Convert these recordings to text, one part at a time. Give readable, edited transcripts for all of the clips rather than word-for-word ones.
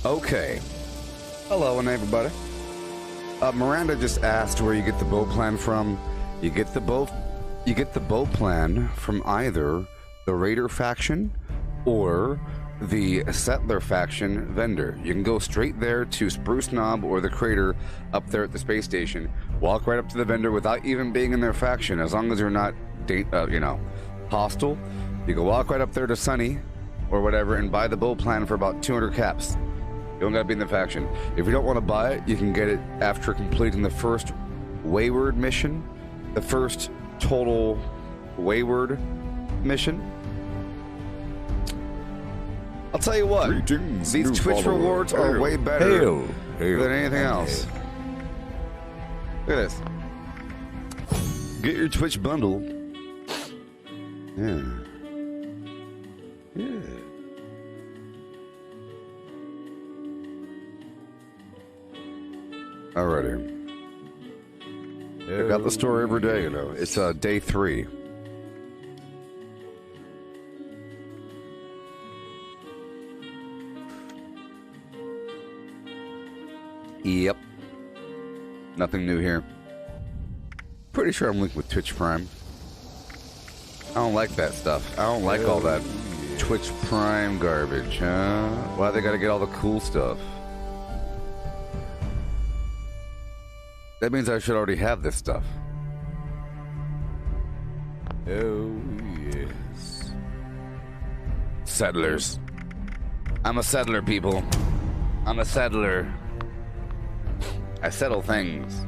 Okay. Hello, and everybody. Miranda just asked where you get the bow plan from. You get the bow plan from either the Raider faction or the Settler faction vendor. You can go straight there to Spruce Knob or the Crater up there at the space station. Walk right up to the vendor without even being in their faction, as long as you're not, hostile. You can walk right up there to Sunny or whatever and buy the bow plan for about 200 caps. You don't gotta be in the faction. If you don't want to buy it, you can get it after completing the first Wayward mission, the first total Wayward mission. I'll tell you what, Greetings, these Twitch rewards are way better than anything else. Look at this. Get your Twitch bundle. Yeah. Yeah. Alrighty. I got the story every day, you know. It's day 3. Yep. Nothing new here. Pretty sure I'm linked with Twitch Prime. I don't like that stuff. I don't like all that Twitch Prime garbage, huh? Why they gotta get all the cool stuff? That means I should already have this stuff. Oh, yes. Settlers. I'm a settler, people. I'm a settler. I settle things.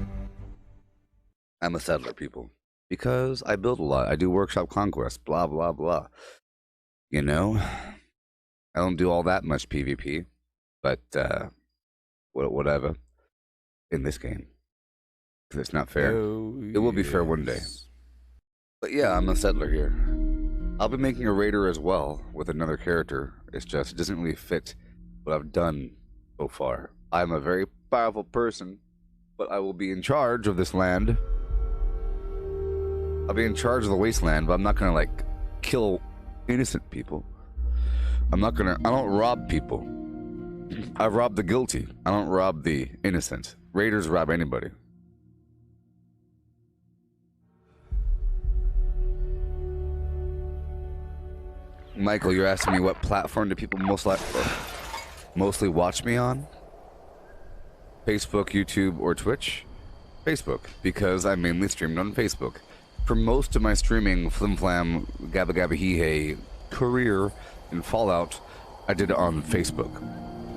I'm a settler, people. Because I build a lot. I do workshop conquest, blah, blah, blah. You know? I don't do all that much PvP. But, whatever. In this game. Because it's not fair. Oh, it will be fair one day. But yeah, I'm a settler here. I'll be making a raider as well with another character. It's just, it doesn't really fit what I've done so far. I'm a very powerful person, but I will be in charge of this land. I'll be in charge of the wasteland, but I'm not gonna, like, kill innocent people. I don't rob people. I rob the guilty. I don't rob the innocent. Raiders rob anybody. Michael, you're asking me what platform do people mostly watch me on? Facebook, YouTube, or Twitch? Facebook, because I mainly streamed on Facebook. For most of my streaming, Flim Flam, Gabba Gabba Hee Hey career in Fallout, I did it on Facebook.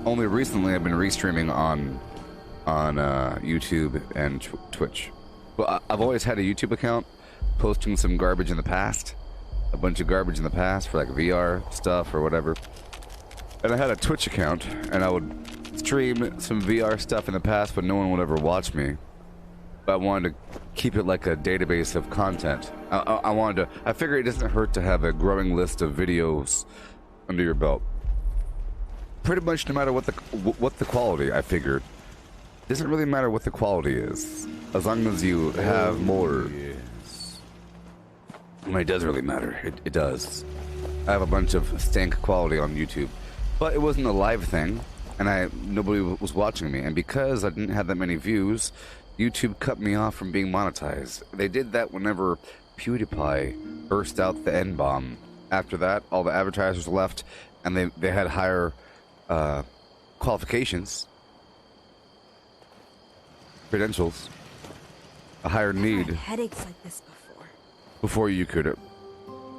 Only recently I've been restreaming on YouTube and Twitch. But I've always had a YouTube account, posting some garbage in the past. A bunch of garbage in the past for like VR stuff or whatever. And I had a Twitch account, and I would stream some VR stuff in the past, but no one would ever watch me. But I wanted to keep it like a database of content. I figured it doesn't hurt to have a growing list of videos under your belt. Pretty much no matter what the quality, I figured. It doesn't really matter what the quality is, as long as you have more. I mean, it does really matter. It does. I have a bunch of stank quality on YouTube. But it wasn't a live thing, and nobody was watching me. And because I didn't have that many views, YouTube cut me off from being monetized. They did that whenever PewDiePie burst out the N-bomb. After that, all the advertisers left, and they had higher qualifications, credentials, a higher need. I've had headaches like this before you could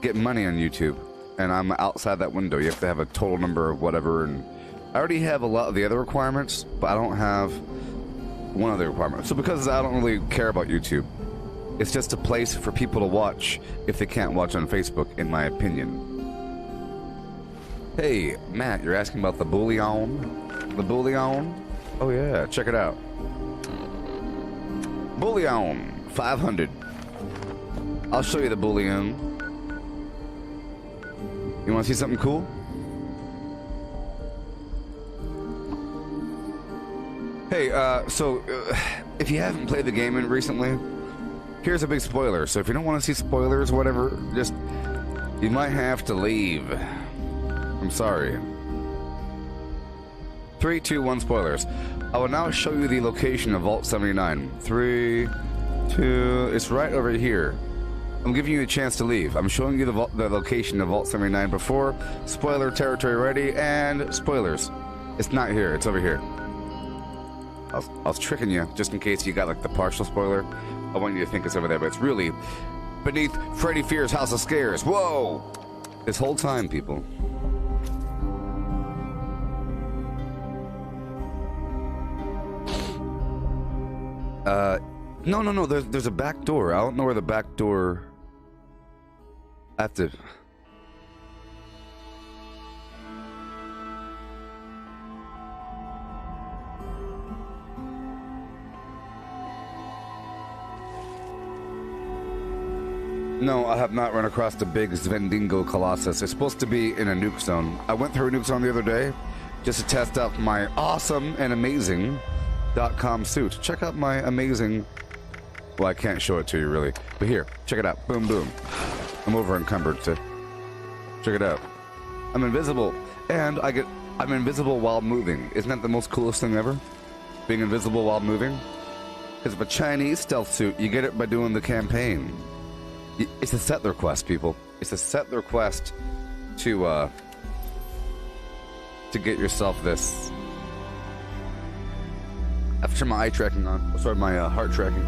get money on YouTube, and I'm outside that window. You have to have a total number of whatever, and I already have a lot of the other requirements, but I don't have one other requirement. So because I don't really care about YouTube, it's just a place for people to watch if they can't watch on Facebook, in my opinion. Hey, Matt, you're asking about the Bullion? The Bullion? Oh yeah, check it out. Bullion, 500. I'll show you the Bullion. You want to see something cool? Hey, if you haven't played the game recently, here's a big spoiler. So if you don't want to see spoilers, whatever, you might have to leave. I'm sorry. 3, 2, 1, spoilers. I will now show you the location of Vault 79. 3, 2, it's right over here. I'm giving you a chance to leave. I'm showing you the location of Vault 79 before. Spoiler territory ready, and spoilers. It's not here, it's over here. I was tricking you, just in case you got like the partial spoiler. I want you to think it's over there, but it's really beneath Freddy Fear's House of Scares. Whoa! This whole time, people. No, there's a back door. I don't know where the back door... I have to... No, I have not run across the big Svendingo Colossus. It's supposed to be in a nuke zone. I went through a nuke zone the other day just to test out my awesome and amazing .com suit. Check out my amazing... Well, I can't show it to you, really. But here, check it out. Boom, boom. I'm over encumbered, so... Check it out. I'm invisible, and I'm invisible while moving. Isn't that the most coolest thing ever? Being invisible while moving? Because of a Chinese stealth suit, you get it by doing the campaign. It's a settler quest, people. It's a settler quest to get yourself this. I have to turn my eye tracking on. Sorry, my heart tracking.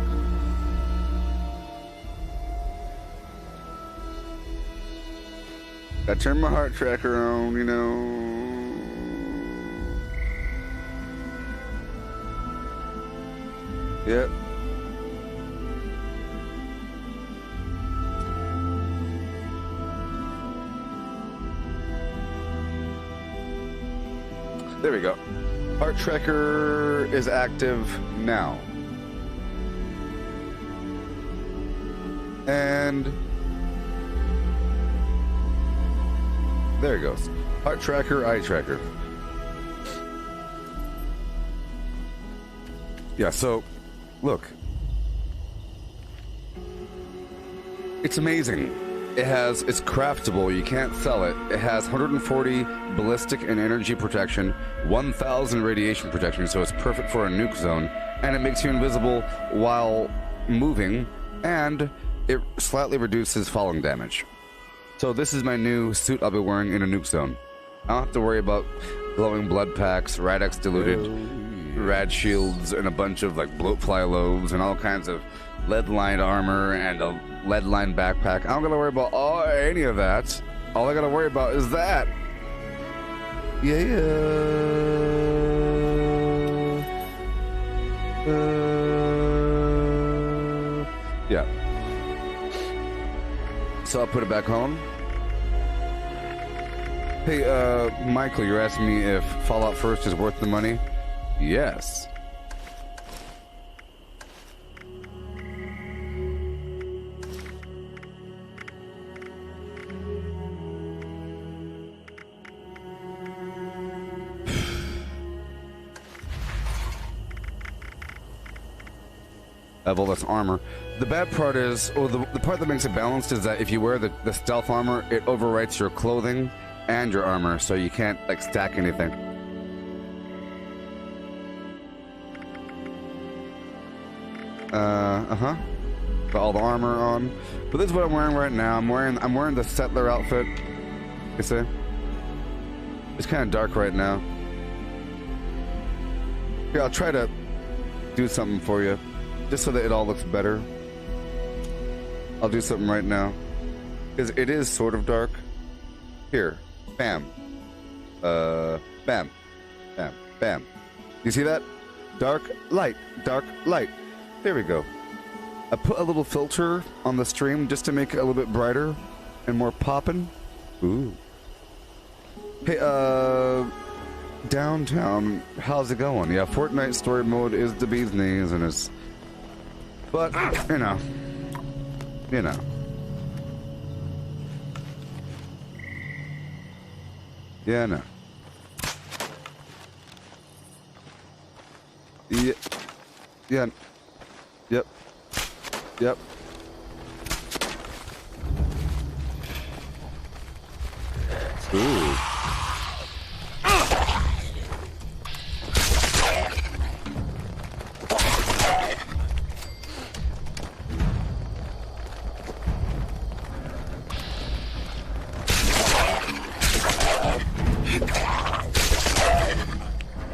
I turn my heart tracker on, you know. Yep. There we go. Heart tracker is active now. And there it goes. Heart tracker, eye tracker. Yeah, so look. It's amazing. It's craftable. You can't sell it. It has 140 ballistic and energy protection, 1,000 radiation protection, so it's perfect for a nuke zone. And it makes you invisible while moving, and it slightly reduces falling damage. So this is my new suit I'll be wearing in a nuke zone. I don't have to worry about glowing blood packs, Rad-X diluted, rad shields, and a bunch of like bloatfly loaves and all kinds of lead-lined armor and a lead-lined backpack. I don't gotta worry about any of that. All I gotta worry about is that. Yeah. So I'll put it back on. Hey, Michael, you're asking me if Fallout First is worth the money? Yes. I have all this armor. The bad part is, or the part that makes it balanced is that if you wear the stealth armor, it overwrites your clothing and your armor, so you can't like stack anything. Got all the armor on. But this is what I'm wearing right now. I'm wearing the settler outfit. You see? It's kind of dark right now. Here, I'll try to do something for you, just so that it all looks better. I'll do something right now, because it is sort of dark. Here, bam, bam, bam, bam. You see that? Dark light, dark light. There we go. I put a little filter on the stream just to make it a little bit brighter and more poppin'. Ooh. Hey, downtown, how's it going? Yeah, Fortnite story mode is the bee's knees, and it's... But, you know. You know. Yeah, I know. Yeah. Yeah. Yep. Yep. Ooh.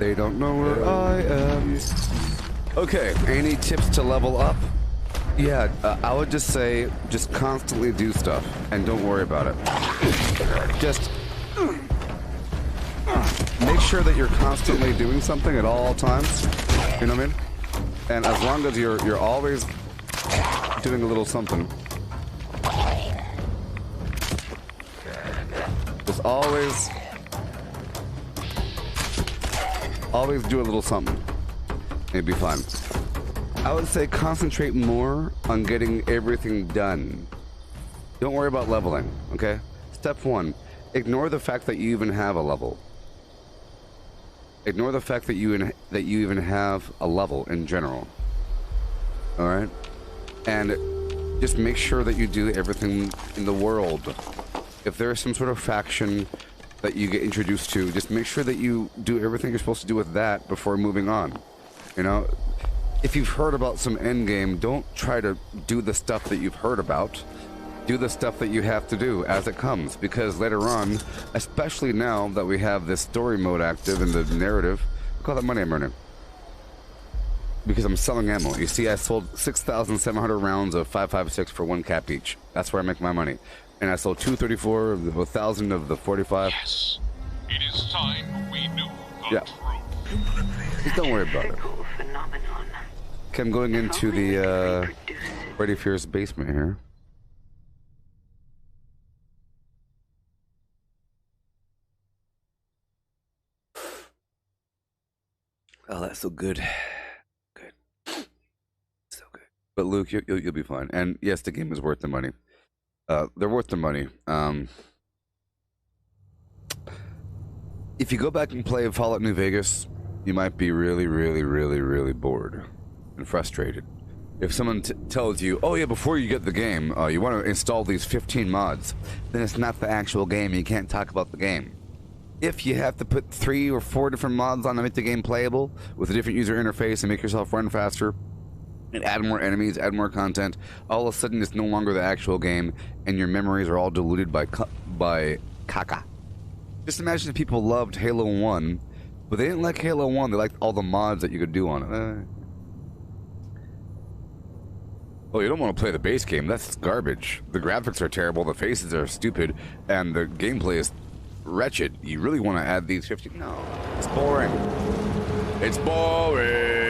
They don't know where I am. Okay, any tips to level up? Yeah, I would just say, just constantly do stuff, and don't worry about it. Just make sure that you're constantly doing something at all times. You know what I mean? And as long as you're always doing a little something, just always do a little something. It'd be fun. I would say concentrate more on getting everything done. Don't worry about leveling, okay? Step 1, ignore the fact that you even have a level. Ignore the fact that you even have a level in general. All right? And just make sure that you do everything in the world. If there's some sort of faction that you get introduced to, just make sure that you do everything you're supposed to do with that before moving on. You know? If you've heard about some endgame, don't try to do the stuff that you've heard about. Do the stuff that you have to do as it comes, because later on, especially now that we have this story mode active in the narrative, look all that money I'm earning. Because I'm selling ammo. You see, I sold 6,700 rounds of 5.56 for 1 cap each. That's where I make my money. And I sold 234 of the 1,000 of the 45. Yes, it is time we knew the truth. Just don't worry about it. Okay, I'm going into the Freddy Fear's basement here. Oh, that's so good. Good. So good. But Luke, you'll be fine. And yes, the game is worth the money. They're worth the money. If you go back and play Fallout New Vegas, you might be really bored and frustrated. If someone tells you, oh yeah, before you get the game, you want to install these 15 mods, then it's not the actual game. You can't talk about the game. If you have to put 3 or 4 different mods on to make the game playable with a different user interface and make yourself run faster and add more enemies, add more content, all of a sudden it's no longer the actual game and your memories are all diluted by caca. Just imagine if people loved Halo 1, but they didn't like Halo 1, they liked all the mods that you could do on it. Oh, you don't want to play the base game, that's garbage. The graphics are terrible, the faces are stupid, and the gameplay is wretched. You really want to add these 50? No, it's boring. It's boring.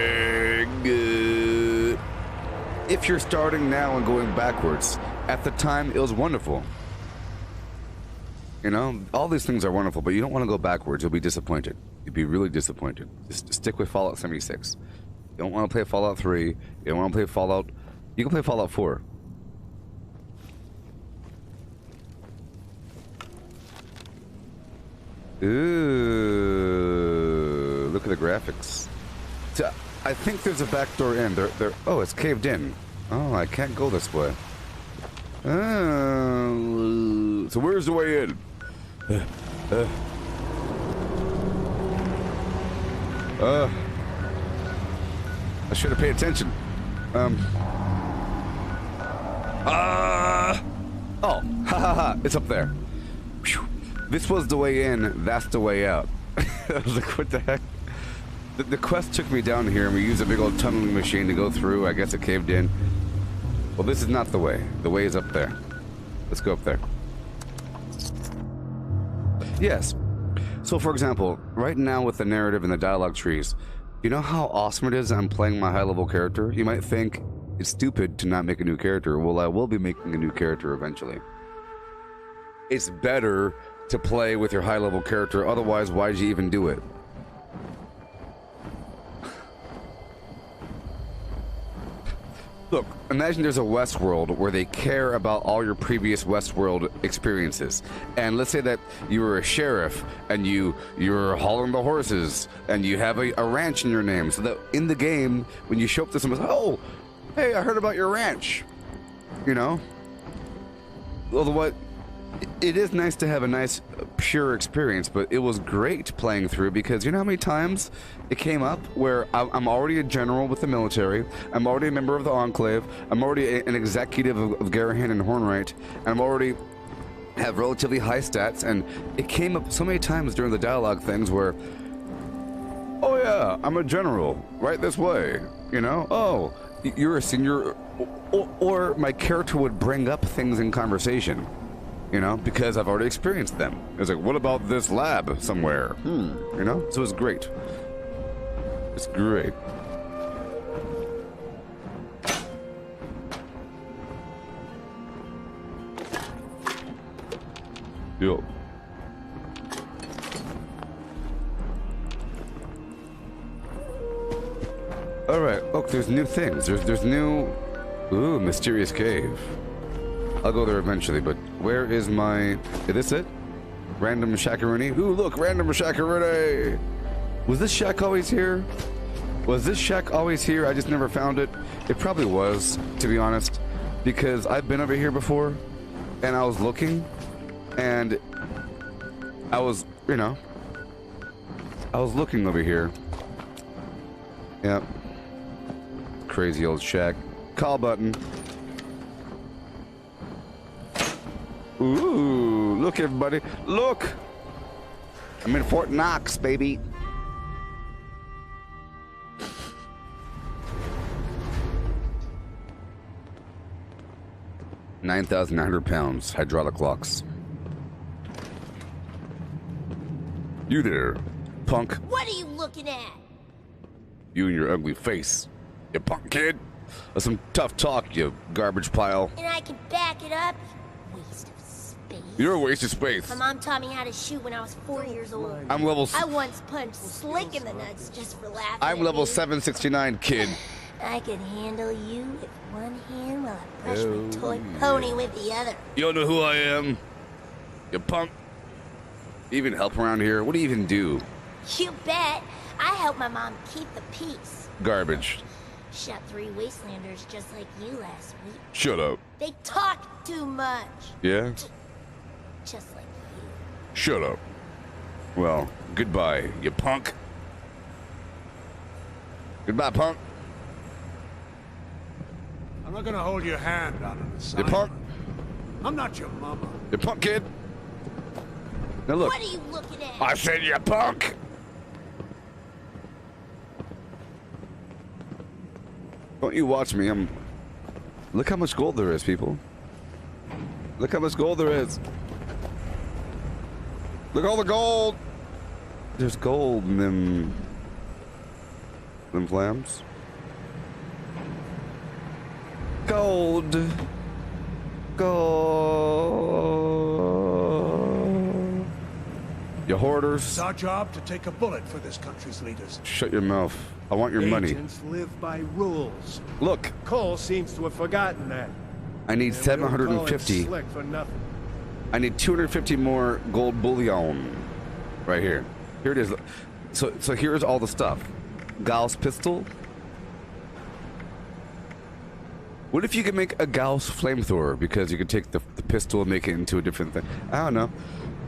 If you're starting now and going backwards, at the time it was wonderful. You know, all these things are wonderful, but you don't want to go backwards. You'll be disappointed. You'll be really disappointed. Just stick with Fallout 76. You don't want to play Fallout 3. You don't want to play Fallout. You can play Fallout 4. Ooh, look at the graphics. So, I think there's a backdoor in. Oh, it's caved in. Oh, I can't go this way. Oh, so where's the way in? I should have paid attention. Oh, ha ha ha! It's up there. Whew. This was the way in, that's the way out. I was like, what the heck? The quest took me down here and we used a big old tunneling machine to go through. I guess it caved in. Well, this is not the way. The way is up there. Let's go up there. Yes. So, for example, right now with the narrative and the dialogue trees, you know how awesome it is I'm playing my high-level character? You might think it's stupid to not make a new character. Well, I will be making a new character eventually. It's better to play with your high-level character, otherwise why'd you even do it? Look, imagine there's a Westworld where they care about all your previous Westworld experiences. And let's say that you were a sheriff and you're hauling the horses and you have a ranch in your name, so that in the game, when you show up to someone, oh, hey, I heard about your ranch. You know? Although it is nice to have a nice, pure experience, but it was great playing through because you know how many times it came up where I'm already a general with the military, I'm already a member of the Enclave, I'm already an executive of Garahan and Hornwright, and I'm already have relatively high stats, and it came up so many times during the dialogue things where, oh yeah, I'm a general. Right this way. You know? Oh, you're a senior. Or my character would bring up things in conversation. You know, because I've already experienced them. It's like, what about this lab somewhere? You know? So it's great. It's great. Yo. All right. Look, there's new things. There's new. Ooh, mysterious cave. I'll go there eventually, but where is my... Is this it? Random Shackaroonie? Ooh, look, random Shackaroonie! Was this shack always here? Was this shack always here? I just never found it. It probably was, to be honest, because I've been over here before, and I was looking, and I was, you know, I was looking over here. Yep. Crazy old shack. Call button. Ooh, look everybody, look! I'm in Fort Knox, baby. £9,900 hydraulic locks. You there, punk? What are you looking at? You and your ugly face, you punk kid. That's some tough talk, you garbage pile. And I can back it up. Waste of space. You're a waste of space. My mom taught me how to shoot when I was 4 years old. I'm level... I once punched Slick in the nuts just for laughing. I'm at level me. 769, kid. I can handle you with one hand while I brush my toy pony with the other. You don't know who I am, you punk. You even help around here? What do you even do? You bet. I helped my mom keep the peace. Garbage. Shot 3 Wastelanders just like you last week. Shut up. They talk too much. Yeah? Just like you. Shut up. Well, goodbye, you punk. Goodbye, punk. I'm not gonna hold your hand on an You assignment. punk. I'm not your mama. You punk kid. Now look. What are you looking at? I said you punk. Don't you watch me, I'm... Look how much gold there is, people. Look how much gold there is. Look at all the gold. There's gold in them flams. Gold. Gold. You hoarders. It's our job to take a bullet for this country's leaders. Shut your mouth. I want your money. Agents live by rules. Look, Cole seems to have forgotten that. I need And we don't call him 750. Slick for nothing. I need 250 more gold bullion. Right here. Here it is. So here's all the stuff. Gauss pistol. What if you could make a Gauss flamethrower? Because you could take the pistol and make it into a different thing. I don't know.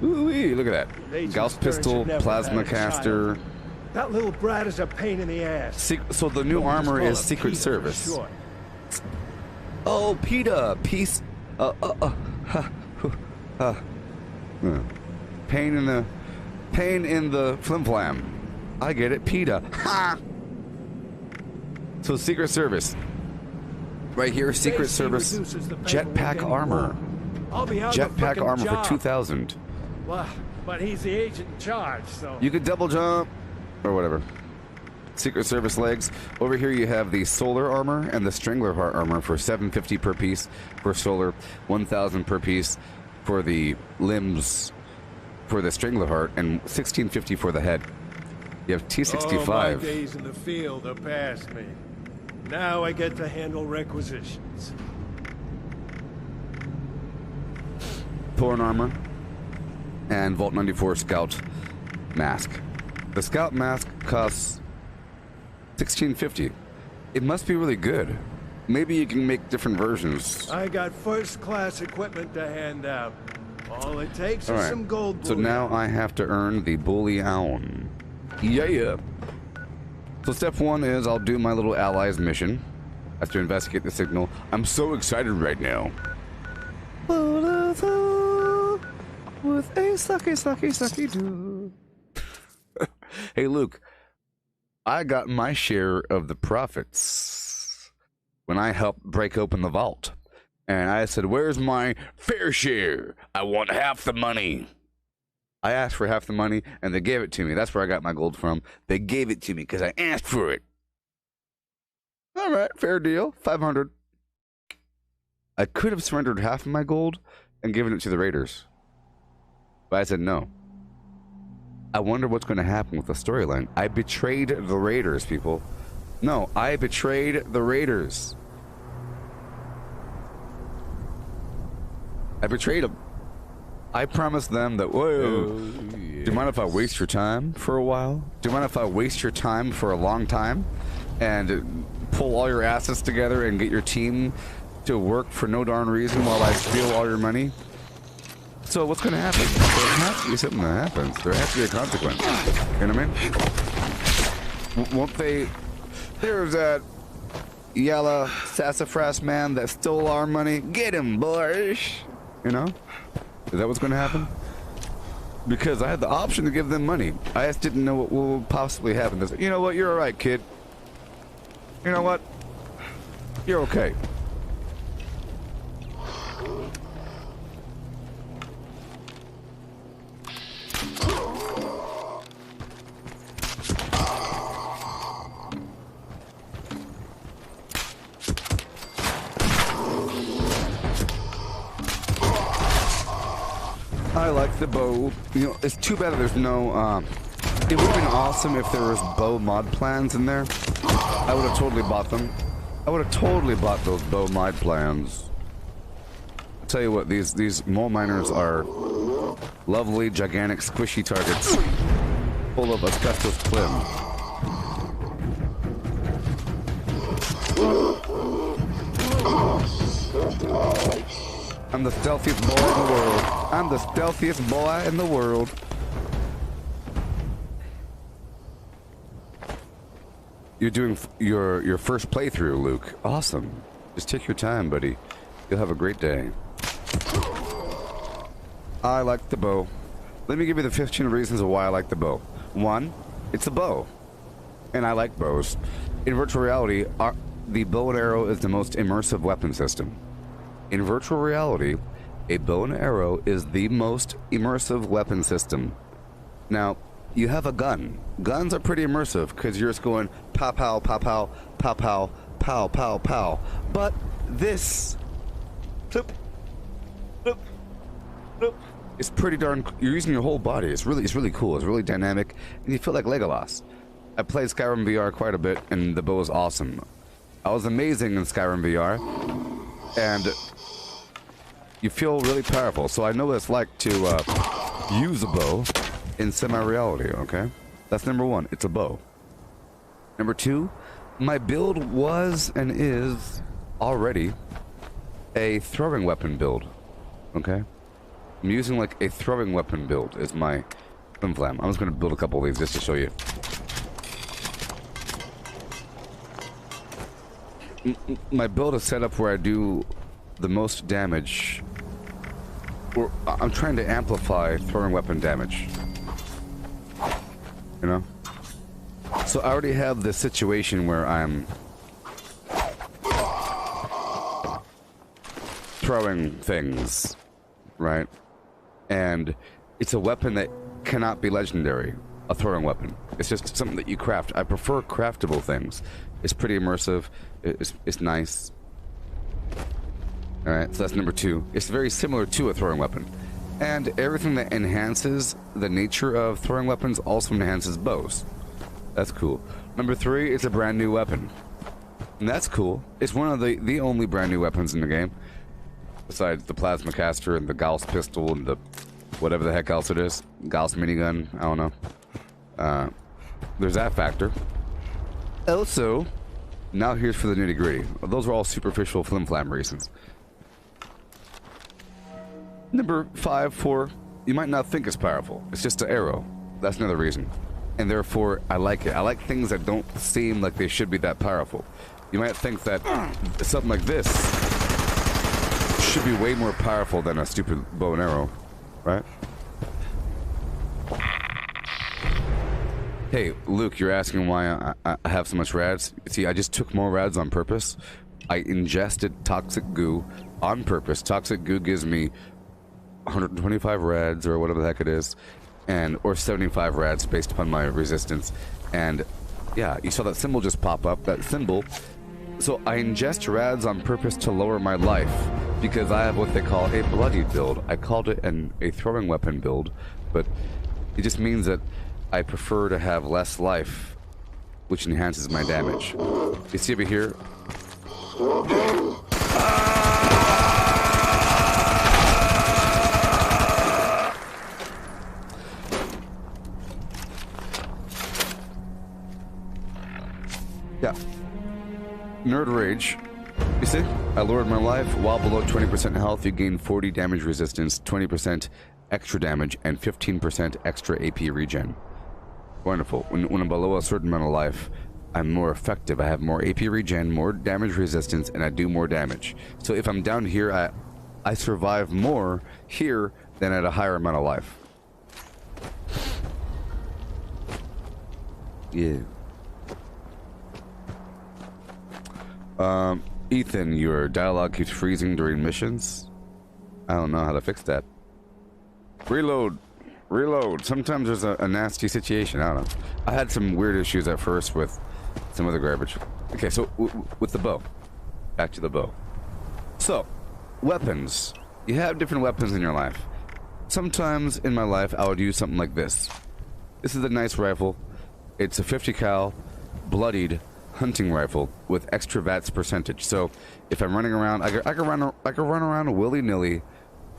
Ooh-wee, look at that. Agent Gauss Stern pistol, should never plasma have had a caster. child. That little brat is a pain in the ass. So the new armor is Secret Peter for Service. short. Oh, PETA, peace. Pain in the flim flam. I get it, PETA. Ha! So Secret Service. Right here, Secret Space Service reduces the jetpack paperwork armor. anymore. I'll be out of the Jetpack frickin' armor job. for 2,000. Well, but he's the agent in charge, so... You could double jump or whatever. Secret Service legs. Over here you have the solar armor and the strangler heart armor for 750 per piece for solar, 1,000 per piece for the limbs for the strangler heart, and 1,650 for the head. You have T65. Oh, my days in the field are past me. Now I get to handle requisitions. Torn armor and Vault 94 Scout mask. The Scout mask costs 1,650. It must be really good. Maybe you can make different versions. I got first-class equipment to hand out. All it takes All is right. some gold So bullion. now I have to earn the Bullion. Yeah. So step one is I'll do my little allies mission. I have to investigate the signal. I'm so excited right now. With a sucky do. Hey Luke, I got my share of the profits when I helped break open the vault. And I said, where's my fair share? I want half the money. I asked for half the money, and they gave it to me. That's where I got my gold from. They gave it to me because I asked for it. All right, fair deal. 500. I could have surrendered half of my gold and given it to the raiders. But I said no. I wonder what's going to happen with the storyline. I betrayed the raiders, people. No, I betrayed the raiders. I betrayed them. I promised them that, whoa, do you mind if I waste your time for a while? Do you mind if I waste your time for a long time? And pull all your assets together and get your team to work for no darn reason while I steal all your money? So what's going to happen? There has to be something that happens. There has to be a consequence. You know what I mean? Won't they... There's that yellow sassafras man that stole our money. Get him, boys! You know? Is that what's going to happen? Because I had the option to give them money. I just didn't know what would possibly happen. They said, you know what? You're all right, kid. You know what? You're okay. I like the bow. You know, it's too bad that there's no, it would have been awesome if there was bow mod plans in there. I would have totally bought them. I would have totally bought those bow mod plans. I'll tell you what, these mole miners are lovely, gigantic, squishy targets full of asbestos plim. I'm the stealthiest boy in the world. I'm the stealthiest boy in the world. You're doing your first playthrough, Luke. Awesome. Just take your time, buddy. You'll have a great day. I like the bow. Let me give you the 15 reasons of why I like the bow. 1, it's a bow. And I like bows. In virtual reality, the bow and arrow is the most immersive weapon system. In virtual reality, a bow and arrow is the most immersive weapon system. Now, you have a gun. Guns are pretty immersive because you're just going pow pow pow pow pow pow pow pow pow. But this flip, flip, flip, it's pretty darn. You're using your whole body. It's really cool. It's really dynamic, and you feel like Legolas. I played Skyrim VR quite a bit, and the bow is awesome. I was amazing in Skyrim VR, and you feel really powerful. So I know what it's like to use a bow in semi-reality, okay? That's number 1. It's a bow. Number 2, my build was and is already a throwing weapon build, okay? I'm using like a throwing weapon build is my flim flam. I'm just going to build a couple of these just to show you. My build is set up where I do the most damage. Or I'm trying to amplify throwing weapon damage. You know? So I already have this situation where I'm throwing things, right? And it's a weapon that cannot be legendary, a throwing weapon. It's just something that you craft. I prefer craftable things. It's pretty immersive. It's nice. Alright, so that's number 2. It's very similar to a throwing weapon. And everything that enhances the nature of throwing weapons also enhances bows. That's cool. Number 3, it's a brand new weapon. And that's cool. It's one of the only brand new weapons in the game. Besides the plasma caster and the Gauss pistol and the whatever the heck else it is. Gauss minigun, I don't know. There's that factor. Also, now here's for the nitty gritty. Those are all superficial flim flam reasons. Number 5, 4, you might not think it's powerful. It's just an arrow. That's another reason. And therefore, I like it. I like things that don't seem like they should be that powerful. You might think that something like this should be way more powerful than a stupid bow and arrow, right? Hey, Luke, you're asking why I have so much rads? See, I just took more rads on purpose. I ingested toxic goo on purpose. Toxic goo gives me 125 rads or whatever the heck it is, or 75 rads based upon my resistance. And yeah, you saw that symbol just pop up, that symbol. So I ingest rads on purpose to lower my life because I have what they call a bloody build. I called it a throwing weapon build, but it just means that I prefer to have less life, which enhances my damage. You see over here? Yeah. Nerd Rage. You see? I lowered my life. While below 20% health, you gain 40 damage resistance, 20% extra damage, and 15% extra AP regen. Wonderful. When I'm below a certain amount of life, I'm more effective. I have more AP regen, more damage resistance, and I do more damage. So if I'm down here, I survive more here than at a higher amount of life. Yeah. Ethan, your dialogue keeps freezing during missions. I don't know how to fix that. Reload. Reload. Sometimes there's a nasty situation. I don't know. I had some weird issues at first with some of the garbage. Okay, so with the bow. Back to the bow. So, weapons. You have different weapons in your life. Sometimes in my life, I would use something like this. This is a nice rifle. It's a 50 cal, bloodied hunting rifle with extra VATS percentage. So if I'm running around, I can run around willy-nilly.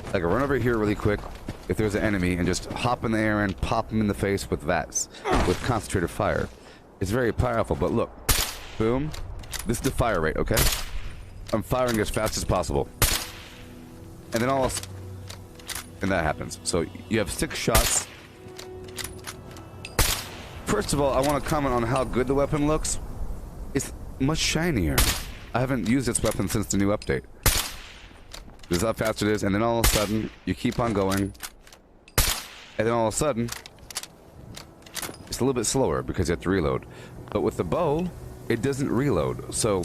I can run over here really quick if there's an enemy and just hop in the air and pop them in the face with VATS, with concentrated fire. It's very powerful, but look. Boom. This is the fire rate, okay? I'm firing as fast as possible. And then and that happens. So you have 6 shots. First of all, I want to comment on how good the weapon looks. It's much shinier. I haven't used this weapon since the new update. This is how fast it is, and then all of a sudden, you keep on going. And then all of a sudden, it's a little bit slower because you have to reload. But with the bow, it doesn't reload. So,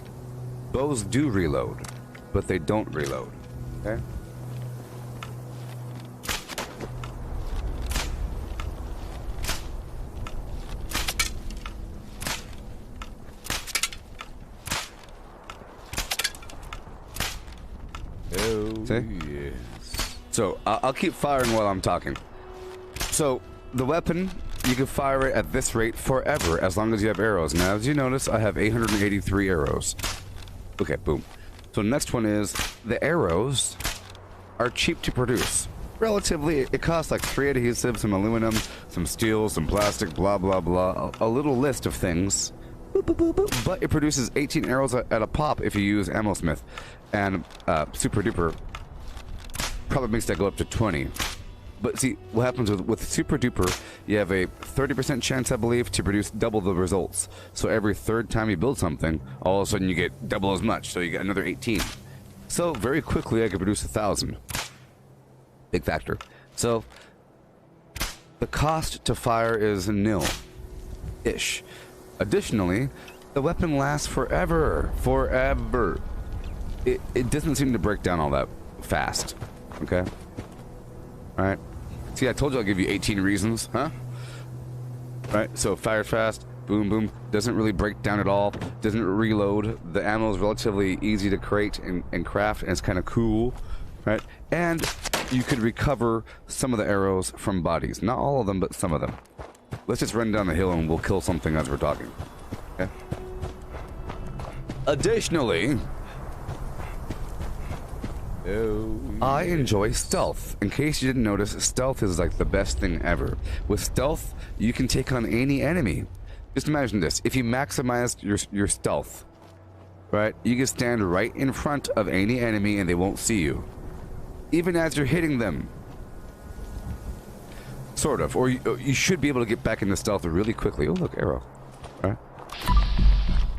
bows do reload, but they don't reload. Okay? See? Yes. So, I'll keep firing while I'm talking. So, the weapon, you can fire it at this rate forever, as long as you have arrows. Now, as you notice, I have 883 arrows. Okay, boom. So, next one is, the arrows are cheap to produce. Relatively, it costs like 3 adhesives, some aluminum, some steel, some plastic, blah, blah, blah. A little list of things. Boop, boop, boop, boop. But it produces 18 arrows at a pop if you use Ammo Smith. And Super Duper probably makes that go up to 20. But see, what happens with Super Duper, you have a 30% chance, I believe, to produce double the results. So every third time you build something, all of a sudden you get double as much. So you get another 18. So very quickly I could produce 1,000. Big factor. So the cost to fire is nil-ish. Additionally, the weapon lasts forever. Forever. It doesn't seem to break down all that fast. Okay? Alright. See, I told you I'll give you 18 reasons, huh? Right, so fires fast, boom, boom. Doesn't really break down at all. Doesn't reload. The ammo is relatively easy to create and craft, and it's kind of cool. Right? And you could recover some of the arrows from bodies. Not all of them, but some of them. Let's just run down the hill and we'll kill something as we're talking. Okay? Additionally, I enjoy stealth. In case you didn't notice, stealth is like the best thing ever. With stealth, you can take on any enemy. Just imagine this. If you maximize your stealth, right, you can stand right in front of any enemy and they won't see you. Even as you're hitting them. Sort of. Or you should be able to get back into stealth really quickly. Oh, look, arrow. Right?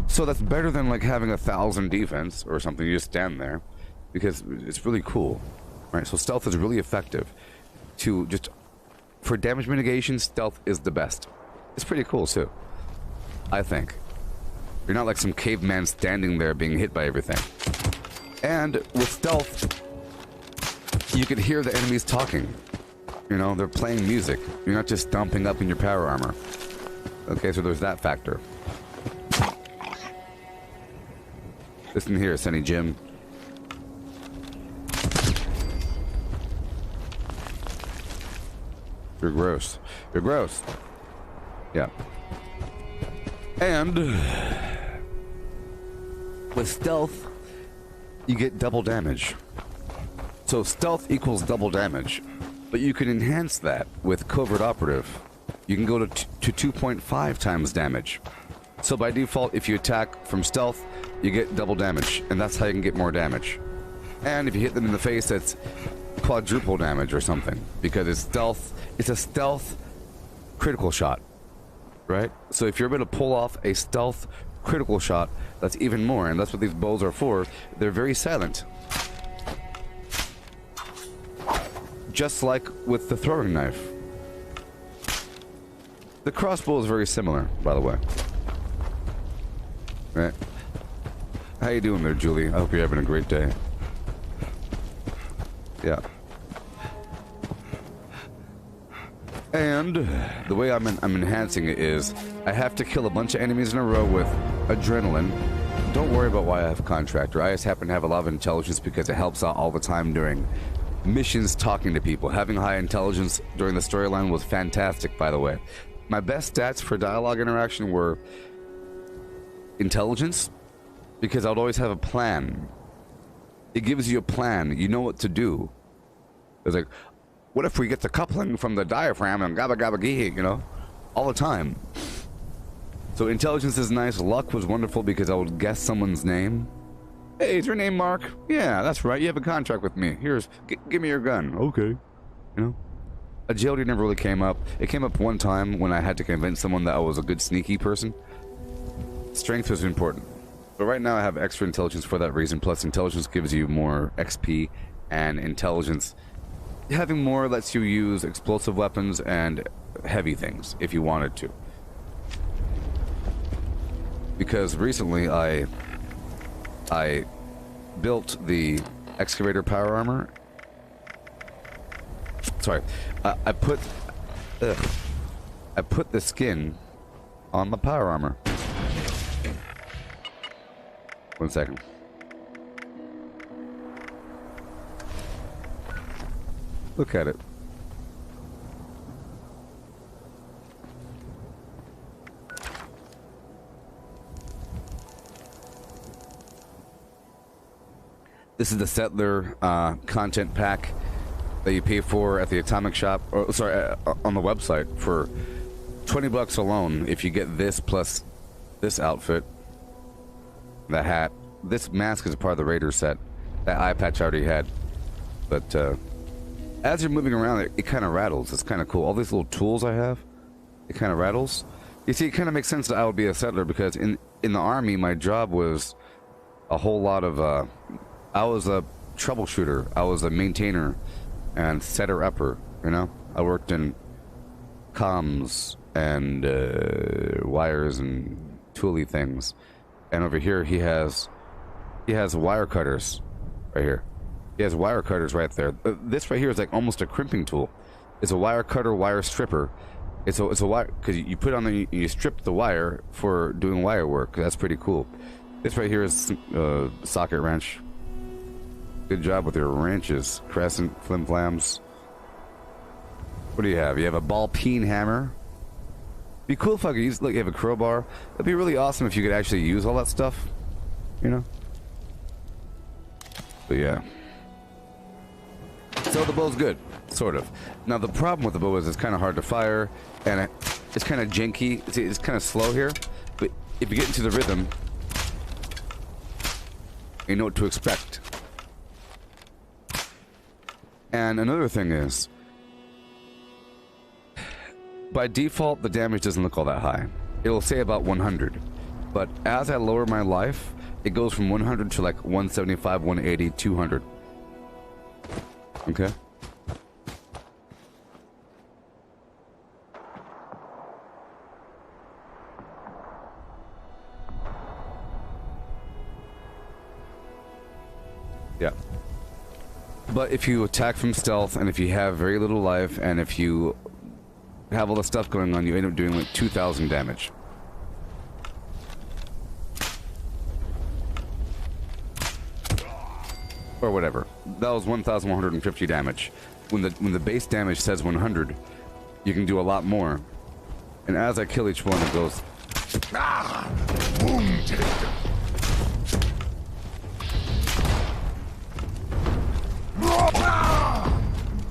So that's better than like having 1,000 defense or something. You just stand there. Because it's really cool, right? So stealth is really effective. For damage mitigation, stealth is the best. It's pretty cool too, I think. You're not like some caveman standing there being hit by everything. And with stealth, you can hear the enemies talking. You know, they're playing music. You're not just dumping up in your power armor. Okay, so there's that factor. Listen here, Sonny Jim. You're gross. You're gross. Yeah. And with stealth, you get double damage. So stealth equals double damage. But you can enhance that with covert operative. You can go to 2.5 times damage. So by default, if you attack from stealth, you get double damage, and that's how you can get more damage. And if you hit them in the face, that's quadruple damage or something, because it's stealth. It's a stealth critical shot, right? So if you're able to pull off a stealth critical shot, that's even more, and that's what these bows are for. They're very silent. Just like with the throwing knife. The crossbow is very similar, by the way. Right. How you doing there, Julie? I hope you're having a great day. Yeah. And the way I'm enhancing it is I have to kill a bunch of enemies in a row with adrenaline. Don't worry about why I have a contractor. I just happen to have a lot of intelligence because it helps out all the time during missions, talking to people. Having high intelligence during the storyline was fantastic, by the way. My best stats for dialogue interaction were intelligence, because I'd always have a plan. It gives you a plan. You know what to do. It's like, what if we get the coupling from the diaphragm and gabba gabba gee, you know? All the time. So intelligence is nice. Luck was wonderful because I would guess someone's name. Hey, is your name Mark? Yeah, that's right. You have a contract with me. Here's, give me your gun. Okay. You know? Agility never really came up. It came up one time when I had to convince someone that I was a good sneaky person. Strength was important. But right now I have extra intelligence for that reason. Plus intelligence gives you more XP, and intelligence having more lets you use explosive weapons and heavy things if you wanted to. Because recently I built the excavator power armor. Sorry, I put the skin on the power armor. 1 second. Look at it. This is the Settler content pack that you pay for at the Atomic Shop, or sorry, on the website for $20 alone. If you get this plus this outfit, the hat, this mask is a part of the Raider set. That eye patch I already had, but as you're moving around, it kind of rattles. It's kind of cool. All these little tools I have, it kind of rattles. You see, it kind of makes sense that I would be a settler because in the army, my job was a whole lot of. I was a troubleshooter. I was a maintainer and setter-upper. You know, I worked in comms and wires and tooly things. And over here, he has wire cutters right here. He has wire cutters right there. This right here is like almost a crimping tool. It's a wire cutter, wire stripper. It's a wire, because you put on the, you strip the wire for doing wire work. That's pretty cool. This right here is socket wrench. Good job with your wrenches. Crescent, flim flams. What do you have? You have a ball peen hammer. Be cool if I could use, like, you have a crowbar. It'd be really awesome if you could actually use all that stuff, you know? But yeah. So the bow's good, sort of. Now the problem with the bow is it's kind of hard to fire, and it's kind of janky. It's kind of slow here, but if you get into the rhythm, you know what to expect. And another thing is, by default, the damage doesn't look all that high. It'll say about 100. But as I lower my life, it goes from 100 to like 175, 180, 200. Okay? Yeah. But if you attack from stealth, and if you have very little life, and if you have all the stuff going on, you end up doing like 2,000 damage. Or whatever. That was 1,150 damage. When the base damage says 100, you can do a lot more. And as I kill each one, it goes. Ah! Wounded.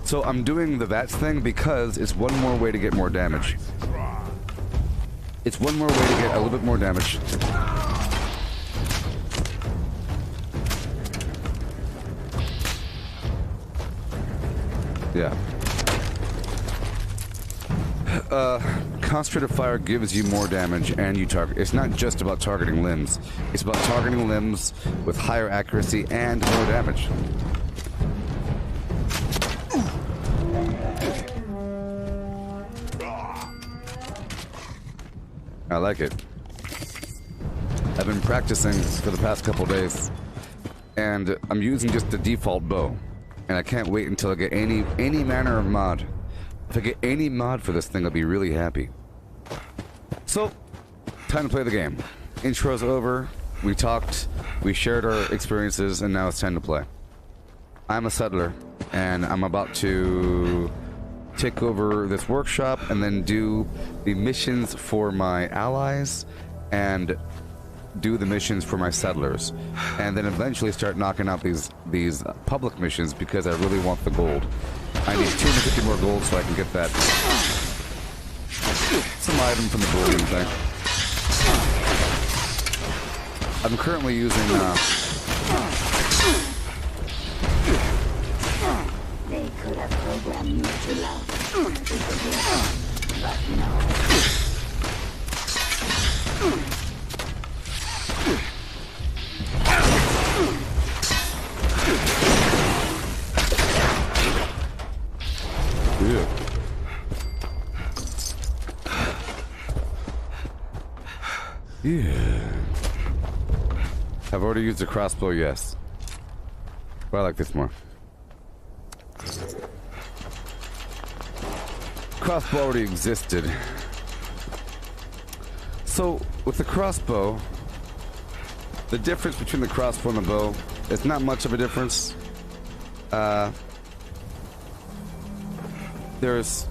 So I'm doing the VATS thing because it's one more way to get more damage. It's one more way to get a little bit more damage. Yeah. Concentrated fire gives you more damage and you target. It's not just about targeting limbs. It's about targeting limbs with higher accuracy and more damage. I like it. I've been practicing for the past couple days, and I'm using just the default bow. And I can't wait until I get any manner of mod. If I get any mod for this thing, I'll be really happy. So, time to play the game. Intro's over, we talked, we shared our experiences, and now it's time to play. I'm a settler, and I'm about to take over this workshop and then do the missions for my allies and do the missions for my settlers, and then eventually start knocking out these public missions because I really want the gold. I need 250 more gold so I can get that some item from the Bullion thing. I'm currently using They could have programmed you to love, but no. Yeah. Yeah. I've already used a crossbow, yes. But I like this more. Crossbow already existed. So, with the crossbow, the difference between the crossbow and the bow is not much of a difference. There's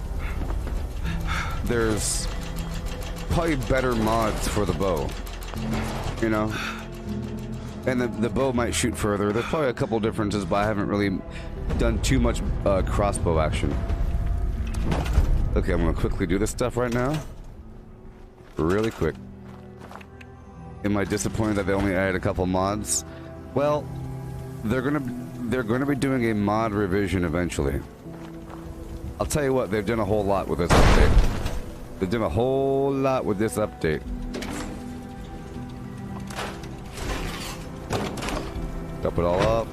probably better mods for the bow, you know? And the bow might shoot further. There's probably a couple differences, but I haven't really done too much crossbow action. Okay, I'm gonna quickly do this stuff right now. Really quick. Am I disappointed that they only added a couple mods? Well, they're gonna be doing a mod revision eventually. I'll tell you what, they've done a whole lot with this update. They've done a whole lot with this update. Up it all up.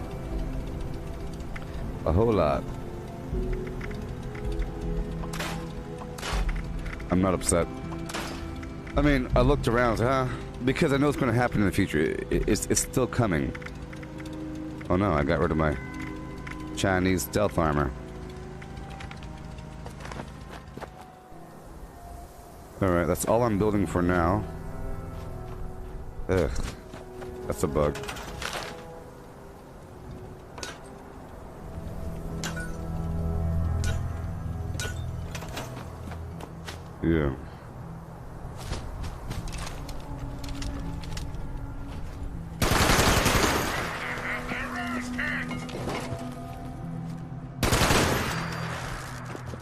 A whole lot. I'm not upset. I mean, I looked around, because I know it's going to happen in the future. It's still coming. Oh no, I got rid of my Chinese stealth armor. Alright, that's all I'm building for now. Ugh. That's a bug. Yeah.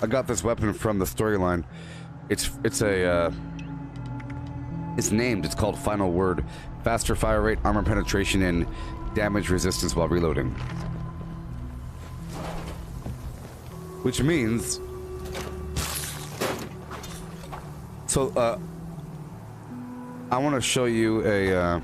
I got this weapon from the storyline. It's named. It's called Final Word. Faster fire rate, armor penetration, and damage resistance while reloading. Which means, so I want to show you a.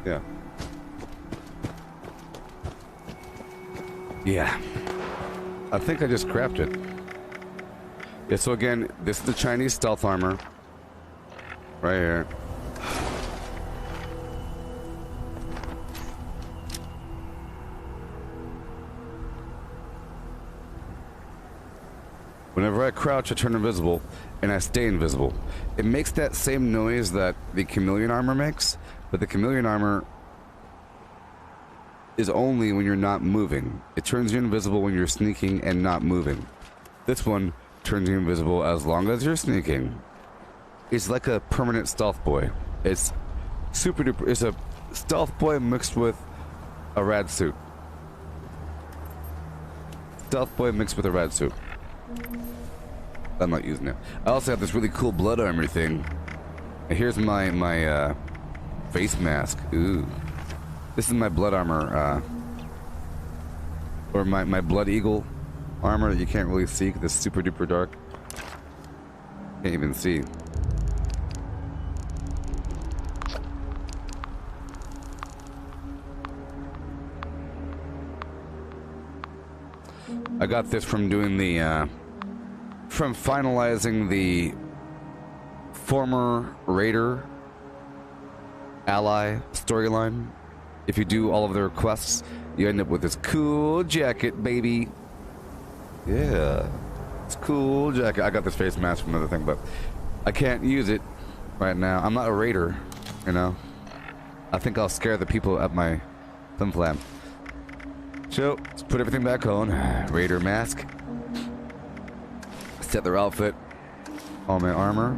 Yeah. Yeah. I think I just crapped it. Yeah, so again, this is the Chinese stealth armor. Right here. Whenever I crouch, I turn invisible, and I stay invisible. It makes that same noise that the chameleon armor makes, but the chameleon armor is only when you're not moving. It turns you invisible when you're sneaking and not moving. This one turns you invisible as long as you're sneaking. It's like a permanent stealth boy. It's super duper. It's a stealth boy mixed with a rad suit. Stealth boy mixed with a rad suit. I'm not using it. I also have this really cool blood armor thing. And here's my face mask. Ooh. This is my blood armor, or my blood eagle armor that you can't really see because it's super duper dark. Can't even see. I got this from doing the, from finalizing the former Raider ally storyline. If you do all of their quests, you end up with this cool jacket, baby. Yeah, it's cool jacket. I got this face mask from another thing, but I can't use it right now. I'm not a raider, you know. I think I'll scare the people at my thumb flap. So let's put everything back on. Raider mask. Set their outfit. All my armor.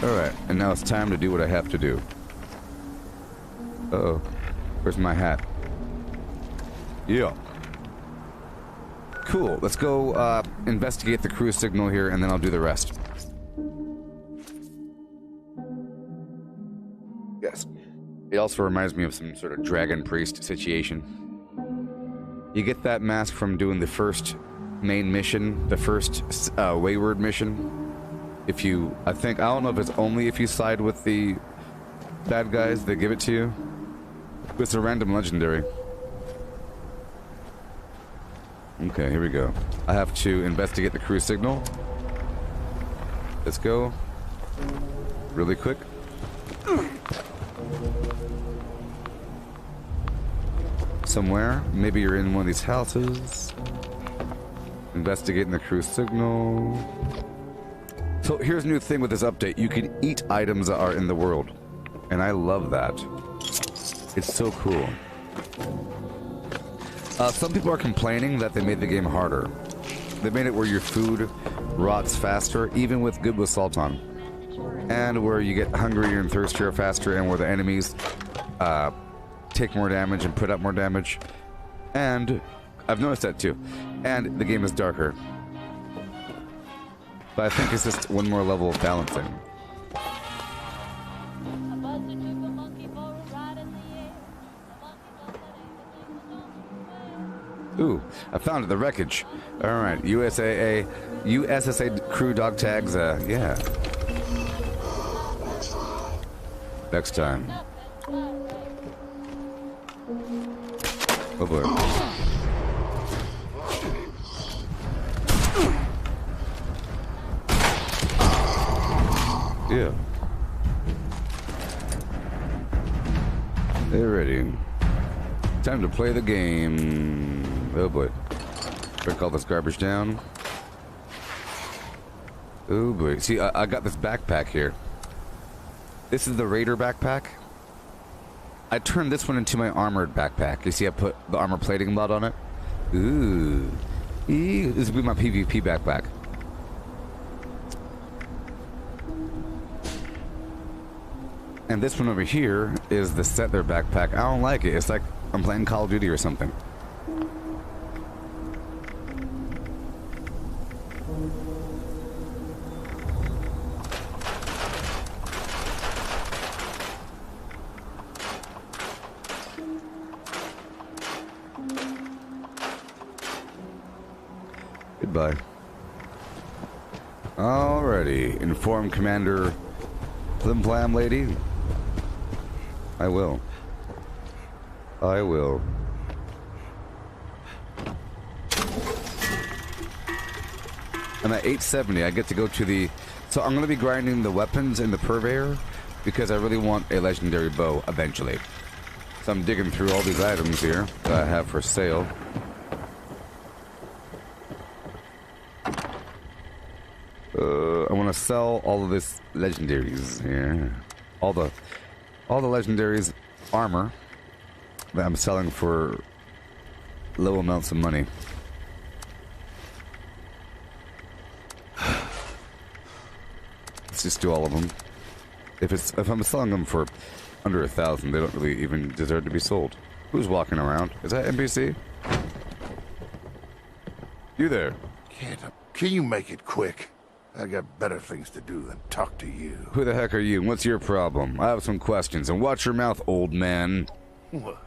Alright, and now it's time to do what I have to do. Uh-oh. Where's my hat? Yeah. Cool. Let's go investigate the crew signal here, and then I'll do the rest. Yes. It also reminds me of some sort of dragon priest situation. You get that mask from doing the first main mission, the first wayward mission. If you, I don't know if it's only if you side with the bad guys, they give it to you. It's a random legendary. Okay, here we go. I have to investigate the crew signal. Let's go. Really quick. Somewhere. Maybe you're in one of these houses. Investigating the crew signal. So here's a new thing with this update. You can eat items that are in the world. And I love that. It's so cool. Some people are complaining that they made the game harder. They made it where your food rots faster, even with good with salt on. And where you get hungrier and thirstier faster, and where the enemies take more damage and put up more damage. And I've noticed that too. And the game is darker. But I think it's just one more level of balancing. Ooh, I found it, the wreckage. Alright, USSA crew dog tags, yeah. Next time. Oh boy. Yeah. They're ready. Time to play the game. Oh boy. Break all this garbage down. Oh boy. See, I got this backpack here. This is the Raider backpack. I turned this one into my armored backpack. You see I put the armor plating mod on it? Ooh. This will be my PvP backpack. And this one over here is the Settler backpack. I don't like it. It's like I'm playing Call of Duty or something. Goodbye. Alrighty. Inform Commander Flim Flam Lady. I will. I will. I'm at 870. I get to go to the... So I'm going to be grinding the weapons in the purveyor because I really want a legendary bow eventually. So I'm digging through all these items here that I have for sale. I want to sell all of this legendaries here. All the legendaries armor that I'm selling for low amounts of money. Let's just do all of them. If I'm selling them for under 1,000, they don't really even deserve to be sold. Who's walking around? Is that NPC? You there? Can you make it quick? I got better things to do than talk to you. Who the heck are you? What's your problem? I have some questions. And watch your mouth, old man. What?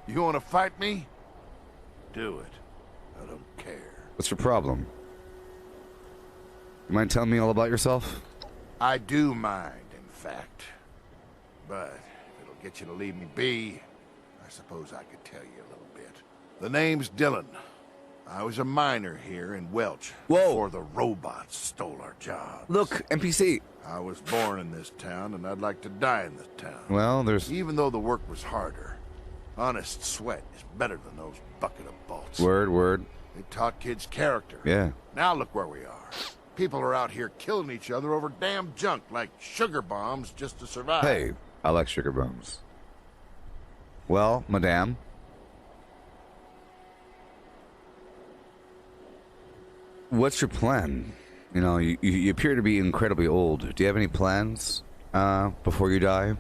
You want to fight me? Do it. I don't care. What's your problem? You mind telling me all about yourself? I do mind, in fact. But if it'll get you to leave me be, I suppose I could tell you a little bit. The name's Dylan. I was a miner here in Welch before the robots stole our jobs. Look, NPC. I was born in this town, and I'd like to die in this town. Well, there's... Even though the work was harder, honest sweat is better than those bucket of bolts. Word. It taught kids character. Yeah. Now look where we are. People are out here killing each other over damn junk like sugar bombs just to survive. Hey, I like sugar bombs. Well, madame. What's your plan? You know, you appear to be incredibly old. Do you have any plans before you die?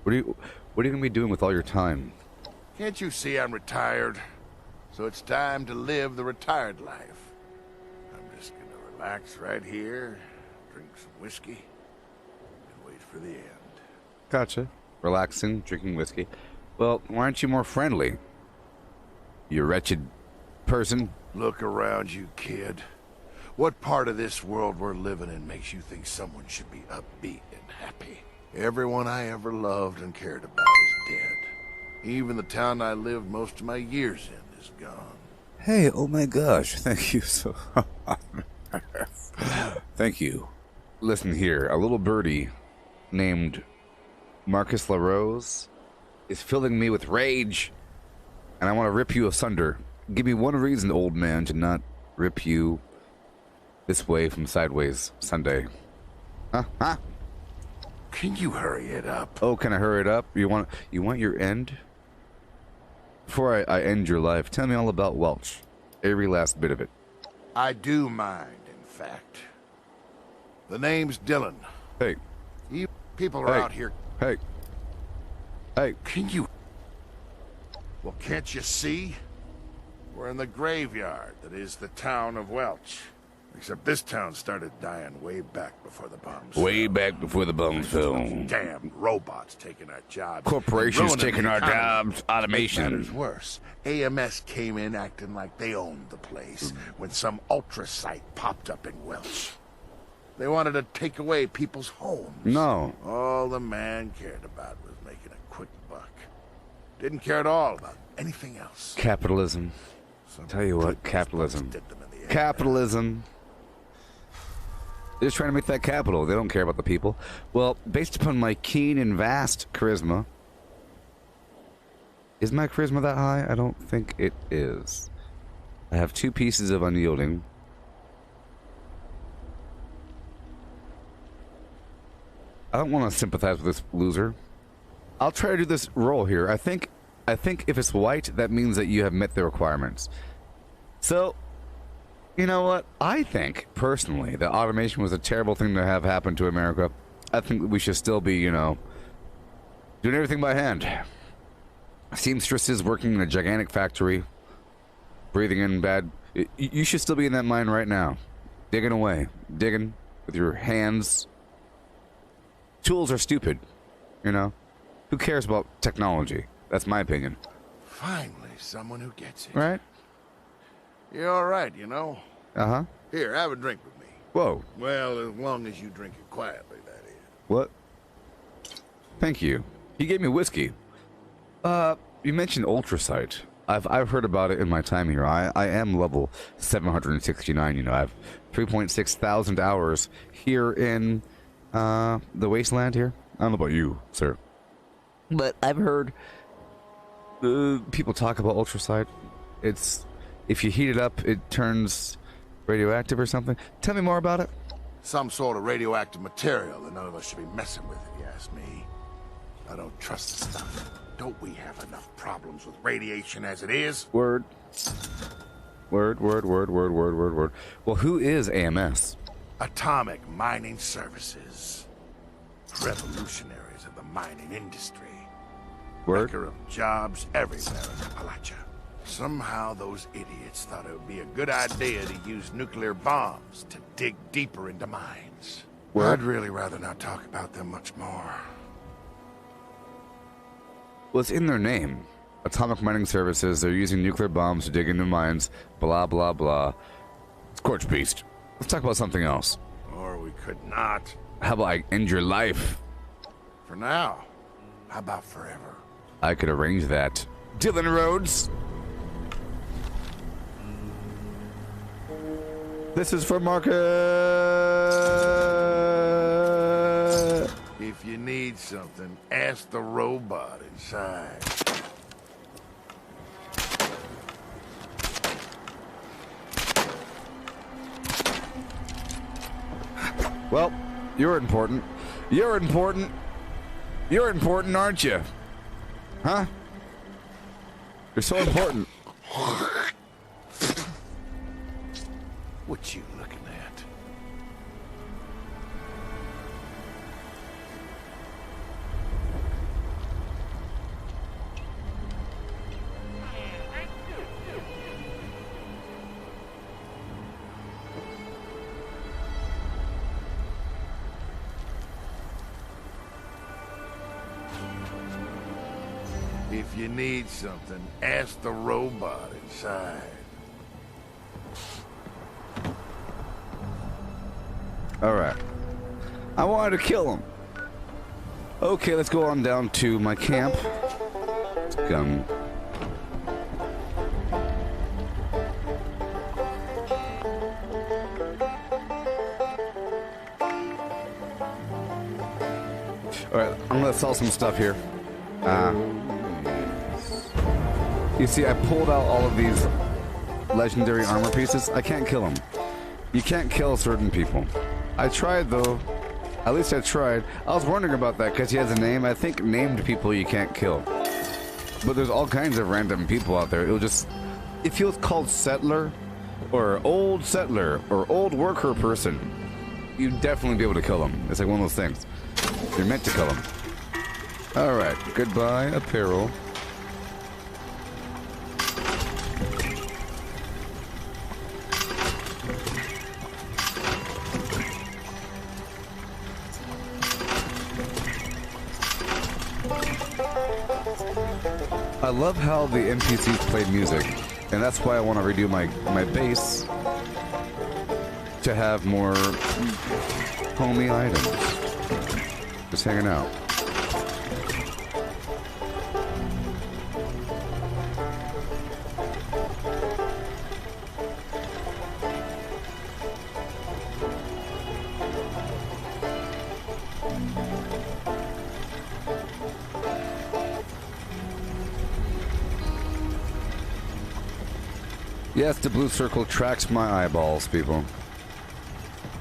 What are you gonna be doing with all your time? Can't you see I'm retired? So it's time to live the retired life. I'm just gonna relax right here, drink some whiskey, and wait for the end. Gotcha. Relaxing, drinking whiskey. Well, why aren't you more friendly? You wretched person. Look around you, kid. What part of this world we're living in makes you think someone should be upbeat and happy? Everyone I ever loved and cared about is dead. Even the town I lived most of my years in is gone. Hey, oh my gosh, thank you so... Thank you. Listen here, a little birdie named Marcus LaRose is filling me with rage, and I want to rip you asunder. Give me one reason, old man, to not rip you this way from sideways Sunday. Huh? Can you hurry it up? Oh, can I hurry it up? You want your end? Before I end your life, tell me all about Welch. Every last bit of it. I do mind, in fact. The name's Dylan. Hey. People are out here. Hey. Can you... Well, can't you see? We're in the graveyard that is the town of Welch. Except this town started dying way back before the bombs. Way back before the bombs fell. Damn robots taking our jobs. Corporations taking our jobs. Automation. Matters worse. AMS came in acting like they owned the place when some ultra site popped up in Welch. They wanted to take away people's homes. No. All the man cared about was making a quick buck. Didn't care at all about anything else. Capitalism. Tell you what, capitalism. Capitalism. They're just trying to make that capital. They don't care about the people. Well, based upon my keen and vast charisma... Is my charisma that high? I don't think it is. I have 2 pieces of unyielding. I don't want to sympathize with this loser. I'll try to do this roll here. I think if it's white, that means that you have met the requirements. So, you know what? I think, personally, that automation was a terrible thing to have happen to America. I think we should still be, you know, doing everything by hand. Seamstresses working in a gigantic factory, breathing in bad... You should still be in that mine right now. Digging away. Digging with your hands. Tools are stupid, you know? Who cares about technology? That's my opinion. Finally, someone who gets it. Right? You're all right, you know. Uh-huh. Here, have a drink with me. Whoa. Well, as long as you drink it quietly, that is. What? Thank you. He gave me whiskey. You mentioned Ultrasight. I've heard about it in my time here. I am level 769, you know. I have 3.6 thousand hours here in the Wasteland here. I don't know about you, sir. But I've heard people talk about Ultrasight. It's, if you heat it up, it turns radioactive or something. Tell me more about it. Some sort of radioactive material that none of us should be messing with, if you ask me. I don't trust the stuff. Don't we have enough problems with radiation as it is? Word. Word. Well, who is AMS? Atomic Mining Services. Revolutionaries of the mining industry. Word. Wrecker of jobs everywhere in Appalachia. Somehow those idiots thought it would be a good idea to use nuclear bombs to dig deeper into mines. Word. I'd really rather not talk about them much more. Well, it's in their name. Atomic Mining Services. They're using nuclear bombs to dig into mines. Blah, blah, blah. Scorched Beast. Let's talk about something else. Or we could not. How about I end your life? For now. How about forever? I could arrange that. Dylan Rhodes. This is for Market. If you need something, ask the robot inside. Well, you're important. You're important. You're important, aren't you? Huh? You're so important. What you looking at? If you need something, ask the robot inside. Alright. I wanted to kill him. Okay, let's go on down to my camp. Gun. Alright, I'm gonna sell some stuff here. You see, I pulled out all of these legendary armor pieces. I can't kill them. You can't kill certain people. I tried, though. At least I tried. I was wondering about that because he has a name. I think named people you can't kill. But there's all kinds of random people out there. It'll just... If he was called Settler, or Old Settler, or Old Worker Person, you'd definitely be able to kill him. It's like one of those things. You're meant to kill him. Alright, goodbye, apparel. I love how the NPCs play music, and that's why I want to redo my base to have more homey items. Just hanging out. Yes, the blue circle tracks my eyeballs, people.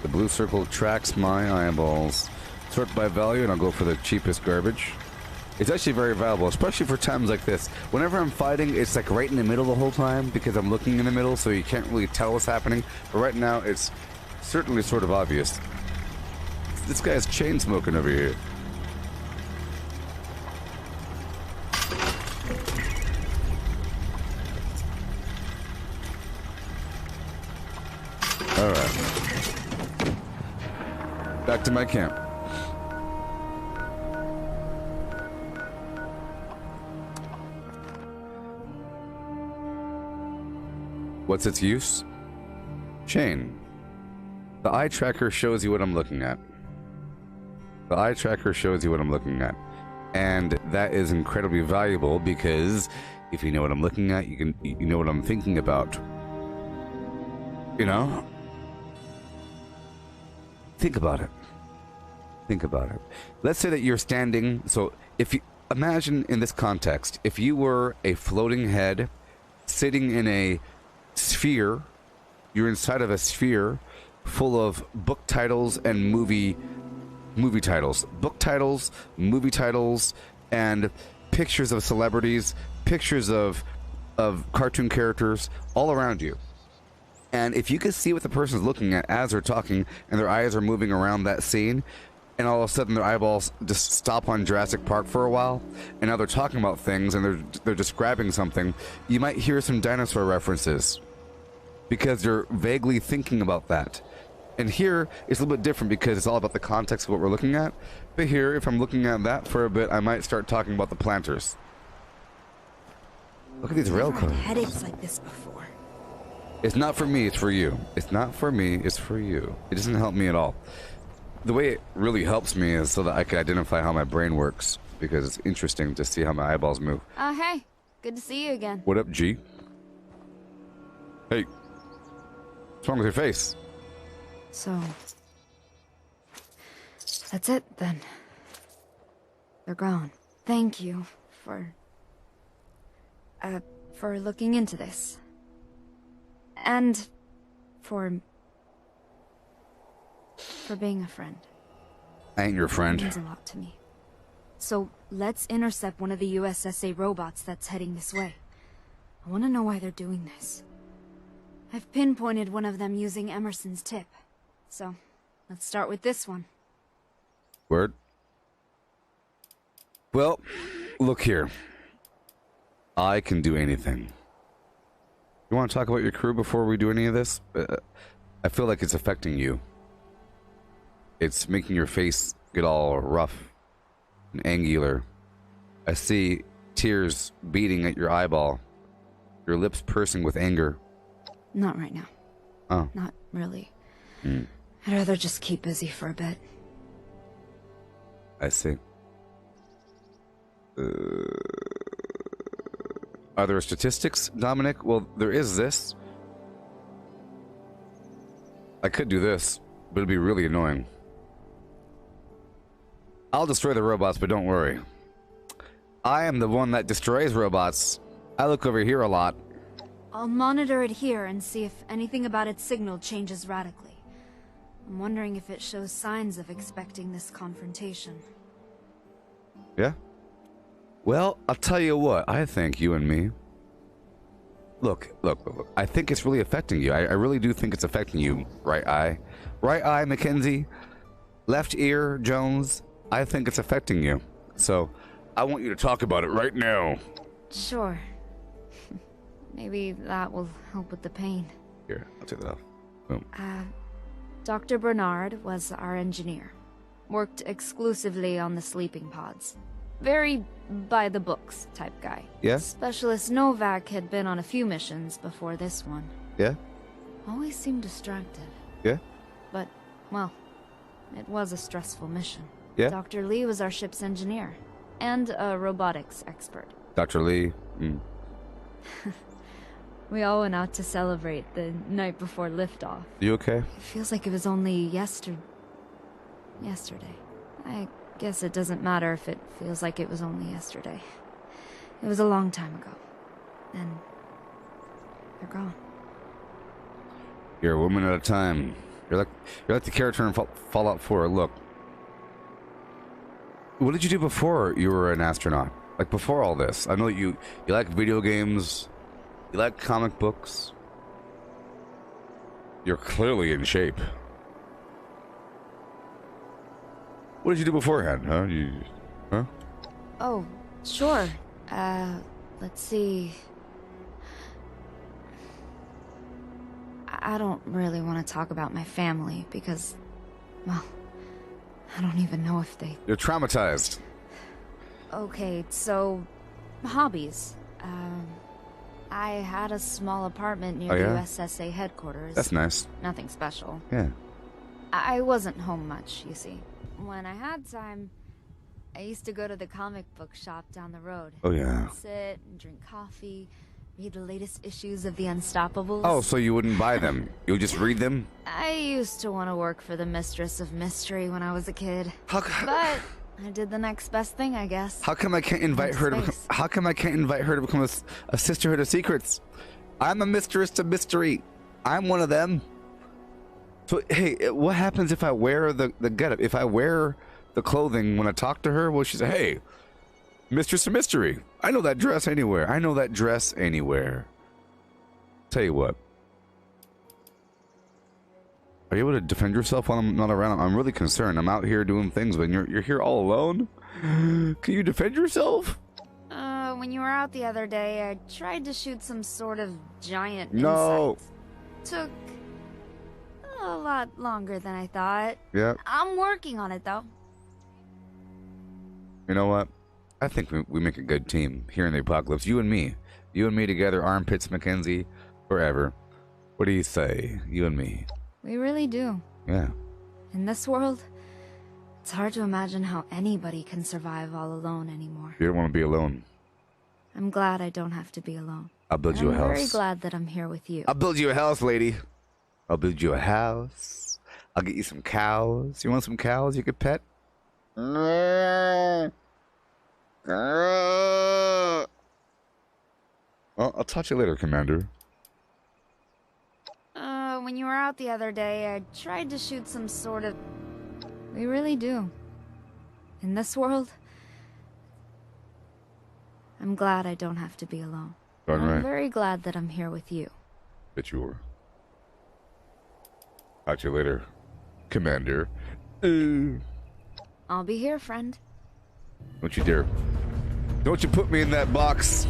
The blue circle tracks my eyeballs. Sort by value, and I'll go for the cheapest garbage. It's actually very valuable, especially for times like this. Whenever I'm fighting, it's like right in the middle the whole time, because I'm looking in the middle, so you can't really tell what's happening. But right now, it's certainly sort of obvious. This guy's chain smoking over here. Alright. Back to my camp. What's its use? Chain. The eye tracker shows you what I'm looking at. The eye tracker shows you what I'm looking at. And that is incredibly valuable because if you know what I'm looking at, you know what I'm thinking about. You know? Think about it. Think about it. Let's say that you're standing, so if you imagine in this context, if you were a floating head sitting in a sphere, you're inside of a sphere full of book titles and movie titles. Book titles, movie titles, and pictures of celebrities, pictures of cartoon characters all around you. And if you could see what the person's looking at as they're talking and their eyes are moving around that scene, and all of a sudden their eyeballs just stop on Jurassic Park for a while, and now they're talking about things and they're describing something, you might hear some dinosaur references because you're vaguely thinking about that. And here it's a little bit different because it's all about the context of what we're looking at. But here, if I'm looking at that for a bit, I might start talking about the planters. Look at these rail cars. I've had headaches like this before. It's not for me, it's for you. It's not for me, it's for you. It doesn't help me at all. The way it really helps me is so that I can identify how my brain works, because it's interesting to see how my eyeballs move. Hey. Good to see you again. What up, G? Hey. What's wrong with your face? So... that's it, then. They're gone. Thank you for looking into this. And for being a friend. I ain't your friend. It means a lot to me. So, let's intercept one of the USSA robots that's heading this way. I want to know why they're doing this. I've pinpointed one of them using Emerson's tip. So, let's start with this one. Word. Well, look here. I can do anything. You want to talk about your crew before we do any of this? I feel like it's affecting you. It's making your face get all rough and angular. I see tears beating at your eyeball. Your lips pursing with anger. Not right now. Oh. Not really. I'd rather just keep busy for a bit. I see. Are there statistics, Dominic? Well, there is this. I could do this, but it'd be really annoying. I'll destroy the robots, but don't worry. I am the one that destroys robots. I look over here a lot. I'll monitor it here and see if anything about its signal changes radically. I'm wondering if it shows signs of expecting this confrontation. Yeah? Well, I'll tell you what. I think you and me... Look. I think it's really affecting you. I really do think it's affecting you. Right eye. Right eye, Mackenzie. Left ear, Jones. I think it's affecting you. So, I want you to talk about it right now. Sure. Maybe that will help with the pain. Here, I'll take that off. Boom. Dr. Bernard was our engineer. Worked exclusively on the sleeping pods. Very by-the-books type guy. Yeah? Specialist Novak had been on a few missions before this one. Yeah? Always seemed distracted. Yeah? But, well, it was a stressful mission. Yeah? Dr. Lee was our ship's engineer. And a robotics expert. Dr. Lee. We all went out to celebrate the night before liftoff. You okay? It feels like it was only yesterday. I guess it doesn't matter if it feels like it was only yesterday. It was a long time ago. And they're gone. You're a woman at a time. You're like the character in Fallout 4. Look. What did you do before you were an astronaut? Like before all this? I know you like video games. You like comic books. You're clearly in shape. What did you do beforehand, huh? Oh, sure. Let's see. I don't really want to talk about my family because, well, I don't even know if they... You're traumatized. Okay, so, hobbies. I had a small apartment near the USSA headquarters. That's nice. Nothing special. Yeah. I wasn't home much, you see. When I had time, I used to go to the comic book shop down the road. Oh, yeah. Sit and drink coffee, read the latest issues of The Unstoppables. Oh, so you wouldn't buy them? You would just read them? I used to want to work for the Mistress of Mystery when I was a kid. But I did the next best thing, I guess. How come I can't invite her to become, how come I can't invite her to become a Sisterhood of Secrets? I'm a Mistress of Mystery. I'm one of them. So, hey, what happens if I wear the getup? If I wear the clothing when I talk to her, well, she say, hey, Mistress of Mystery. I know that dress anywhere. I know that dress anywhere. Tell you what. Are you able to defend yourself while I'm not around? I'm really concerned. I'm out here doing things, but you're here all alone? Can you defend yourself? When you were out the other day, I tried to shoot some sort of giant No. insect. Took a lot longer than I thought. Yeah. I'm working on it, though. You know what? I think we make a good team here in the apocalypse. You and me. You and me together, armpits Mackenzie, forever. What do you say? You and me. We really do. Yeah. In this world, it's hard to imagine how anybody can survive all alone anymore. You don't want to be alone. I'm glad I don't have to be alone. I'll build you a house. I'm very glad that I'm here with you. I'll build you a house, lady. I'll build you a house. I'll get you some cows. You want some cows you could pet? Well, I'll talk to you later, Commander. When you were out the other day, I tried to shoot some sort of... We really do. In this world, I'm glad I don't have to be alone. Darn right. I'm very glad that I'm here with you. Bet you were. Talk to you later, Commander. I'll be here, friend. Don't you dare. Don't you put me in that box.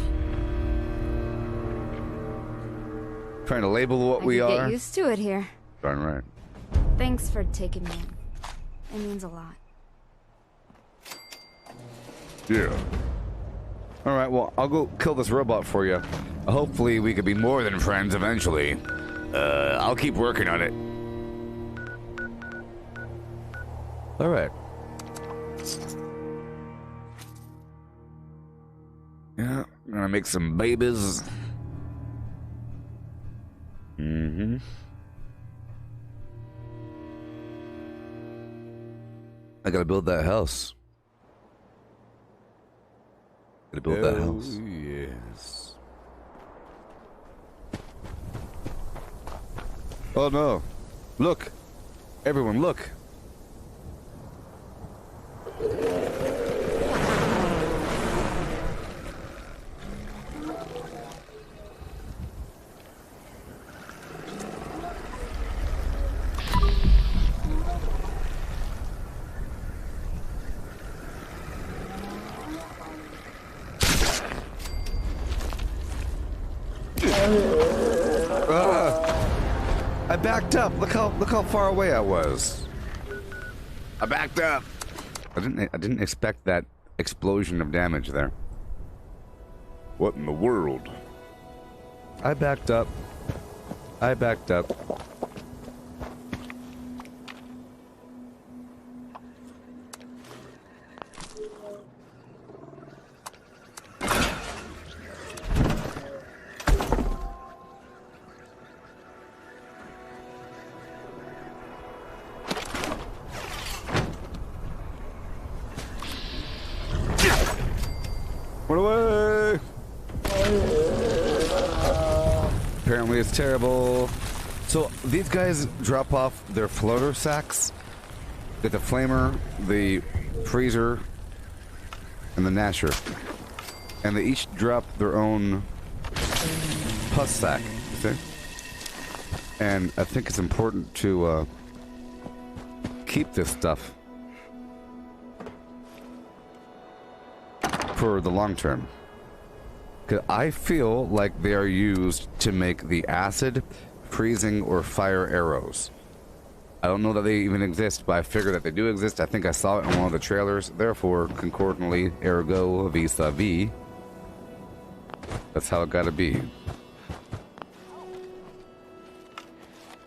Trying to label what we are. Get used to it here. Darn right. Thanks for taking me in. It means a lot. Yeah. Alright, well, I'll go kill this robot for you. Hopefully we could be more than friends eventually. I'll keep working on it. Alright. Yeah, I'm gonna make some babies. Mm-hmm. I gotta build that house. Gotta build that house. Yes. Oh no. Look. Everyone, look. I backed up. Look how far away I was. I backed up. I didn't expect that explosion of damage there. What in the world? I backed up. I backed up. Run away! Apparently it's terrible. So these guys drop off their floater sacks. Get the flamer, the freezer, and the nasher. And they each drop their own pus sack, you see? And I think it's important to keep this stuff for the long term. Because I feel like they are used to make the acid, freezing, or fire arrows. I don't know that they even exist, but I figure that they do exist. I think I saw it in one of the trailers. Therefore, concordantly, ergo, vis-a-vis. That's how it gotta be.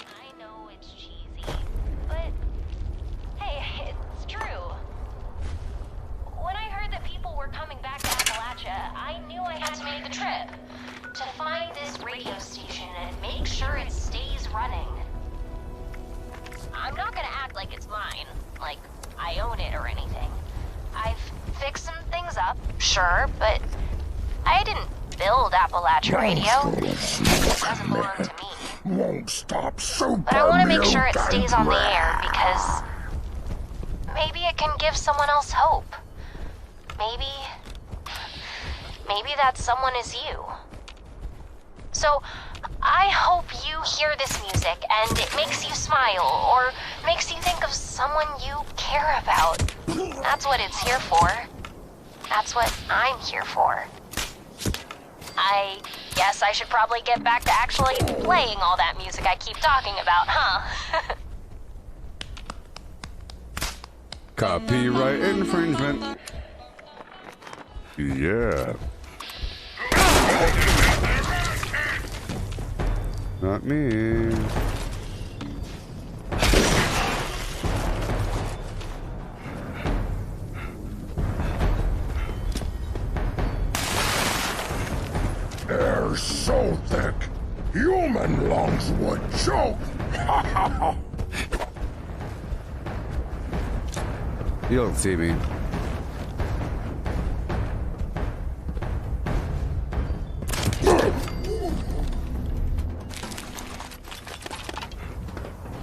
I know it's cheesy, but sure, but I didn't build Appalachian Radio. It doesn't belong to me. Won't stop super. But I want to make sure it stays on the air because maybe it can give someone else hope. Maybe that someone is you. So I hope you hear this music and it makes you smile or makes you think of someone you care about. That's what it's here for. That's what I'm here for. I guess I should probably get back to actually playing all that music I keep talking about, huh? Copyright infringement. Yeah. Not me. Air's so thick, human lungs would choke. You don't see me.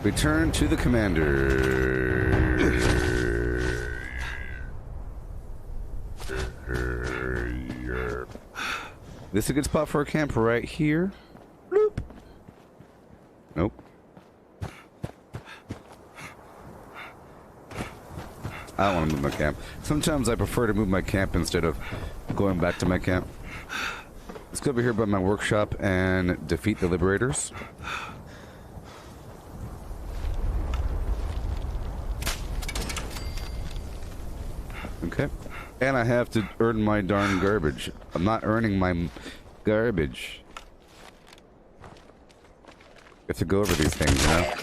Return to the commander. This is a good spot for a camp right here. Bloop. Nope. I don't want to move my camp. Sometimes I prefer to move my camp instead of going back to my camp. Let's go over here by my workshop and defeat the liberators. Okay. And I have to earn my darn garbage. I'm not earning my garbage. You have to go over these things, you know?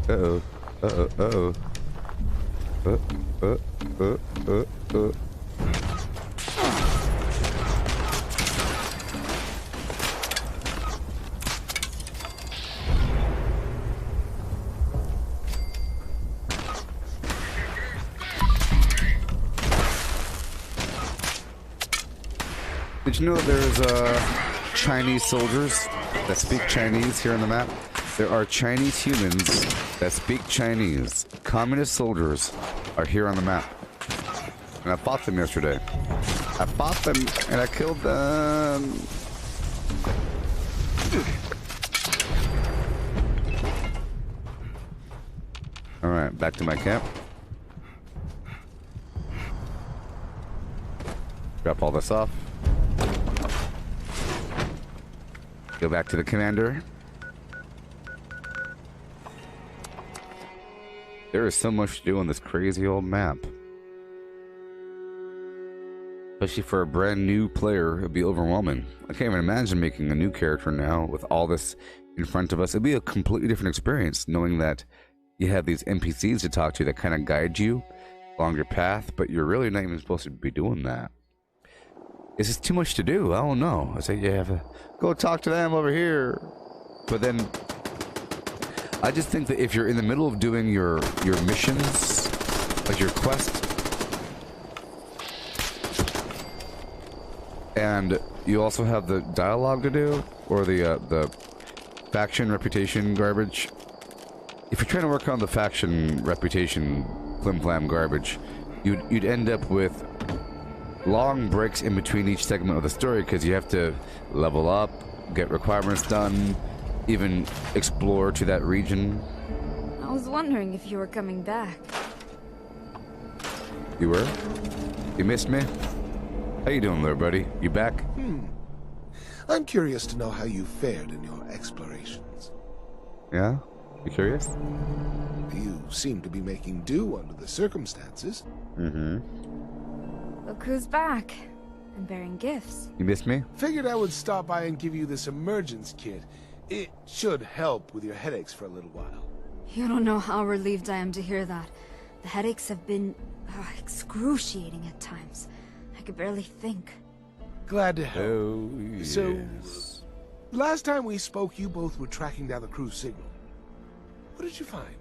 Uh-oh. Uh-oh. Uh-oh. Did you know there's Chinese soldiers that speak Chinese here on the map? There are Chinese humans that speak Chinese. Communist soldiers are here on the map. And I fought them yesterday. I fought them and I killed them. Alright, back to my camp. Drop all this off. Go back to the commander. There is so much to do on this crazy old map. Especially for a brand new player, it'd be overwhelming. I can't even imagine making a new character now with all this in front of us. It'd be a completely different experience knowing that you have these NPCs to talk to that kind of guide you along your path, but you're really not even supposed to be doing that. It's just too much to do. I don't know. I say you have to go talk to them over here. But then I just think that if you're in the middle of doing your missions, like your quest, and you also have the dialogue to do, or the faction reputation garbage. If you're trying to work on the faction reputation flim-flam garbage, you'd end up with long breaks in between each segment of the story because you have to level up, get requirements done, even explore to that region. I was wondering if you were coming back. You were? You missed me? How you doing there, buddy? You back? I'm curious to know how you fared in your explorations. Yeah? You curious? You seem to be making do under the circumstances. Mm-hmm. Look who's back. And bearing gifts. You missed me? Figured I would stop by and give you this emergence kit. It should help with your headaches for a little while. You don't know how relieved I am to hear that. The headaches have been excruciating at times. I could barely think. Glad to help. Oh, yes. So, last time we spoke, you both were tracking down the crew's signal. What did you find?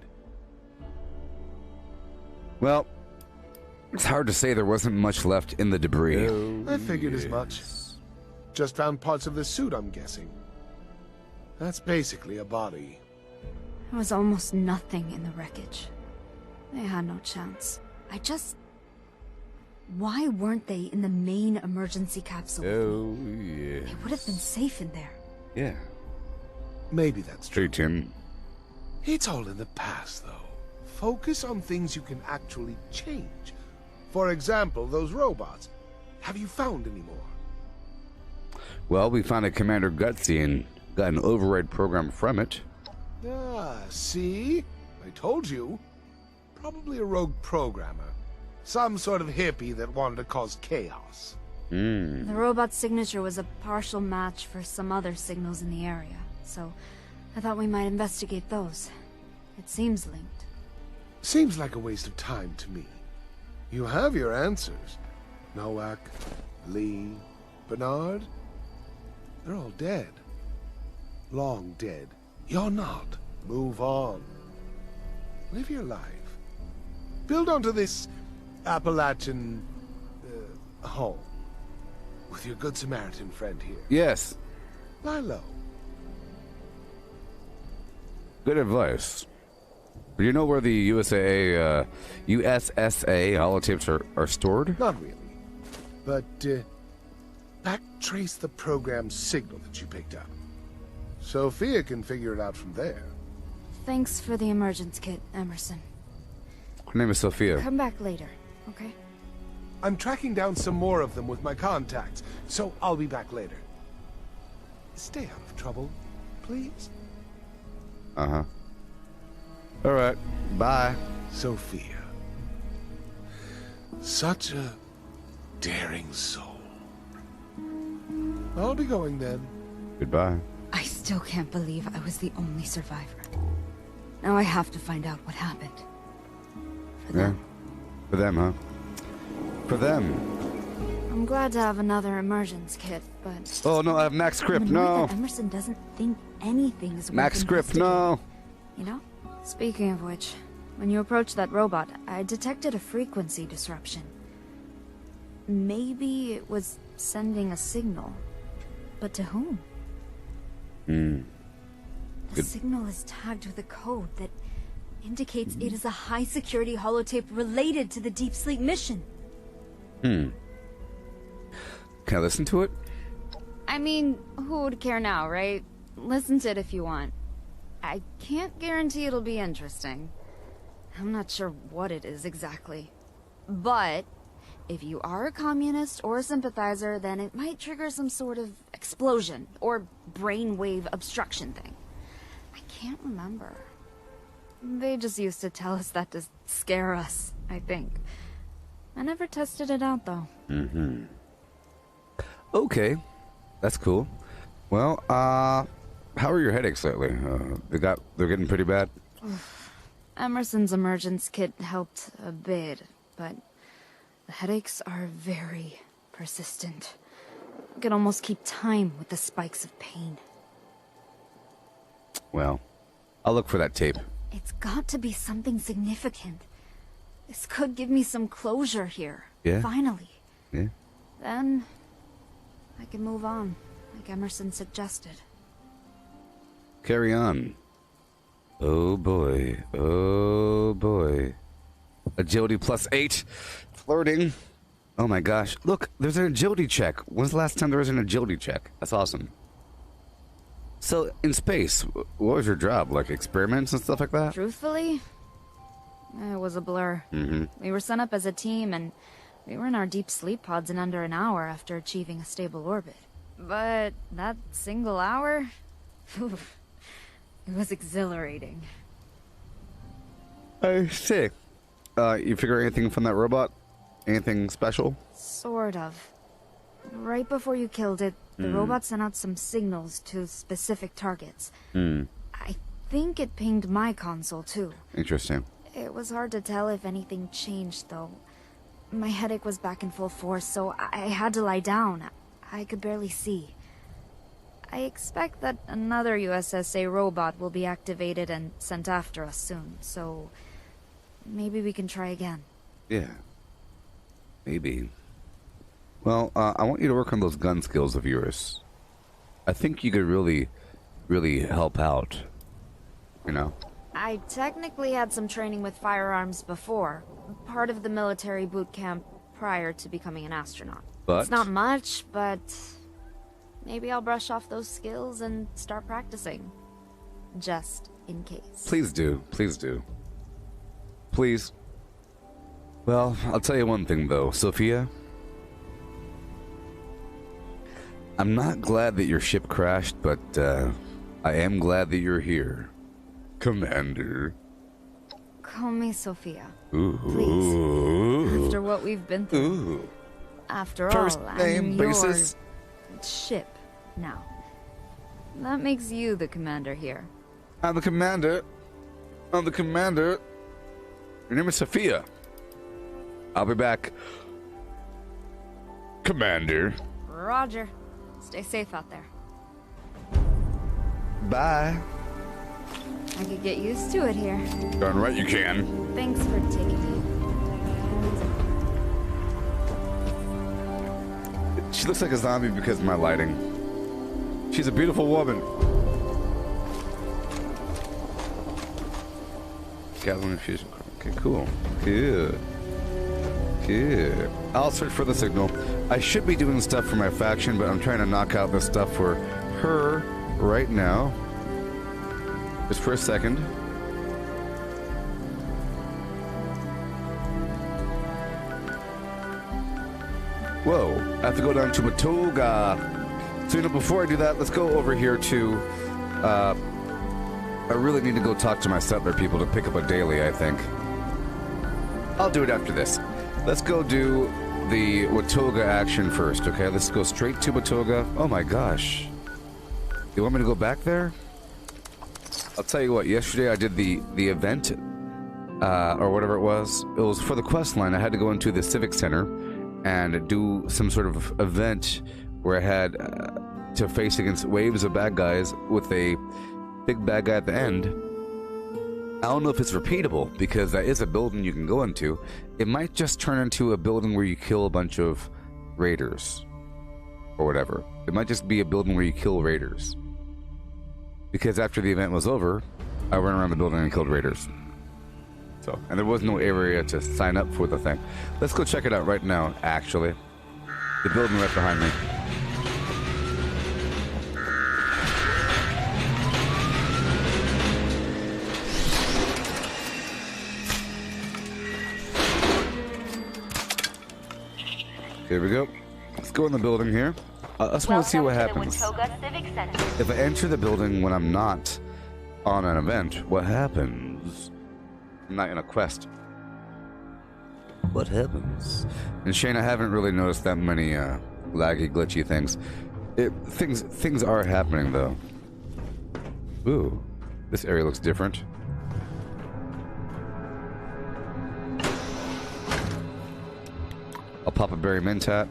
Well, it's hard to say. There wasn't much left in the debris. I figured as much. Just found parts of the suit, I'm guessing. That's basically a body. There was almost nothing in the wreckage. They had no chance. Why weren't they in the main emergency capsule? Oh, yeah. They would have been safe in there. Yeah. Maybe that's true. Hey, Tim. It's all in the past, though. Focus on things you can actually change. For example, those robots. Have you found any more? Well, we found a Commander Gutsy and got an override program from it. Ah, see? I told you. Probably a rogue programmer. Some sort of hippie that wanted to cause chaos. The robot's signature was a partial match for some other signals in the area, so I thought we might investigate those. It seems linked. Seems like a waste of time to me. You have your answers. Nowak, Lee, Bernard. They're all dead. Long dead. You're not. Move on. Live your life. Build onto this Appalachian home with your good Samaritan friend here. Yes. Lie low. Good advice. Do you know where the USSA holotapes are stored? Not really. But backtrace the program's signal that you picked up. Sophia can figure it out from there. Thanks for the emergence kit, Emerson. Her name is Sophia. Come back later, okay? I'm tracking down some more of them with my contacts, so I'll be back later. Stay out of trouble, please. Uh-huh. All right. Bye. Sophia. Such a daring soul. I'll be going then. Goodbye. I still can't believe I was the only survivor. Now I have to find out what happened. For them. For them, huh? For them. I'm glad to have another emergence kit, but... Oh, no, I have max grip. I'm annoyed No. that Emerson doesn't think anything's worth Max grip. No. investigating. You know? Speaking of which, when you approached that robot, I detected a frequency disruption. Maybe it was sending a signal. But to whom? The signal is tagged with a code that indicates it is a high-security holotape related to the deep sleep mission. Can I listen to it? I mean, who would care now, right? Listen to it if you want. I can't guarantee it'll be interesting. I'm not sure what it is exactly. But if you are a communist or a sympathizer, then it might trigger some sort of explosion or brainwave obstruction thing. I can't remember. They just used to tell us that to scare us, I think. I never tested it out, though. Okay. That's cool. Well, how are your headaches lately? They're getting pretty bad? Emerson's emergence kit helped a bit, but the headaches are very persistent. I could almost keep time with the spikes of pain. Well, I'll look for that tape. It's got to be something significant. This could give me some closure here. Yeah? Finally. Yeah? Then I can move on, like Emerson suggested. Carry on. Oh boy. Oh boy. Agility +8. Flirting. Oh my gosh. Look, there's an agility check. When's the last time there was an agility check? That's awesome. So, in space, what was your job? Like experiments and stuff like that? Truthfully, it was a blur. We were sent up as a team, and we were in our deep sleep pods in under an hour after achieving a stable orbit. But that single hour? Oof, it was exhilarating. I see. You figure anything from that robot? Anything special? Sort of. Right before you killed it, the robot sent out some signals to specific targets. I think it pinged my console, too. Interesting. It was hard to tell if anything changed, though. My headache was back in full force, so I had to lie down. I could barely see. I expect that another USSA robot will be activated and sent after us soon, so maybe we can try again. Yeah. Maybe. Well, I want you to work on those gun skills of yours. I think you could really, really help out. You know? I technically had some training with firearms before, part of the military boot camp prior to becoming an astronaut. But It's not much, but maybe I'll brush off those skills and start practicing. Just in case. please do. Please do. Please. Well, I'll tell you one thing, though. Sophia, I'm not glad that your ship crashed, but I am glad that you're here. Commander. Call me Sophia. Ooh. Please. After what we've been through. Ooh. After First all, name I'm your basis. ship now. That makes you the commander here. I'm the commander. I'm the commander. Your name is Sophia. I'll be back. Commander. Roger. Stay safe out there. Bye. I could get used to it here. Darn right you can. Thanks for taking me. She looks like a zombie because of my lighting. She's a beautiful woman. Gathering infusion. Okay, cool. Good. Good. I'll search for the signal. I should be doing stuff for my faction, but I'm trying to knock out the stuff for her right now. Just for a second. Whoa, I have to go down to Matoga. So, before I do that, let's go over here to, I really need to go talk to my settler people to pick up a daily, I think. I'll do it after this. Let's go do the Watoga action first, okay? Let's go straight to Watoga. Oh my gosh. You want me to go back there? I'll tell you what, yesterday I did the event, or whatever it was. It was for the quest line. I had to go into the Civic Center and do some sort of event where I had to face against waves of bad guys with a big bad guy at the end. I don't know if it's repeatable, because that is a building you can go into. It might just turn into a building where you kill a bunch of raiders, or whatever. It might just be a building where you kill raiders. Because after the event was over, I went around the building and killed raiders. So, and there was no area to sign up for the thing. Let's go check it out right now, actually. The building right behind me. Here we go. Let's go in the building here. I just want to see what happens. If I enter the building when I'm not on an event, what happens? I'm not in a quest. What happens? And Shane, I haven't really noticed that many laggy, glitchy things. Things are happening though. Ooh, this area looks different. I'll pop a berry mentat.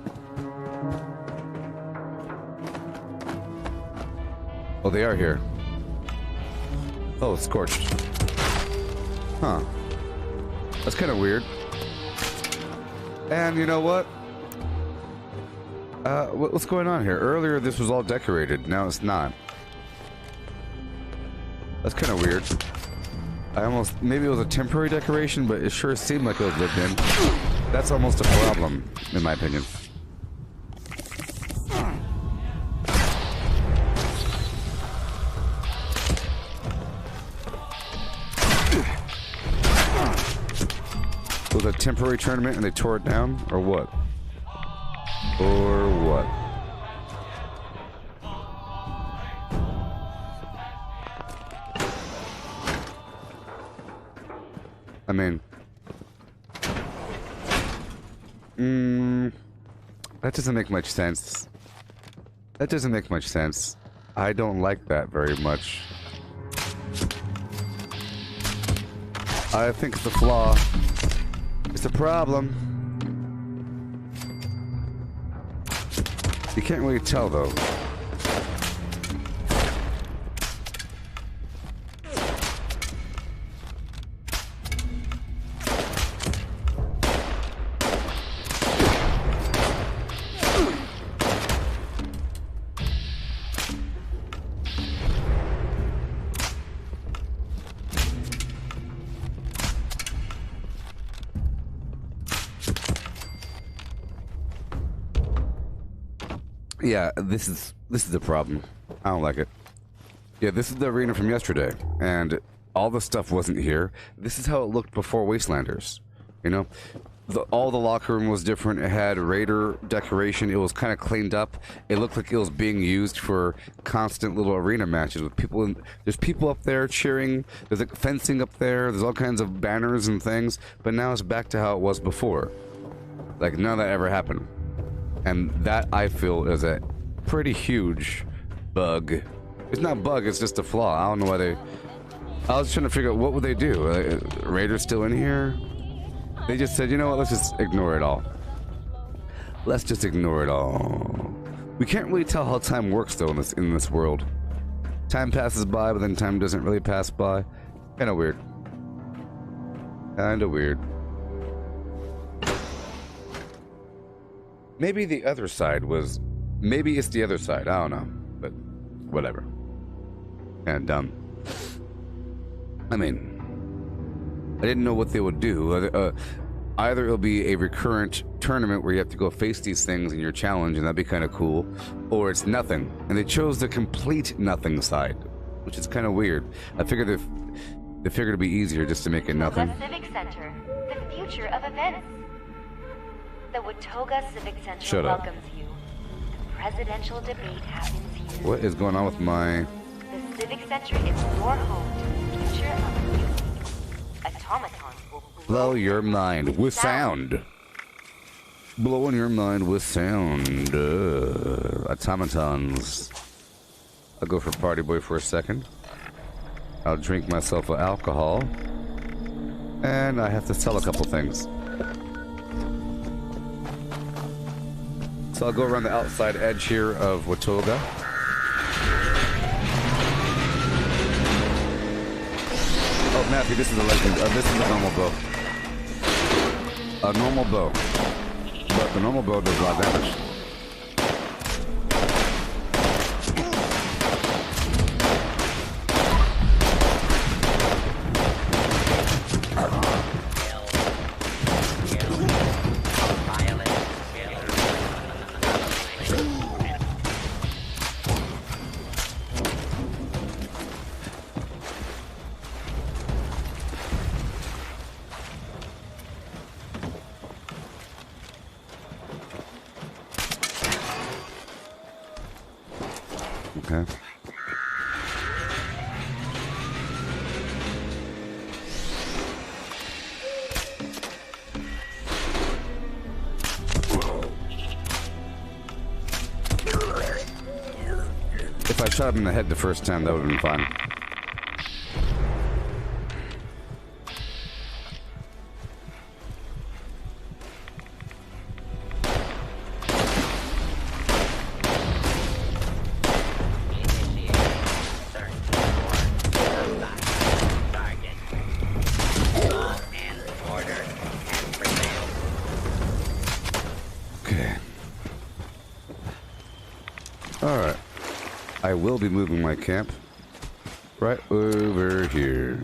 Oh, they are here. Oh, it's scorched. Huh. That's kind of weird. And you know what? What's going on here? Earlier this was all decorated. Now it's not. That's kind of weird. Maybe it was a temporary decoration, but it sure seemed like it was lived in. That's almost a problem, in my opinion. Was it a temporary tournament and they tore it down, or what? Or what? I mean, that doesn't make much sense. That doesn't make much sense. I don't like that very much. I think it's a flaw. It's a problem. You can't really tell though. Yeah, this is the problem. I don't like it. Yeah, this is the arena from yesterday, and all the stuff wasn't here. This is how it looked before Wastelanders. You know, all the locker room was different. It had Raider decoration. It was kind of cleaned up. It looked like it was being used for constant little arena matches with people. There's people up there cheering. There's like fencing up there. There's all kinds of banners and things. But now it's back to how it was before. Like none of that ever happened. And that, I feel, is a pretty huge bug. It's not a bug, it's just a flaw. I don't know why they... I was trying to figure out, what would they do? Raiders still in here? They just said, you know what, let's just ignore it all. Let's just ignore it all. We can't really tell how time works, though, in this world. Time passes by, but then time doesn't really pass by. Kinda weird. Kinda weird. Maybe the other side was... Maybe it's the other side. I don't know. But whatever. Kinda dumb. I mean... I didn't know what they would do. Either it'll be a recurrent tournament where you have to go face these things in your challenge, and that'd be kind of cool. Or it's nothing. And they chose the complete nothing side. Which is kind of weird. I figured they figured it'd be easier just to make it nothing. The Civic Center. The future of events. The Watoga Civic Center welcomes you. The presidential debate happens here. What is going on with my... The Civic Center is your home to the future of music. Automatons will blow your mind with sound. Blowing your mind with sound. Automatons. I'll go for Party Boy for a second. I'll drink myself an alcohol. And I have to sell a couple things. So I'll go around the outside edge here of Watoga. Oh, Matthew, this is a legend. This is a normal bow. A normal bow. But the normal bow does a lot of damage. Okay. If I shot him in the head the first time, that would have been fine. Alright. I will be moving my camp right over here.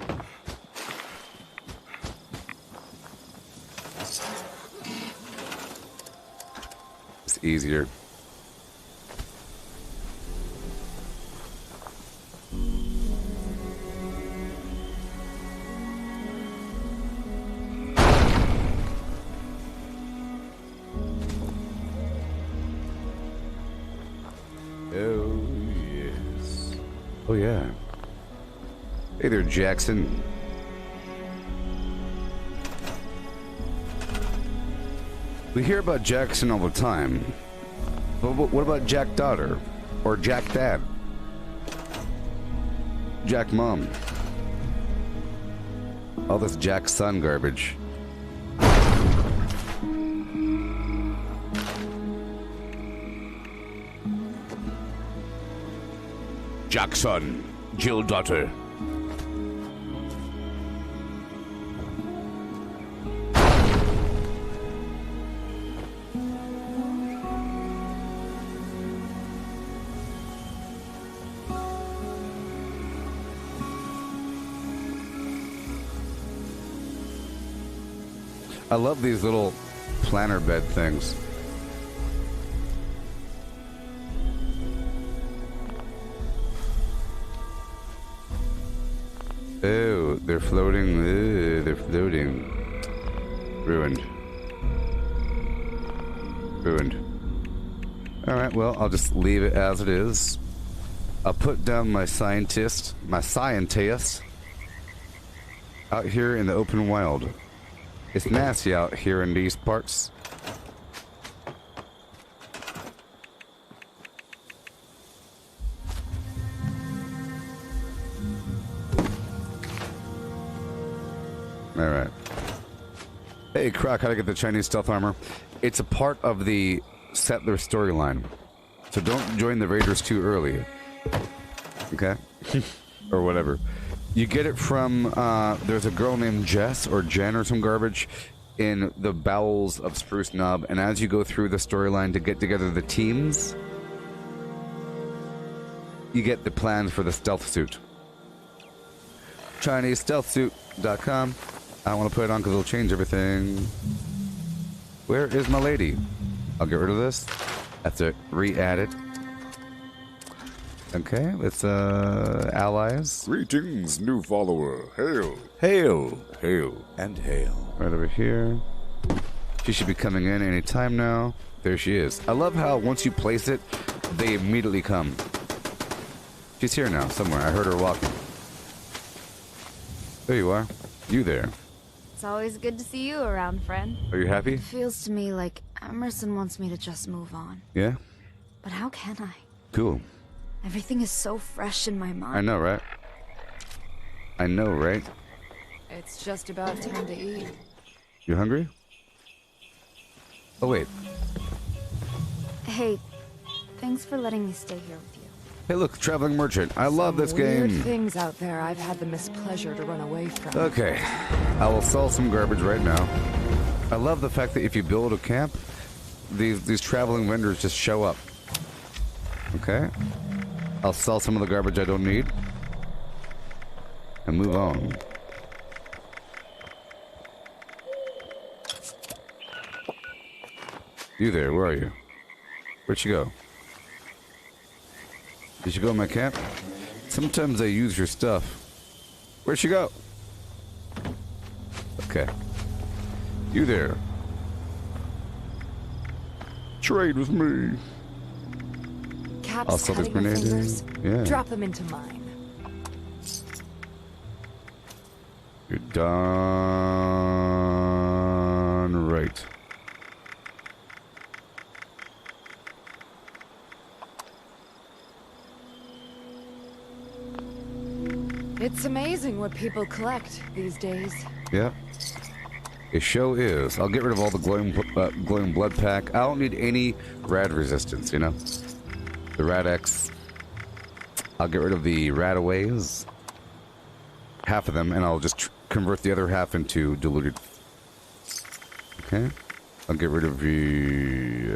It's easier. Oh, yes. Oh, yeah. Hey there, Jackson. We hear about Jackson all the time. But what about Jack Daughter? Or Jack Dad? Jack Mom? All this Jack Son garbage. Jackson, Jill daughter. I love these little planter bed things. Oh, they're floating. They're floating. Ruined. Ruined. Alright, well, I'll just leave it as it is. I'll put down my scientist out here in the open wild. It's nasty out here in these parts. Alright. Hey, Croc, how to get the Chinese stealth armor? It's a part of the settler storyline. So don't join the Raiders too early. Okay? Or whatever. You get it from, there's a girl named Jess, or Jen, or some garbage, in the bowels of Spruce Knob, and as you go through the storyline to get together the teams, you get the plans for the stealth suit. ChineseStealthSuit.com. I don't want to put it on because it'll change everything. Where is my lady? I'll get rid of this. That's it. Re-add it. Okay, let's, allies. Greetings, new follower. Hail. Hail. Hail. And hail. Right over here. She should be coming in any time now. There she is. I love how once you place it, they immediately come. She's here now, somewhere. I heard her walking. There you are. You there. It's always good to see you around, friend. Are you happy? It feels to me like Emerson wants me to just move on. Yeah? But how can I? Cool. Everything is so fresh in my mind. I know, right? I know, right? It's just about time to eat. You hungry? Oh, wait. Hey, thanks for letting me stay here with you. Hey, look, Traveling Merchant. I love this Weird game. things out there I've had the mispleasure to run away from. Okay. I will sell some garbage right now. I love the fact that if you build a camp, these traveling vendors just show up. Okay. I'll sell some of the garbage I don't need. And move on. You there, where are you? Where'd you go? Did you go in my camp? Sometimes I use your stuff. Where'd she go? Okay. You there. Trade with me. Caps I'll sell this cutting your grenade in. fingers. Yeah. Drop them into mine. You're done right. It's amazing what people collect these days. Yeah. It show is. I'll get rid of all the glowing blood pack. I don't need any rad resistance, you know? The rad X. I'll get rid of the radaways. Half of them, and I'll just convert the other half into diluted. Okay. I'll get rid of the...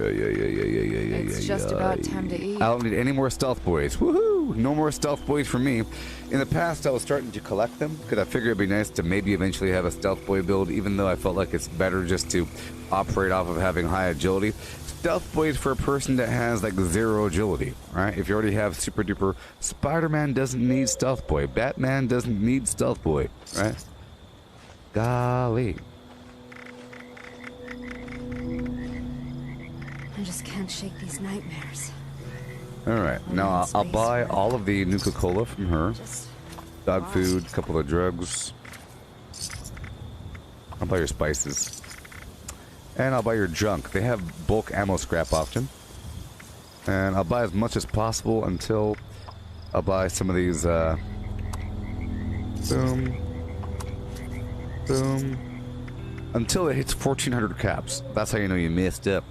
It's just about time to eat. I don't need any more stealth boys. Woohoo! No more stealth boys for me. In the past, I was starting to collect them because I figured it'd be nice to maybe eventually have a stealth boy build, even though I felt like it's better just to operate off of having high agility. Stealth boys for a person that has like 0 agility, right? If you already have super duper, Spider-Man doesn't need stealth boy. Batman doesn't need stealth boy, right? Golly. I just can't shake these nightmares. Alright, now I'll buy all of the Nuka-Cola from her. Dog food, a couple of drugs. I'll buy your spices. And I'll buy your junk. They have bulk ammo scrap often. And I'll buy as much as possible until I'll buy some of these, boom. Boom. Until it hits 1,400 caps. That's how you know you messed up.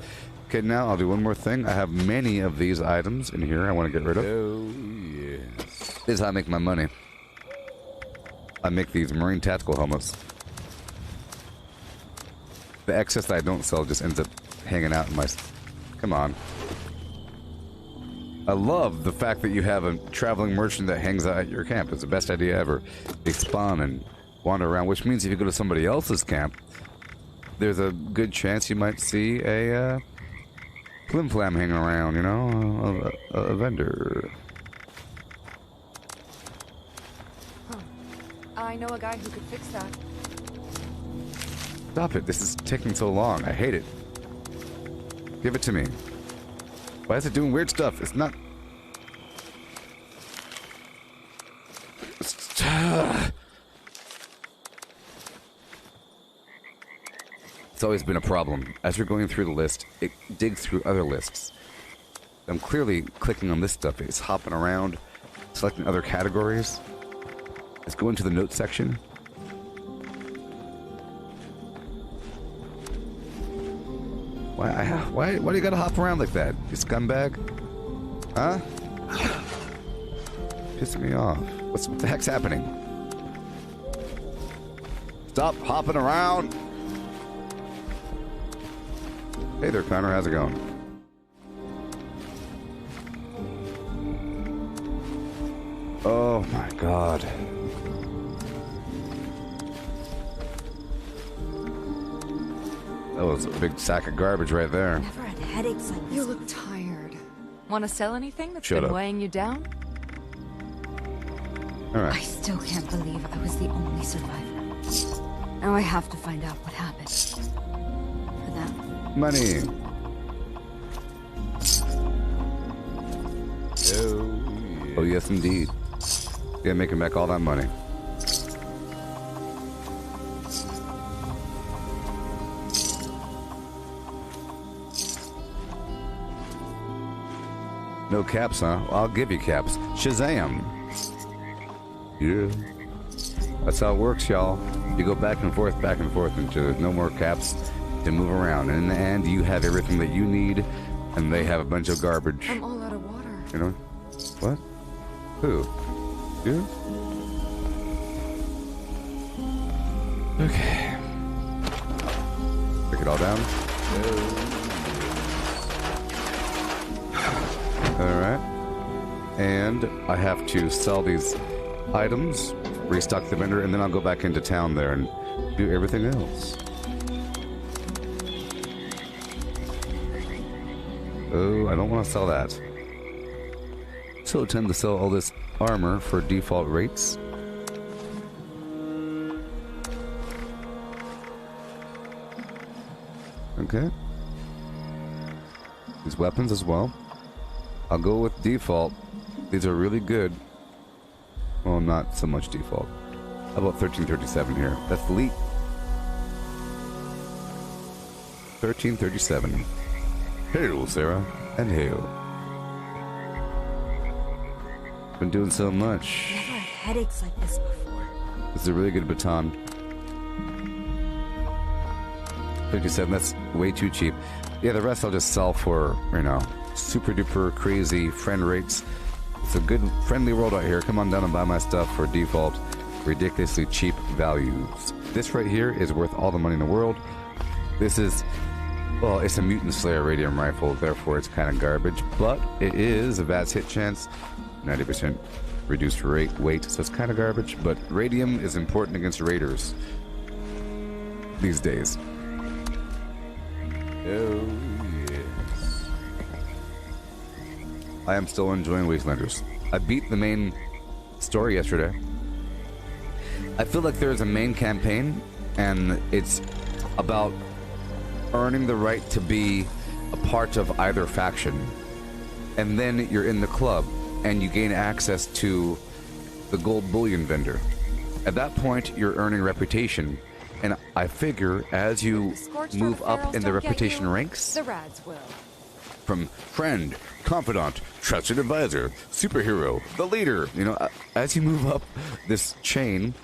Okay, now I'll do one more thing. I have many of these items in here I want to get rid of. Oh, yes. This is how I make my money. I make these Marine tactical helmets. The excess that I don't sell just ends up hanging out in my... Come on. I love the fact that you have a traveling merchant that hangs out at your camp. It's the best idea ever. They spawn and wander around, which means if you go to somebody else's camp, there's a good chance you might see a flim flam hanging around, you know? A vendor. Huh. I know a guy who could fix that. Stop it. This is taking so long. I hate it. Give it to me. Why is it doing weird stuff? It's not... It's always been a problem. As you're going through the list, it digs through other lists. I'm clearly clicking on this stuff. It's hopping around, selecting other categories. Let's go into the notes section. Why do you gotta hop around like that, you scumbag? Huh? Pissing me off. What the heck's happening? Stop hopping around! Hey there, Connor. How's it going? Oh my god. That was a big sack of garbage right there. Never had headaches like this. You look tired. Want to sell anything that's Shut been up. weighing you down? All I right. still can't believe I was the only survivor. Now I have to find out what happened. For them. Money. Oh yes, indeed. Yeah, making back all that money. No caps, huh? Well, I'll give you caps. Shazam! Yeah. That's how it works, y'all. You go back and forth until there's no more caps to move around. And in the end, you have everything that you need, and they have a bunch of garbage. I'm all out of water. You know? What? Who? You? Okay. Break it all down. Alright. And I have to sell these items, restock the vendor, and then I'll go back into town there and do everything else. Oh, I don't want to sell that. So I tend to sell all this armor for default rates. Okay. These weapons as well. I'll go with default. These are really good. Well, not so much default. How about 1337 here? That's elite. 1337. Hail, Sarah, and hail. Been doing so much. Never had headaches like this before. This is a really good baton. 57, that's way too cheap. Yeah, the rest I'll just sell for, you know, super duper crazy friend rates. It's a good friendly world out here. Come on down and buy my stuff for default ridiculously cheap values. This right here is worth all the money in the world. This is, well, it's a Mutant Slayer radium rifle, therefore it's kind of garbage, but it is a VATS hit chance, 90% reduced weight, so it's kind of garbage, but radium is important against raiders these days. Oh, yes. I am still enjoying Wastelanders. I beat the main story yesterday. I feel like there is a main campaign, and it's about earning the right to be a part of either faction. And then you're in the club, and you gain access to the gold bullion vendor. At that point, you're earning reputation. And I figure as you move up in the reputation ranks, The rads will. from friend, confidant, trusted advisor, superhero, the leader, you know, as you move up this chain,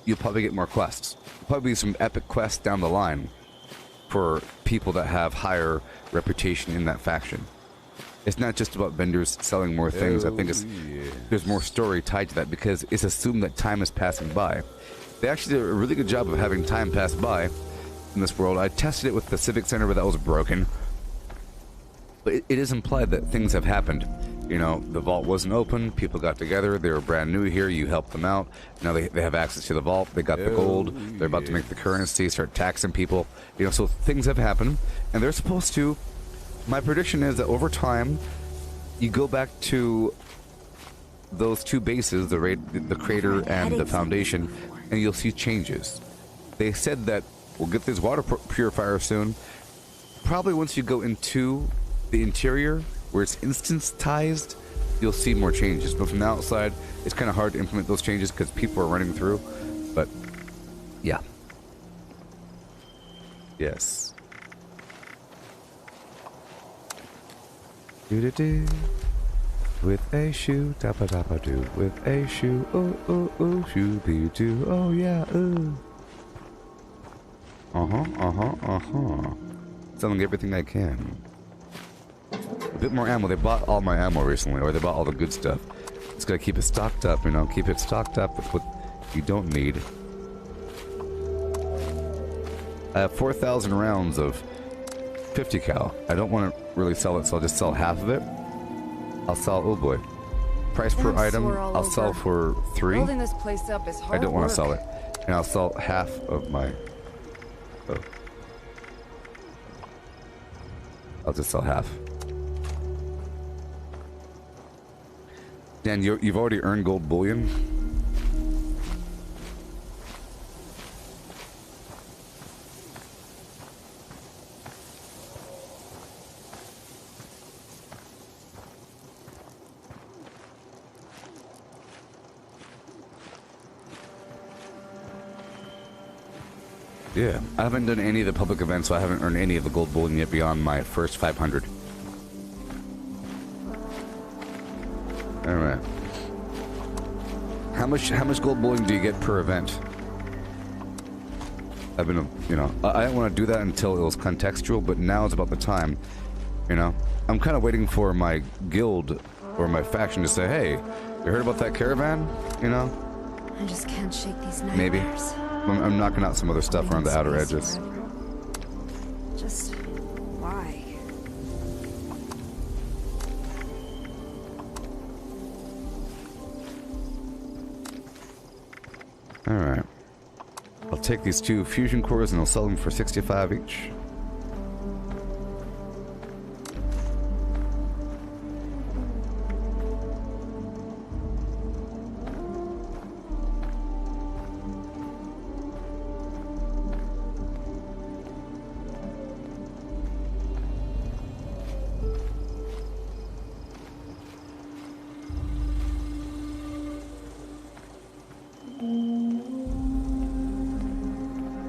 you'll probably get more quests. Probably some epic quests down the line for people that have higher reputation in that faction. It's not just about vendors selling more things. I think there's more story tied to that because it's assumed that time is passing by. They actually did a really good job of having time pass by in this world. I tested it with the Civic Center, but that was broken. But it is implied that things have happened. You know, the vault wasn't open, people got together, they were brand new here, you helped them out. Now they have access to the vault, they got the gold, they're about to make the currency, start taxing people. You know, so things have happened, and they're supposed to... My prediction is that over time, you go back to those two bases, the crater and the foundation, and you'll see changes. They said that we'll get this water purifier soon. Probably once you go into the interior, where it's instanced, you'll see more changes. But from the outside, it's kind of hard to implement those changes because people are running through. But, yeah. Yes. Do-do-do. With a shoe, da-ba-da-ba-do. With a shoe, oh, shoo-be-doo. Oh, yeah, ooh. Selling everything I can. A bit more ammo. They bought all my ammo recently, or they bought all the good stuff. Just gotta keep it stocked up, you know, keep it stocked up with what you don't need. I have 4,000 rounds of 50 cal. I don't want to really sell it, so I'll just sell half of it. I'll sell, oh boy. Price per item, I'll sell for 3. Building this place up is hard I don't want to work. sell it. And I'll sell half of my... Oh. I'll just sell half. Dan, you've already earned gold bullion. Yeah, I haven't done any of the public events, so I haven't earned any of the gold bullion yet beyond my first 500. All right. How much gold bullion do you get per event? I've been, you know, I didn't want to do that until it was contextual, but now is about the time. You know, I'm kind of waiting for my guild or my faction to say, "Hey, you heard about that caravan?" You know. I just can't shake these nightmares. Maybe. I'm knocking out some other stuff around the outer edges. Just why? Alright. I'll take these 2 fusion cores and I'll sell them for 65 each.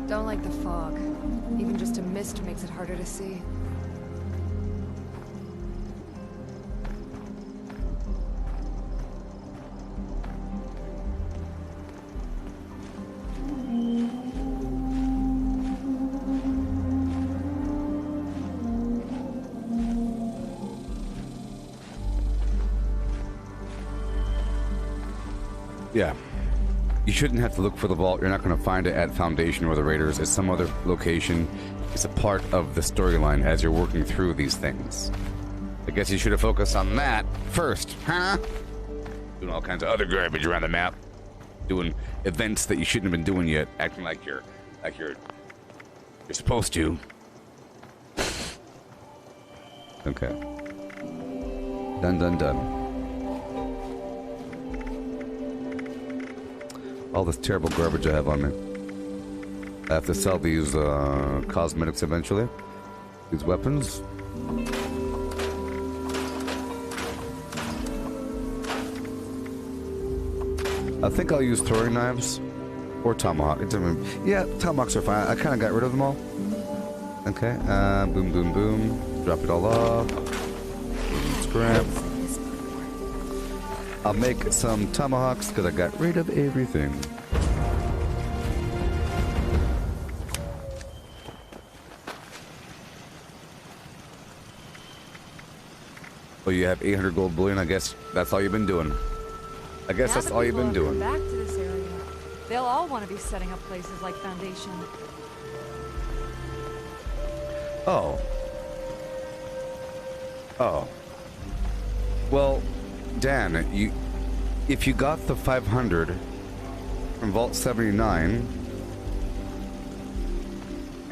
Don't like the fog. Even just a mist makes it harder to see. Yeah. You shouldn't have to look for the vault. You're not going to find it at Foundation or the Raiders. It's some other location. It's a part of the storyline as you're working through these things. I guess you should have focused on that first, huh? Doing all kinds of other garbage around the map. Doing events that you shouldn't have been doing yet. Acting like you're supposed to. Okay. Done. All this terrible garbage I have on me. I have to sell these cosmetics eventually. These weapons. I think I'll use throwing knives or tomahawk. Yeah, tomahawks are fine. I kind of got rid of them all. Okay. Boom. Drop it all off. Scrap. I'll make some tomahawks because I got rid of everything. Oh, you have 800 gold bullion. I guess that's all you've been doing. I guess that's all you've been doing. Back to this area. They'll all want to be setting up places like Foundation. Oh. Oh. Well, Dan, if you got the 500 from Vault 79,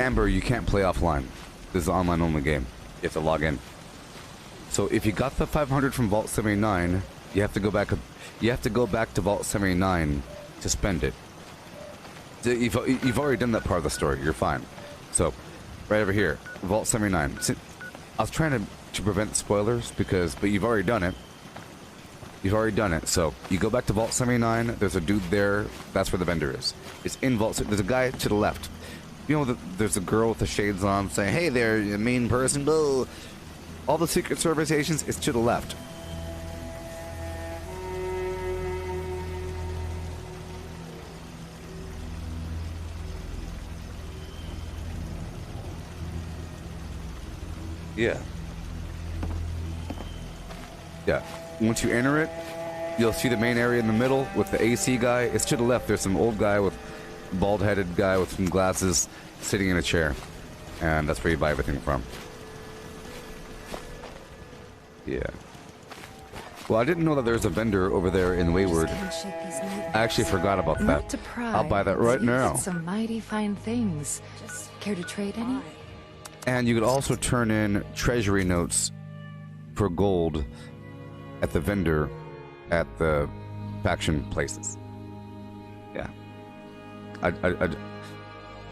Amber, you can't play offline. This is an online only game. You have to log in. So if you got the 500 from Vault 79, you have to go back. You have to go back to Vault 79 to spend it. You've already done that part of the story. You're fine. So, right over here, Vault 79. I was trying to prevent spoilers but you've already done it. You've already done it. So you go back to Vault 79. There's a dude there. That's where the vendor is. It's in Vault. There's a guy to the left. You know, there's a girl with the shades on saying, "Hey there, you mean person." Blah. All the Secret Service agents is to the left. Yeah. Yeah. Once you enter it, you'll see the main area in the middle with the AC guy. It's to the left. There's some old guy with bald-headed guy with some glasses sitting in a chair. And that's where you buy everything from. Yeah. Well, I didn't know that there's a vendor over there in Wayward. I actually forgot about that. I'll buy that right now. Some mighty fine things. Care to trade any? And you could also turn in treasury notes for gold at the vendor at the faction places. Yeah. I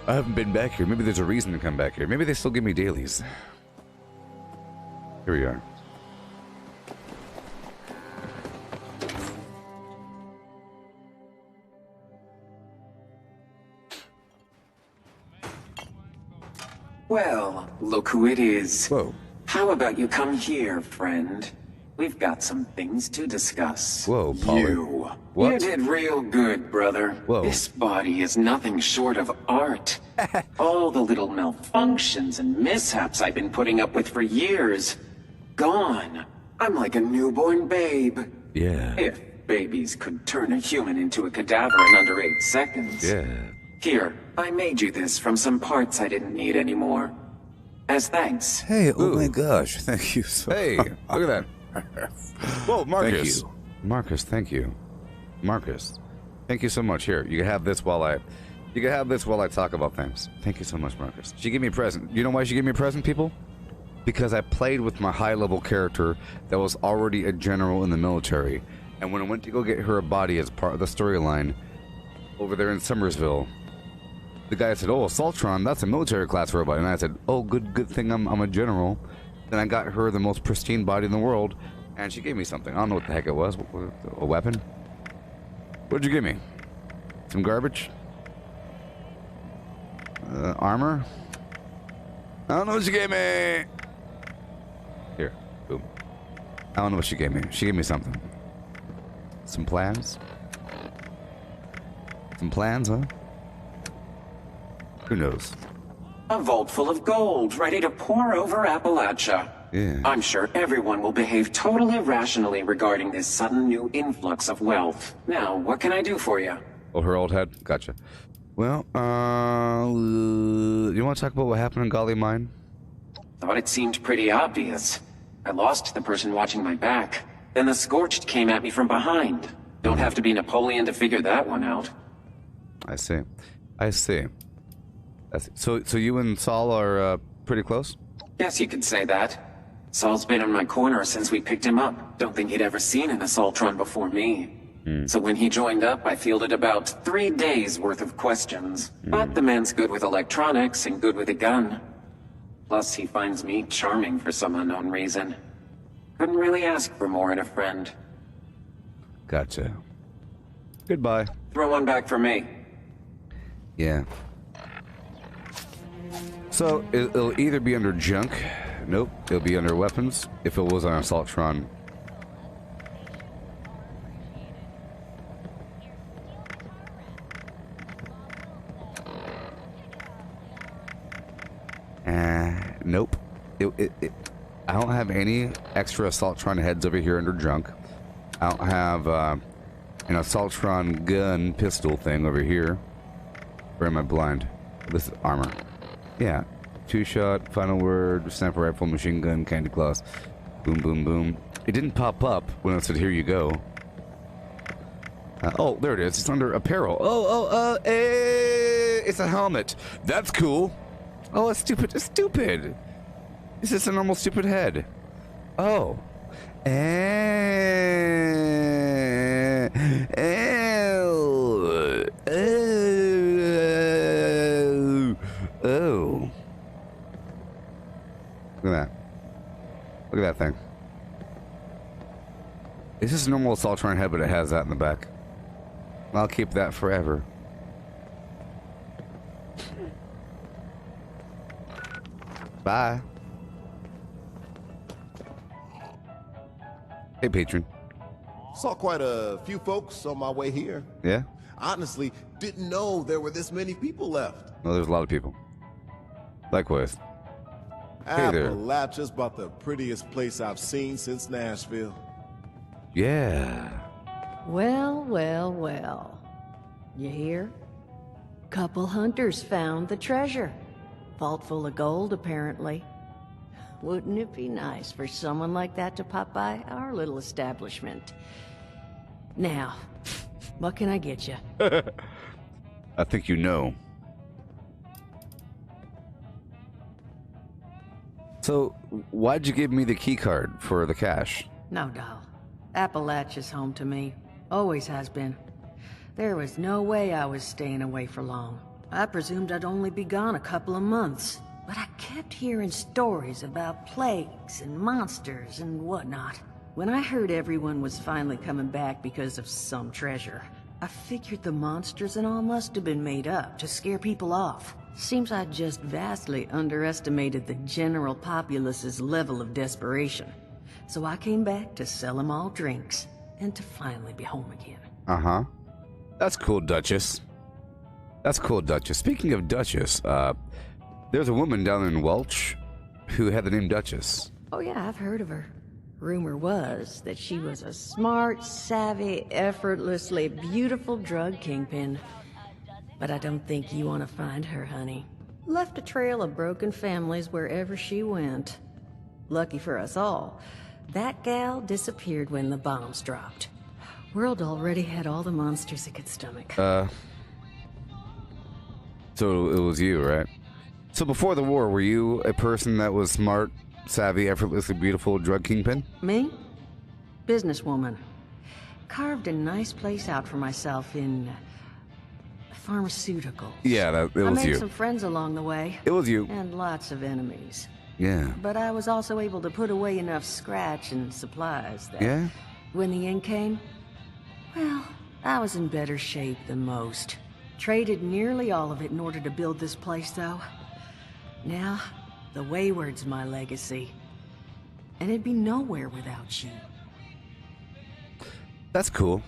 haven't been back here. Maybe there's a reason to come back here. Maybe they still give me dailies. Here we are. Well, look who it is. Whoa. How about you come here, friend? We've got some things to discuss. Whoa, Polly. You. What? You did real good, brother. Whoa. This body is nothing short of art. All the little malfunctions and mishaps I've been putting up with for years. Gone. I'm like a newborn babe. Yeah. If babies could turn a human into a cadaver in under 8 seconds. Yeah. Here, I made you this from some parts I didn't need anymore. As thanks. Hey, oh my gosh, thank you so Hey, look at that. Whoa, Marcus. Thank you. Marcus, thank you. Marcus, thank you so much. Here, you can have this while I talk about things. Thank you so much, Marcus. She gave me a present. You know why she gave me a present, people? Because I played with my high-level character that was already a general in the military, and when I went to go get her a body as part of the storyline over there in Summersville, the guy said, "Oh, Saltron, that's a military class robot." And I said, "Oh, good thing I'm a general." Then I got her the most pristine body in the world, and she gave me something. I don't know what the heck it was. A weapon? What'd you give me? Some garbage? Armor? I don't know what she gave me. Here, boom. I don't know what she gave me. She gave me something. Some plans? Some plans, huh? Who knows? A vault full of gold, ready to pour over Appalachia. Yeah. I'm sure everyone will behave totally rationally regarding this sudden new influx of wealth. Now, what can I do for you? Oh, her old head? Gotcha. Well, you want to talk about what happened in Golly Mine? Thought it seemed pretty obvious. I lost the person watching my back. Then the Scorched came at me from behind. Don't have to be Napoleon to figure that one out. I see. I see. So you and Saul are pretty close? Guess you could say that. Saul's been in my corner since we picked him up. Don't think he'd ever seen an Assaultron before me. So when he joined up, I fielded about 3 days worth of questions. But the man's good with electronics and good with a gun. Plus, he finds me charming for some unknown reason. Couldn't really ask for more in a friend. Gotcha. Goodbye. Throw one back for me. Yeah. So, it'll either be under junk. Nope, it'll be under weapons. If it was on Assaultron. Nope. I don't have any extra Assaultron heads over here under junk. I don't have an Assaultron gun pistol thing over here. Or am I blind? This is armor. Yeah. 2-shot, final word, sniper rifle, machine gun, candy claws. Boom, boom, boom. It didn't pop up when I said, here you go. Oh, there it is. It's under apparel. It's a helmet. That's cool. Oh, it's stupid. It's stupid. It's just a normal stupid head. Oh. Oh. Look at that. Look at that thing. It's just a normal Assaultron head, but it has that in the back. I'll keep that forever. Bye. Hey, patron. Saw quite a few folks on my way here. Yeah? Honestly, didn't know there were this many people left. No, there's a lot of people. Likewise. Hey there. Appalachia's about the prettiest place I've seen since Nashville. Yeah. Well, well, well. You hear? Couple hunters found the treasure. Vault full of gold, apparently. Wouldn't it be nice for someone like that to pop by our little establishment? Now, what can I get you? I think you know. So, why'd you give me the key card for the cache? No, doll. Appalachia's home to me. Always has been. There was no way I was staying away for long. I presumed I'd only be gone a couple of months. But I kept hearing stories about plagues and monsters and whatnot. When I heard everyone was finally coming back because of some treasure, I figured the monsters and all must have been made up to scare people off. Seems I just vastly underestimated the general populace's level of desperation. So I came back to sell them all drinks, and to finally be home again. Uh-huh. That's cool, Duchess. That's cool, Duchess. Speaking of Duchess, there's a woman down in Welch who had the name Duchess. Oh yeah, I've heard of her. Rumor was that she was a smart, savvy, effortlessly beautiful drug kingpin. But I don't think you want to find her, honey. Left a trail of broken families wherever she went. Lucky for us all, that gal disappeared when the bombs dropped. World already had all the monsters it could stomach. So it was you, right? So before the war, were you a person that was smart, savvy, effortlessly beautiful drug kingpin? Me? Businesswoman. Carved a nice place out for myself in pharmaceuticals. Yeah, it was you. I made some friends along the way. It was you. And lots of enemies. Yeah. But I was also able to put away enough scratch and supplies that when the end came, well, I was in better shape than most. Traded nearly all of it in order to build this place, though. Now, the Wayward's my legacy. And it'd be nowhere without you. That's cool.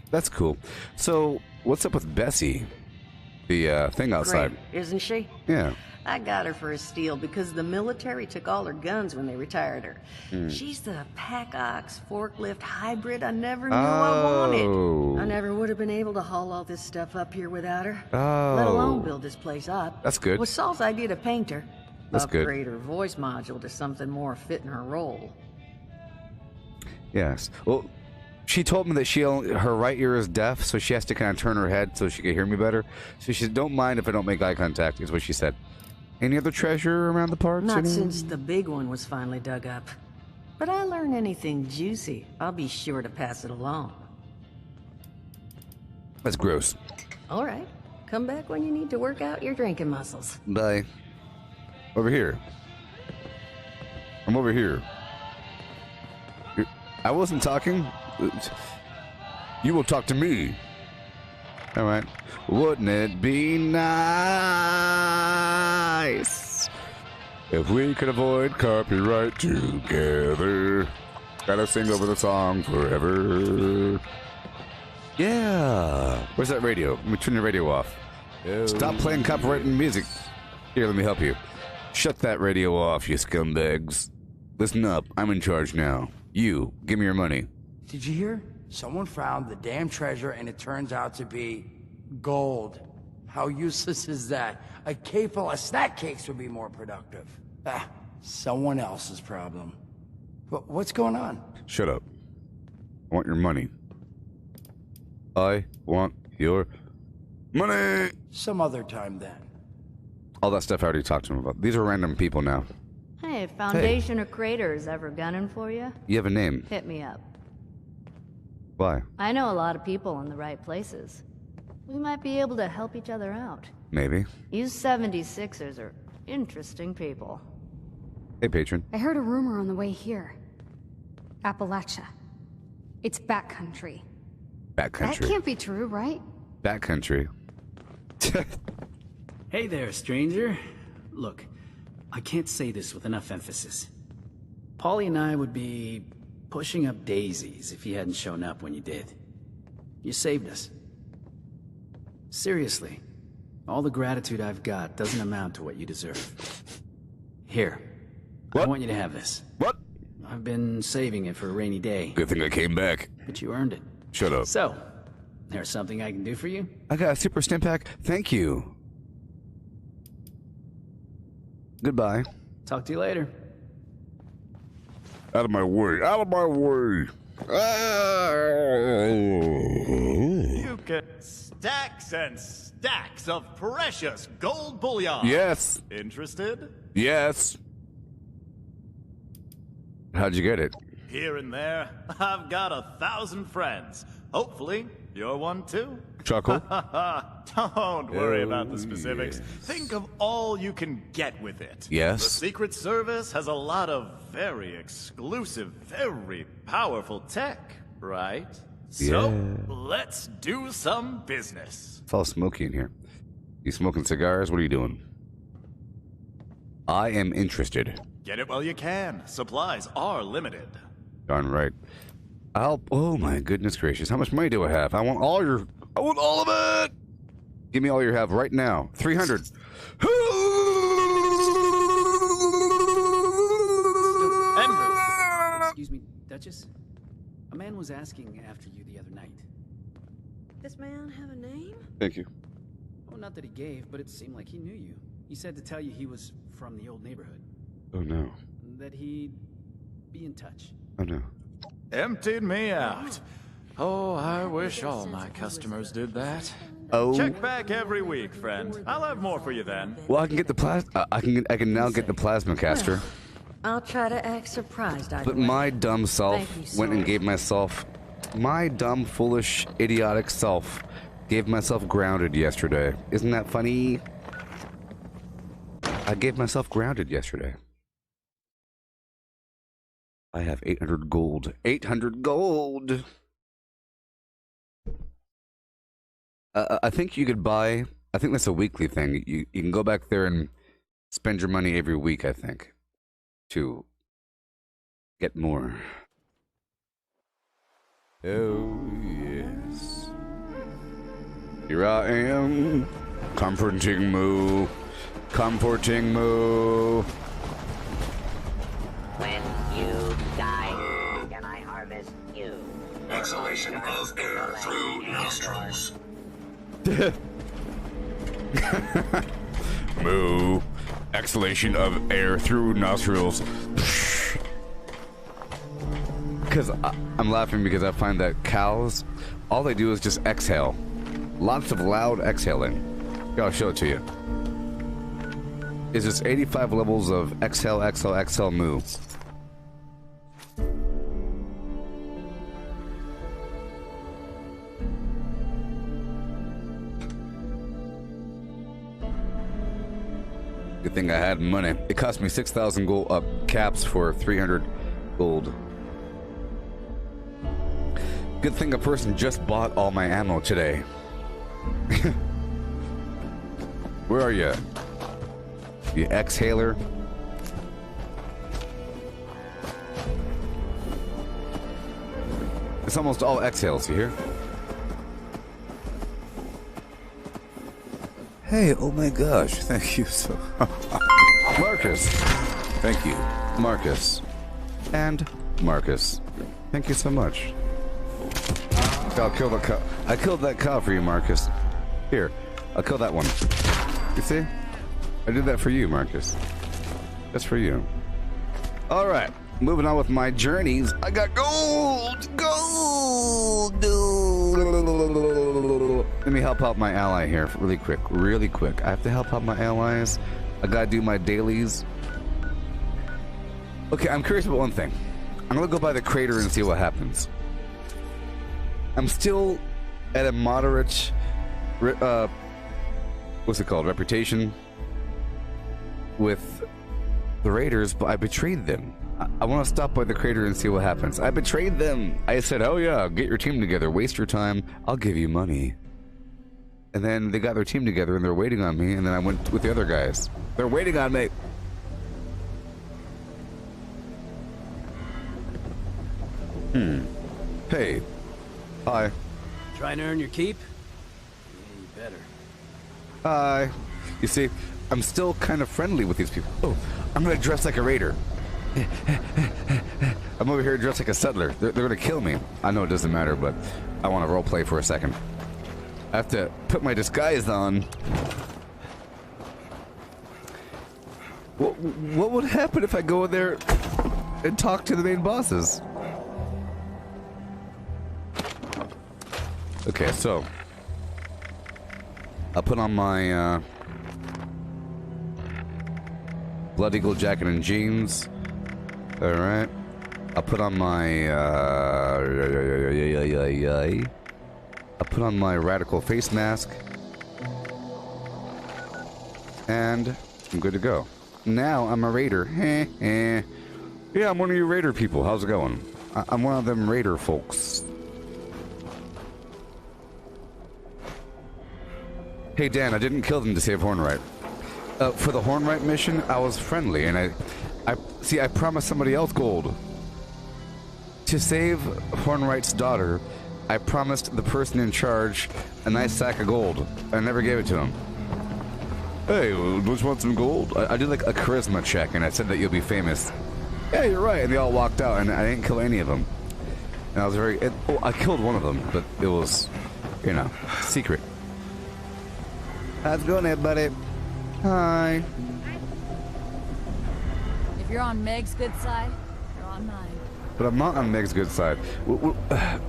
That's cool. So, what's up with Bessie? The thing outside. Great, isn't she? Yeah. I got her for a steal because the military took all her guns when they retired her. She's the pack ox forklift hybrid I never knew I wanted. I never would have been able to haul all this stuff up here without her. Let alone build this place up. That's good. Was Saul's idea to paint her. That's good. Upgrade her voice module to something more fitting her role. Yes. Well, she told me that her right ear is deaf, so she has to kind of turn her head so she can hear me better. So she said, don't mind if I don't make eye contact, is what she said. Any other treasure around the parts? Not since the big one was finally dug up. But I learn anything juicy, I'll be sure to pass it along. That's gross. All right. Come back when you need to work out your drinking muscles. Bye. Over here. I'm over here. I wasn't talking. You will talk to me. All right. Wouldn't it be nice if we could avoid copyright together? Gotta sing over the song forever. Yeah. Where's that radio? Let me turn the radio off. Stop playing copyrighted music. Here, let me help you. Shut that radio off, you scumbags. listen up. I'm in charge now. You, give me your money. Did you hear? Someone found the damn treasure and it turns out to be gold. How useless is that? A cave full of snack cakes would be more productive. Ah, someone else's problem. What's going on? Shut up. I want your money. I want your money! Some other time then. All that stuff I already talked to him about. These are random people now. Hey, Foundation or Craters ever gunning for you? You have a name. Hit me up. Why? I know a lot of people in the right places. We might be able to help each other out. Maybe. You 76ers are interesting people. Hey, patron. I heard a rumor on the way here. Appalachia. It's backcountry. Backcountry. That can't be true, right? Backcountry. Hey there, stranger. Look, I can't say this with enough emphasis. Paulie and I would be pushing up daisies if you hadn't shown up when you did. You saved us. Seriously, all the gratitude I've got doesn't amount to what you deserve. Here, I want you to have this. What? I've been saving it for a rainy day. Good thing I came back. But you earned it. Shut up. So, there's something I can do for you? I got a super stim pack. Thank you. Goodbye. Talk to you later. Out of my way. Out of my way. You get stacks and stacks of precious gold bullion. Yes. Interested? Yes. How'd you get it? Here and there, I've got 1,000 friends. Hopefully, you're one too. Chuckle. Don't worry about the specifics. Yes. Think of all you can get with it. Yes. The Secret Service has a lot of very exclusive, very powerful tech, right? So, let's do some business. It's all smoky in here. You smoking cigars? What are you doing? I am interested. Get it while you can. Supplies are limited. Darn right. Oh my goodness gracious. How much money do I have? I want all of it! Give me all you have right now. 300. Excuse me, Duchess? A man was asking after you the other night. This man have a name? Thank you. Oh, not that he gave, but it seemed like he knew you. He said to tell you he was from the old neighborhood. Oh no. That he'd be in touch. Oh no. Emptied me out. Oh, I wish all my customers did that. Oh. Check back every week, friend. I'll have more for you then. Well, I can get the I can now get the plasma caster. I'll try to act surprised. But my dumb self went and gave myself, my dumb, foolish, idiotic self gave myself grounded yesterday. Isn't that funny? I gave myself grounded yesterday. I have 800 gold. 800 gold! I think you could buy, I think that's a weekly thing. You can go back there and spend your money every week, I think, to get more. Oh, yes. Here I am, comforting Moo, comforting Moo. When you die, can I harvest you? Exhalation of air through nostrils. Moo. Exhalation of air through nostrils. Because I'm laughing because I find that cows, all they do is just exhale. Lots of loud exhaling. Here, I'll show it to you. It's just 85 levels of exhale, exhale, exhale, moo. Good thing I had money. It cost me 6,000 gold caps for 300 gold. Good thing a person just bought all my ammo today. Where are you? You exhaler? It's almost all exhales, you hear? Hey, oh my gosh, thank you so Marcus. Thank you. Marcus. and Marcus. Thank you so much. I'll kill the cow. I killed that cow for you, Marcus. Here, I'll kill that one. You see? I did that for you, Marcus. That's for you. All right, moving on with my journeys. I got gold! Gold! Let me help out my ally here really quick. Really quick. I have to help out my allies. I gotta do my dailies. Okay, I'm curious about one thing. I'm gonna go by the crater and see what happens. I'm still at a moderate, what's it called, reputation with the raiders, but I betrayed them. I want to stop by the crater and see what happens. I betrayed them. I said, oh yeah, get your team together, waste your time, I'll give you money. And then they got their team together and they're waiting on me, and then I went with the other guys. They're waiting on me. Hey. Hi. Trying to earn your keep? Yeah, you better. Hi. You see, I'm still kind of friendly with these people. Oh, I'm gonna dress like a raider. I'm over here dressed like a settler. They're gonna kill me. I know it doesn't matter, but I want to roleplay for a second. I have to put my disguise on. What would happen if I go in there and talk to the main bosses? Okay, so I'll put on my Blood Eagle jacket and jeans. All right. I'll put on my I'll put on my radical face mask, and I'm good to go. Now I'm a raider. Yeah, I'm one of you raider people. How's it going? I'm one of them raider folks. Hey Dan, I didn't kill them to save Hornwright. For the Hornwright mission, I was friendly, and I promised somebody else gold. To save Hornwright's daughter, I promised the person in charge a nice sack of gold. I never gave it to him. Hey, don't you want some gold? I did like a charisma check, and I said that you'll be famous. Yeah, you're right. And they all walked out, and I didn't kill any of them. And I was I killed one of them, but it was, you know, secret. How's it going, everybody? Hi. If you're on Meg's good side, you're on mine. But I'm not on Meg's good side.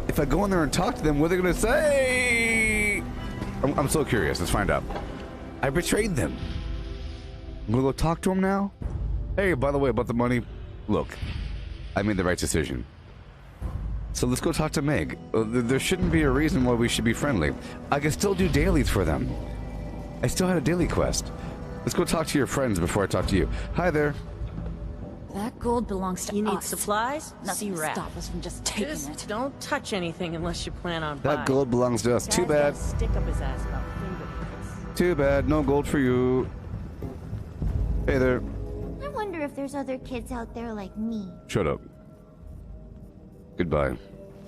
If I go in there and talk to them, what are they going to say? I'm so curious. Let's find out. I betrayed them. I'm going to go talk to them now? Hey, by the way, about the money, look, I made the right decision. So let's go talk to Meg. There shouldn't be a reason why we should be friendly. I can still do dailies for them. I still had a daily quest. Let's go talk to your friends before I talk to you. Hi there. That gold belongs to us. You need supplies? Nothing to stop us from just taking it. Don't touch anything unless you plan on buying. That gold belongs to us. Too bad. Stick up his ass about fingerprints. Too bad. No gold for you. Hey there. I wonder if there's other kids out there like me. Shut up. Goodbye.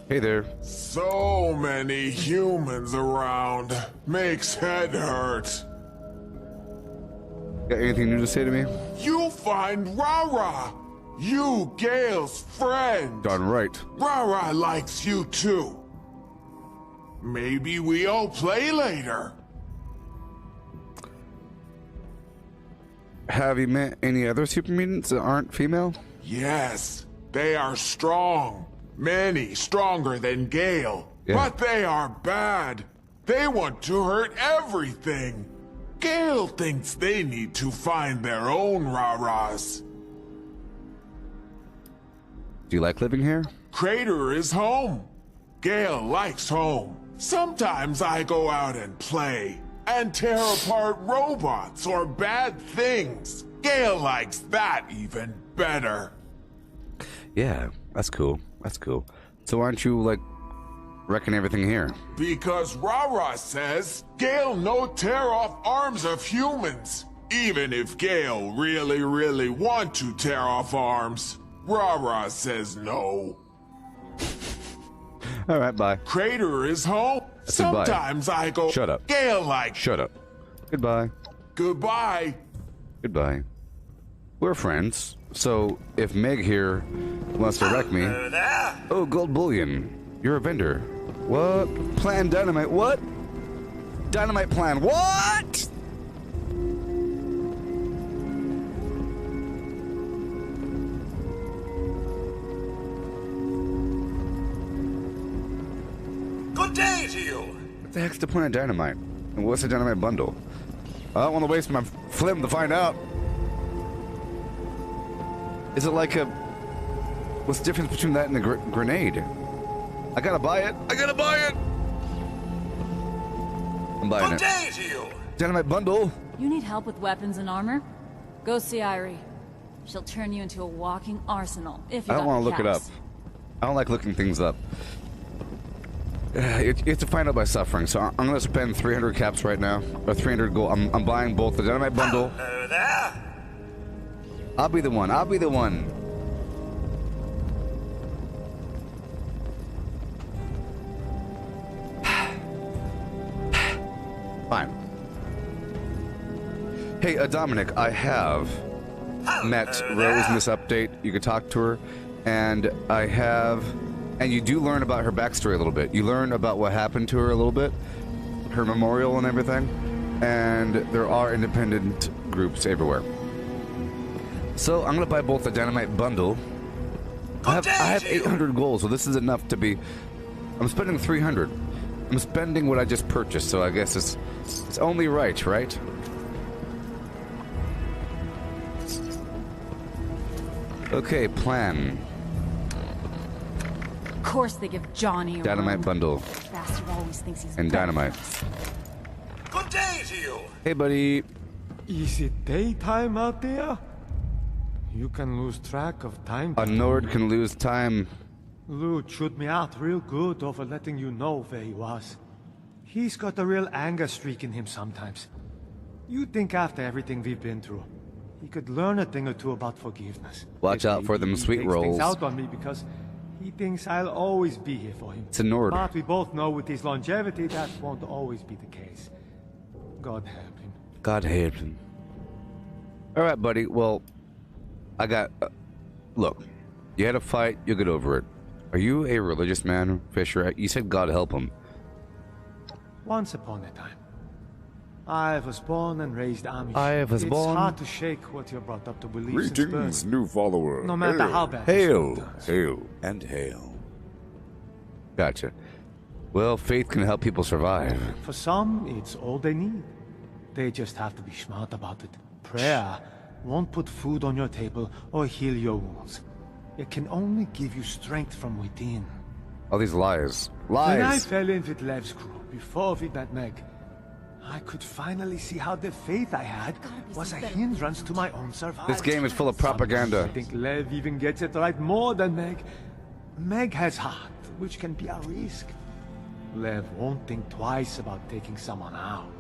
Hey there. So many humans around. Makes head hurt. Got anything new to say to me? You find Rara. You, Gale's friend. Darn right. Rara likes you too. Maybe we all play later. Have you met any other super mutants that aren't female? Yes, they are strong. Many stronger than Gale. Yeah. But they are bad. They want to hurt everything. Gale thinks they need to find their own Raras. Do you like living here? Crater is home. Gale likes home. Sometimes I go out and play, and tear apart robots or bad things. Gale likes that even better. Yeah, that's cool. That's cool. So aren't you, like, wrecking everything here? Because Rara says Gale no tear off arms of humans. Even if Gale really want to tear off arms, Rara says no. Alright, bye. Crater is home. Sometimes I go... Shut up. Gale like... Shut up. Goodbye. Goodbye. Goodbye. We're friends. So if Meg here wants to wreck me... Oh, gold bullion. You're a vendor. What? Plan dynamite. What? Dynamite plan. What? Good day to you. What the heck's the plan of dynamite? And what's the dynamite bundle? I don't want to waste my flim to find out. Is it like a... What's the difference between that and a grenade? I gotta buy it. I gotta buy it. I'm buying it. Good day to you. Dynamite bundle. You need help with weapons and armor? Go see Irie. She'll turn you into a walking arsenal if you I don't want to look it up. caps. I don't like looking things up. You have to find out by suffering, so I'm gonna spend 300 caps right now, or 300 gold. I'm buying both the dynamite bundle. Hello there. I'll be the one. I'll be the one. Fine. Hey, Dominic, I have met Rose in this update. You can talk to her, and I have. And you do learn about her backstory a little bit. You learn about what happened to her a little bit, her memorial and everything. And there are independent groups everywhere. So I'm gonna buy both the dynamite bundle. I have 800 gold, so this is enough to be. I'm spending 300. I'm spending what I just purchased, so I guess it's only right, right? Okay, plan. Of course they give Johnny a Dynamite room. bundle. Bastard always thinks he's And better. dynamite. Good day to you. Hey, buddy. Is it daytime out there? You can lose track of time. A Nord can lose time. Lou chewed me out real good over letting you know where he was. He's got a real anger streak in him sometimes. You'd think after everything we've been through, he could learn a thing or two about forgiveness. Watch out for them He sweet takes rolls. things out on me because he thinks I'll always be here for him. It's a Nord. But we both know with his longevity that won't always be the case. God help him. God help him. All right, buddy. Well, I got. Look, you had a fight. You'll get over it. Are you a religious man, Fisher? You said God help him. Once upon a time, I was born and raised Amish. It's hard to shake what you're brought up to believe since Greetings, birth. new follower. No matter how bad. Hail, hail, and hail. Gotcha. Well, faith can help people survive. For some, it's all they need. They just have to be smart about it. Prayer won't put food on your table or heal your wounds. It can only give you strength from within. All these lies. When I Lies. fell in with Lev's crew, before we met Meg, I could finally see how the faith I had was a hindrance to my own survival. This game is full of propaganda. I think Lev even gets it right more than Meg. Meg has heart, which can be a risk. Lev won't think twice about taking someone out.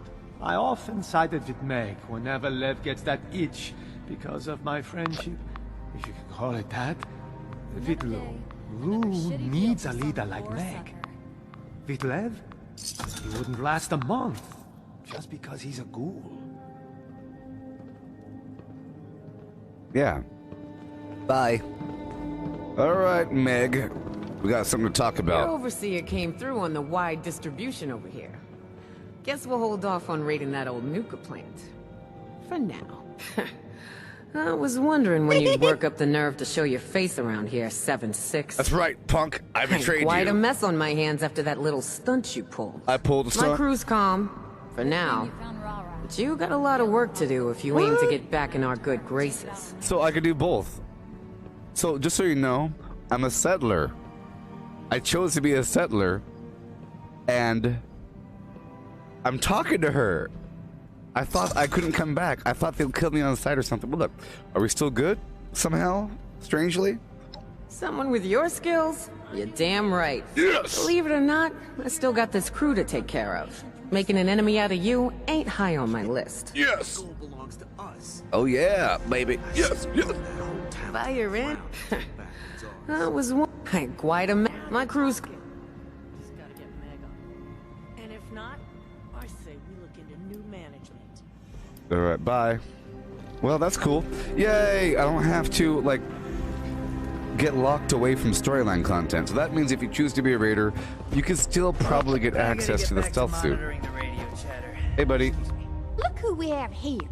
I often sided with Meg whenever Lev gets that itch because of my friendship, if you can call it that, with Lou. Lou needs a leader like Meg. With Lev, he wouldn't last a month, just because he's a ghoul. Yeah. Bye. All right, Meg. We got something to talk Your about. overseer came through on the wide distribution over here. Guess we'll hold off on raiding that old nuka plant. For now. I was wondering when you'd work up the nerve to show your face around here, 7-6. That's right, punk. I betrayed you. Quite a mess on my hands after that little stunt you pulled. I pulled a stunt. My crew's calm, for now. But you got a lot of work to do if you aim to get back in our good graces. So I could do both. So just so you know, I'm a settler. I chose to be a settler, and I'm talking to her. I thought I couldn't come back. I thought they'd kill me on the side or something. But look, are we still good? Somehow? Strangely? Someone with your skills? You're damn right. Yes! Believe it or not, I still got this crew to take care of. Making an enemy out of you ain't high on my list. Yes! Oh yeah, baby. Yes, yes. By your end? I was one. Quite a my crew's. And if not, I say we look into new management. All right, bye. Well, that's cool. Yay! I don't have to, like, get locked away from storyline content. So that means if you choose to be a raider, you can still probably get access to the stealth suit. Hey, buddy. Look who we have here.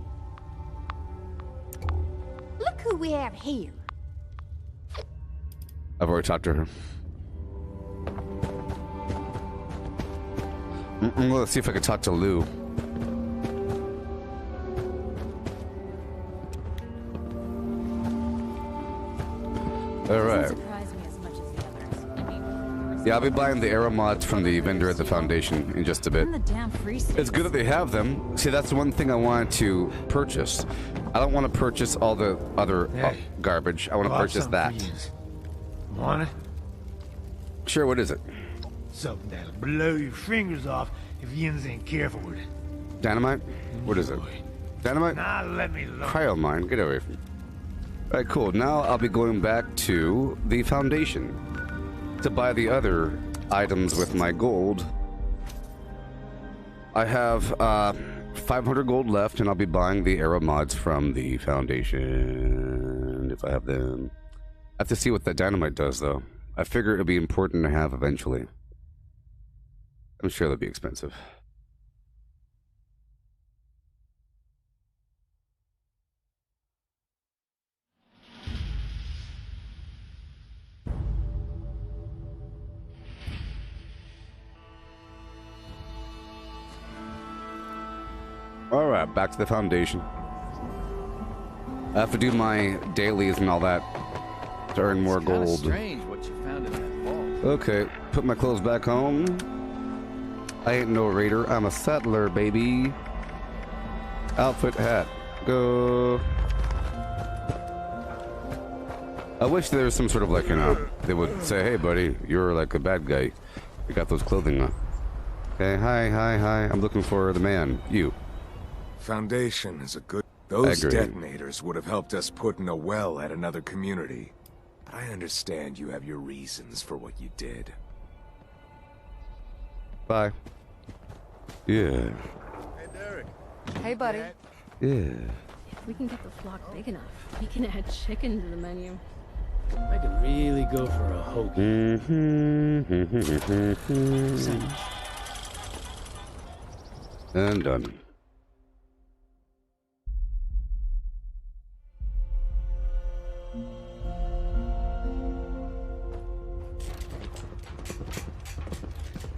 Look who we have here. I've already talked to her. Let's see if I can talk to Lou. Alright. Yeah, I'll be buying the arrow mods from the vendor at the Foundation in just a bit. It's good that they have them. See, that's the one thing I wanted to purchase. I don't want to purchase all the other garbage. I want to purchase that. Want it? Sure, what is it? Something that'll blow your fingers off if yins ain't careful with it. Dynamite? What is it? Dynamite? Nah, let me alone. Cryo mine. Get away from me. Alright, cool. Now I'll be going back to the Foundation to buy the other items with my gold. I have 500 gold left, and I'll be buying the arrow mods from the Foundation if I have them. I have to see what that dynamite does, though. I figure it'll be important to have eventually. I'm sure they'll be expensive. Alright, back to the Foundation. I have to do my dailies and all that to earn more gold. Strange what you found in that vault. Okay, put my clothes back on. I ain't no raider, I'm a settler, baby. Outfit, hat, go. I wish there was some sort of like, you know, they would say, hey buddy, you're like a bad guy. You got those clothing on. Okay, hi, I'm looking for the man, you. Foundation is a good... Those detonators would have helped us put in a well at another community. But I understand you have your reasons for what you did. Bye. Yeah. Hey, Derek. Hey, buddy. Yeah. If we can get the flock big enough, we can add chicken to the menu. I could really go for a hoagie. And done.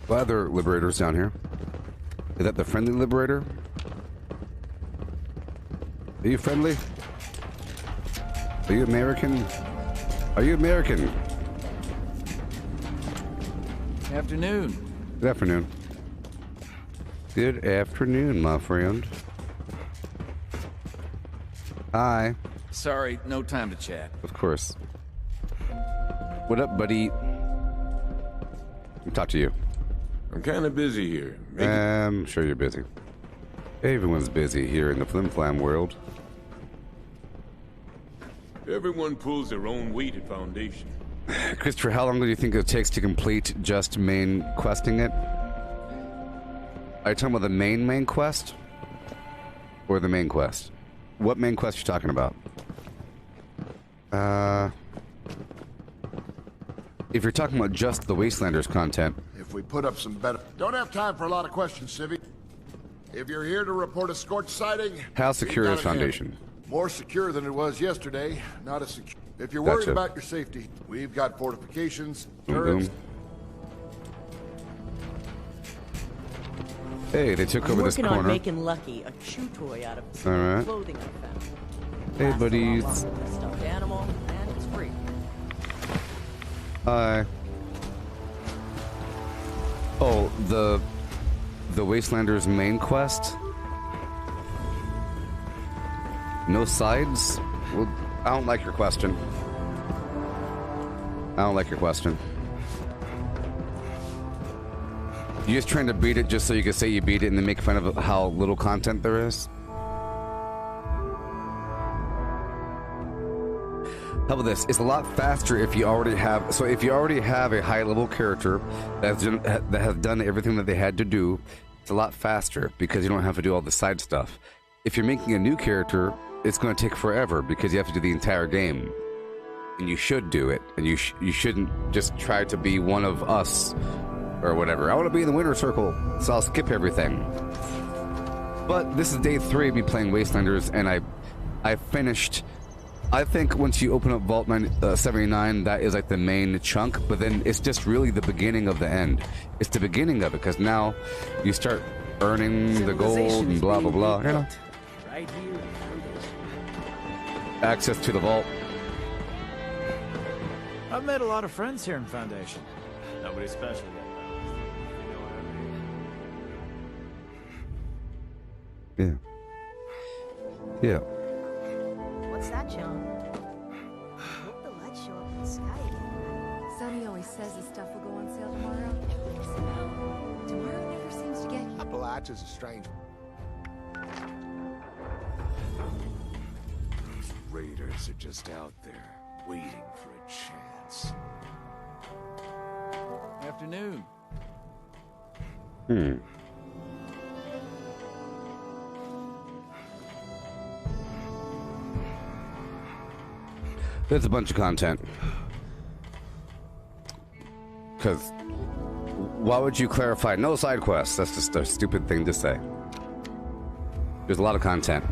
Glad there are liberators down here. Is that the friendly liberator? Are you friendly? Are you American? Are you American? Afternoon. Good afternoon. Good afternoon, my friend. Hi. Sorry, no time to chat. Of course. What up, buddy? I'll talk to you. I'm kind of busy here. I'm sure you're busy. Everyone's busy here in the Flim Flam world. Everyone pulls their own weight at Foundation. Christopher, how long do you think it takes to complete just main questing it? Are you talking about the main quest? Or the main quest? What main quest are you talking about? If you're talking about just the Wastelanders content. If we put up some better... Don't have time for a lot of questions, Civvy. If you're here to report a scorched sighting... How secure is Foundation? More secure than it was yesterday. Not as secure. If you're worried about your safety, we've got fortifications, turrets... Hey, they took over this corner. I'm working on making Lucky a chew toy out of the clothing I found. Hey, buddies. Stuffed animal, and it's free. Hi. Oh, the Wastelanders main quest? No sides? Well, I don't like your question. I don't like your question. You just trying to beat it just so you can say you beat it and then make fun of how little content there is? How about this? It's a lot faster if you already have... So if you already have a high-level character that has done everything that they had to do, it's a lot faster because you don't have to do all the side stuff. If you're making a new character, it's going to take forever because you have to do the entire game. And you should do it. And you shouldn't just try to be one of us or whatever. I want to be in the winner's circle, so I'll skip everything. But this is day 3 of me playing Wastelanders, and I finished. I think once you open up Vault 79, that is like the main chunk, but then it's just really the beginning of the end. It's the beginning of it, because now you start earning the gold and blah, blah, blah. You know? Right here. Access to the vault. I've made a lot of friends here in Foundation. Nobody special yet, though. You know what I mean? Yeah. Yeah. What's that, John? Hope the lights show up in the sky again. Sonny always says his stuff will go on sale tomorrow. Somehow, tomorrow never seems to get here. Appalachia's a strange. Those raiders are just out there, waiting for a chance. Afternoon. There's a bunch of content. Because why would you clarify no side quests? That's just a stupid thing to say. There's a lot of content.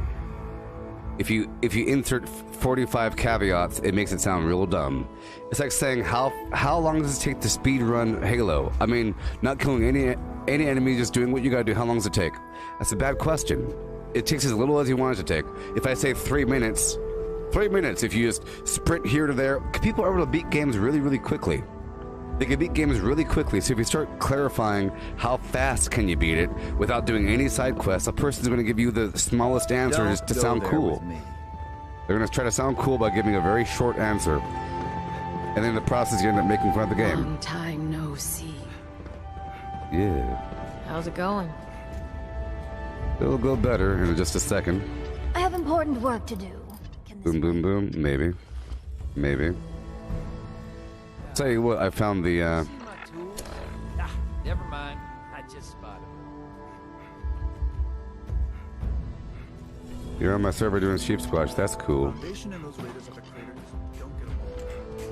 If you insert 45 caveats, it makes it sound real dumb. It's like saying how long does it take to speed run Halo? I mean, not killing any enemy, just doing what you gotta do. How long does it take? That's a bad question. It takes as little as you want it to take. If I say 3 minutes, 3 minutes. If you just sprint here to there, people are able to beat games really, really quickly. They can beat games really quickly. So if you start clarifying how fast can you beat it without doing any side quests, a person's going to give you the smallest answer just to sound cool. They're going to try to sound cool by giving a very short answer, and then in the process you end up making fun of the game. Long time no see. Yeah. How's it going? It'll go better in just a second. I have important work to do. Boom, boom, boom. Maybe. Maybe. Tell you what, I found the, Never mind. I just spotted You're on my server doing sheep squash. That's cool.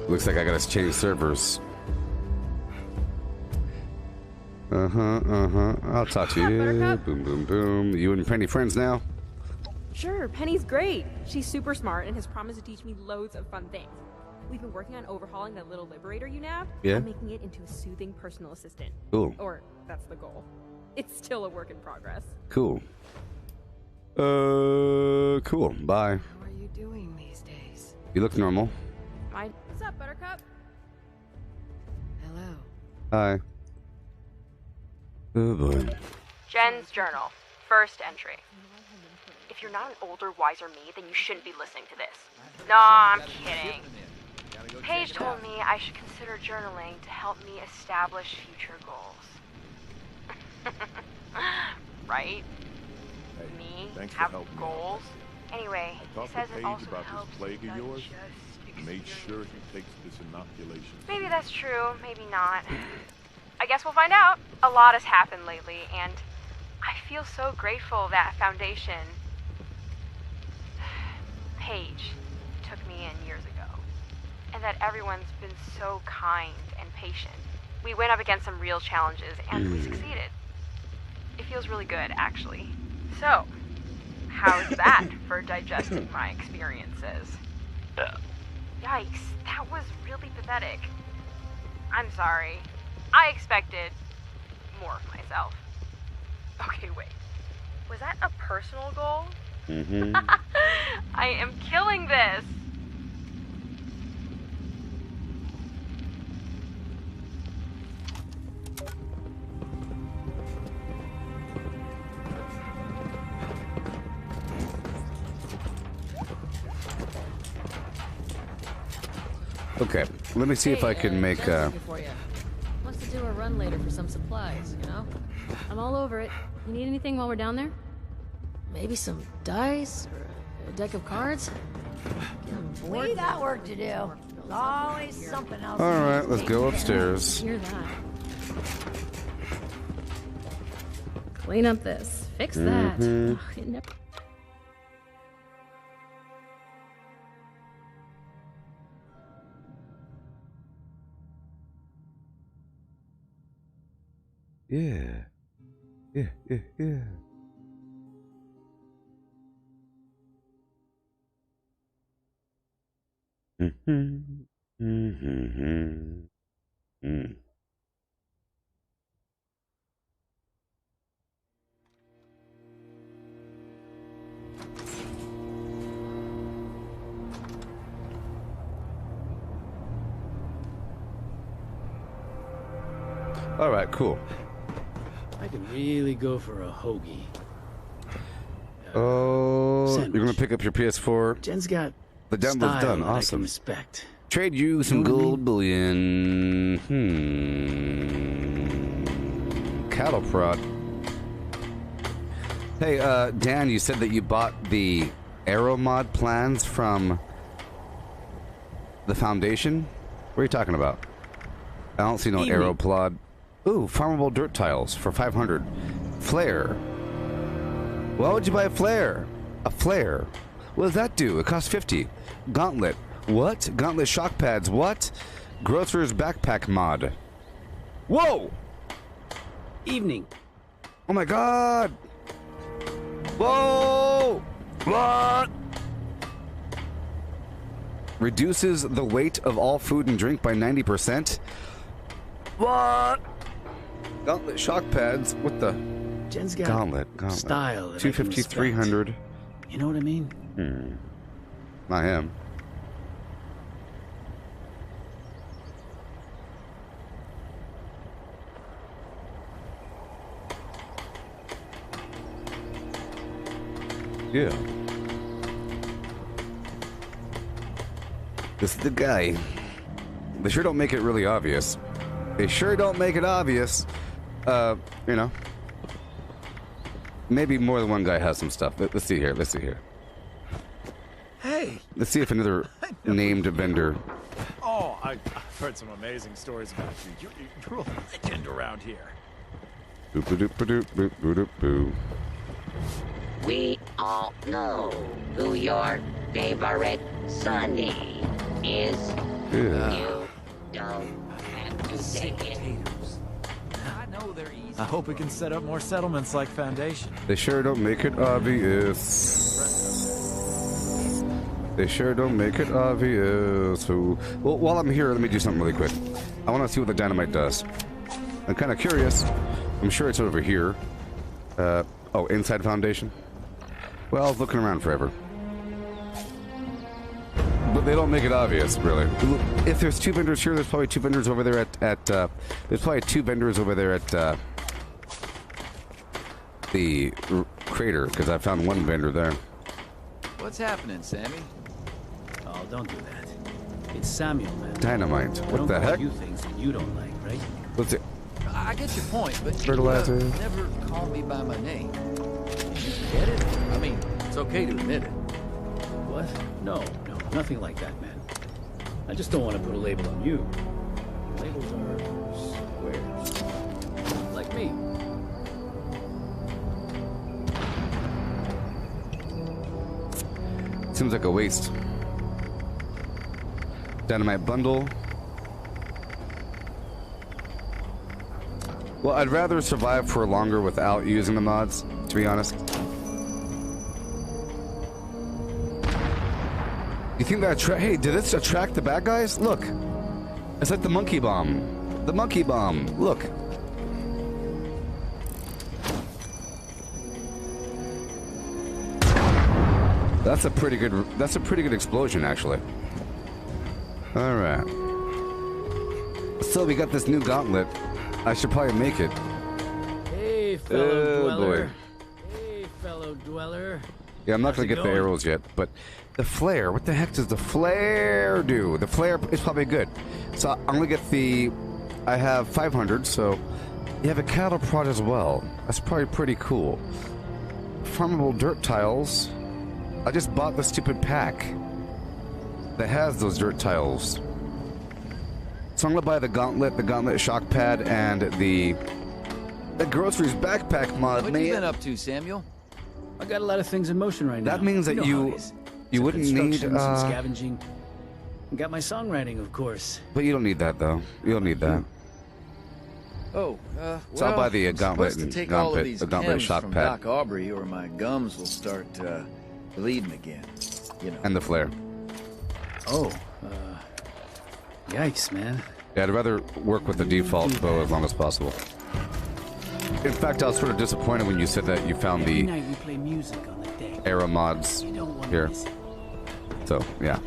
Looks like I gotta change servers. I'll talk to you. Boom, boom, boom. You and Penny friends now? Sure, Penny's great. She's super smart and has promised to teach me loads of fun things. We've been working on overhauling that little liberator you nabbed. Yeah? And making it into a soothing personal assistant. Cool. Or that's the goal. It's still a work in progress. Cool. Cool. Bye. How are you doing these days? You look normal. What's up, Buttercup? Hello. Hi. Oh boy. Jen's journal. First entry. If you're not an older, wiser me, then you shouldn't be listening to this. No, I'm kidding. Paige told me I should consider journaling to help me establish future goals. Right? Me have goals? Anyway, he says it also helps plague of yours. just Made sure he takes this inoculation. Maybe that's true, maybe not. I guess we'll find out. A lot has happened lately, and I feel so grateful that Foundation... Paige took me in years ago, and that everyone's been so kind and patient. We went up against some real challenges, and we succeeded. It feels really good, actually. So, how's that for digesting my experiences? Yikes, that was really pathetic. I'm sorry. I expected more of myself. Okay, wait. Was that a personal goal? I am killing this! Okay, let me see if I can make Wants to do a run later for some supplies, you know? I'm all over it. You need anything while we're down there? Maybe some dice or a deck of cards? We got work to do. There's always something else. All right, let's go upstairs. Hear that. Clean up this. Fix that. Ugh, it never... Yeah. Yeah, yeah, yeah. Mm-hmm. Mm-hmm. Mm. All right, cool. I could really go for a hoagie. Oh, you're gonna pick up your PS4. Jen's got the download's done. Awesome. Respect. Trade you some gold bullion. Cattle prod. Hey, Dan, you said that you bought the Aero mod plans from the Foundation. What are you talking about? I don't see no Aero plod. Ooh, farmable dirt tiles for 500. Flare. Why would you buy a flare? A flare. What does that do? It costs 50. Gauntlet. What? Gauntlet shock pads. What? Grocer's backpack mod. Whoa! Evening. Oh my god! Whoa! What? Reduces the weight of all food and drink by 90%. What? Gauntlet shock pads. What the? Jen's got Gauntlet. style. 250, 300. You know what I mean? I am. Yeah. This is the guy. They sure don't make it really obvious. They sure don't make it obvious. You know. Maybe more than one guy has some stuff. Let's see here. Let's see here. Hey! Let's see if another named vendor. Oh, I've heard some amazing stories about you. You're a legend around here. Boop-a-doop-a-doop-boop-boop-boop-boo. We all know who your favorite Sonny is. Yeah. You don't have to say it. I know they're easy. I hope we can set up more settlements like Foundation. They sure don't make it obvious. They sure don't make it obvious. Well, while I'm here, let me do something really quick. I want to see what the dynamite does. I'm kind of curious. I'm sure it's over here. Oh, inside Foundation? Well, I was looking around forever. But they don't make it obvious, really. If there's two vendors here, there's probably two vendors over there there's probably two vendors over there at, the crater, because I found one vendor there. What's happening, Sammy? Oh, don't do that. It's Samuel, man. Dynamite. What the heck? You things that you don't like, right? What's it? I get your point, but Fertilizer. you never call me by my name. You get it? I mean, it's okay to admit it. What? No, nothing like that, man. I just don't want to put a label on you. Labels are squares. Like me. Seems like a waste. Dynamite bundle. Well, I'd rather survive for longer without using the mods, to be honest. You think that hey, did this attract the bad guys? Look. It's like the monkey bomb. The monkey bomb. Look. That's a pretty good explosion, actually. All right. So we got this new gauntlet. I should probably make it. Hey, fellow dweller. Boy. Hey, fellow dweller. Yeah, I'm not gonna get the arrows yet, but the flare. What the heck does the flare do? The flare is probably good. So I'm gonna get the. I have 500, so you have a cattle prod as well. That's probably pretty cool. Farmable dirt tiles. I just bought the stupid pack that has those dirt tiles. So I'm gonna buy the gauntlet shock pad, and the groceries backpack mod. What you been up to, Samuel? I got a lot of things in motion right now. That means that you wouldn't need some scavenging. Got my songwriting, of course. But you don't need that though. You don't need that. Oh, So I'll buy the I'm gauntlet supposed and to take all of these gauntlet chems shock from pad. Doc Aubrey, or my gums will start bleeding again. You know. And the flare. Oh, yikes, man. Yeah, I'd rather work with the default bow as long as possible. In fact, I was sort of disappointed when you said that you found Every the night we play music on the deck. arrow mods You don't want here. to miss it. So, yeah.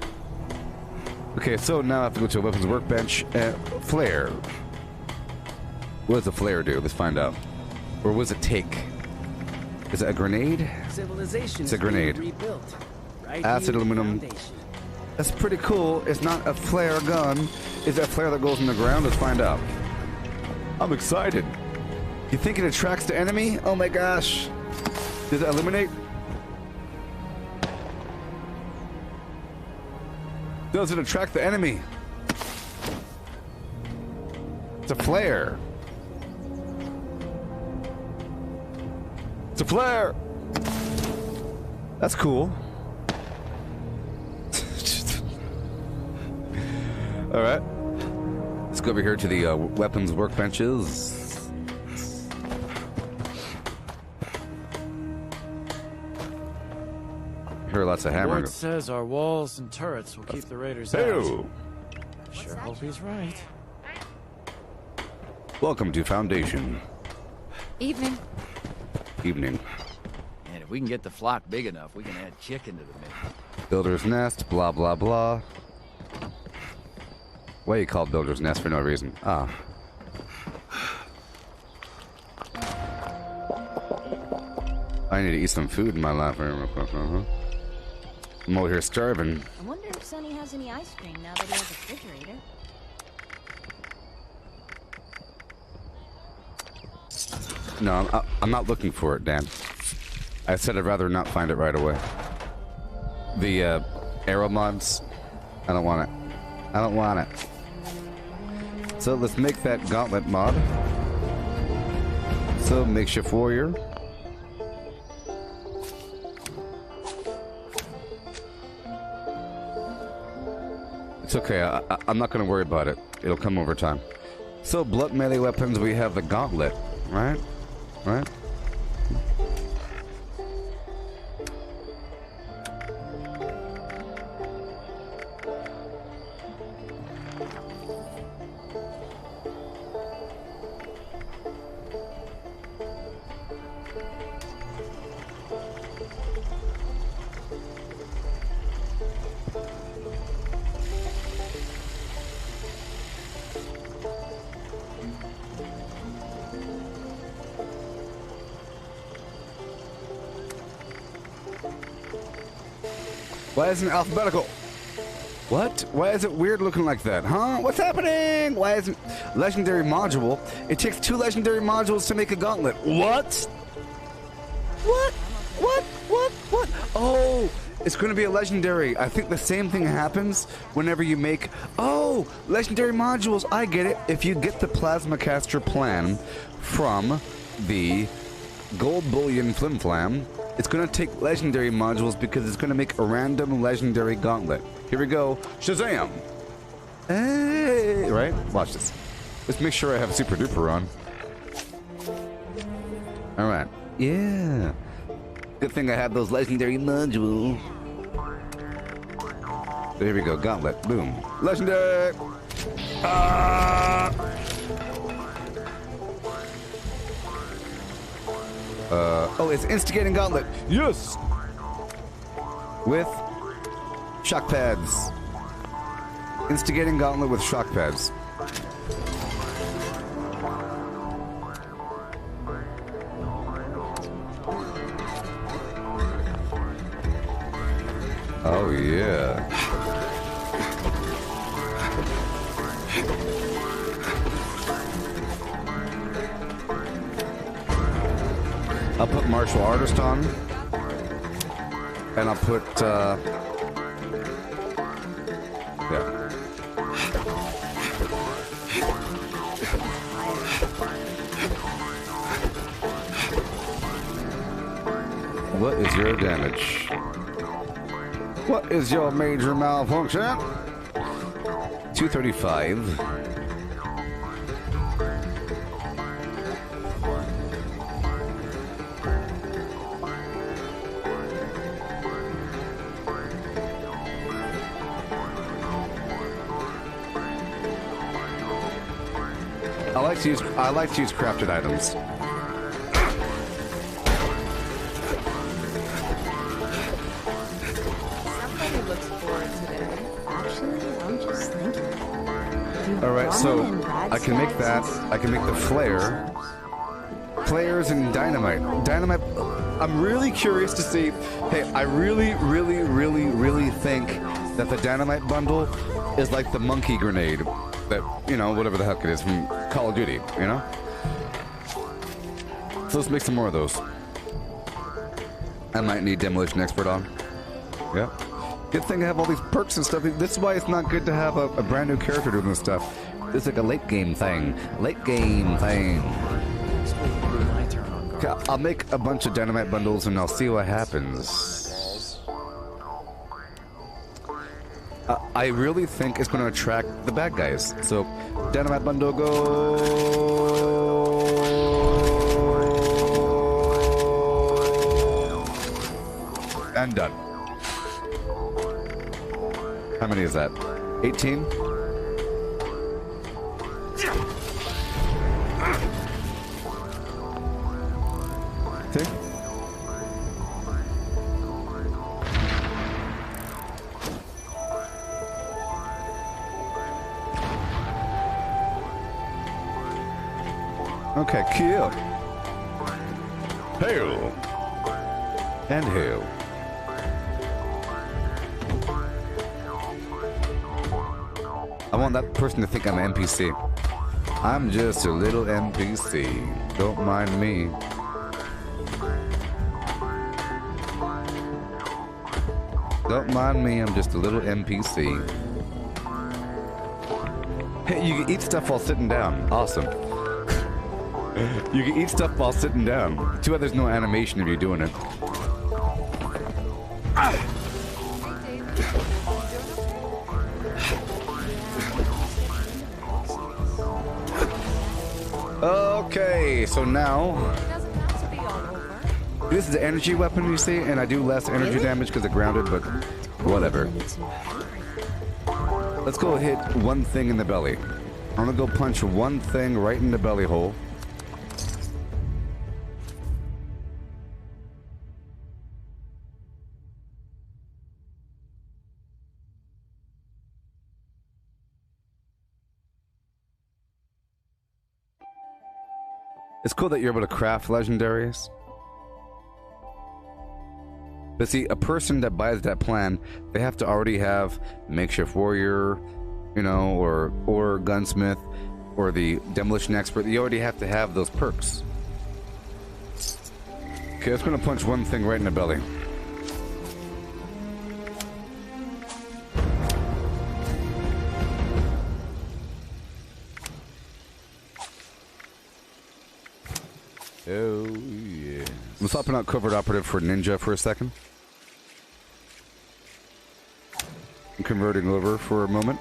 Okay, so now I have to go to a weapons workbench. Flare. What does the flare do? Let's find out. Or what does it take? Is it a grenade? Civilization It's a is being grenade. rebuilt, right Acid here at the aluminum. Foundation. That's pretty cool. It's not a flare gun. Is that flare that goes in the ground? Let's find out. I'm excited. You think it attracts the enemy? Oh my gosh. Does it illuminate? Does it attract the enemy? It's a flare. It's a flare. That's cool. All right. Let's go over here to the weapons workbenches. Here, lots of hammer. Ward says our walls and turrets will keep the raiders out. Hey-o. Sure hope he's right. Welcome to Foundation. Evening. Evening. And if we can get the flock big enough, we can add chicken to the mix. Builder's Nest, blah, blah, blah. Why you call Builder's Nest for no reason? Ah. I need to eat some food in my life. I'm over here starving. I wonder if Sonny has any ice cream now that he has a refrigerator. No, I'm not looking for it, Dan. I said I'd rather not find it right away. The arrow mods, I don't want it. I don't want it. So let's make that gauntlet mod. So makeshift warrior. It's okay. I'm not going to worry about it. It'll come over time. So blunt melee weapons, we have the gauntlet, right? Right? Why isn't it alphabetical? What? Why is it weird looking like that? Huh? What's happening? Why isn't legendary module? It takes 2 legendary modules to make a gauntlet. What? What? What? What? What? Oh, it's going to be a legendary. I think the same thing happens whenever you make... Oh, legendary modules. I get it. If you get the plasma caster plan from the gold bullion flim flam, it's going to take legendary modules because it's going to make a random legendary gauntlet. Here we go. Shazam! Hey! Right? Watch this. Let's make sure I have super duper on. Alright. Yeah. Good thing I have those legendary modules. So here we go. Gauntlet. Boom. Legendary! Oh, it's instigating gauntlet. Yes! With shock pads. Instigating gauntlet with shock pads. Oh, yeah. I'll put martial artist on, and I'll put, yeah. What is your damage? What is your major malfunction? 235. I like to use crafted items. Somebody looks bored today. Actually, I'm just thinking. All right, so I can make that. I can make the flare. Flares and dynamite. Dynamite. I'm really curious to see. Hey, I really think that the dynamite bundle is like the monkey grenade. That, you know, whatever the heck it is from Call of Duty, you know? So let's make some more of those. I might need Demolition Expert on. Yeah. Good thing I have all these perks and stuff. This is why it's not good to have a brand new character doing this stuff. It's like a late game thing. Late game thing. Okay, I'll make a bunch of dynamite bundles and I'll see what happens. I really think it's going to attract the bad guys. So, dynamite bundle go. And done. How many is that? 18? See? Okay, kill. Hail. And hail. I want that person to think I'm an NPC. I'm just a little NPC. Don't mind me. Don't mind me, I'm just a little NPC. Hey, you can eat stuff while sitting down. Awesome. You can eat stuff while sitting down. Too bad there's no animation of you doing it. Okay, so now this is the energy weapon, you see, and I do less energy damage because it's grounded, but whatever. Let's go hit one thing in the belly. I'm gonna go punch one thing right in the belly hole. It's cool that you're able to craft legendaries. But see, a person that buys that plan, they have to already have makeshift warrior, you know, or gunsmith, or the demolition expert. You already have to have those perks. Okay, I'm gonna punch one thing right in the belly. Oh, yeah. I'm swapping out covert operative for ninja for a second. I'm converting over for a moment.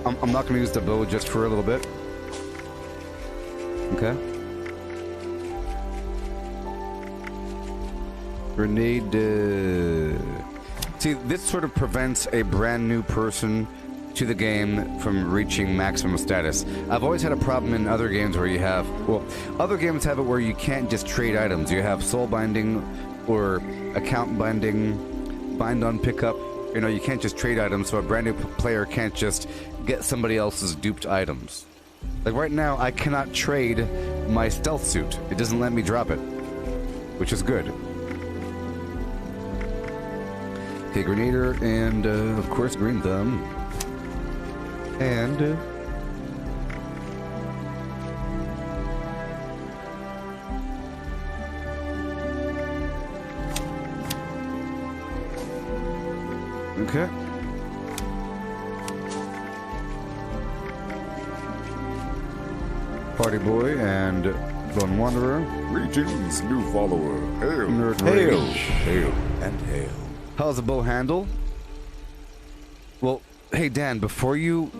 I'm not going to use the bow just for a little bit. Okay. Grenade. See, this sort of prevents a brand new person to the game from reaching maximum status. I've always had a problem in other games where you have, well, other games have it where you can't just trade items. You have soul binding or account binding, bind on pickup. You know, you can't just trade items, so a brand new player can't just get somebody else's duped items. Like right now, I cannot trade my stealth suit. It doesn't let me drop it, which is good. Okay, Grenadier and, of course, Green Thumb. And okay. Party Boy and Bone Wanderer. Greetings, new follower. Hail. Nerd Hail. Rage. Hail. And hail. How's the bow handle? Well, hey Dan, before you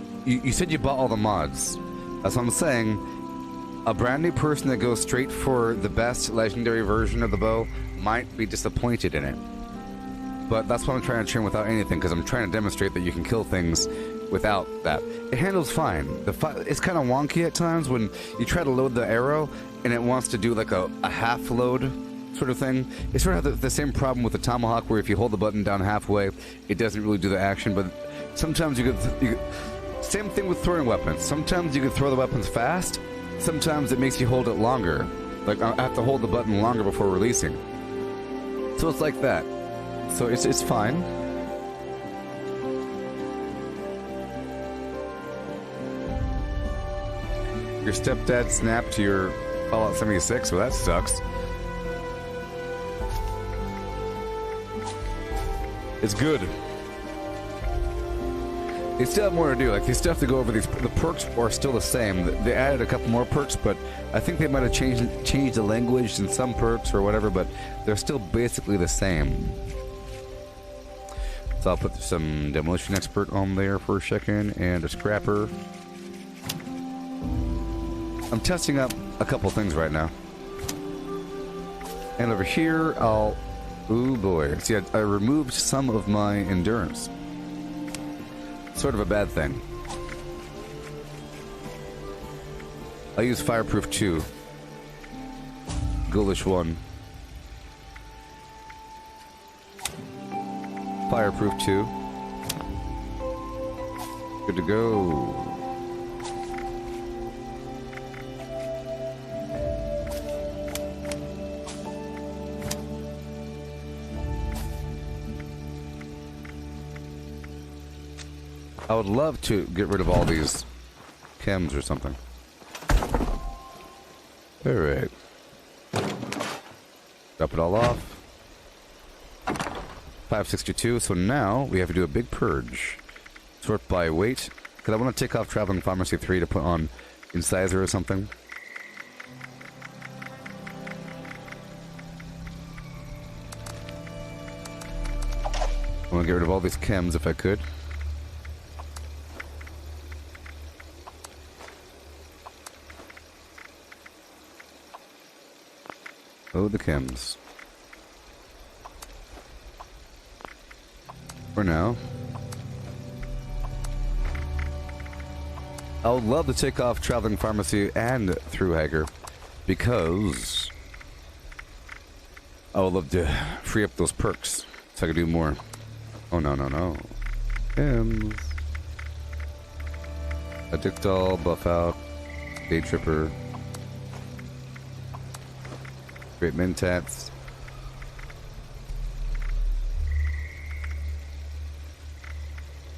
said you bought all the mods. That's what I'm saying. A brand new person that goes straight for the best legendary version of the bow might be disappointed in it. But that's what I'm trying to train without anything, because I'm trying to demonstrate that you can kill things without that. It handles fine. It's kind of wonky at times when you try to load the arrow and it wants to do like a half load sort of thing. It's sort of the same problem with the tomahawk where if you hold the button down halfway, it doesn't really do the action, but sometimes you could same thing with throwing weapons. Sometimes you can throw the weapons fast, sometimes it makes you hold it longer. Like I have to hold the button longer before releasing. So it's like that. So it's fine. Your stepdad snapped your Fallout 76, well that sucks. It's good. They still have more to do. Like, they still have to go over these. The perks are still the same. They added a couple more perks, but I think they might have changed the language in some perks or whatever, but they're still basically the same. So I'll put some demolition expert on there for a second, and a scrapper. I'm testing up a couple things right now. And over here, ooh boy. See, I removed some of my endurance. Sort of a bad thing. I use Fireproof 2. Ghoulish 1. Fireproof 2. Good to go. I would love to get rid of all these chems or something. Alright. Drop it all off. 562, so now we have to do a big purge. Sort by weight. Because I want to take off Traveling Pharmacy 3 to put on Incisor or something. I want to get rid of all these chems if I could. Oh, the chems. For now. I would love to take off Traveling Pharmacy and Through Hager, because I would love to free up those perks so I can do more. Oh, no, no, no. Chems. Addictol, Buff Out, Day Tripper. Great Mentats.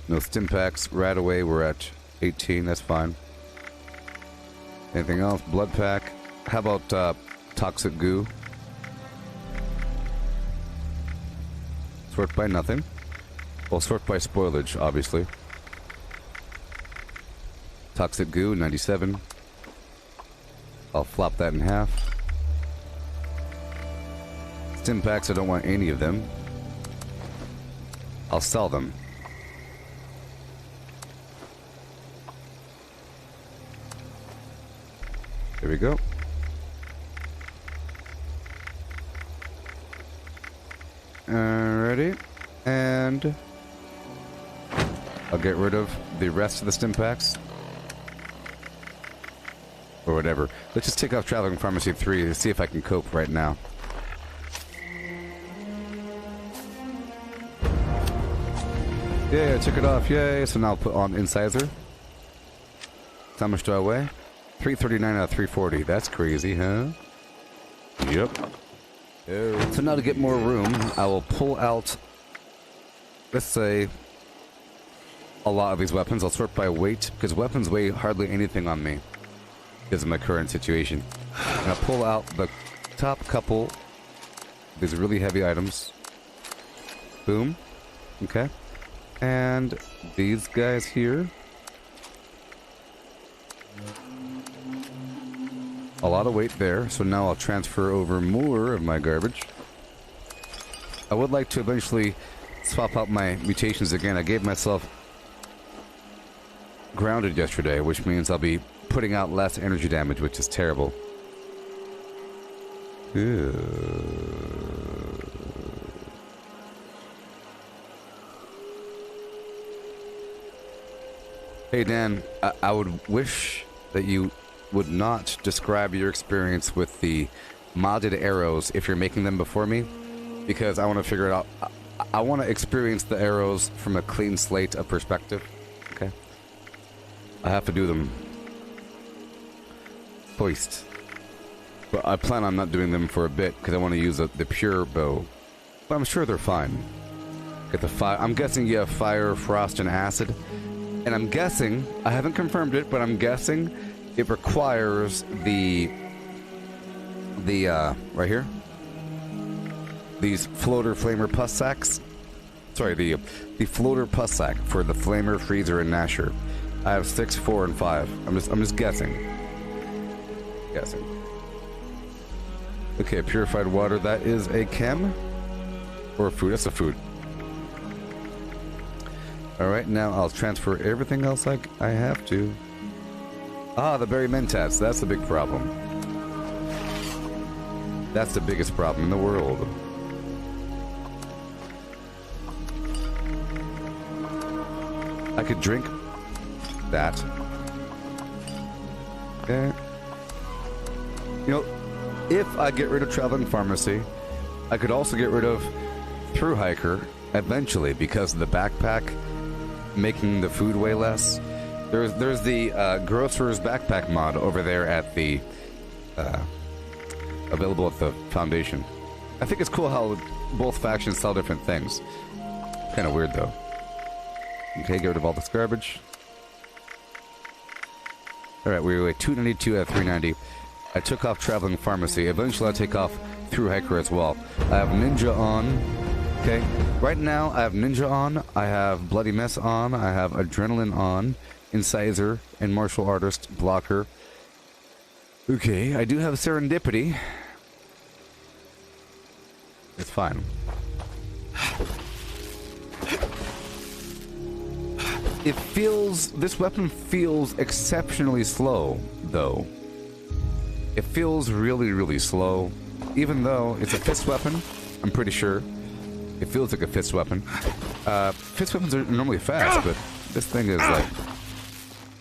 No stim packs. Right away we're at 18, that's fine. Anything else? Blood pack. How about toxic goo? Sort by nothing. Well, sort by spoilage, obviously. Toxic goo, 97. I'll flop that in half. Stim packs, I don't want any of them. I'll sell them. There we go. Alrighty. And I'll get rid of the rest of the stim packs. Or whatever. Let's just take off Traveling Pharmacy 3 to see if I can cope right now. Yeah, I took it off, yay. So now I'll put on Incisor. How much do I weigh? 339 out of 340. That's crazy, huh? Yep. So now to get more room, I will pull out, let's say, a lot of these weapons. I'll sort by weight, because weapons weigh hardly anything on me because of my current situation. And I'll pull out the top couple of these really heavy items. Boom. Okay. And these guys here. A lot of weight there, so now I'll transfer over more of my garbage. I would like to eventually swap out my mutations again. I gave myself grounded yesterday, which means I'll be putting out less energy damage, which is terrible. Hey Dan, I would wish that you would not describe your experience with the modded arrows if you're making them before me, because I want to figure it out. I want to experience the arrows from a clean slate of perspective. Okay. I have to do them. Hoist. But I plan on not doing them for a bit because I want to use the pure bow. But I'm sure they're fine. Get the fire. I'm guessing you have fire, frost, and acid. And I'm guessing, I haven't confirmed it, but I'm guessing it requires the right here, these floater flamer pus sacks. Sorry, the floater pus sack for the flamer, freezer, and nasher. I have 6, 4, and 5. I'm just guessing. Okay, purified water. That is a chem or a food. That's a food. All right, now I'll transfer everything else like I have to. Ah, the berry mentats. That's the big problem. That's the biggest problem in the world. I could drink that. Okay. You know, if I get rid of Traveling Pharmacy, I could also get rid of Through Hiker eventually because of the backpack making the food way less. There's the Grocer's Backpack mod over there at the available at the Foundation. I think it's cool how both factions sell different things. Kind of weird though. Okay, get rid of all this garbage. Alright, we're at 292 at 390. I took off Traveling Pharmacy. Eventually I'll take off Through Hiker as well. I have Ninja on. Okay, right now I have Ninja on. I have Bloody Mess on. I have Adrenaline on. Incisor and Martial Artist Blocker. Okay, I do have Serendipity. It's fine. This weapon feels exceptionally slow, though. It feels really, really slow. Even though it's a fist weapon, I'm pretty sure. It feels like a fist weapon. Fist weapons are normally fast, but this thing is like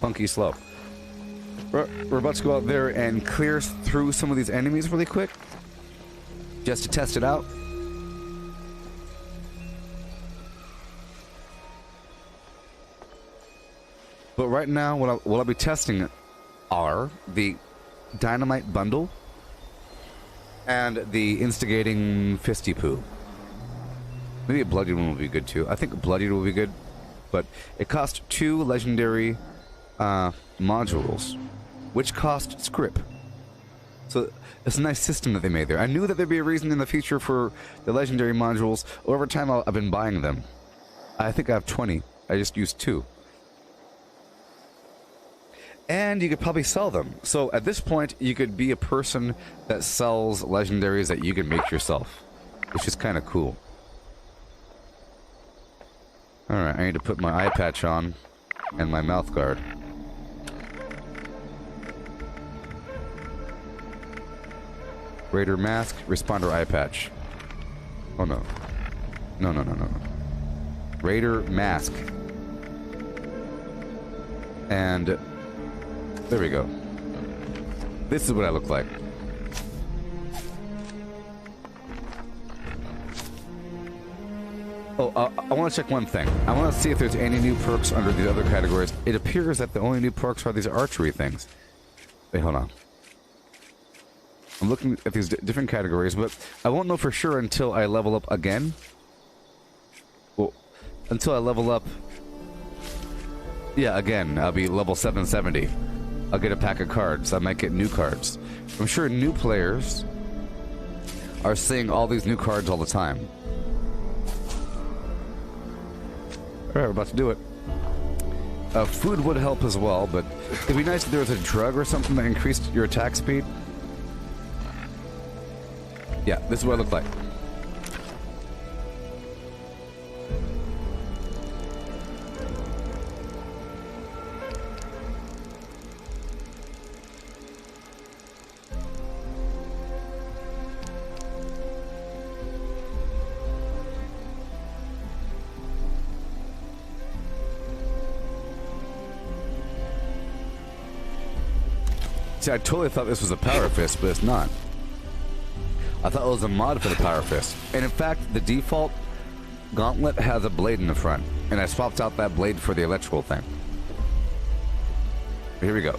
funky slow. We're about to go out there and clear through some of these enemies really quick, just to test it out. But right now, what I'll be testing are the Dynamite Bundle and the Instigating Fisty Poo. Maybe a Bloodied one will be good too. I think Bloodied will be good, but it costs 2 legendary modules, which cost scrip. So it's a nice system that they made there. I knew that there'd be a reason in the future for the legendary modules. Over time, I've been buying them. I think I have 20. I just used 2. And you could probably sell them. So at this point, you could be a person that sells legendaries that you can make yourself, which is kind of cool. Alright, I need to put my eye patch on and my mouth guard. Raider mask, responder eye patch. Oh no. No. Raider mask. And there we go. This is what I look like. Oh, I want to check one thing. I want to see if there's any new perks under the other categories. It appears that the only new perks are these archery things. Wait, hold on. I'm looking at these different categories, but I won't know for sure until I level up again. Well, until I level up... Yeah, again, I'll be level 770. I'll get a pack of cards. I might get new cards. I'm sure new players are seeing all these new cards all the time. Alright, we're about to do it. Food would help as well, but it'd be nice if there was a drug or something that increased your attack speed. Yeah, this is what I look like. See, I totally thought this was a power fist, but it's not. I thought it was a mod for the power fist. And in fact, the default gauntlet has a blade in the front. And I swapped out that blade for the electrical thing. Here we go.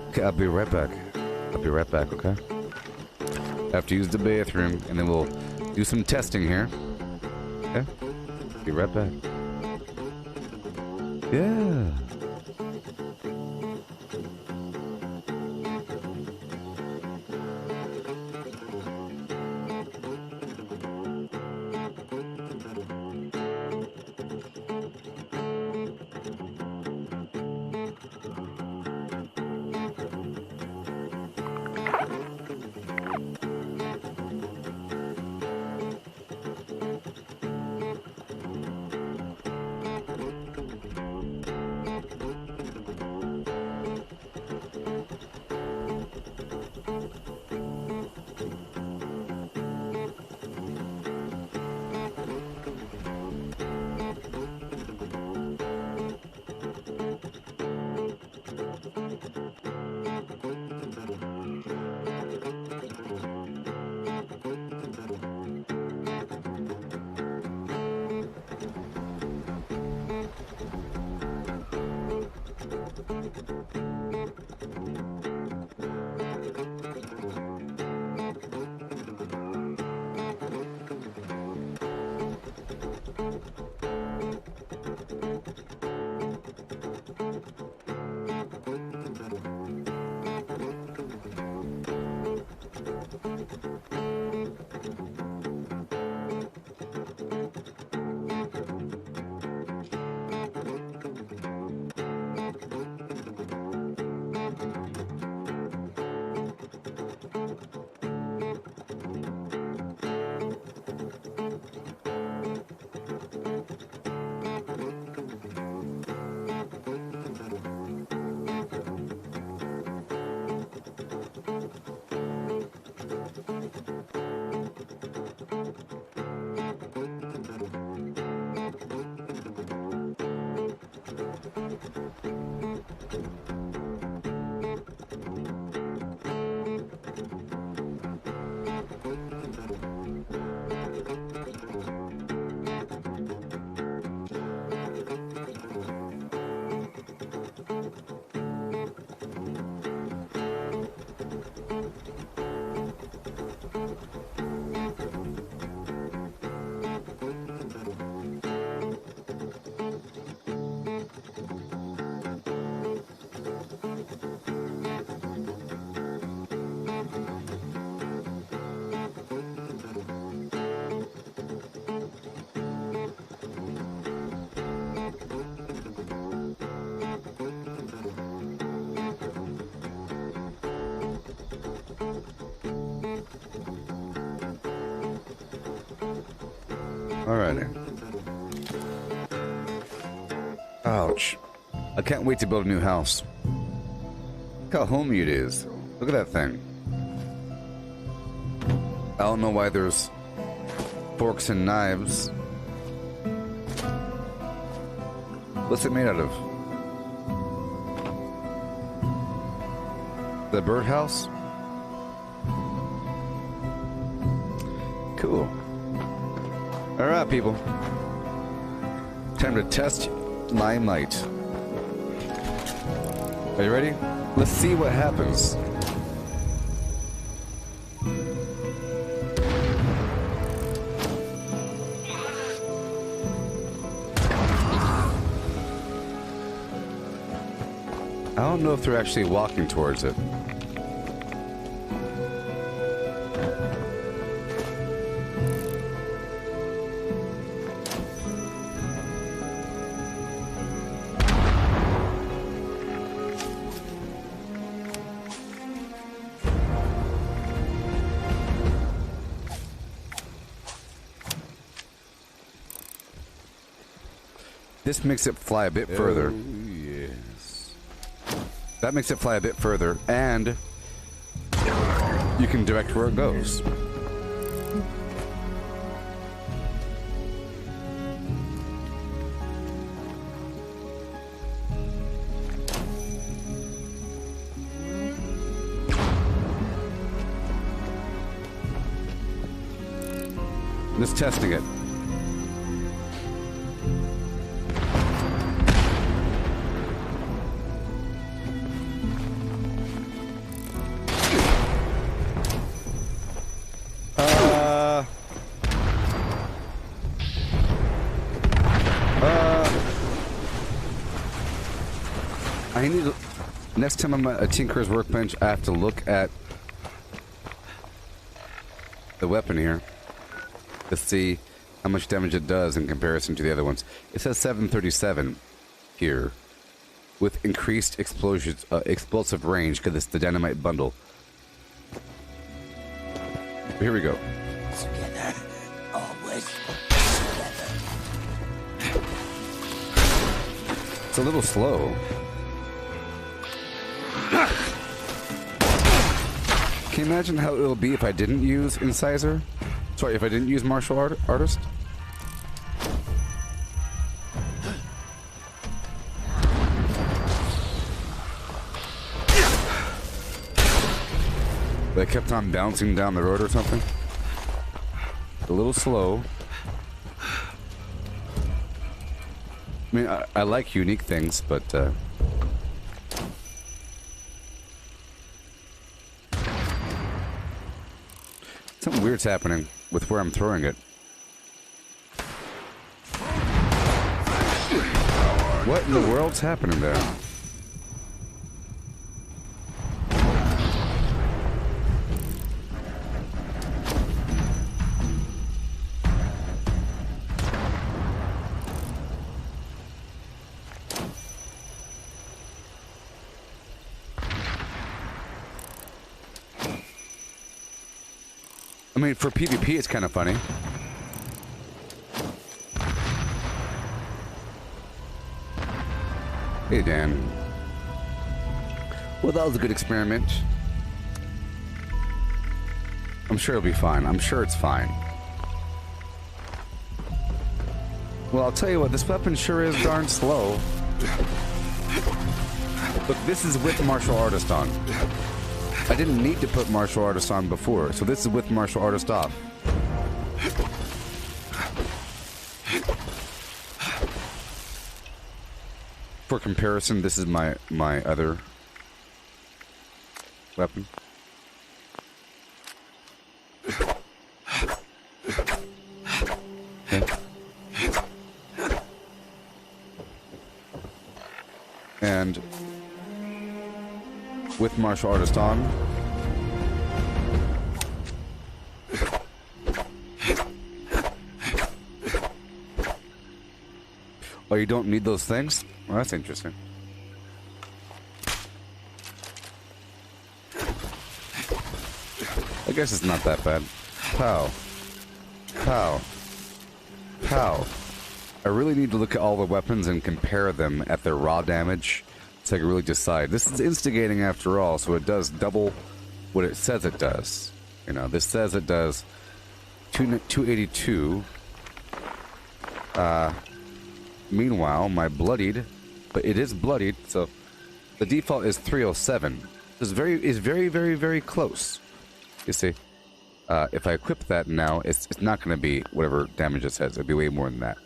Okay, I'll be right back. I'll be right back, okay? I have to use the bathroom, and then we'll do some testing here. Okay? Be right back. Yeah. Alrighty. Ouch. I can't wait to build a new house. Look how homey it is. Look at that thing. I don't know why there's forks and knives. What's it made out of? The birdhouse? Cool. Alright, people. Time to test my might. Are you ready? Let's see what happens. I don't know if they're actually walking towards it. This makes it fly a bit further. Yes. That makes it fly a bit further, and you can direct where it goes. Just testing it. I need to, next time I'm at a Tinker's Workbench, I have to look at the weapon here to see how much damage it does in comparison to the other ones. It says 737 here with increased explosive range because it's the dynamite bundle. Here we go. Together, always together. It's a little slow. Can you imagine how it'll be if I didn't use Incisor? Sorry, if I didn't use Martial Artist? They kept on bouncing down the road or something? A little slow. I mean, I like unique things, but something weird's happening with where I'm throwing it. What in the world's happening there? I mean, for PvP, it's kind of funny. Hey, Dan. Well, that was a good experiment. I'm sure it'll be fine. I'm sure it's fine. Well, I'll tell you what, this weapon sure is darn slow. Look, this is with Martial Artist on. I didn't need to put Martial Artist on before, so this is with Martial Artist off. For comparison, this is my other weapon. Okay. And with Martial Artist on, oh, you don't need those things? Well, that's interesting. I guess it's not that bad. Pow. Pow. Pow. I really need to look at all the weapons and compare them at their raw damage so I can really decide. This is instigating after all, so it does double what it says it does. You know, this says it does 282. Meanwhile, my bloodied, but it is bloodied, so the default is 307. It's very close. You see, if I equip that now, it's not going to be whatever damage it says. It'll be way more than that.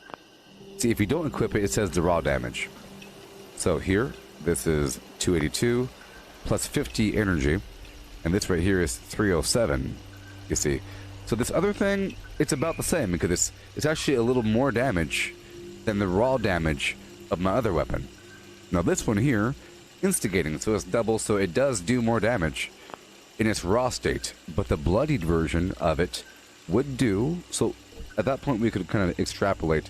See, if you don't equip it, it says the raw damage. So here, this is 282 plus 50 energy, and this right here is 307. You see, so this other thing, it's about the same because it's actually a little more damage than the raw damage of my other weapon. Now this one here, instigating, so it's double, so it does do more damage in its raw state, but the bloodied version of it would do, so at that point we could kind of extrapolate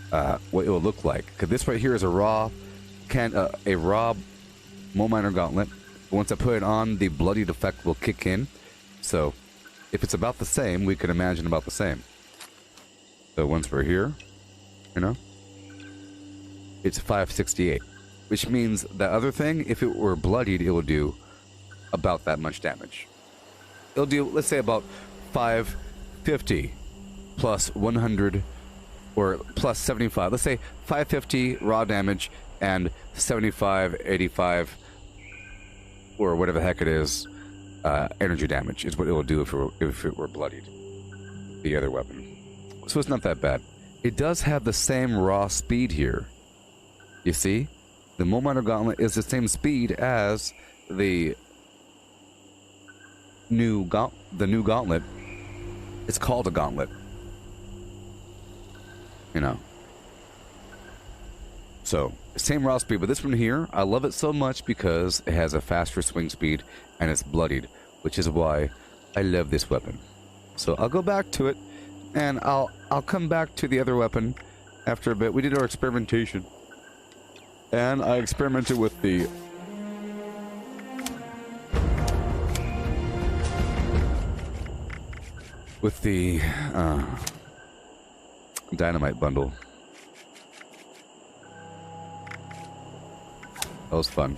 what it will look like. Because this right here is a raw Mole Miner Gauntlet. Once I put it on, the bloodied effect will kick in. So if it's about the same, we could imagine about the same. So once we're here, you know, it's 568, which means the other thing, if it were bloodied, it will do about that much damage. It'll do, let's say, about 550 plus 100 or plus 75. Let's say 550 raw damage and 75, 85, or whatever the heck it is, energy damage is what it will do if it were bloodied. The other weapon. So it's not that bad. It does have the same raw speed here. You see? The Mole Miner Gauntlet is the same speed as the new Gauntlet. It's called a Gauntlet. You know. So, same raw speed, but this one here, I love it so much because it has a faster swing speed and it's bloodied, which is why I love this weapon. So I'll go back to it, and I'll come back to the other weapon after a bit. We did our experimentation, and I experimented with the dynamite bundle. That was fun.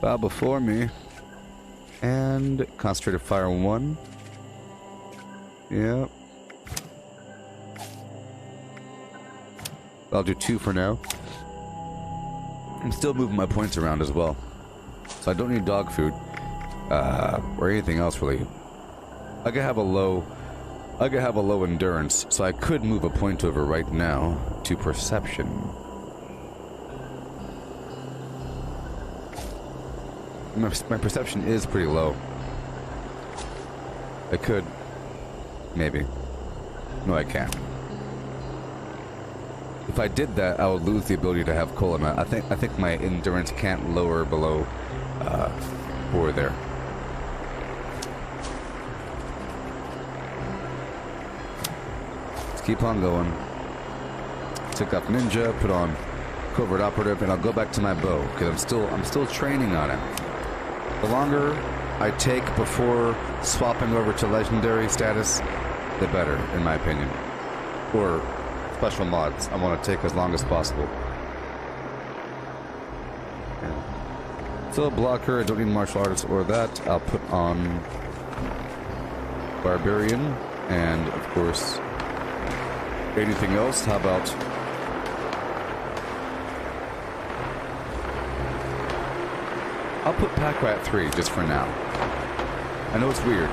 Bow before me. And concentrated fire 1. Yep. I'll do 2 for now. I'm still moving my points around as well. So I don't need dog food. Or anything else really. I could have a low endurance, so I could move a point over right now to perception. My perception is pretty low. I could. Maybe. No, I can't. If I did that, I would lose the ability to have cola. I think my endurance can't lower below 4 there. Let's keep on going. Took off ninja, put on covert operative, and I'll go back to my bow because I'm still training on it. The longer I take before swapping over to legendary status, the better, in my opinion. Or special mods, I want to take as long as possible. Yeah. So blocker, I don't need martial artist or that. I'll put on barbarian, and of course, anything else. How about I'll put Pack Rat 3 just for now. I know it's weird,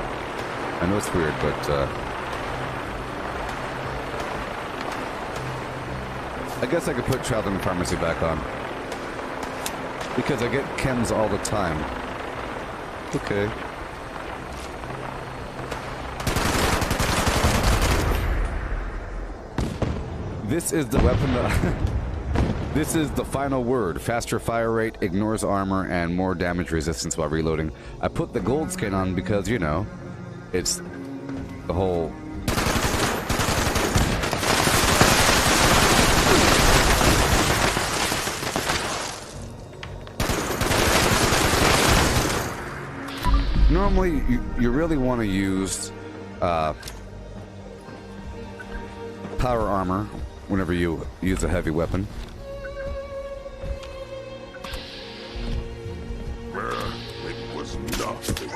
but I guess I could put Traveling Pharmacy back on because I get chems all the time. Okay. This is the weapon that this is the final word. Faster fire rate, ignores armor, and more damage resistance while reloading. I put the gold skin on because, you know, it's the whole... Normally, you really want to use power armor whenever you use a heavy weapon. It was nothing.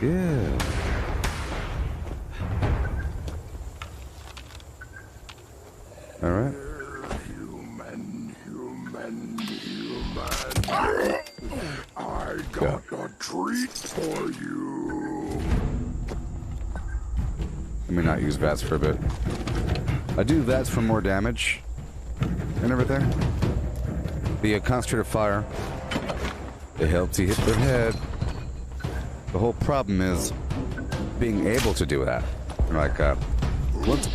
Yeah. All right. Human. I got a treat for you. Let me not use VATS for a bit. I do VATS for more damage and everything. The concentrated fire, it helps you hit their head. The whole problem is being able to do that. Like,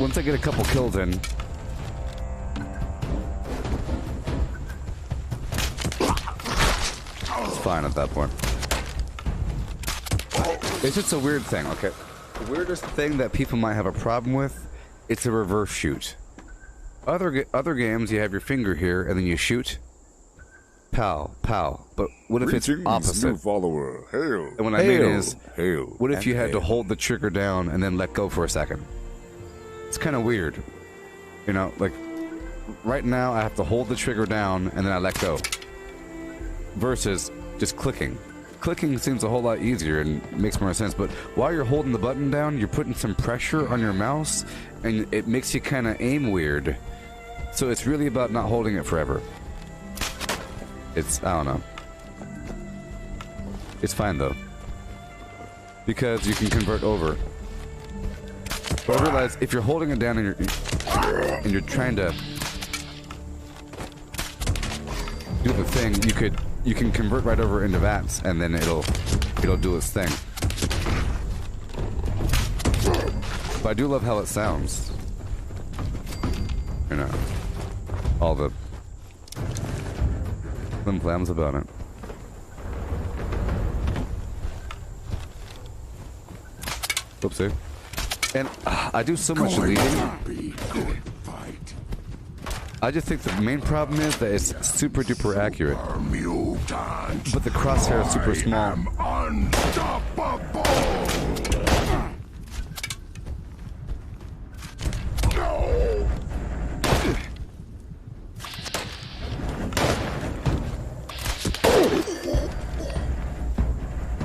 once I get a couple kills in, it's fine at that point. It's just a weird thing, okay? The weirdest thing that people might have a problem with, it's a reverse shoot. Other games, you have your finger here, and then you shoot. Pow, pow. But what if it's opposite? New follower. Hail. And what I mean is, what if you had to hold the trigger down and then let go for a second? It's kind of weird. You know, like, right now I have to hold the trigger down and then I let go. Versus just clicking. Clicking seems a whole lot easier and makes more sense, but while you're holding the button down, you're putting some pressure on your mouse, and it makes you kind of aim weird. So it's really about not holding it forever. It's, I don't know. It's fine though. Because you can convert over. But I realize if you're holding it down and you're trying to do the thing, you can convert right over into VATS and then it'll do its thing. But I do love how it sounds. You know, all the flim flams about it. Oopsie. And I do so much leading. I just think the main problem is that it's super duper accurate. But the crosshair is super small.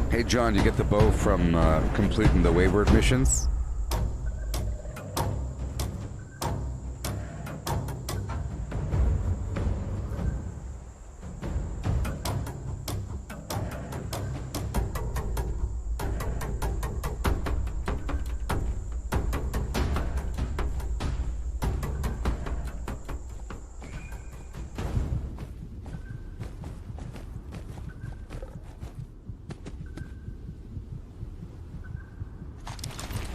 Hey John, you get the bow from completing the Wayward missions?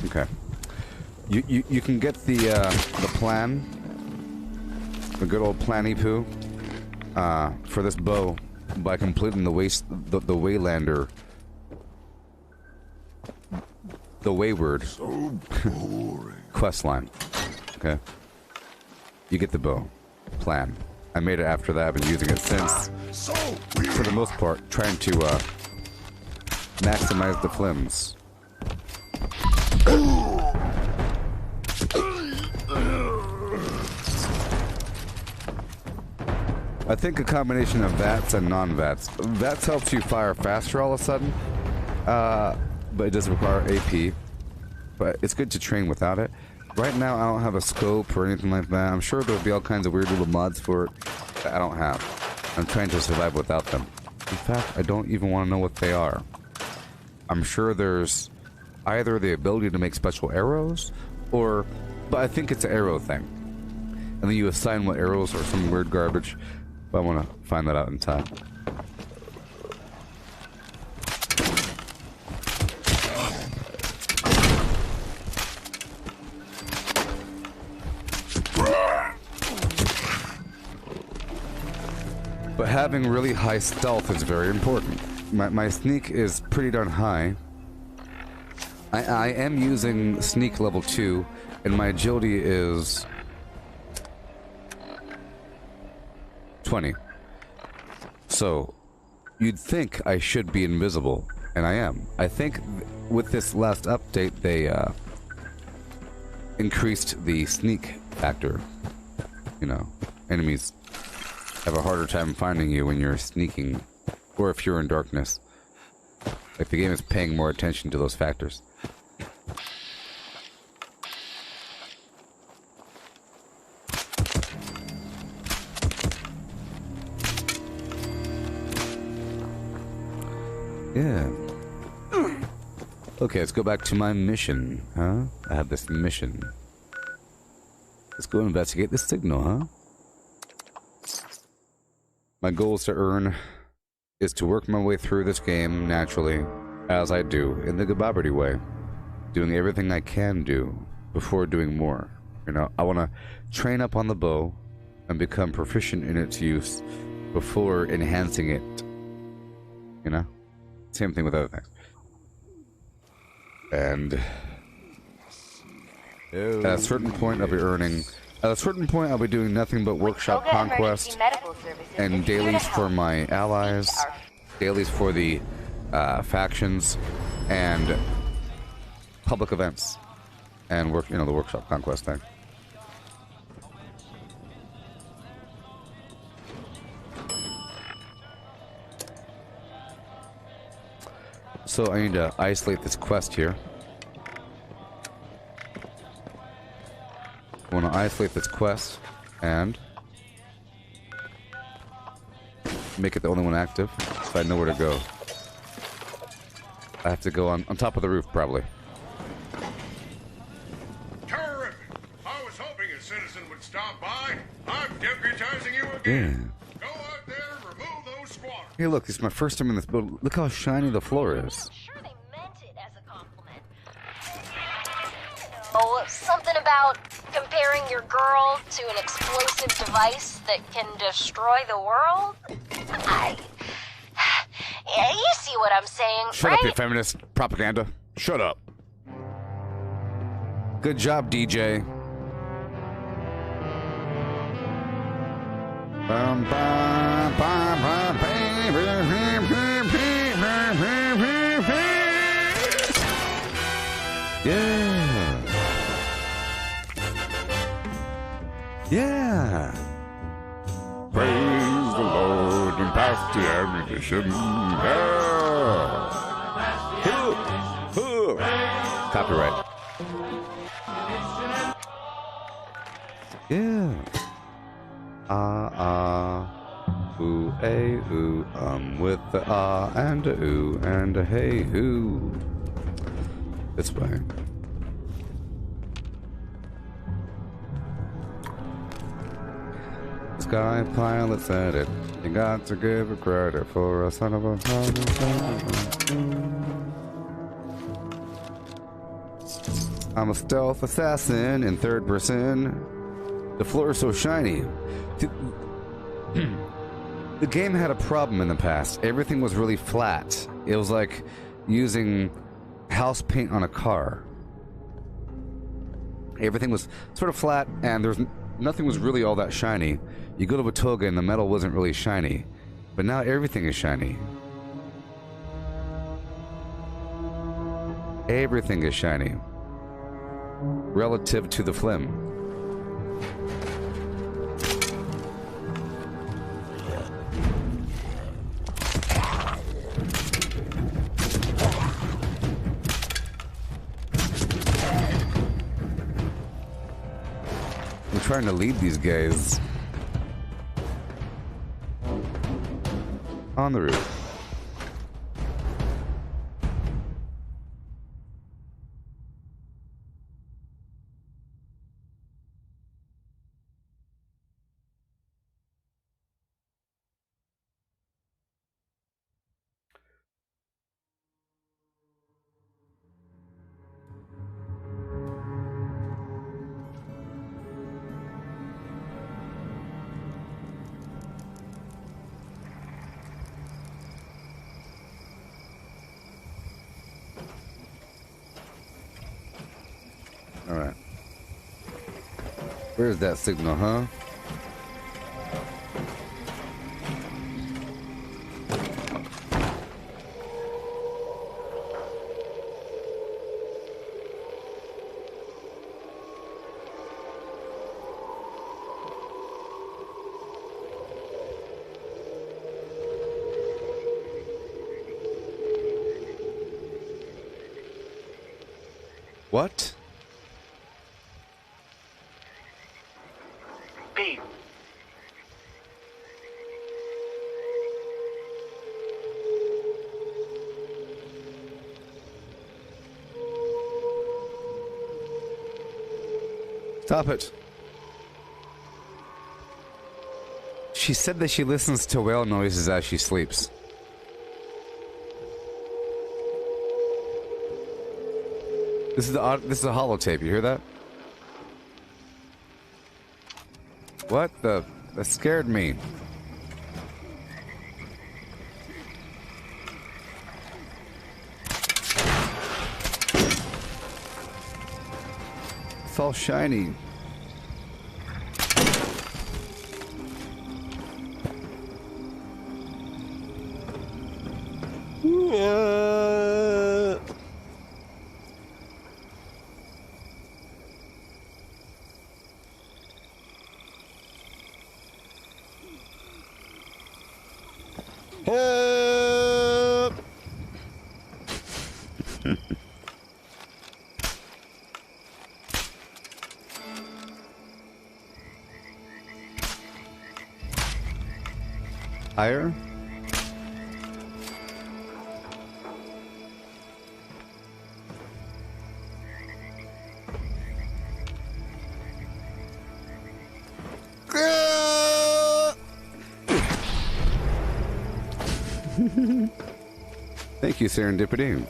Okay. You can get the plan, the good old planny-poo, for this bow by completing the Waylander, the Wayward quest line. Okay. You get the bow plan. I made it after that. I've been using it since. For the most part, trying to maximize the flims. I think a combination of VATS and non-VATS. VATS helps you fire faster all of a sudden, but it does require AP. But it's good to train without it. Right now, I don't have a scope or anything like that. I'm sure there'll be all kinds of weird little mods for it that I don't have. I'm trying to survive without them. In fact, I don't even want to know what they are. I'm sure there's either the ability to make special arrows, but I think it's an arrow thing. And then you assign what arrows or some weird garbage. But I want to find that out in time. But having really high stealth is very important. My sneak is pretty darn high. I am using sneak level 2, and my agility is 20. So, you'd think I should be invisible, and I am. I think with this last update, they increased the sneak factor. You know, enemies have a harder time finding you when you're sneaking, or if you're in darkness. Like, the game is paying more attention to those factors. Yeah. Okay, let's go back to my mission, huh? I have this mission. Let's go investigate the signal, huh? My goal is to work my way through this game naturally, as I do, in the Gooboberti way. Doing everything I can do before doing more. You know, I want to train up on the bow and become proficient in its use before enhancing it. You know? Same thing with other things. And at a certain point I'll be earning... At a certain point I'll be doing nothing but workshop Conquest and dailies for my allies, dailies for the factions, and public events. And work, you know, the workshop Conquest thing. So I need to isolate this quest here. I want to isolate this quest And make it the only one active, so I know where to go. I have to go on top of the roof, probably. Terrific! I was hoping a citizen would stop by. I'm deputizing you again. Yeah. Go out there and remove those squatters. Hey, look, this is my first time in this building. Look how shiny the floor is. Oh, something about comparing your girl to an explosive device that can destroy the world? Yeah, you see what I'm saying, Shut right? up, you feminist propaganda. Shut up. Good job, DJ. Bum, bum, bum, bum, yeah. Yeah. Praise the Lord and pass the ammunition. Yeah. Copyright. Yeah. Ooh, ooh. With the and a ooh and a hey ooh. This way. Sky pilot said it. You got to give her credit for a son of a. I'm a stealth assassin in third person. The floor is so shiny. The game had a problem in the past. Everything was really flat. It was like using house paint on a car. Everything was sort of flat, and nothing was really all that shiny. You go to Batoga and the metal wasn't really shiny. But now everything is shiny. Everything is shiny. Relative to the phlegm. I'm trying to lead these guys. On the roof. Alright. Where's that signal, huh? What? B. Stop it. She said that she listens to whale noises as she sleeps. This is a holotape. You hear that? What the? That scared me. It's all shiny. Higher? Thank you, Serendipity.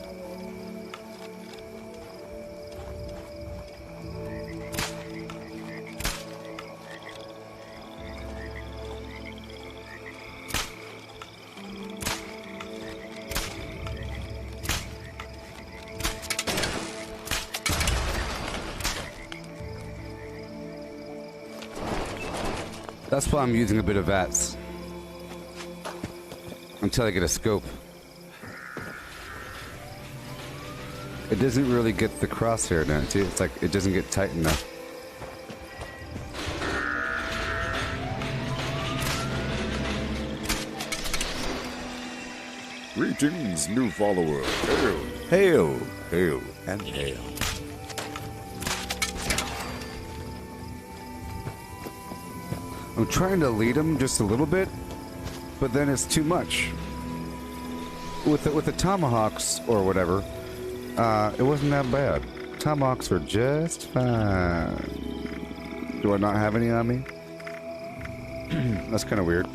That's why I'm using a bit of VATS. Until I get a scope. It doesn't really get the crosshair down, too. It's like it doesn't get tight enough. Greetings, new follower. Hail. Hail. Hail and hail. I'm trying to lead him just a little bit, but then it's too much. With the tomahawks or whatever, it wasn't that bad. Tomahawks are just fine. Do I not have any on me? That's kind of weird.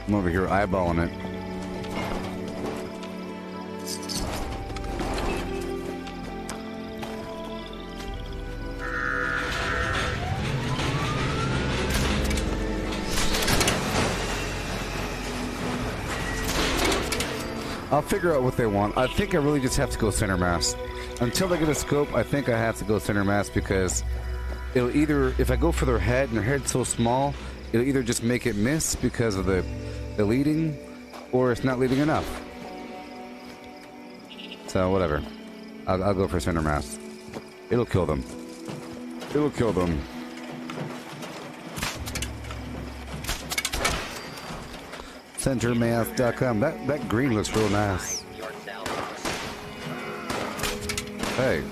I'm over here eyeballing it. I'll figure out what they want. I think I really just have to go center mass. Until I get a scope, I think I have to go center mass because it'll either, if I go for their head and their head's so small, it'll either just make it miss because of the leading, or it's not leading enough. So whatever. I'll go for center mass. It'll kill them. It'll kill them. Centermass.com. That green looks real nice. Hey.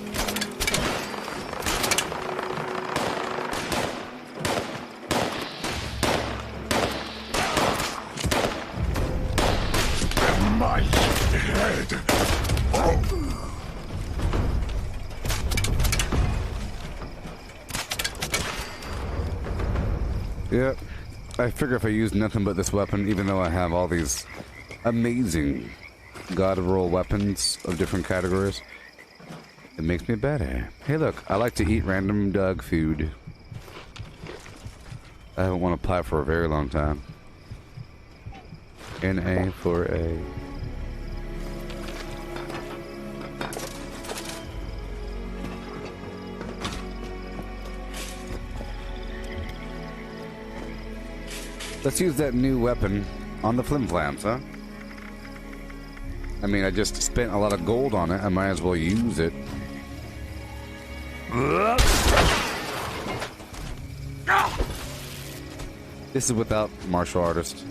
My head. Oh. Yep. I figure if I use nothing but this weapon, even though I have all these amazing god roll weapons of different categories, it makes me better. Hey look, I like to eat random dog food. I haven't won a pie for a very long time. NA for A. Let's use that new weapon on the flim-flams, huh? I mean, I just spent a lot of gold on it. I might as well use it. This is without martial artist.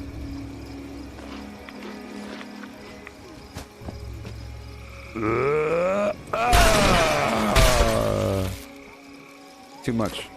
Too much.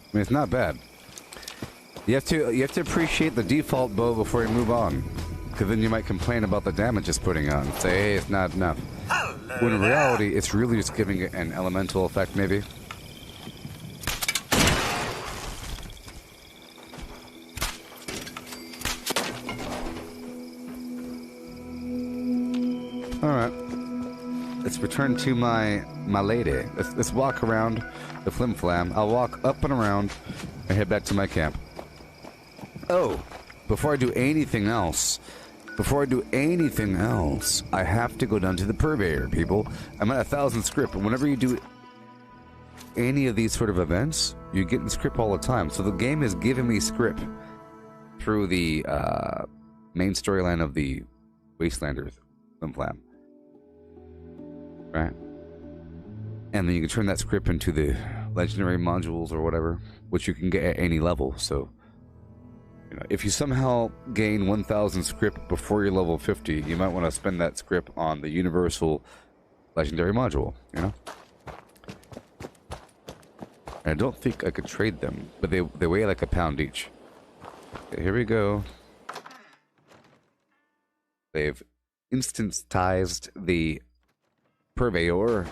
I mean, it's not bad. You have to appreciate the default bow before you move on, because then you might complain about the damage it's putting on. Say, hey, it's not enough. When in reality, it's really just giving it an elemental effect, maybe. All right. Let's return to my lady. Let's walk around the flim-flam. I'll walk up and around and head back to my camp. Oh, before I do anything else, before I do anything else, I have to go down to the purveyor, people. I'm at 1,000 script, and whenever you do any of these sort of events, you get in script all the time. So the game is giving me script through the main storyline of the Wastelanders flim-flam. Right? And then you can turn that script into the legendary modules or whatever, which you can get at any level. So, you know, if you somehow gain 1,000 script before you're level 50, you might want to spend that script on the universal legendary module, you know? And I don't think I could trade them, but they weigh like a pound each. Okay, here we go. They've instanced the purveyor.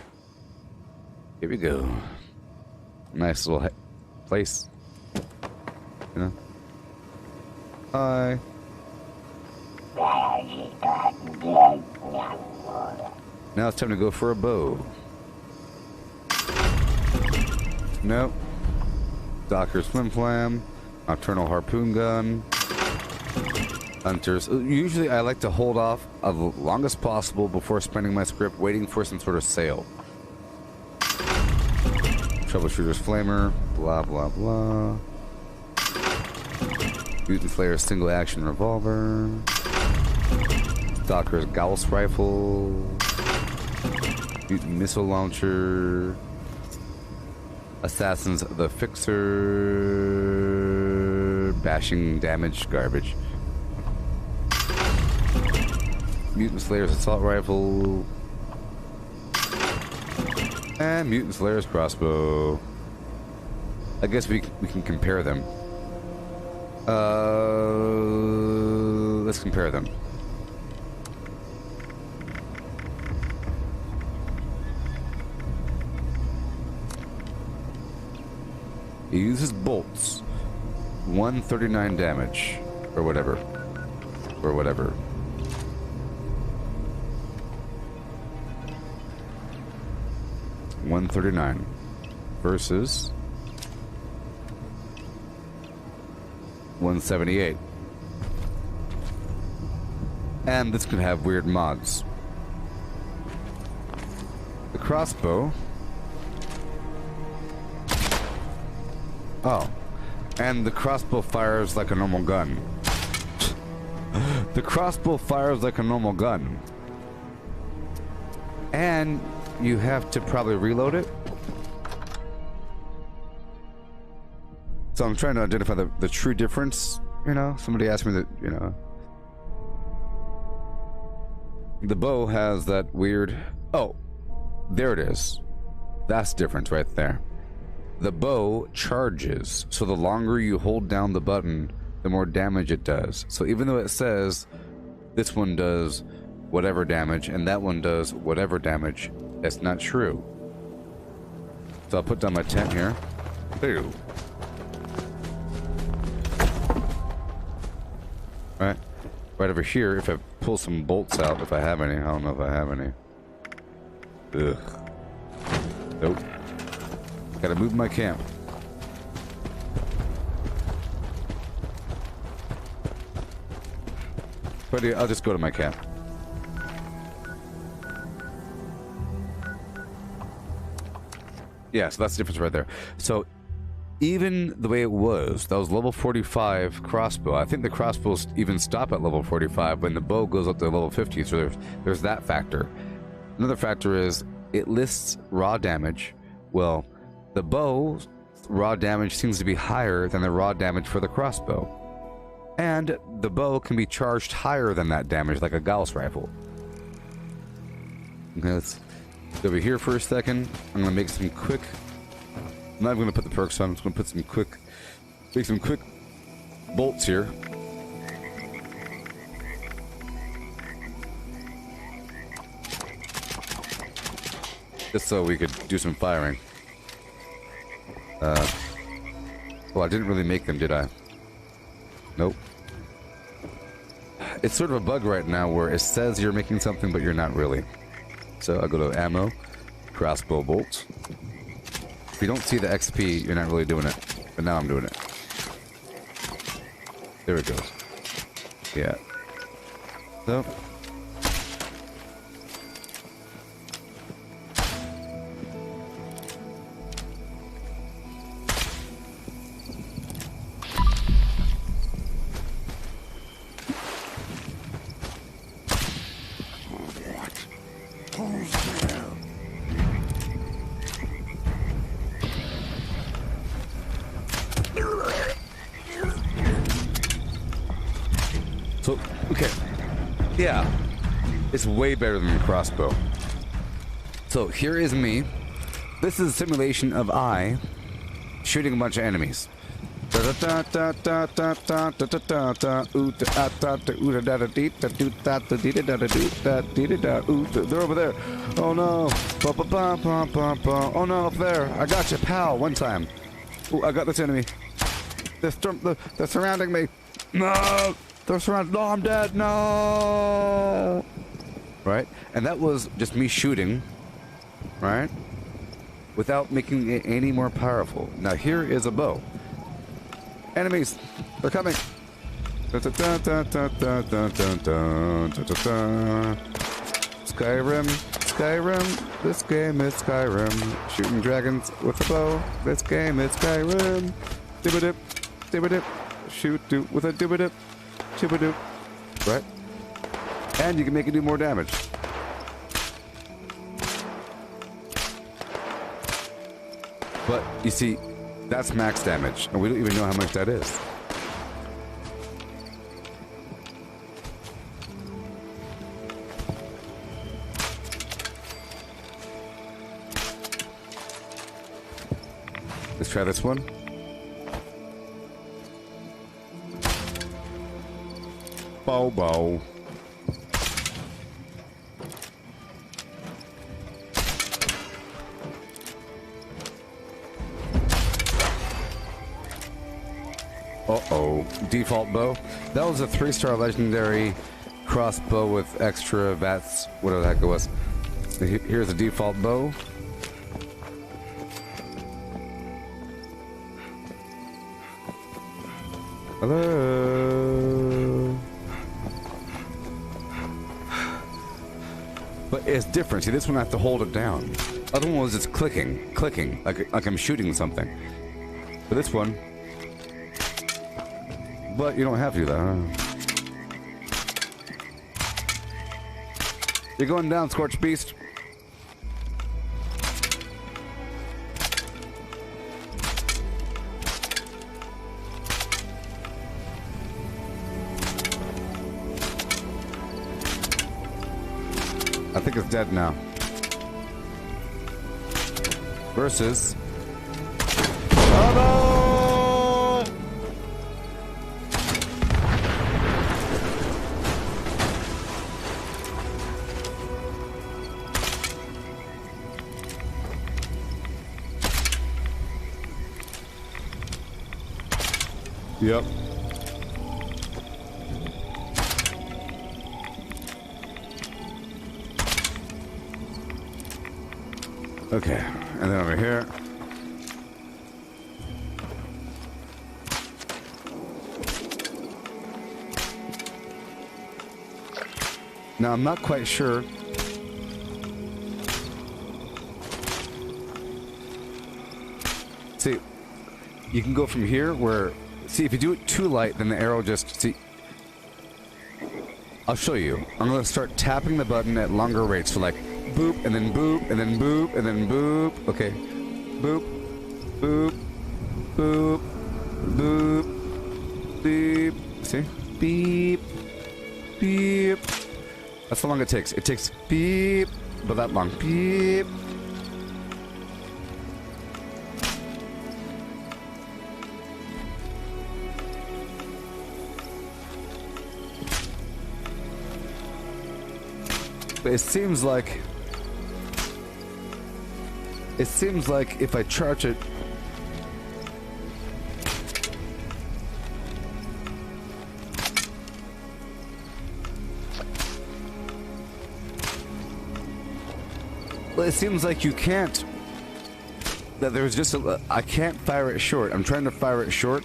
Here we go. Nice little place. You know? Hi. Now it's time to go for a bow. Nope. Docker's flim-flam. Nocturnal harpoon gun. Hunters. Usually I like to hold off as long as possible before spending my script, waiting for some sort of sale. Troubleshooter's flamer. Blah, blah, blah. Mutant Slayer's single action revolver. Docker's Gauss rifle. Mutant missile launcher. Assassin's the Fixer. Bashing damage garbage. Mutant Slayer's assault rifle. And Mutant Slayer's crossbow. I guess we can compare them. Let's compare them. He uses bolts. 139 damage. Or whatever. Or whatever. $139 versus $178. And this could have weird mods. The crossbow. Oh. And the crossbow fires like a normal gun. The crossbow fires like a normal gun. And you have to probably reload it. So I'm trying to identify the true difference, you know? Somebody asked me that, you know. The bow has that weird... Oh, there it is. That's different right there. The bow charges, so the longer you hold down the button, the more damage it does. So even though it says this one does whatever damage and that one does whatever damage, that's not true. So I'll put down my tent here. Boo. Right over here, if I pull some bolts out, if I have any. I don't know if I have any. Ugh. Nope. Gotta move my camp. But yeah, I'll just go to my camp. Yeah, so that's the difference right there. So even the way it was, that was level 45 crossbow. I think the crossbows even stop at level 45 when the bow goes up to level 50. So there's that factor. Another factor is it lists raw damage. Well, the bow's raw damage seems to be higher than the raw damage for the crossbow. And the bow can be charged higher than that damage, like a Gauss rifle. Okay, let's go over here for a second. I'm gonna make some quick... I'm not gonna put the perks on, I'm just gonna put some quick... Make some quick bolts here. Just so we could do some firing. Well, I didn't really make them, did I? Nope. It's sort of a bug right now where it says you're making something, but you're not really. So I'll go to ammo, crossbow bolts. If you don't see the XP, you're not really doing it. But now I'm doing it. There it goes. Yeah. So. So, okay. Yeah. It's way better than the crossbow. So, here is me. This is a simulation of I shooting a bunch of enemies. They're over there. Oh no. Oh no, up there. I got you, pal, one time. Oh, I got this enemy. They're surrounding me. No! They're surrounded. No, I'm dead. No! Right? And that was just me shooting. Right? Without making it any more powerful. Now here is a bow. Enemies! They're coming! Skyrim, Skyrim, this game is Skyrim. Shooting dragons with a bow, this game is Skyrim. Dibba-dip, dibba-dip, shoot with a dibba-dip, dibba-dip. Right? And you can make it do more damage. But, you see, that's max damage, and we don't even know how much that is. Let's try this one. Bow bow. Uh-oh. Default bow. That was a 3-star legendary crossbow with extra VATS, whatever the heck it was. So here's a default bow. Hello. But it's different. See, this one I have to hold it down. Other one was just clicking, like I'm shooting something. But this one, but you don't have to do that, huh? You're going down, Scorched Beast. I think it's dead now. Versus... Oh no! Yep. Okay, and then over here. Now I'm not quite sure. See, you can go from here where, see, if you do it too light, then the arrow just, see, I'll show you. I'm going to start tapping the button at longer rates, so like boop, and then boop, and then boop, and then boop. Okay. Boop, boop, boop, boop, beep. See? Beep, beep. That's how long it takes. It takes beep, but that long. Beep. But it seems like if I charge it, well, it seems like you can't, that there's just a, I can't fire it short. I'm trying to fire it short,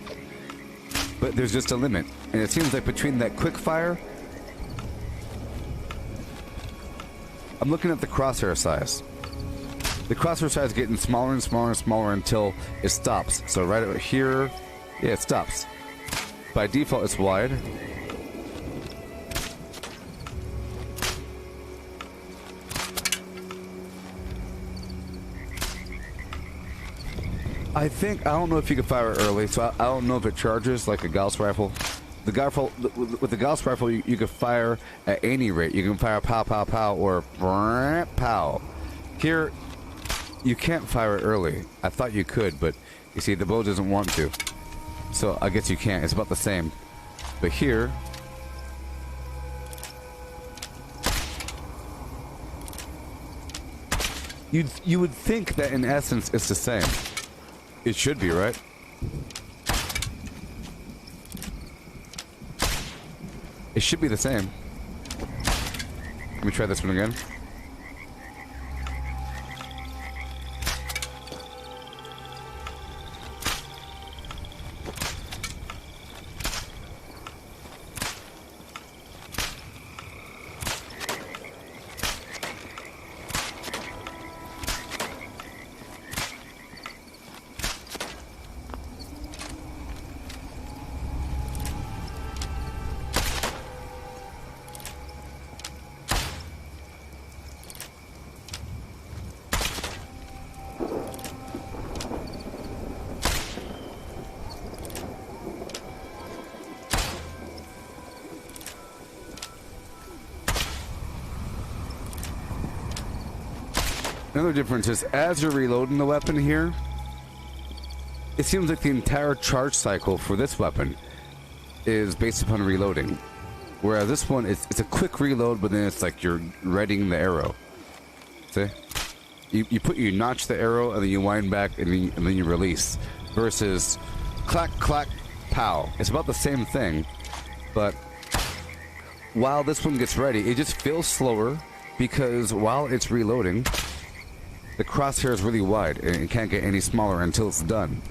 but there's just a limit. And it seems like between that quick fire I'm looking at the crosshair size. The crosshair size is getting smaller and smaller and smaller until it stops. So right over here, yeah, it stops. By default, it's wide. I don't know if you can fire it early, so I don't know if it charges like a Gauss rifle. With the Gauss rifle, you can fire at any rate. You can fire pow, pow, pow, or pow. Here, you can't fire it early. I thought you could, but you see, the bow doesn't want to. So I guess you can't. It's about the same. But here, you would think that in essence it's the same. It should be, right? It should be the same. Let me try this one again. Another difference is, as you're reloading the weapon here, it seems like the entire charge cycle for this weapon is based upon reloading. Whereas this one, it's a quick reload, but then it's like you're readying the arrow. See? You notch the arrow, and then you wind back, and then you release. Versus clack, clack, pow. It's about the same thing, but while this one gets ready, it just feels slower, because while it's reloading, the crosshair is really wide, and it can't get any smaller until it's done.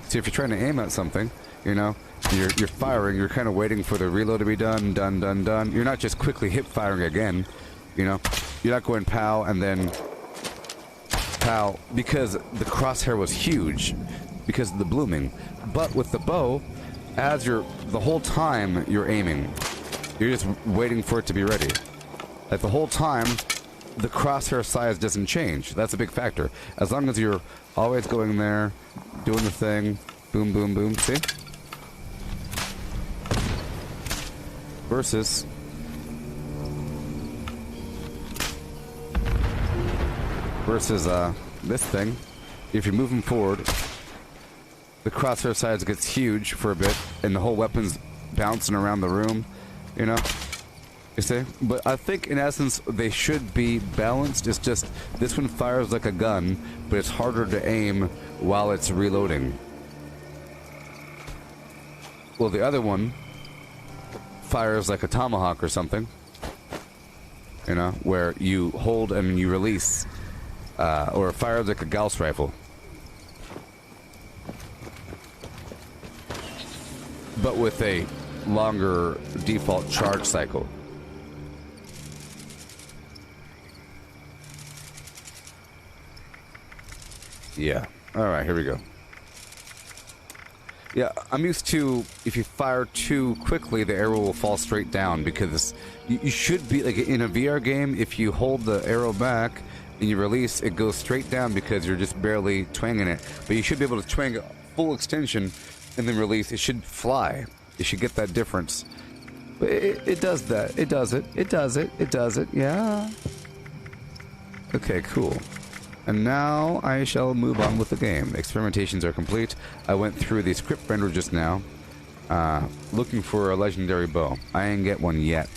So if you're trying to aim at something, you know, you're firing, you're kind of waiting for the reload to be done. You're not just quickly hip firing again, you know. You're not going pow and then pow, because the crosshair was huge because of the blooming. But with the bow, the whole time you're aiming, you're just waiting for it to be ready. Like the whole time, the crosshair size doesn't change. That's a big factor. As long as you're always going there, doing the thing, boom, boom, boom, see? Versus this thing, if you're moving forward, the crosshair size gets huge for a bit, and the whole weapon's bouncing around the room, you know? You see? But I think in essence they should be balanced. It's just this one fires like a gun, but it's harder to aim while it's reloading. Well, the other one fires like a tomahawk or something. You know, where you hold and you release. Or it fires like a Gauss rifle. But with a longer default charge cycle. Yeah. Alright, here we go. Yeah, I'm used to, if you fire too quickly, the arrow will fall straight down, because you should be, like in a VR game, if you hold the arrow back and you release, it goes straight down because you're just barely twanging it. But you should be able to twang it full extension and then release. It should fly. You should get that difference. But it does that. It does it. It does it. It does it. Yeah. Okay, cool. And now I shall move on with the game. Experimentations are complete. I went through the script render just now, looking for a legendary bow. I ain't get one yet.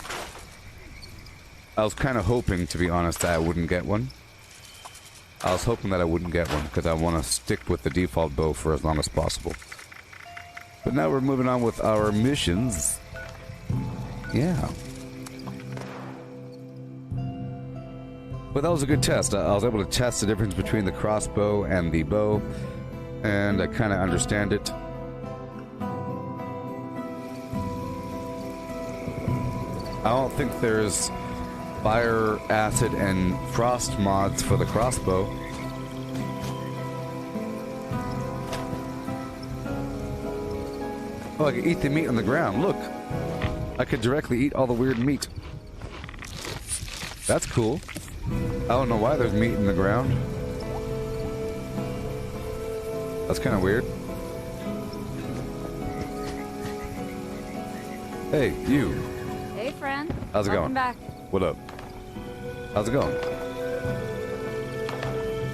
I was kind of hoping, to be honest, that I wouldn't get one. I was hoping that I wouldn't get one, because I want to stick with the default bow for as long as possible. But now we're moving on with our missions. Yeah. But that was a good test. I was able to test the difference between the crossbow and the bow, and I kind of understand it. I don't think there's fire, acid, and frost mods for the crossbow. Oh, I can eat the meat on the ground. Look. I could directly eat all the weird meat. That's cool. I don't know why there's meat in the ground. That's kind of weird. Hey, you. Hey, friend. How's it Welcome going? back. What up? How's it going?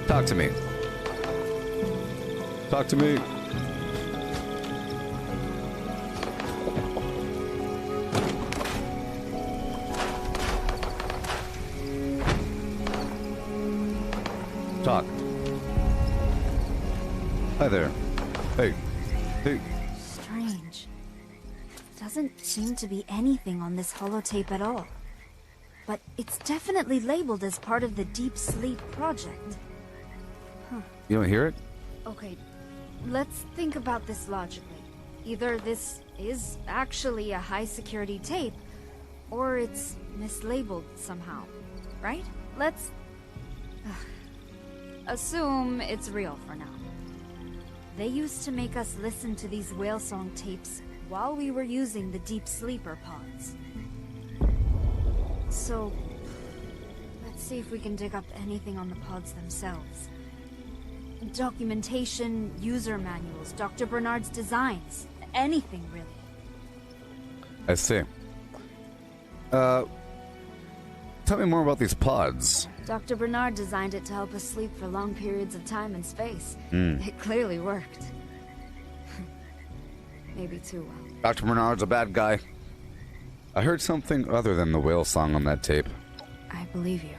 Talk to me. Talk to me. Talk. Hi there. Hey. Hey. Strange. Doesn't seem to be anything on this holotape at all. But it's definitely labeled as part of the Deep Sleep project. Huh. You don't hear it? Okay, let's think about this logically. Either this is actually a high-security tape, or it's mislabeled somehow, right? Let's assume it's real for now. They used to make us listen to these whale song tapes while we were using the Deep Sleeper pods. So, let's see if we can dig up anything on the pods themselves. Documentation, user manuals, Dr. Bernard's designs, anything really. I see. Tell me more about these pods. Dr. Bernard designed it to help us sleep for long periods of time and space. It clearly worked. Maybe too well. Dr. Bernard's a bad guy. I heard something other than the whale song on that tape. I believe you.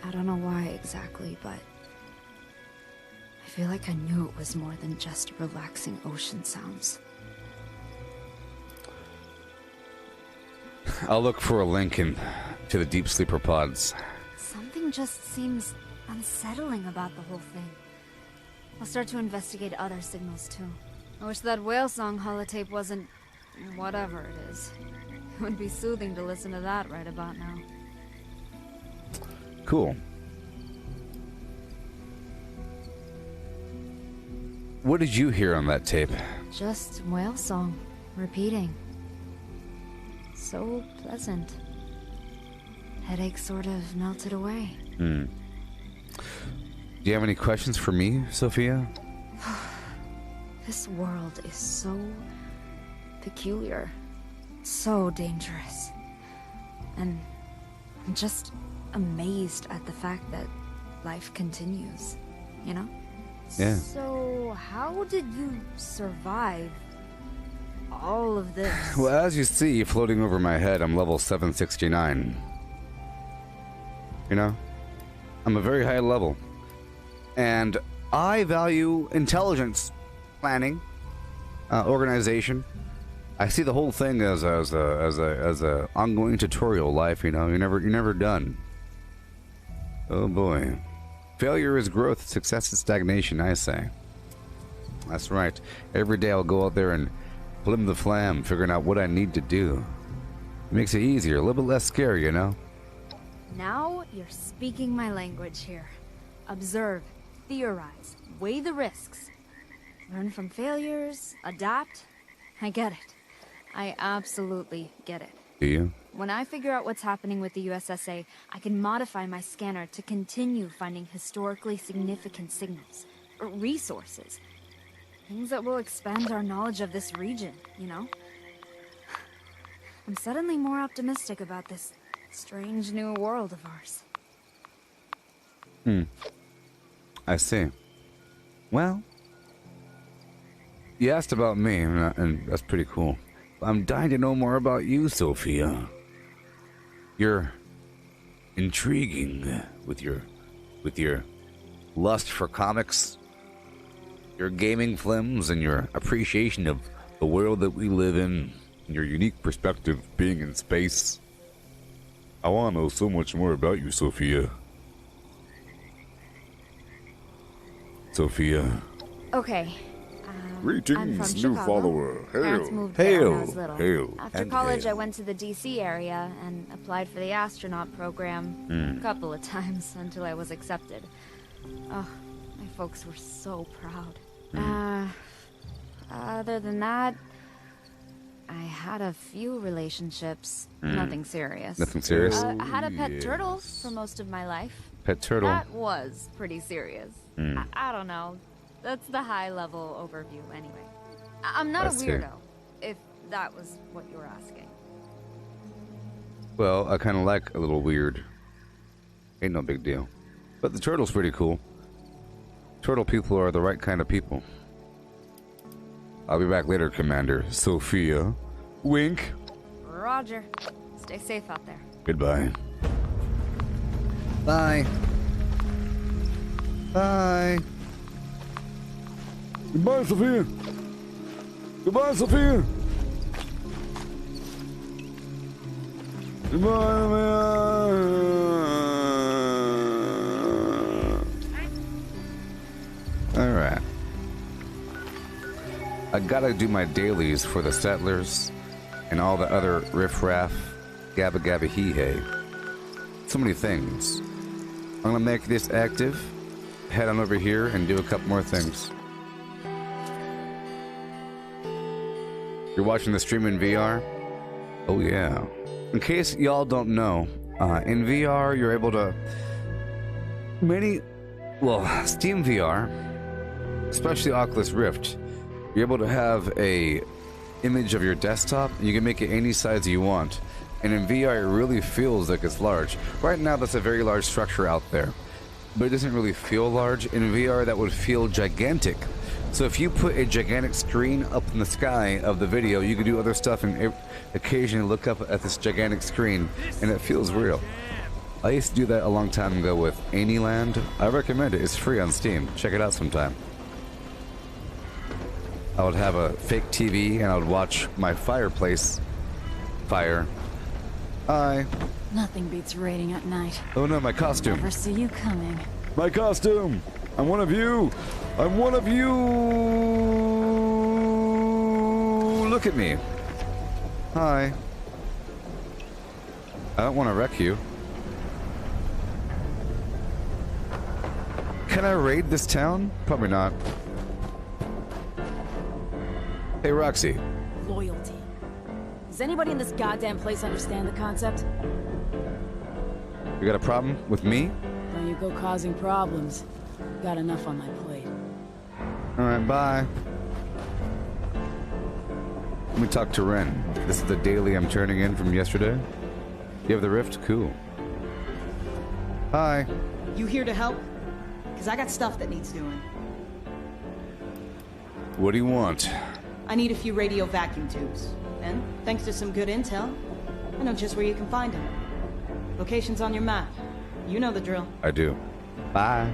I don't know why exactly, but I feel like I knew it was more than just relaxing ocean sounds. I'll look for a link to the Deep Sleeper pods. Something just seems unsettling about the whole thing. I'll start to investigate other signals too. I wish that whale song holotape wasn't whatever it is. It would be soothing to listen to that right about now. Cool. What did you hear on that tape? Just whale song, repeating. So pleasant. Headache sort of melted away. Do you have any questions for me, Sophia? This world is so peculiar, so dangerous. And I'm just amazed at the fact that life continues, you know? Yeah. So, how did you survive all of this? Well, as you see, floating over my head, I'm level 769. You know? I'm a very high level. And I value intelligence, planning, organization. I see the whole thing as a ongoing tutorial life, you know? You're never done. Oh boy. Failure is growth, success is stagnation, I say. That's right. Every day I'll go out there and flim the flam, figuring out what I need to do. It makes it easier, a little bit less scary, you know? Now you're speaking my language here. Observe, theorize, weigh the risks. Learn from failures, adapt. I get it. I absolutely get it. Do you? When I figure out what's happening with the USSA, I can modify my scanner to continue finding historically significant signals, or resources. Things that will expand our knowledge of this region, you know? I'm suddenly more optimistic about this strange new world of ours. I see. Well, you asked about me, and that's pretty cool. I'm dying to know more about you, Sophia. You're intriguing with your lust for comics, your gaming flims, and your appreciation of the world that we live in, and your unique perspective being in space. I want to know so much more about you, Sophia. Sophia. Okay, I'm Greetings, from new Chicago. follower. Parents Hail. moved there when I was Hail. little. Hail. After And college, hail. I went to the DC area and applied for the astronaut program a couple of times until I was accepted. Oh, my folks were so proud. Other than that, I had a few relationships. Nothing serious. Nothing serious? I had a pet turtle for most of my life. Pet turtle. That was pretty serious. I don't know. That's the high-level overview, anyway. I'm not a see. weirdo, if that was what you were asking. Well, I kind of like a little weird. Ain't no big deal. But the turtle's pretty cool. Turtle people are the right kind of people. I'll be back later, Commander Sophia. Wink. Roger. Stay safe out there. Goodbye. Bye. Bye. Goodbye, Sophia. Goodbye, Sophia. Alright. I gotta do my dailies for the settlers and all the other riffraff, gabba gabba hee hey. So many things. I'm gonna make this active, head on over here and do a couple more things. You're watching the stream in VR? Oh yeah. In case y'all don't know, in VR you're able to Steam VR, especially Oculus Rift, you're able to have a image of your desktop and you can make it any size you want. And in VR it really feels like it's large. Right now that's a very large structure out there, but it doesn't really feel large. In VR that would feel gigantic. So if you put a gigantic screen up in the sky of the video, you can do other stuff and occasionally look up at this gigantic screen and it feels real. I used to do that a long time ago with Anyland. I recommend it. It's free on Steam. Check it out sometime. I would have a fake TV and I would watch my fireplace fire. Hi. Nothing beats raiding at night. Oh no, my costume. Never see you coming. My costume. I'm one of you. I'm one of you. Look at me. Hi. I don't want to wreck you. Can I raid this town? Probably not. Hey, Roxy. Loyalty. Does anybody in this goddamn place understand the concept? You got a problem with me? Don't you go causing problems. Got enough on my plate. Alright, bye. Let me talk to Ren. This is the daily I'm turning in from yesterday. You have the rift? Cool. Hi. You here to help? Because I got stuff that needs doing. What do you want? I need a few radio vacuum tubes. And, thanks to some good intel, I know just where you can find them. Location's on your map. You know the drill. I do. Bye.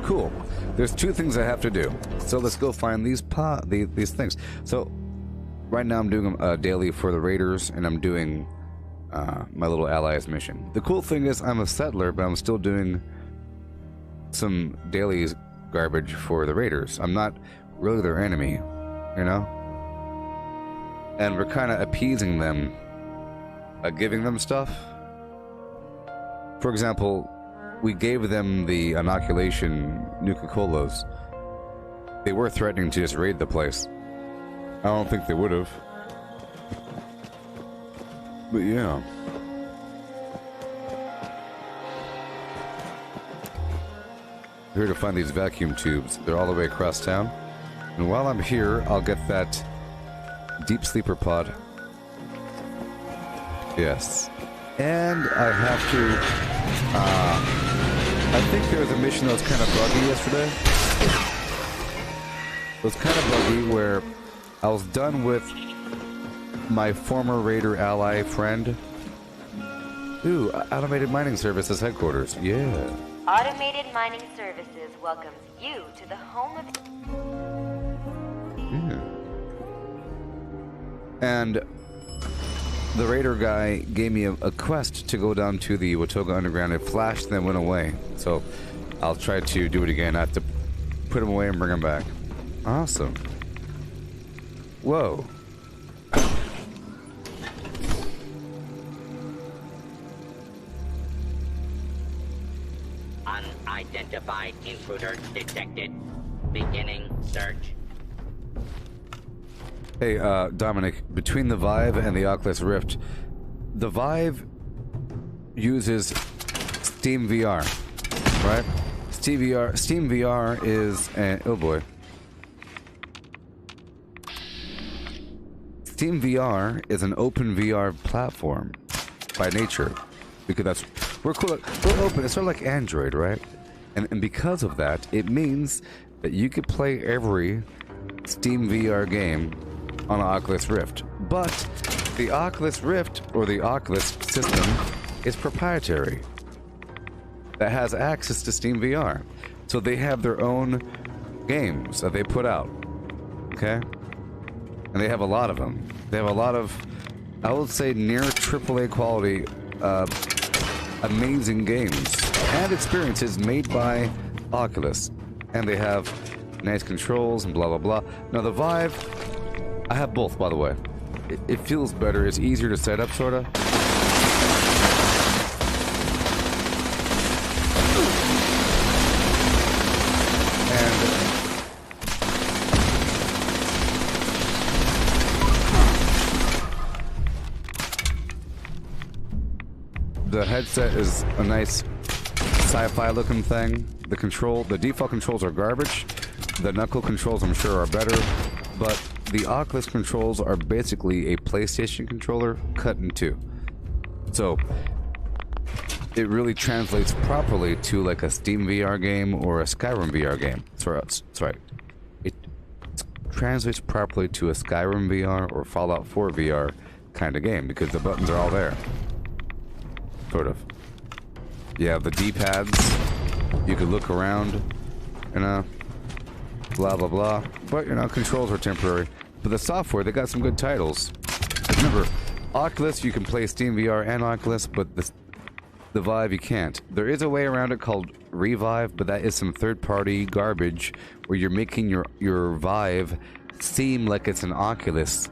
Cool. There's two things I have to do. So let's go find these things. So right now I'm doing a daily for the raiders, and I'm doing my little allies mission. The cool thing is I'm a settler, but I'm still doing some dailies garbage for the raiders. I'm not really their enemy, you know? And we're kind of appeasing them by giving them stuff. For example, we gave them the inoculation Nuka-Colas. They were threatening to just raid the place. I don't think they would have. But yeah. We're here to find these vacuum tubes. They're all the way across town. And while I'm here, I'll get that deep sleeper pod. Yes. And I have to... I think there was a mission that was kind of buggy yesterday. It was kind of buggy where I was done with my former raider ally friend. Ooh, automated mining services headquarters. Yeah. Automated Mining Services welcomes you to the home of... Yeah. And the raider guy gave me a quest to go down to the Watoga Underground. It flashed and then went away. So I'll try to do it again. I have to put him away and bring him back. Awesome. Whoa. Unidentified intruder detected. Beginning search. Hey, Dominic, between the Vive and the Oculus Rift, the Vive uses Steam VR, right? Steam VR is an... Oh boy. Steam VR is an open VR platform by nature, because that's... We're cool. We're open. It's sort of like Android, right? And because of that, it means that you could play every Steam VR game on an Oculus Rift. But the Oculus Rift, or the Oculus system, is proprietary. That has access to Steam VR. So they have their own games that they put out. Okay? And they have a lot of them. They have a lot of, I would say, near AAA quality, amazing games and experiences made by Oculus. And they have nice controls and blah, blah, blah. Now, the Vive, I have both, by the way. It feels better. It's easier to set up, sort of. The headset is a nice sci-fi looking thing. The default controls are garbage. The knuckle controls, I'm sure, are better. But the Oculus controls are basically a PlayStation controller cut in two. So it really translates properly to like a Steam VR game or a Skyrim VR game. That's right. It translates properly to a Skyrim VR or Fallout 4 VR kind of game because the buttons are all there. Sort of. You have the D-pads. You could look around, you know, blah, blah, blah. But, you know, controls are temporary. But the software, they got some good titles. Remember, Oculus, you can play Steam VR and Oculus, but the Vive, you can't. There is a way around it called Revive, but that is some third-party garbage where you're making your Vive seem like it's an Oculus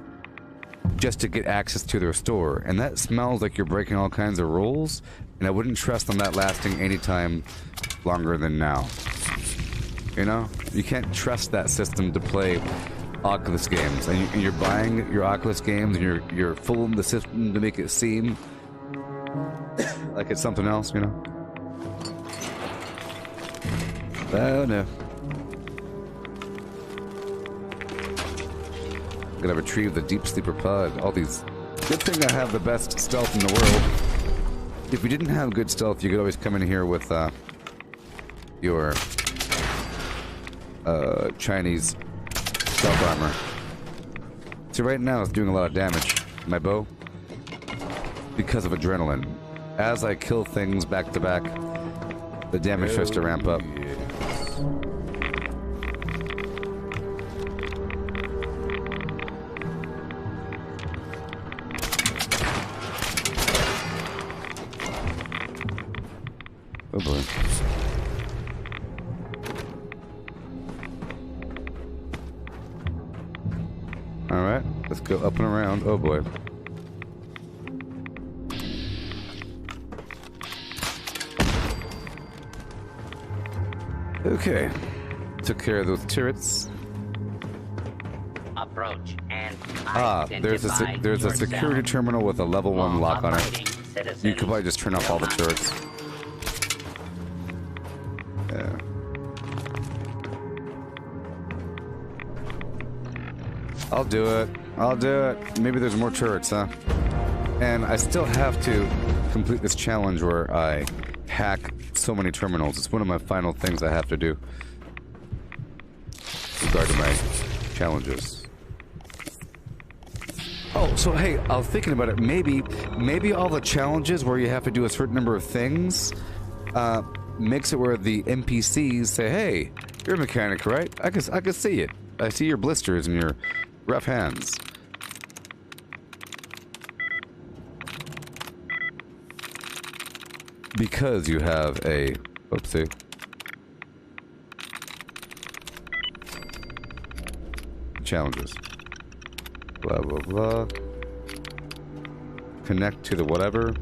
just to get access to their store. And that smells like you're breaking all kinds of rules, and I wouldn't trust on that lasting any time longer than now. You know? You can't trust that system to play Oculus games. And you're buying your Oculus games, and you're fooling the system to make it seem like it's something else, you know? Oh no. I'm gonna retrieve the Deep Sleeper Pod. All these... Good thing I have the best stealth in the world. If you didn't have good stealth, you could always come in here with your Chinese stealth armor. See, right now it's doing a lot of damage. My bow. Because of adrenaline. As I kill things back to back, the damage starts to ramp up. Oh boy. Alright, let's go up and around. Oh boy. Okay. Took care of those turrets. Approach and there's a security terminal with a level 1 lock on it. You could probably just turn off all the turrets. Yeah. I'll do it. I'll do it. Maybe there's more turrets, huh? And I still have to complete this challenge where I hack so many terminals. It's one of my final things I have to do. Regarding my challenges. Oh, so hey, I was thinking about it. Maybe all the challenges where you have to do a certain number of things, makes it where the NPCs say, "Hey, you're a mechanic, right? I can see it. I see your blisters and your rough hands." Because you have a oopsie. Challenges. Blah blah blah. Connect to the whatever.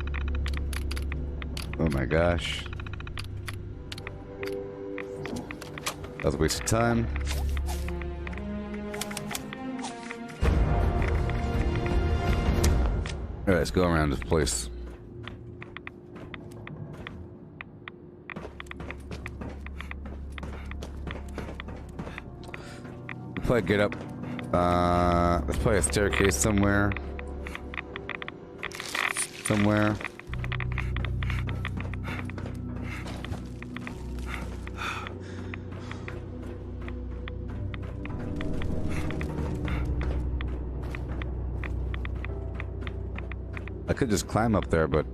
Oh my gosh. That was a waste of time. Alright, let's go around this place. Let's probably get up. There's probably a staircase somewhere. Somewhere. I could just climb up there, but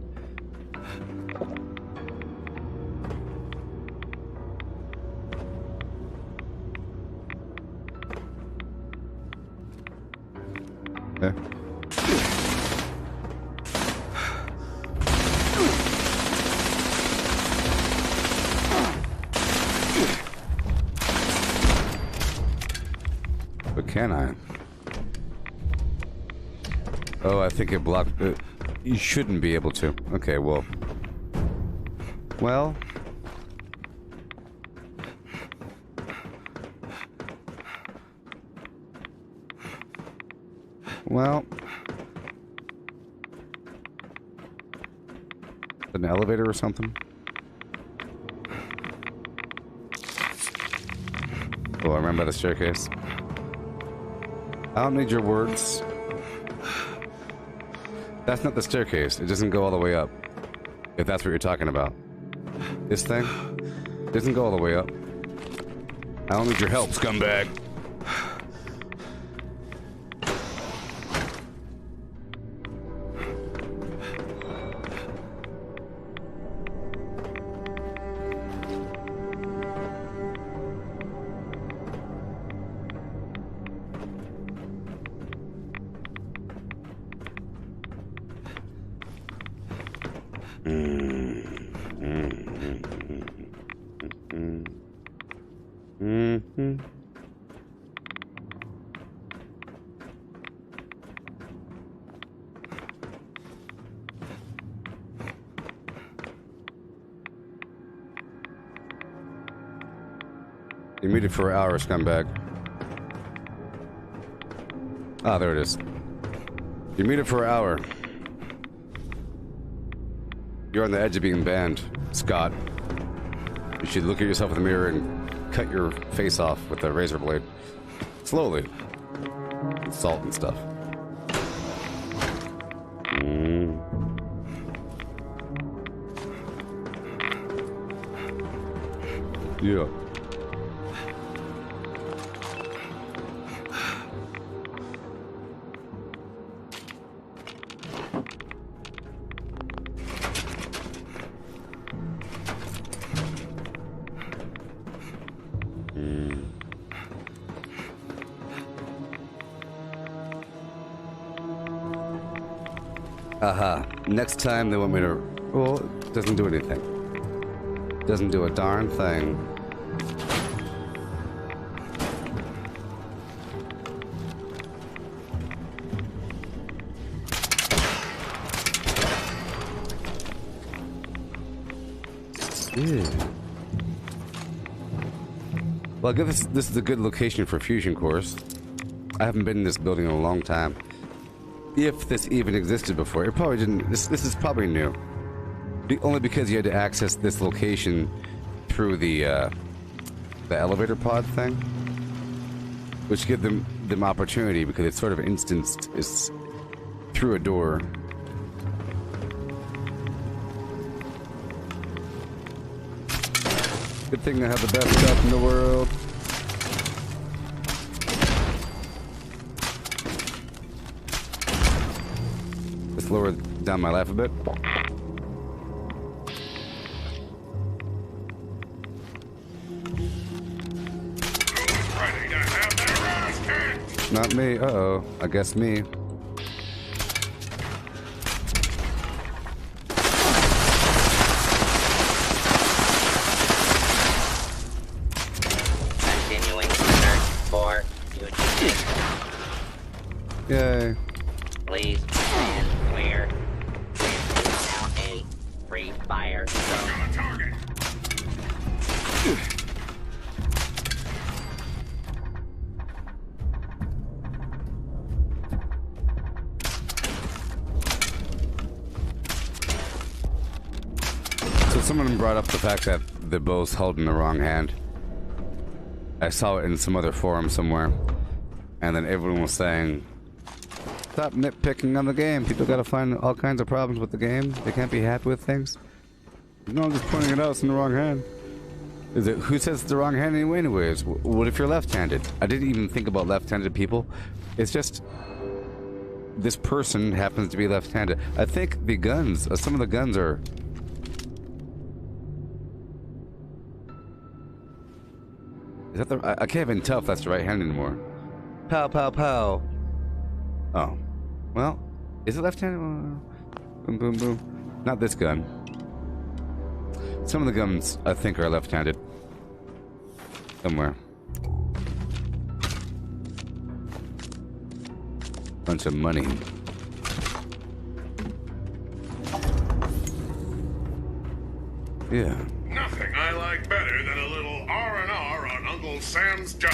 okay. But can I? Oh, I think it blocked it. You shouldn't be able to. Okay, well. Well. Well. An elevator or something? Oh, I remember the staircase. I don't need your words. That's not the staircase. It doesn't go all the way up. If that's what you're talking about. This thing doesn't go all the way up. I don't need your help, scumbag. You're muted for an hour, scumbag. Ah, there it is. You're muted for an hour. You're on the edge of being banned, Scott. You should look at yourself in the mirror and cut your face off with a razor blade. Slowly. With salt and stuff. Yeah. Aha. Next time they want me to... Well, it doesn't do anything. Doesn't do a darn thing. Yeah. Well, I guess this is a good location for fusion cores. I haven't been in this building in a long time. If this even existed before. It probably didn't. This is probably new. Only because you had to access this location through the elevator pod thing. Which give them opportunity because it's sort of instanced is through a door. Good thing I have the best stuff in the world. Let's lower down my life a bit. not me. Uh-oh. I guess me. Continuing search for fugitives. Yay. Please stand clear. This is now a free fire zone. Target. So someone brought up the fact that they're both held in the wrong hand. I saw it in some other forum somewhere. And then everyone was saying, stop nitpicking on the game. People gotta find all kinds of problems with the game. They can't be happy with things. No, I'm just pointing it out. It's in the wrong hand. Is it? Who says it's the wrong hand anyway? Anyways, what if you're left-handed? I didn't even think about left-handed people. It's just this person happens to be left-handed. I think the guns. Some of the guns are. Is that the? I can't even tell if that's the right hand anymore. Pow, pow, pow. Oh, well, is it left-handed? Boom, boom, boom. Not this gun. Some of the guns, I think, are left-handed. Somewhere. Bunch of money. Yeah. Nothing I like better than a little R&R on Uncle Sam's job.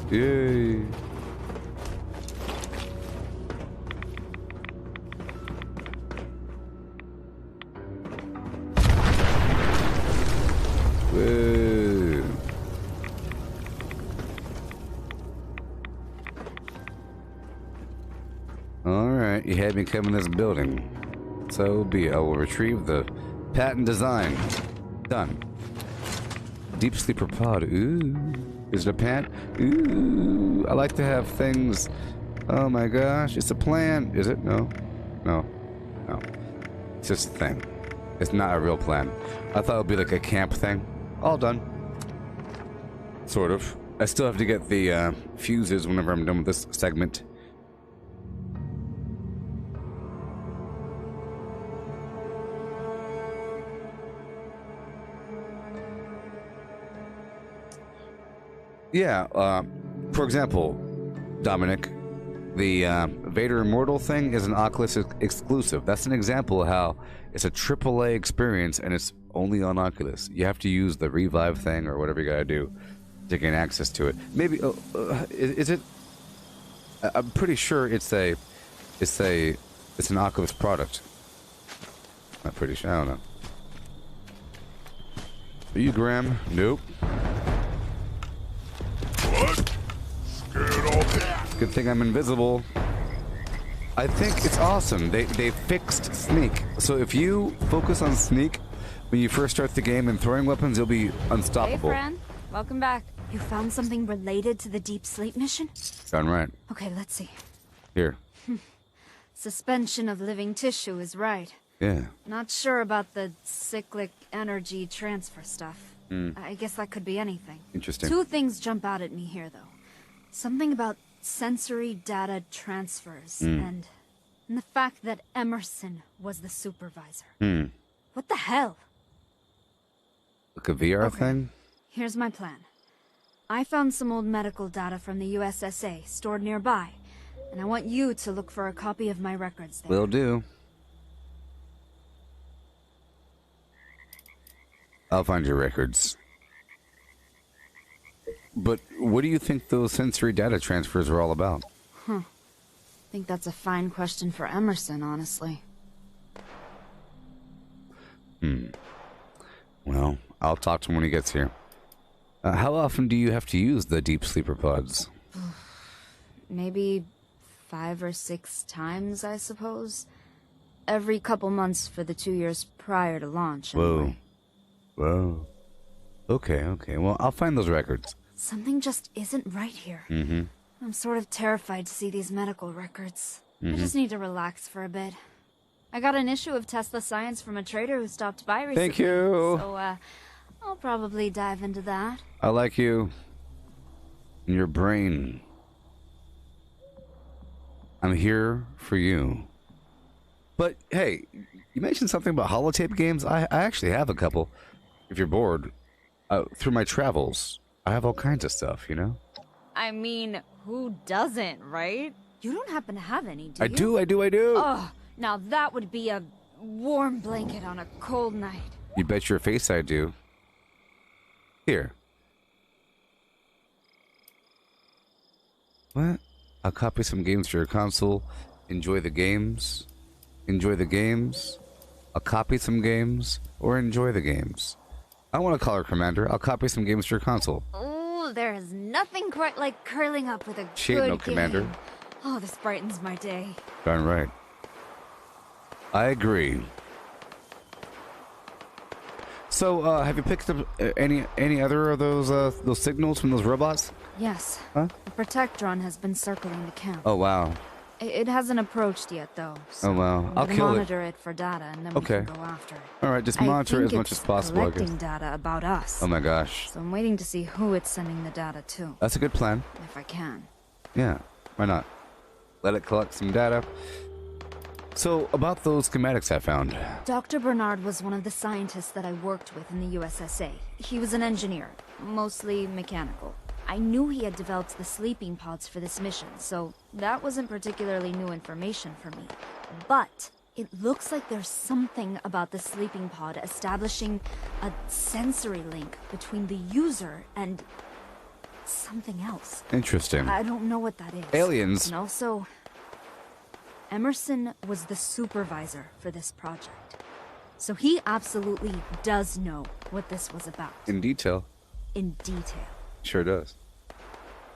Yay. Whoa. Alright, you had me come in this building. So be it. I will retrieve the patent design. Done. Deep sleeper pod. Ooh. Is it a pant? Ooh. I like to have things. Oh my gosh. It's a plan. Is it? No. No. No. It's just a thing. It's not a real plan. I thought it would be like a camp thing. All done. Sort of. I still have to get the fuses whenever I'm done with this segment. Yeah, for example, Dominic, the Vader Immortal thing is an Oculus exclusive. That's an example of how it's a AAA experience and it's only on Oculus. You have to use the revive thing or whatever you gotta do to gain access to it. Maybe is it? I'm pretty sure it's an Oculus product. I'm pretty sure. I don't know. Are you Graham? Nope. What? Scared off. Good thing I'm invisible. I think it's awesome. They fixed sneak. So if you focus on sneak when you first start the game and throwing weapons, you'll be unstoppable. Hey, Fran. Welcome back. You found something related to the deep sleep mission? Done right. Okay, let's see. Here. Suspension of living tissue is right. Yeah. Not sure about the cyclic energy transfer stuff. I guess that could be anything. Interesting. Two things jump out at me here, though. Something about sensory data transfers, and the fact that Emerson was the supervisor. What the hell? Like a VR thing? Here's my plan. I found some old medical data from the USSA stored nearby, and I want you to look for a copy of my records there. Will do. I'll find your records. But what do you think those sensory data transfers are all about? I think that's a fine question for Emerson, honestly. Well, I'll talk to him when he gets here. How often do you have to use the deep sleeper pods? Maybe 5 or 6 times, I suppose. Every couple months for the 2 years prior to launch, anyway. Whoa. Okay. Well, I'll find those records. Something just isn't right here. I'm sort of terrified to see these medical records. I just need to relax for a bit. I got an issue of Tesla Science from a trader who stopped by recently. Thank you. So, I'll probably dive into that. I like you. in your brain. I'm here for you. But hey, you mentioned something about holotape games. I actually have a couple. If you're bored, through my travels, I have all kinds of stuff, you know? I mean, who doesn't, right? You don't happen to have any, do you? I do. Oh, now that would be a warm blanket on a cold night. You bet your face I do. Here. What? I'll copy some games to your console. Enjoy the games. Enjoy the games. I'll copy some games or enjoy the games. I don't want to call her Commander. I'll copy some games to your console. Ooh, there is nothing quite like curling up with a She ain't good no Commander. game. Oh, this brightens my day. Darn right. I agree. So, have you picked up any other of those signals from those robots? Yes. Huh? The Protect drone has been circling the camp. Oh wow. It hasn't approached yet, though. So Oh wow. I'm I'll gonna kill monitor it for data, and then Okay. we can go after it. All right, just I monitor it think as much it's as possible, I guess. collecting data about us. Oh my gosh. So I'm waiting to see who it's sending the data to. That's a good plan. If I can. Yeah. Why not? Let it collect some data. So, about those schematics I found. Dr. Bernard was one of the scientists that I worked with in the USSA. He was an engineer, mostly mechanical. I knew he had developed the sleeping pods for this mission, so that wasn't particularly new information for me. But it looks like there's something about the sleeping pod establishing a sensory link between the user and something else. Interesting. I don't know what that is. Aliens. And also, Emerson was the supervisor for this project. So he absolutely does know what this was about. In detail. In detail. Sure does.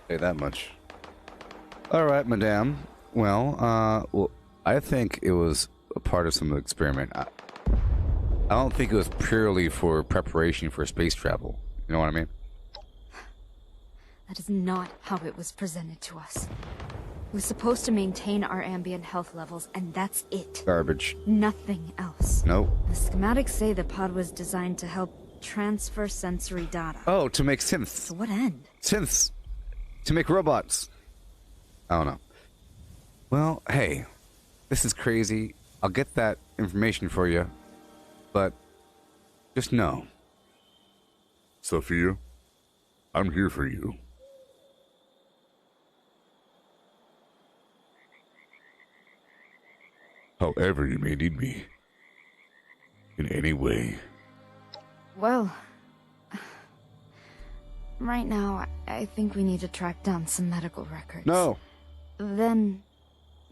Say that much. All right, madame. Well, I think it was a part of some experiment. I don't think it was purely for preparation for space travel. You know what I mean? That is not how it was presented to us. It was supposed to maintain our ambient health levels, and that's it. Garbage. Nothing else. Nope. The schematics say the pod was designed to help transfer sensory data. Oh, to make synths. To what end? Synths. To make robots. I don't know. Well, hey, this is crazy. I'll get that information for you. But just know. Sophia, I'm here for you. However you may need me. In any way. Well, right now, I think we need to track down some medical records. No. Then,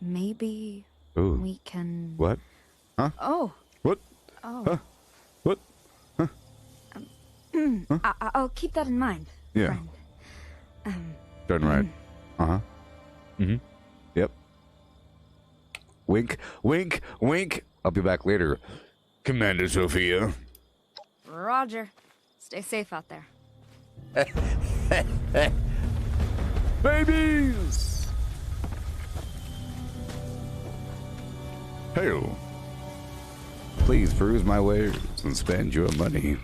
maybe Ooh. we can... What? Huh? Oh. What? Oh. Huh? What? Huh? I'll keep that in mind, Yeah. friend. Done right. Uh-huh. Mm-hmm. Yep. Wink, wink, wink. I'll be back later. Commander Sophia. Roger. Stay safe out there. Babies! Hail. Please peruse my wares and spend your money.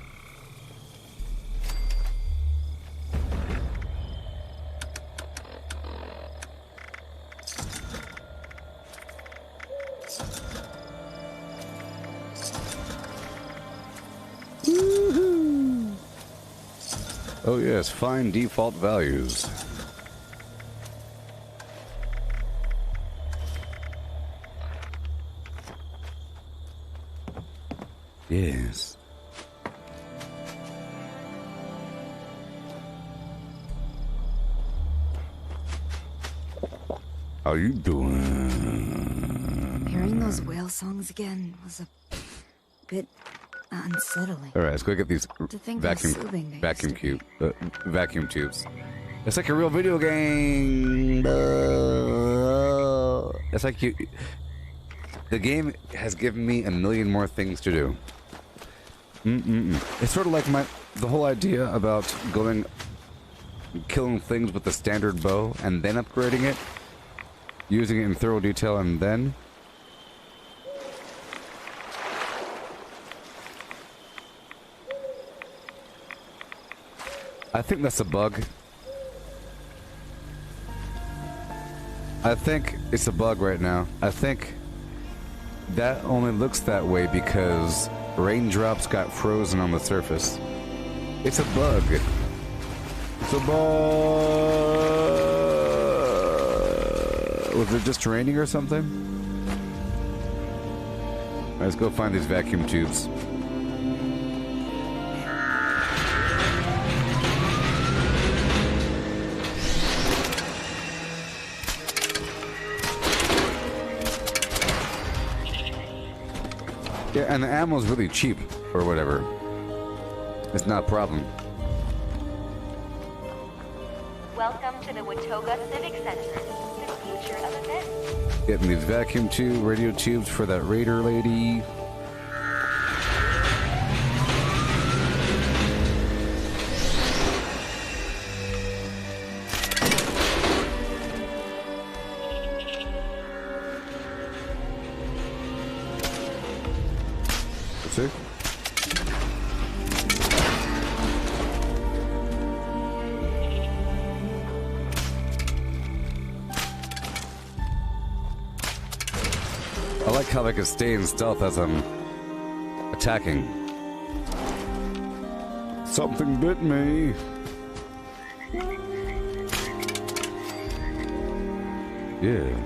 Oh yes, find default values. Yes. How you doing? Hearing those whale songs again was a bit unsettling. All right, let's go get these To think how soothing they vacuum tubes. It's like a real video game. It's like the game has given me a million more things to do. It's sort of like the whole idea about killing things with the standard bow and then upgrading it, using it in thorough detail, and then. I think that's a bug. I think it's a bug right now. I think that only looks that way because raindrops got frozen on the surface. It's a bug. It's a bug. Was it just raining or something? Let's go find these vacuum tubes. Yeah, and the ammo's really cheap, or whatever. It's not a problem. Welcome to the Watoga Civic Center, the future of events. Getting these vacuum tube, radio tubes for that raider lady. See? I like how I can stay in stealth as I'm attacking. Something bit me. Yeah.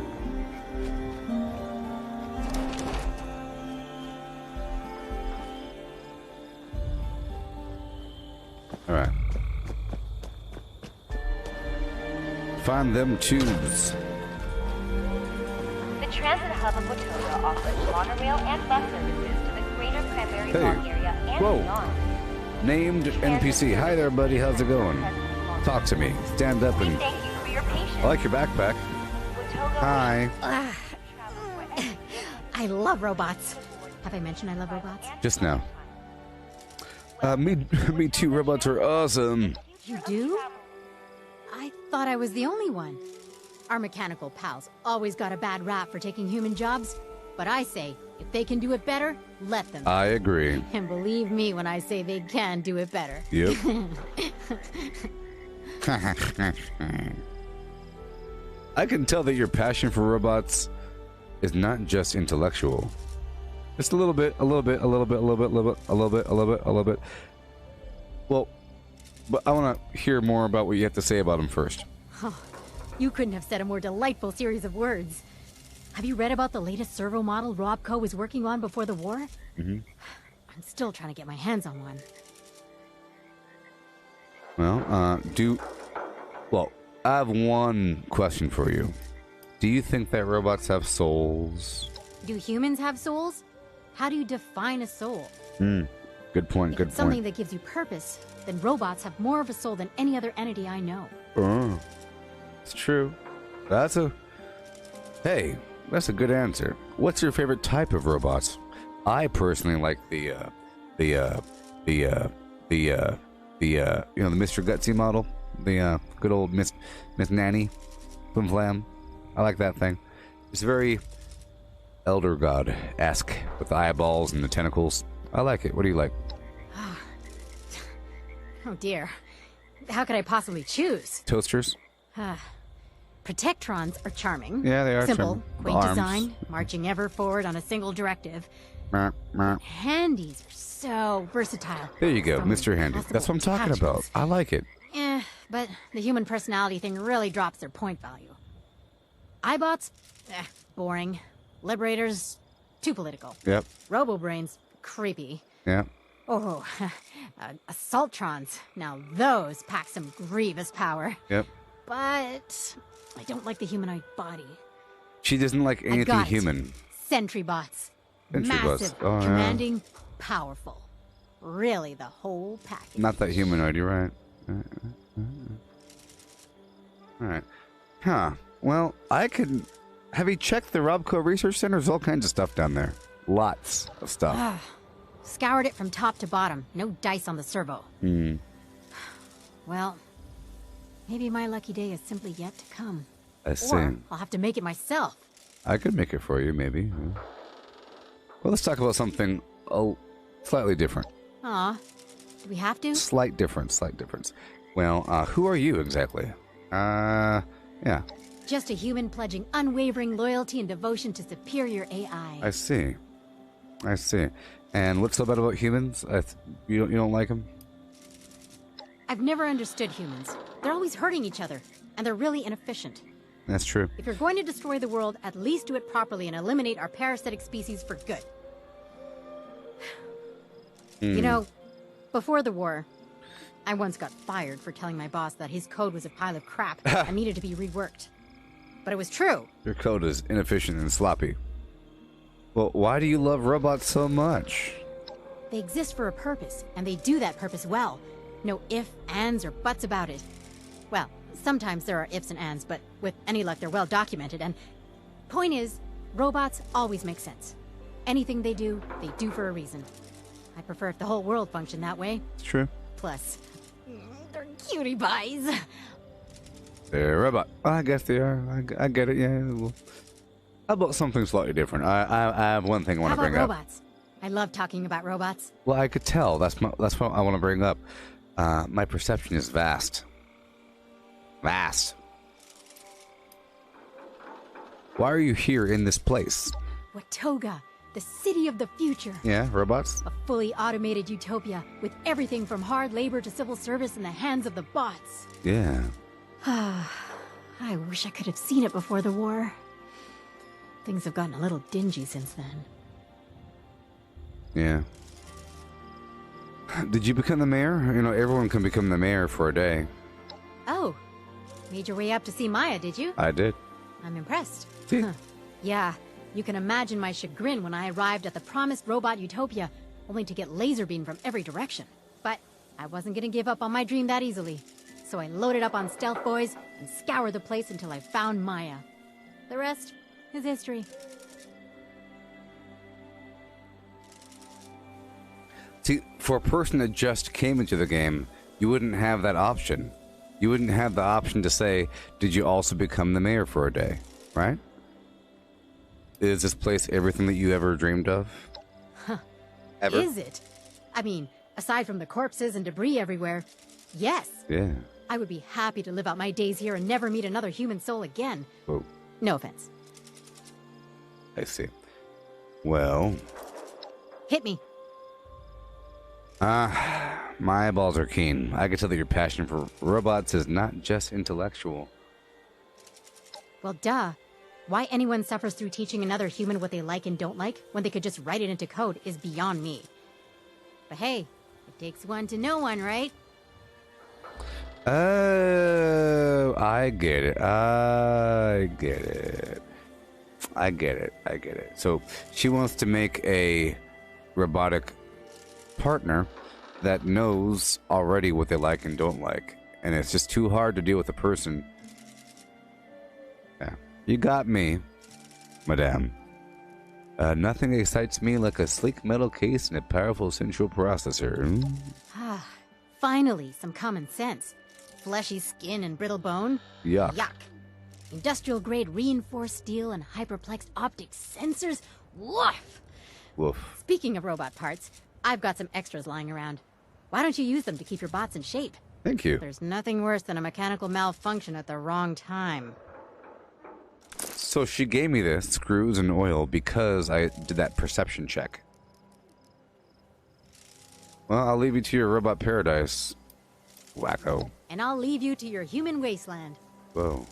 All right. Find them tubes. The transit hub of Watoga offers monorail and bus services to the greater Cranberry Bog area and beyond. Named NPC. Hi there, buddy. How's it going? Talk to me. Stand up and... Thank you for your patience. I like your backpack. Hi. I love robots. Have I mentioned I love robots? Just now. Me too. Robots are awesome. You do? I thought I was the only one. Our mechanical pals always got a bad rap for taking human jobs, but I say, if they can do it better, let them. I agree. And believe me when I say they can do it better. Yep. I can tell that your passion for robots is not just intellectual. Just a little bit. Well, but I want to hear more about what you have to say about them first. Oh, you couldn't have said a more delightful series of words. Have you read about the latest servo model Robco was working on before the war? Mm-hmm. I'm still trying to get my hands on one. Well, Well, I have one question for you. Do you think that robots have souls? Do humans have souls? How do you define a soul? Good point, good point. Something that gives you purpose, then robots have more of a soul than any other entity I know. Oh, it's true. Hey, that's a good answer. What's your favorite type of robots? I personally like the Mr. Gutsy model, the good old Miss Nanny, Flim Flam. I like that thing. It's very Elder God-esque with the eyeballs and the tentacles. I like it. What do you like? Oh dear. How could I possibly choose? Toasters? Protectrons are charming. Yeah, they are simple, charming. quaint Arms. design, marching ever forward on a single directive. Handies are so versatile. There you go, Mr. Handy. That's what I'm talking about. I like it. But the human personality thing really drops their point value. Ibots? Boring. Liberators? Too political. Yep. Robo-brains? Creepy. Yep. Oh, Assaultrons. Now those pack some grievous power. Yep. But I don't like the humanoid body. She doesn't like anything got it. human. Sentry bots. Sentry bots. Massive, Oh, yeah. commanding, powerful. Really the whole package. Not that humanoid, you're right. Alright. Huh. Well, I could... Have you checked the Robco Research Center? There's all kinds of stuff down there. Lots of stuff. Scoured it from top to bottom. No dice on the servo. Well, maybe my lucky day is simply yet to come. I see. Or I'll have to make it myself. I could make it for you, maybe. Yeah. Well, let's talk about something slightly different. Aw. Do we have to? Slight difference. Well, who are you exactly? Yeah. Just a human pledging unwavering loyalty and devotion to superior AI. I see. I see. And what's so bad about humans? You don't like them? I've never understood humans. They're always hurting each other, and they're really inefficient. That's true. If you're going to destroy the world, at least do it properly and eliminate our parasitic species for good. You know, before the war, I once got fired for telling my boss that his code was a pile of crap and needed to be reworked. But it was true. Your code is inefficient and sloppy. Well, why do you love robots so much? They exist for a purpose, and they do that purpose well. No ifs, ands, or buts about it. Well, sometimes there are ifs and ands, but with any luck they're well documented, and... Point is, robots always make sense. Anything they do for a reason. I prefer if the whole world functioned that way. It's true. Plus, they're cutie pies. They're a robot. I guess they are. I get it, yeah. Well, how about something slightly different? I have one thing I want to bring up. Robots? I love talking about robots. Well, I could tell. That's what I want to bring up. My perception is vast. Vast. Why are you here in this place? Watoga, the city of the future. Yeah, robots? A fully automated utopia with everything from hard labor to civil service in the hands of the bots. Yeah. I wish I could have seen it before the war. Things have gotten a little dingy since then. Yeah. Did you become the mayor? You know, everyone can become the mayor for a day. Oh, made your way up to see Maya, did you? I did. I'm impressed. Huh. Yeah, you can imagine my chagrin when I arrived at the promised robot utopia, only to get laser beamed from every direction. But I wasn't gonna give up on my dream that easily. So I loaded up on stealth boys and scoured the place until I found Maya. The rest is history. See, for a person that just came into the game, you wouldn't have that option. You wouldn't have the option to say, did you also become the mayor for a day, right? Is this place everything that you ever dreamed of? Huh. Ever? Is it? I mean, aside from the corpses and debris everywhere, yes. Yeah. I would be happy to live out my days here and never meet another human soul again. Whoa. No offense. I see. Well... Hit me. My eyeballs are keen. I can tell that your passion for robots is not just intellectual. Well, duh. Why anyone suffers through teaching another human what they like and don't like when they could just write it into code is beyond me. But hey, it takes one to know one, right? Oh, I get it. I get it. I get it. I get it. So she wants to make a robotic partner that knows already what they like and don't like, and it's just too hard to deal with a person. Yeah, you got me, madame. Nothing excites me like a sleek metal case and a powerful central processor. Ah, finally, some common sense. Fleshy skin and brittle bone? Yuck. Yuck. Industrial grade reinforced steel and hyperplexed optic sensors? Woof! Woof. Speaking of robot parts, I've got some extras lying around. Why don't you use them to keep your bots in shape? Thank you. There's nothing worse than a mechanical malfunction at the wrong time. So she gave me the screws and oil because I did that perception check. Well, I'll leave you to your robot paradise, wacko. And I'll leave you to your human wasteland. Whoa.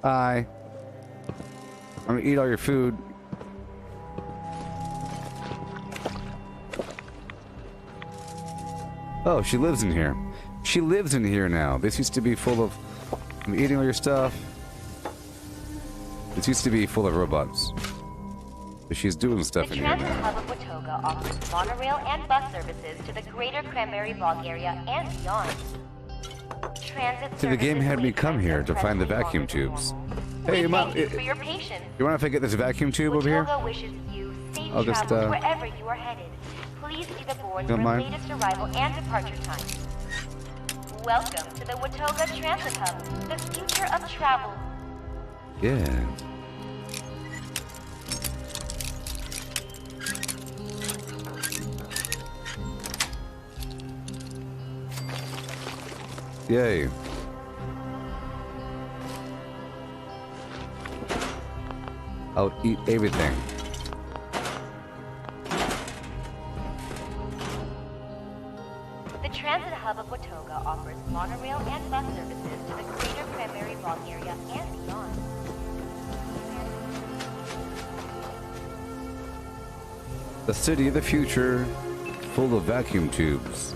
Bye. I'm gonna eat all your food. Oh, she lives in here. She lives in here now. This used to be full of... I'm eating all your stuff. This used to be full of robots. But she's doing stuff in here The transit now. hub of Watoga offers monorail and bus services to the greater Cranberry Bog area and beyond. Transit See, the game had me come here to find the vacuum tubes. Hey, Thank you for your patience. you mind if I get this vacuum tube over here? Watoga wishes you safe I'll just, travels wherever you are headed. Please see the board Don't for mind. latest arrival and departure times. Welcome to the Watoga Transit Hub, the future of travel. Yeah. Yay. I'll eat everything. The transit hub of Watoga offers monorail and bus services to the greater Cranberry Bog area and beyond. The city of the future, full of vacuum tubes.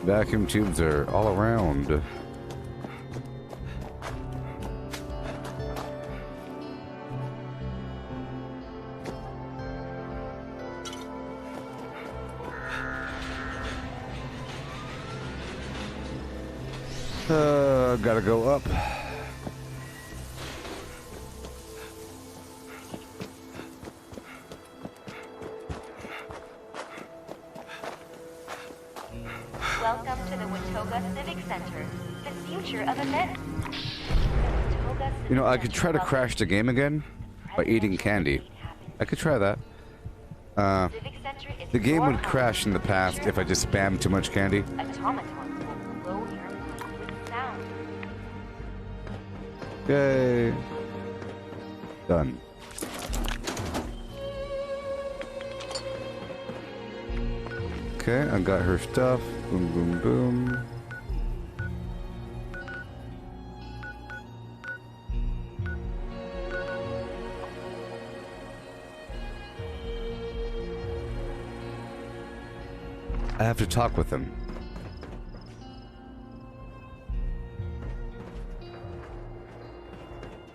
Vacuum tubes are all around. Gotta go up. Welcome to the Watoga Civic Center, the future of events. You know, I could try to crash the game again by eating candy. I could try that. The game would crash in the past if I just spammed too much candy. Yay. Done. Okay, I got her stuff. Boom, boom, boom. I have to talk with him.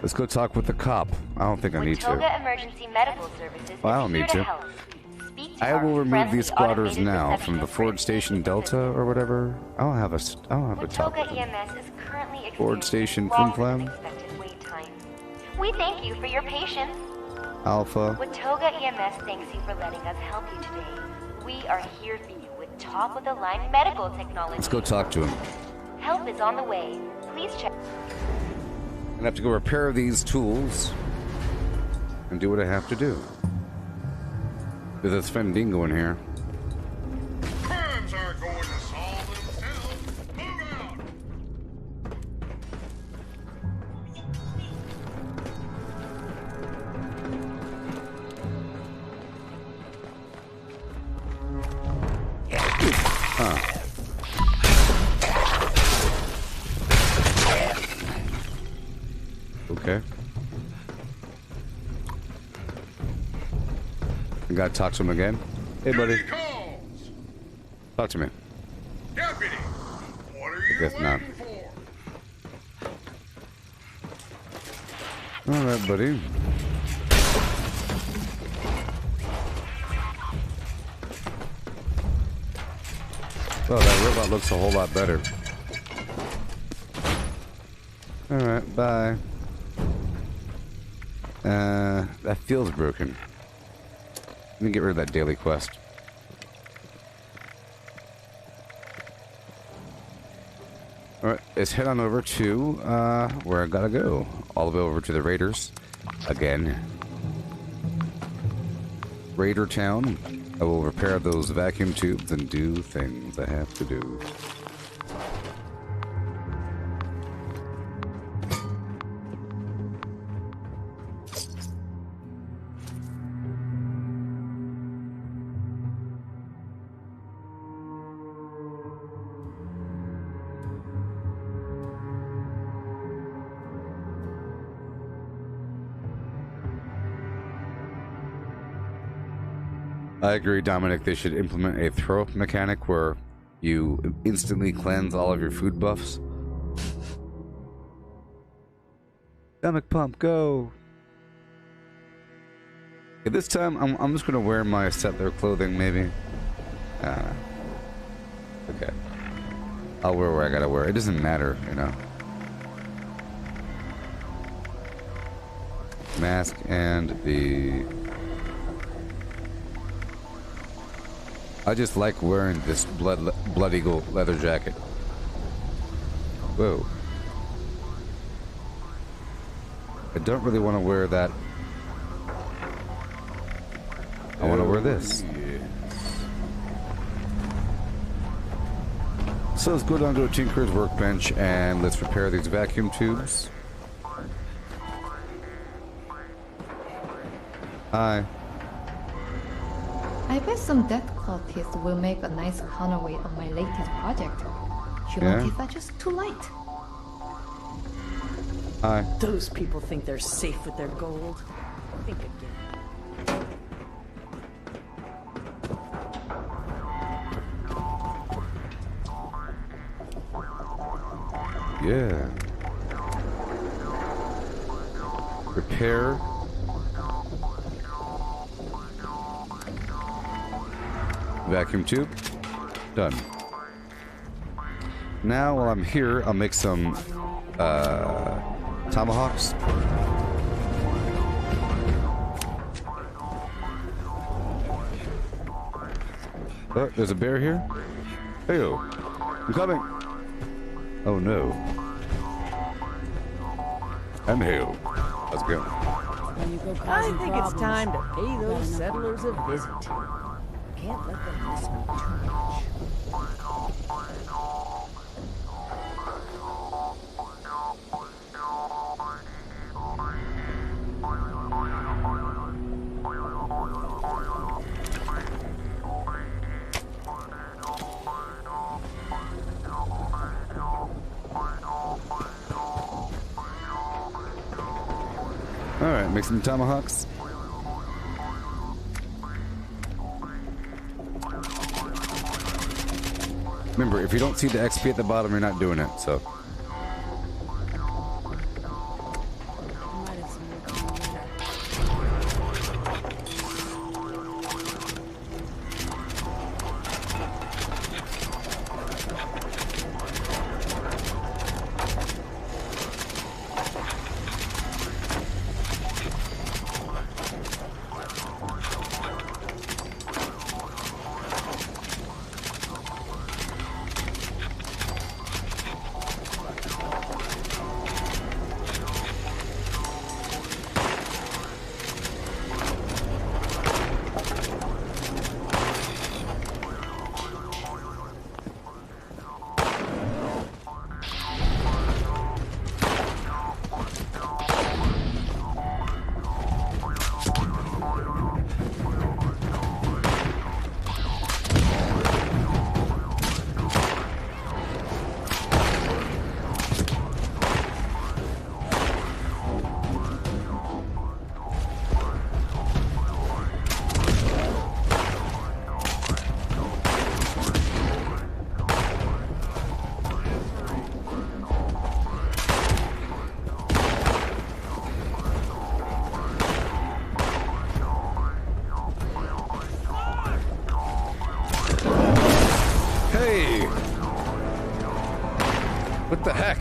Let's go talk with the cop. I don't think I need to. Watoga Emergency Medical Services Well, I don't need to. I will remove these squatters now from the Ford Station Delta or whatever. I don't have a talk with Watoga them. EMS is currently Ford Station longer Flim than Flam. expected wait time. We thank you for your patience. Alpha. Watoga EMS thanks you for letting us help you today. We are here for you with top-of-the-line medical technology. Let's go talk to him. Help is on the way. Please check. I have to go repair these tools and do what I have to do. There's this Fendingo in here. Crimes aren't going to solve themselves. Move out! Huh. Okay. I gotta talk to him again. Hey, buddy. Talk to me. Deputy, what are you Guess not. waiting for? All right, buddy. Oh, that robot looks a whole lot better. All right, bye. That feels broken. Let me get rid of that daily quest. Alright, let's head on over to where I gotta go. All the way over to the Raiders. Again. Raider Town. I will repair those vacuum tubes and do things I have to do. I agree, Dominic. They should implement a throw-up mechanic where you instantly cleanse all of your food buffs. Stomach pump, go! Okay, this time, I'm just gonna wear my settler clothing, maybe. Okay. I'll wear where I gotta wear. It doesn't matter, you know. Mask and the... I just like wearing this Blood Eagle leather jacket. Whoa. I don't really want to wear that. I want to wear this. So let's go down to a Tinker's workbench and let's repair these vacuum tubes. Hi. I bet some death cultists will make a nice counterweight on my latest project. Human Yeah? teeth are just too light. Hi. Those people think they're safe with their gold. Think again. Yeah. Repair. Vacuum tube. Done. Now, while I'm here, I'll make some tomahawks. Oh, there's a bear here. Hey-o. I'm coming. Oh no. And hail. How's it going? I think it's time to pay those settlers a visit. Can't let them miss me too much. Alright, make some tomahawks. Remember, if you don't see the XP at the bottom, you're not doing it, so. What the heck?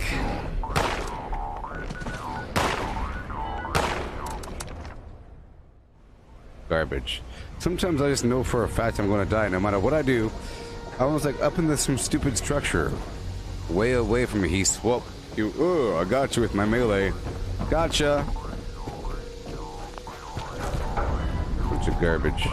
Garbage. Sometimes I just know for a fact I'm going to die no matter what I do. I was like up in this some stupid structure. Way away from me. He swooped. I got you with my melee. Gotcha. Bunch of garbage.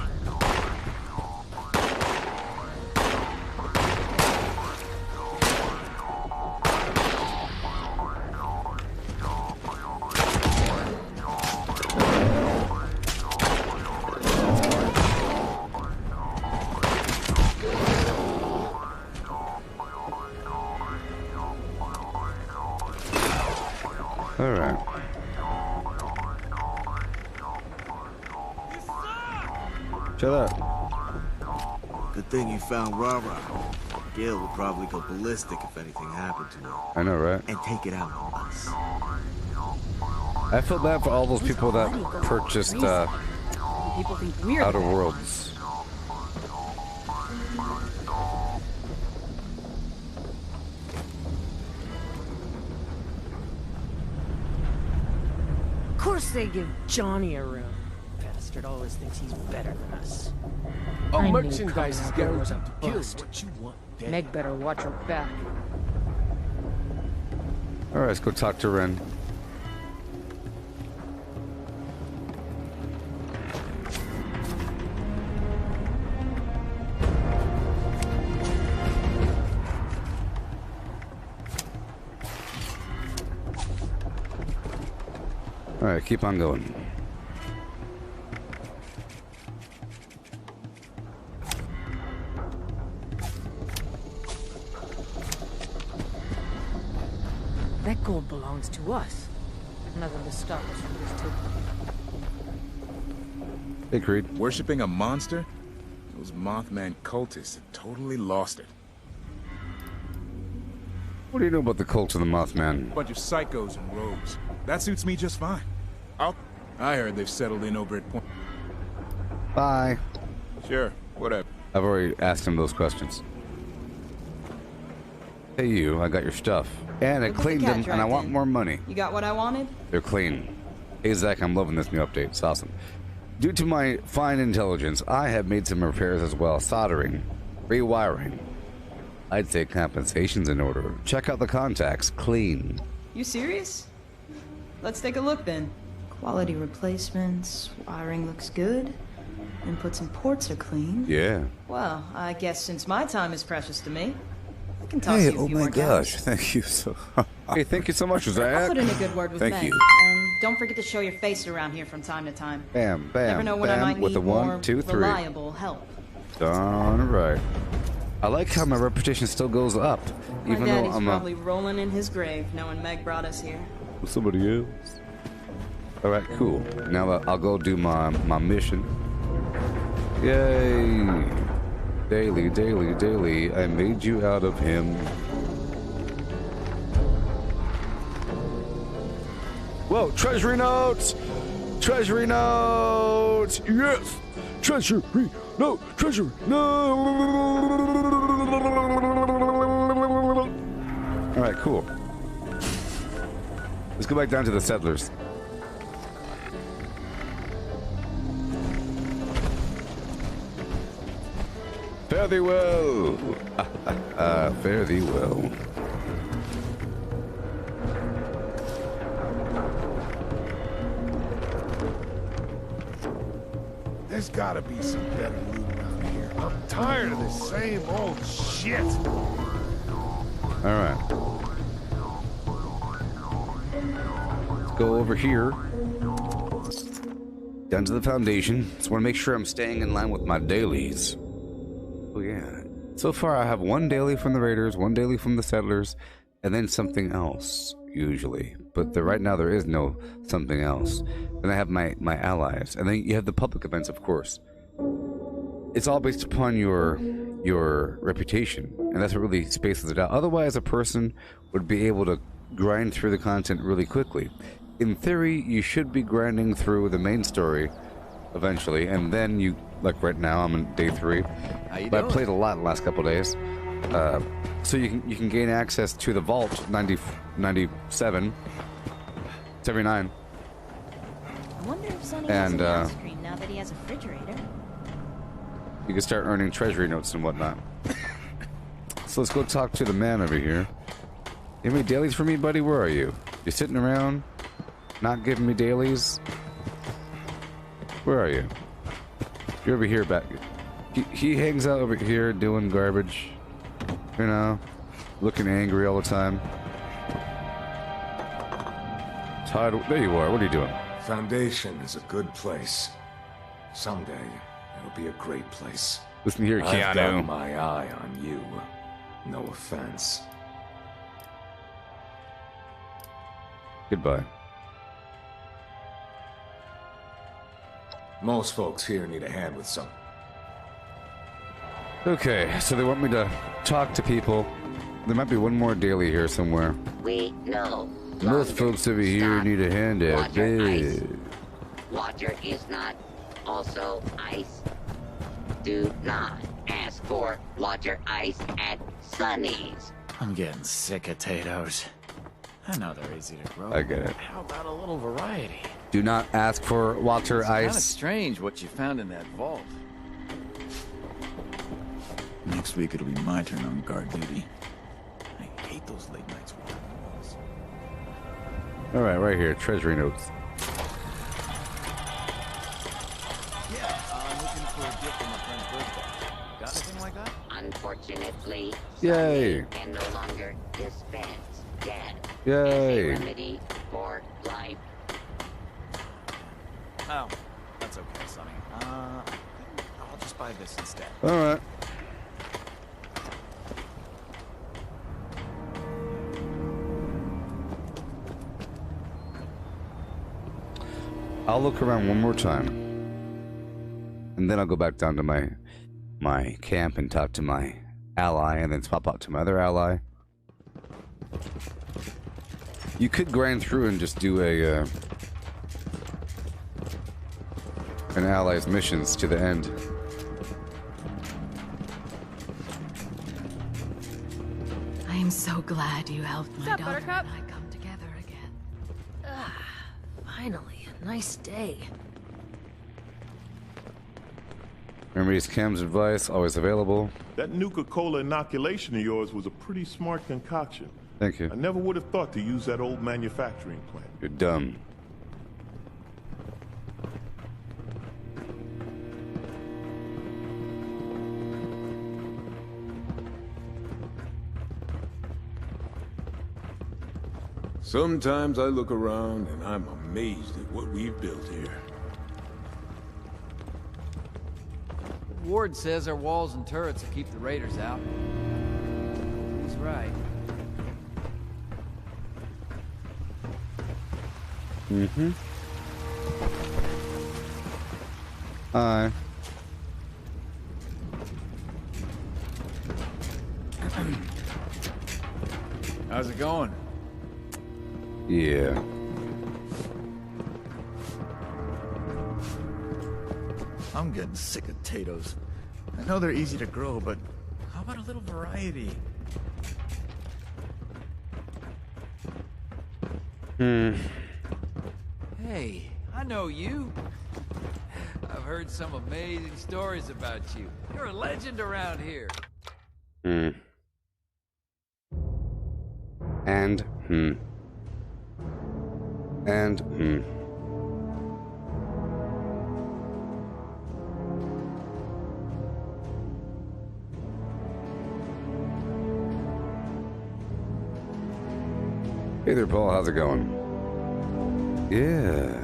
Alright. Shut up. Good thing you found Rara. Gail would probably go ballistic if anything happened to her. I know, right? And take it out on us. I feel bad for all those people that purchased People think we're Outer Worlds. Of course they give Johnny a room. Bastard always thinks he's better than us. Oh, I knew merchandise is coming out there was a guaranteed to kill bust. what you want, Daddy. Meg better watch her back. Alright, let's go talk to Ren. Alright, keep on going. That gold belongs to us. Nothing to stop us from just taking it. Hey, Creed. Worshipping a monster? Those Mothman cultists have totally lost it. What do you know about the cult of the Mothman? Bunch of psychos and rogues. That suits me just fine. I heard they've settled in over at Point. Bye. Sure, whatever. I've already asked him those questions. Hey, you, I got your stuff. And I cleaned them, and I want more money. You got what I wanted? They're clean. Hey, Zach, I'm loving this new update. It's awesome. Due to my fine intelligence, I have made some repairs as well. Soldering, rewiring. I'd say compensation's in order. Check out the contacts. Clean. You serious? Let's take a look then. Quality replacements, wiring looks good. Inputs and ports are clean. Yeah. Well, I guess since my time is precious to me, I can toss Hey, you a oh few my more gosh, dollars. thank you so. Hey, thank you so much, Zach. I'll put in a good word with Thank Meg. you. And don't forget to show your face around here from time to time. Bam, bam, Never know when I bam, might with need a 1, more 2, 3. reliable help. Darn right. I like how my reputation still goes up, My even though daddy's I'm probably rolling in his grave knowing Meg brought us here. somebody else. All right, cool. Now I'll go do my mission. Yay! Daily, daily, daily. I made you out of him. Whoa! Treasury notes! Treasury notes! Yes! Treasury no! Treasury no! All right, cool. Let's go back down to the settlers. Fare thee well. Fare thee well. There's gotta be some better loot around here. I'm tired of this same old shit. All right. Let's go over here. Down to the foundation. Just want to make sure I'm staying in line with my dailies. Oh yeah. So far I have 1 daily from the raiders, 1 daily from the settlers, and then something else, usually. But right now there is no something else. Then I have my allies. And then you have the public events, of course. It's all based upon your reputation. And that's what really spaces it out. Otherwise, a person would be able to grind through the content really quickly. In theory, you should be grinding through the main story eventually, and then you, like right now, I'm on day 3. But I played a lot the last couple days. So you can gain access to the vault 97, 79. I wonder if Sonny And, has a screen now that he has a refrigerator. You can start earning treasury notes and whatnot. So let's go talk to the man over here. You have any dailies for me, buddy? Where are you? You sitting around, not giving me dailies? Where are you? You're over here back. He hangs out over here doing garbage. You know, looking angry all the time. Tired. There you are. What are you doing? Foundation is a good place. Someday, it'll be a great place. Listen here, Keanu. I've got my eye on you. No offense. Goodbye. Most folks here need a hand with something. Okay, so they want me to talk to people. There might be one more daily here somewhere. We know. Most folks over here need a hand at this. Water is not also ice. Do not ask for water ice at Sunny's. I'm getting sick of potatoes. I know they're easy to grow. I get it. How about a little variety? Do not ask for water It's kind of ice. strange what you found in that vault. Next week it'll be my turn on guard duty. I hate those late nights. All right, right here, treasury notes. Yeah, I'm looking for a gift for my friend's birthday. Got anything like that? Unfortunately, Yay. Sunny can no longer dispense death. Yay. As a remedy for life. Oh, that's okay, Sonny. I'll just buy this instead. All right. I'll look around one more time. And then I'll go back down to my camp and talk to my ally, and then swap out to my other ally. You could grind through and just do an ally's missions to the end. I am so glad you helped my daughter and Buttercup? I come together again. Finally, a nice day. Remedies Cam's advice, always available. That Nuka-Cola inoculation of yours was a pretty smart concoction. Thank you. I never would have thought to use that old manufacturing plant. You're dumb. Sometimes I look around and I'm amazed at what we've built here. Ward says our walls and turrets will keep the raiders out. He's right. Mm-hmm. Hi. How's it going? Yeah. I'm getting sick of potatoes. I know they're easy to grow, but how about a little variety? Hey, I know you. I've heard some amazing stories about you. You're a legend around here. And Hey there, Paul. How's it going? Yeah.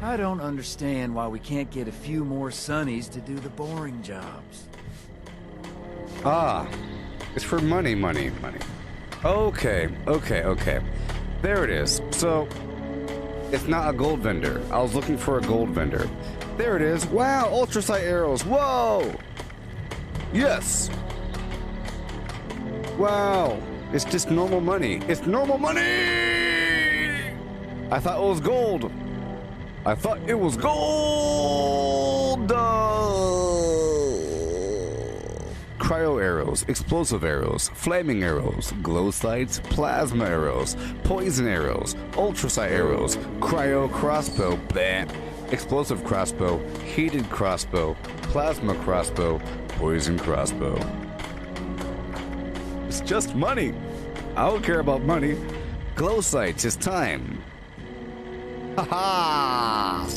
I don't understand why we can't get a few more Sonnies to do the boring jobs. Ah, it's for money. Okay. There it is. So, it's not a gold vendor. I was looking for a gold vendor. There it is. Wow, ultrasight arrows. Whoa! Yes! Wow, it's just normal money. It's normal money! I thought it was gold. I thought it was gold! Cryo arrows, explosive arrows, flaming arrows, glow sights, plasma arrows, poison arrows, ultrasight arrows, cryo crossbow, bam, explosive crossbow, heated crossbow, plasma crossbow, poison crossbow. It's just money. I don't care about money. Glow sights, it's time. Ha ha!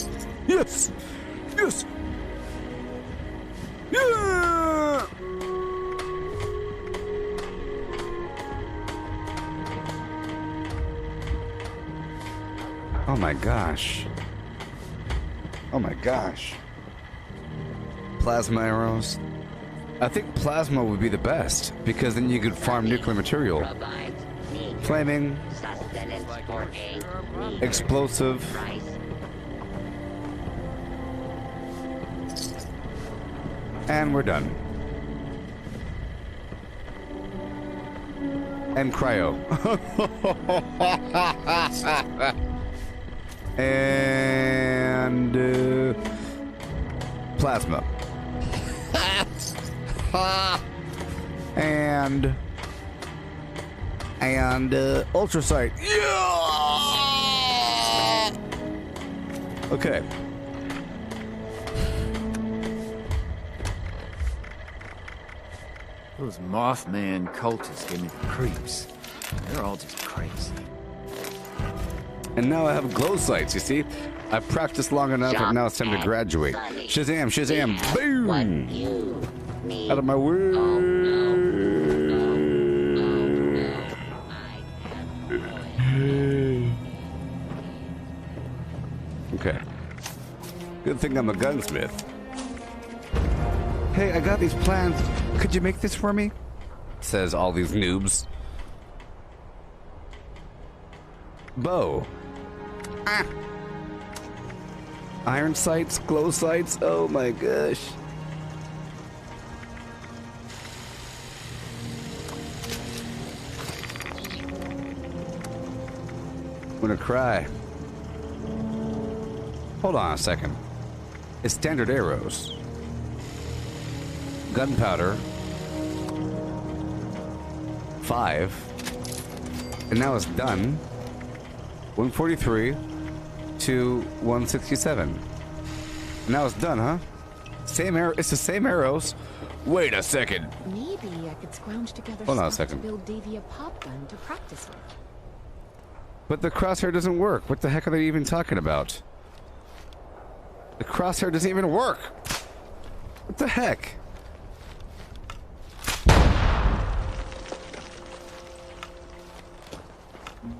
Yes! Yes! Yeah! Oh my gosh. Oh my gosh. Plasma arrows. I think plasma would be the best because then you could farm nuclear material. Flaming. Explosive. And we're done. And cryo. And plasma. and ultrasight. Yeah! Okay. Those Mothman cultists give me the creeps. They're all just crazy. And now I have glow sights, you see? I practiced long enough and now it's time to graduate. Shazam, Shazam, boom! Out of my way! Okay. Good thing I'm a gunsmith. Hey, I got these plans. Could you make this for me? Says all these noobs. Bow. Ah. Iron sights, glow sights. Oh my gosh. I'm gonna cry. Hold on a second. It's standard arrows. Gunpowder. 5. And now it's done. 143 to 167. Now it's done, huh? Same arrow. It's the same arrows. Wait a second. Maybe I could scrounge together Hold on a stuff second. to build Davy a pop gun to practice with. But the crosshair doesn't work. What the heck are they even talking about? The crosshair doesn't even work. What the heck?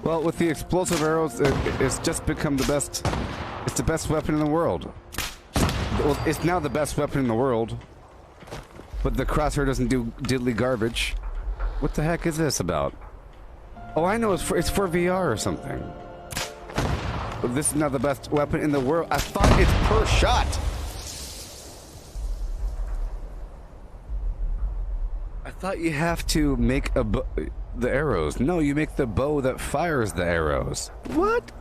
Well, with the explosive arrows, it's just become the best. It's the best weapon in the world. Well, it's now the best weapon in the world. But the crosshair doesn't do diddly garbage. What the heck is this about? Oh, I know. It's for VR or something. But this is now the best weapon in the world. I thought it's per shot. I thought you have to make the arrows. No, you make the bow that fires the arrows. What?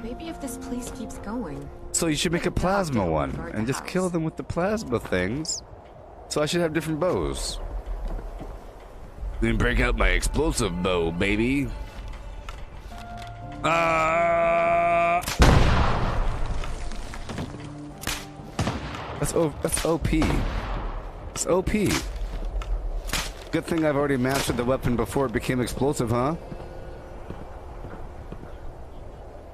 Maybe if this place keeps going. So you should make a plasma one and just kill them with the plasma things. So I should have different bows. Then break out my explosive bow, baby. That's OP. It's OP. Good thing I've already mastered the weapon before it became explosive, huh?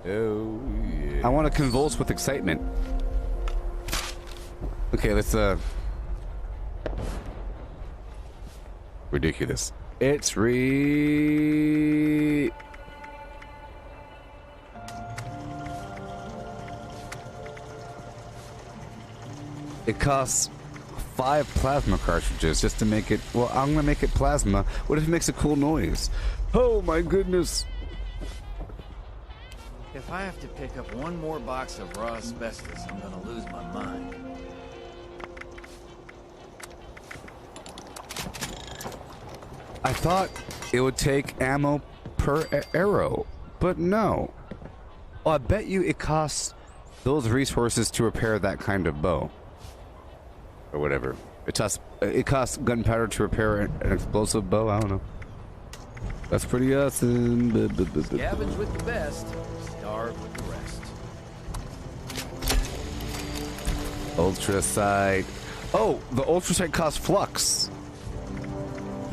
Oh, yeah. I want to convulse with excitement. Okay, let's, ridiculous. It's It costs 5 plasma cartridges just to make it. Well, I'm gonna make it plasma. What if it makes a cool noise? Oh my goodness. If I have to pick up one more box of raw asbestos, I'm gonna lose my mind. I thought it would take ammo per arrow, but no. Oh, I bet you it costs those resources to repair that kind of bow. Or whatever. It costs gunpowder to repair an explosive bow. I don't know. That's pretty awesome. Scavenge with the best, starve with the rest. Ultra sight. Oh, the ultra sight costs flux.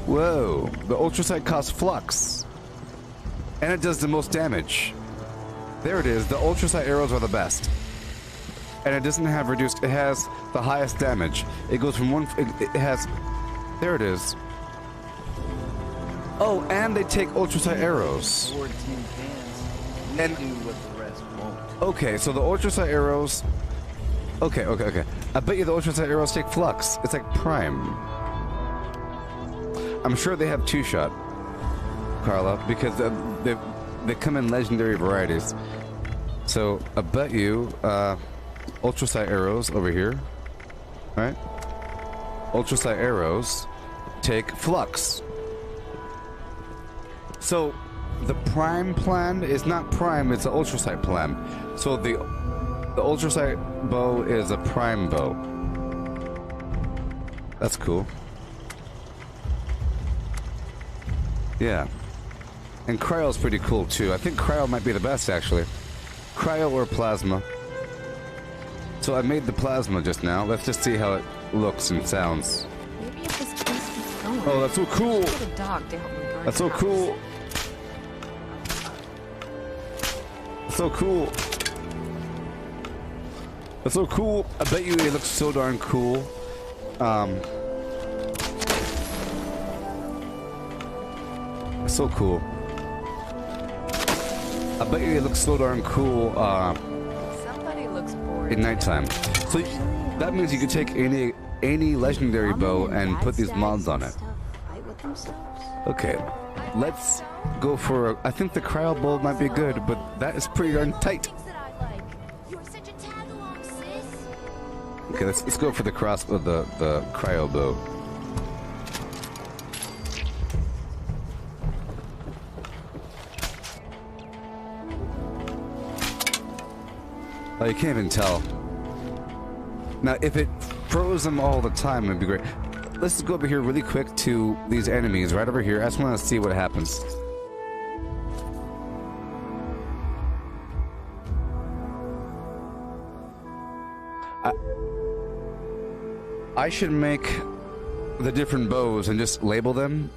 Whoa, the ultra sight costs flux. And it does the most damage. There it is. The ultra sight arrows are the best. And it doesn't have reduced. It has the highest damage. It goes from one. It has. There it is. Oh, and they take ultra sight arrows. 14 cans. And do what the rest won't. Okay, so the ultra sight arrows. Okay. I bet you the ultra sight arrows take flux. It's like prime. I'm sure they have 2-shot, Carla, because they come in legendary varieties. So I bet you. Ultra sight arrows over here, right? Ultra sight arrows take flux. So the prime plan is not prime; it's the ultra sight plan. So the ultra sight bow is a prime bow. That's cool. Yeah, and cryo's pretty cool too. I think cryo might be the best actually. Cryo or plasma. So I made the plasma just now. Let's just see how it looks and sounds. Maybe if this place keeps going. Oh, that's so cool. Get a dog to help me guard That's the so house. cool. That's so cool. That's so cool. I bet you it looks so darn cool. So cool. I bet you it looks so darn cool. Somebody looks bored. In nighttime. So that means you could take any legendary bow and put these mods on it. Okay, let's go for. I think the cryo bow might be good, but that is pretty darn tight. Okay, let's go for the the cryo bow. Oh, you can't even tell. Now, if it froze them all the time, it'd be great. Let's just go over here really quick to these enemies right over here. I just want to see what happens. I should make the different bows and just label them.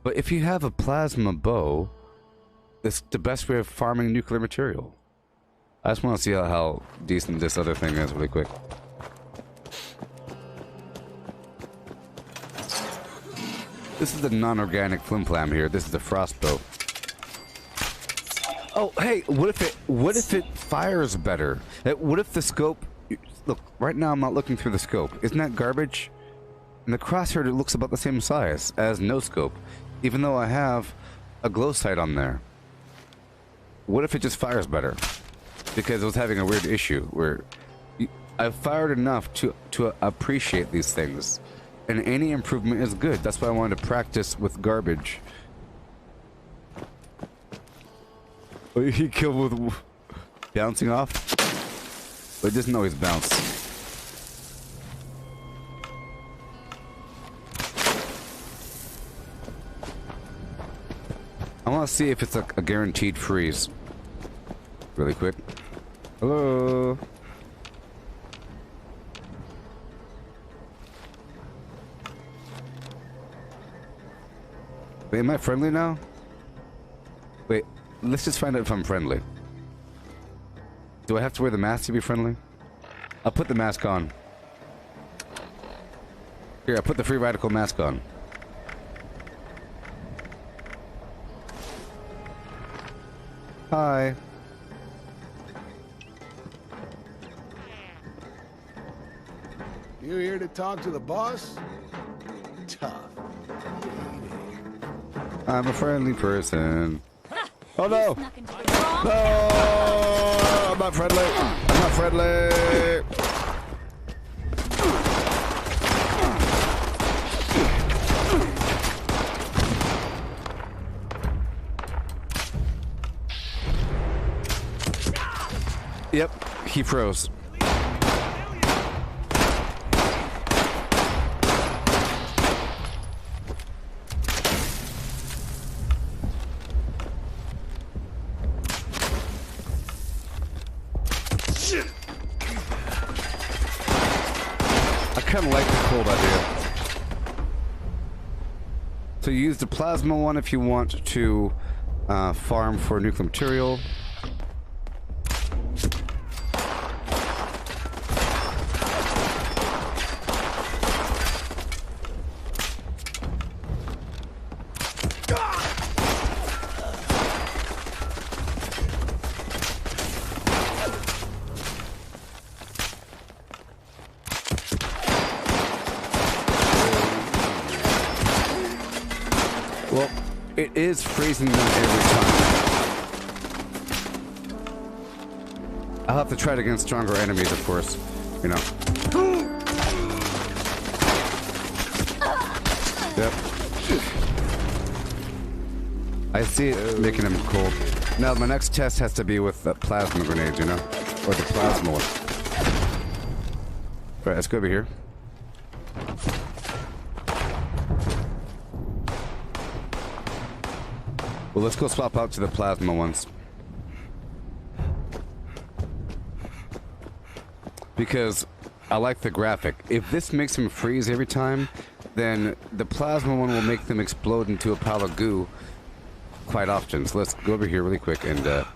But if you have a plasma bow, it's the best way of farming nuclear material. I just want to see how decent this other thing is really quick. This is the non-organic flim-flam here. This is the frost bow. Oh, hey, what if it fires better? What if the scope... Look, right now I'm not looking through the scope. Isn't that garbage? In the crosshair, it looks about the same size as no scope, even though I have a glow sight on there. What if it just fires better? Because it was having a weird issue where I've fired enough to appreciate these things, and any improvement is good. That's why I wanted to practice with garbage. Oh, he killed with bouncing off, but it doesn't always bounce. I want to see if it's a guaranteed freeze. Really quick. Hello. Wait, am I friendly now? Wait, let's just find out if I'm friendly. Do I have to wear the mask to be friendly? I'll put the mask on. Here, I put the free radical mask on. Hi. You here to talk to the boss? Tough. I'm a friendly person. Oh no! No! I'm not friendly! I'm not friendly! Yep, he froze. I kind of like the cold idea. So you use the plasma one if you want to farm for nuclear material. Well, it is freezing them every time. I'll have to try it against stronger enemies, of course. You know. Yep. I see it making them cold. Now, my next test has to be with the plasma grenades, you know? Or the plasma one. Alright, let's go over here. Well, let's go swap out to the plasma ones. Because I like the graphic. If this makes them freeze every time, then the plasma one will make them explode into a pile of goo. quite often. So let's go over here really quick and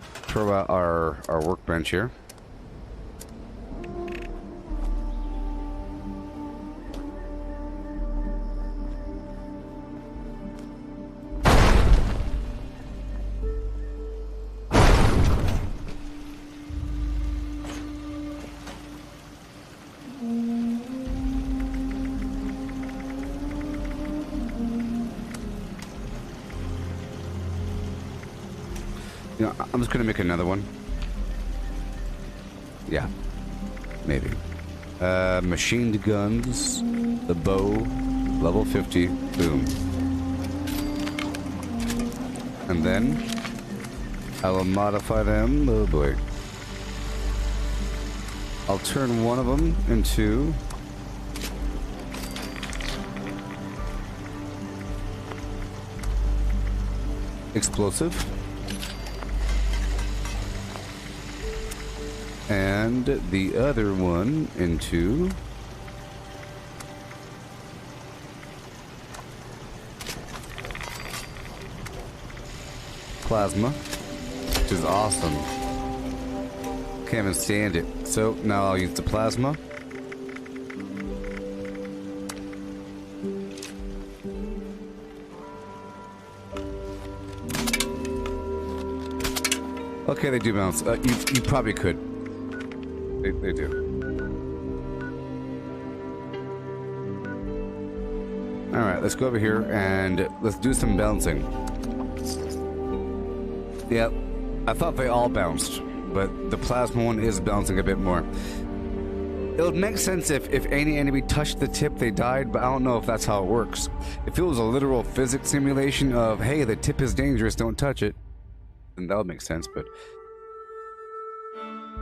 throw out our workbench here. You know, I'm just gonna make another one. Yeah, maybe. Machined guns, the bow, level 50, boom. And then I will modify them. Oh boy. I'll turn one of them into explosive. And the other one into plasma, which is awesome. Can't even stand it. So now I'll use the plasma. Okay, they do bounce. You probably could. They do. Alright, let's go over here and let's do some bouncing. Yep, I thought they all bounced, but the plasma one is bouncing a bit more. It would make sense if any enemy touched the tip, they died, but I don't know if that's how it works. If it was a literal physics simulation of, hey, the tip is dangerous, don't touch it, then that would make sense,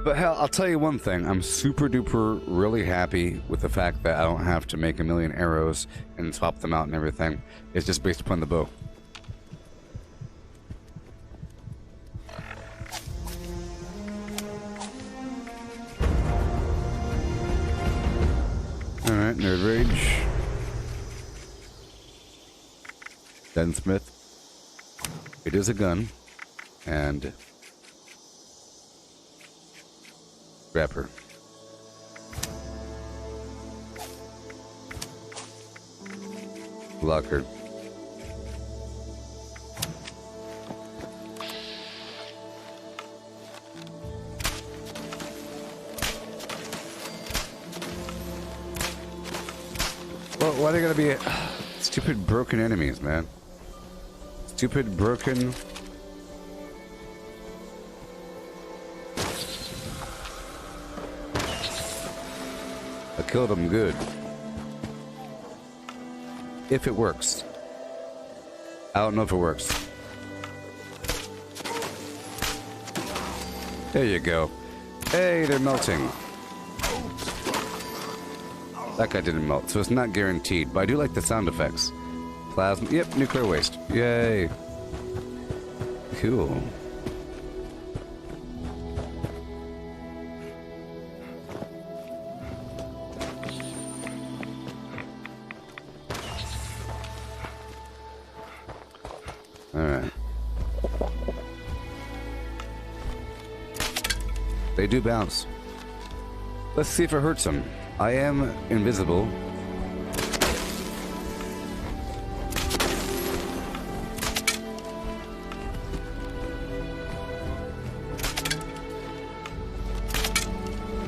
But hell, I'll tell you one thing. I'm super duper really happy with the fact that I don't have to make a million arrows and swap them out and everything. It's just based upon the bow. Alright, Nerd Rage. Gunsmith. It is a gun. And grab her. Lock her. Well, why are they gonna be stupid broken enemies, man? Stupid broken. I killed him good. If it works. I don't know if it works. There you go. Hey, they're melting. That guy didn't melt, so it's not guaranteed, but I do like the sound effects. Plasma, yep, nuclear waste. Yay. Cool. Alright. They do bounce. Let's see if it hurts them. I am invisible.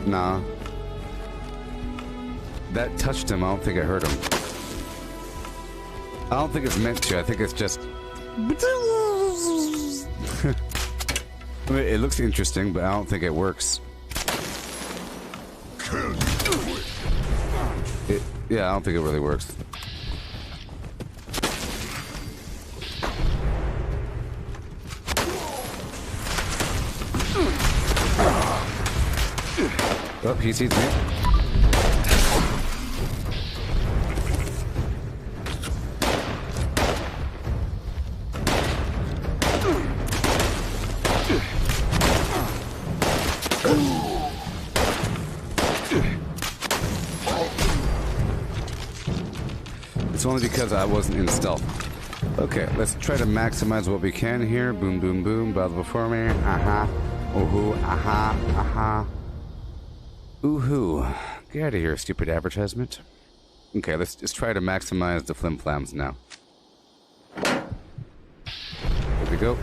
Nah. That touched him. I don't think it hurt him. I don't think it's meant to. I think it's just... I mean, it looks interesting, but I don't think it works. Yeah, I don't think it really works. Oh, he sees me. It's only because I wasn't in stealth. Okay, let's try to maximize what we can here. Boom, boom, boom. Bow before me. Aha. Ooh-hoo. Aha. Aha. Ooh-hoo. Get out of here, stupid advertisement. Okay, let's just try to maximize the flim-flams now. There we go.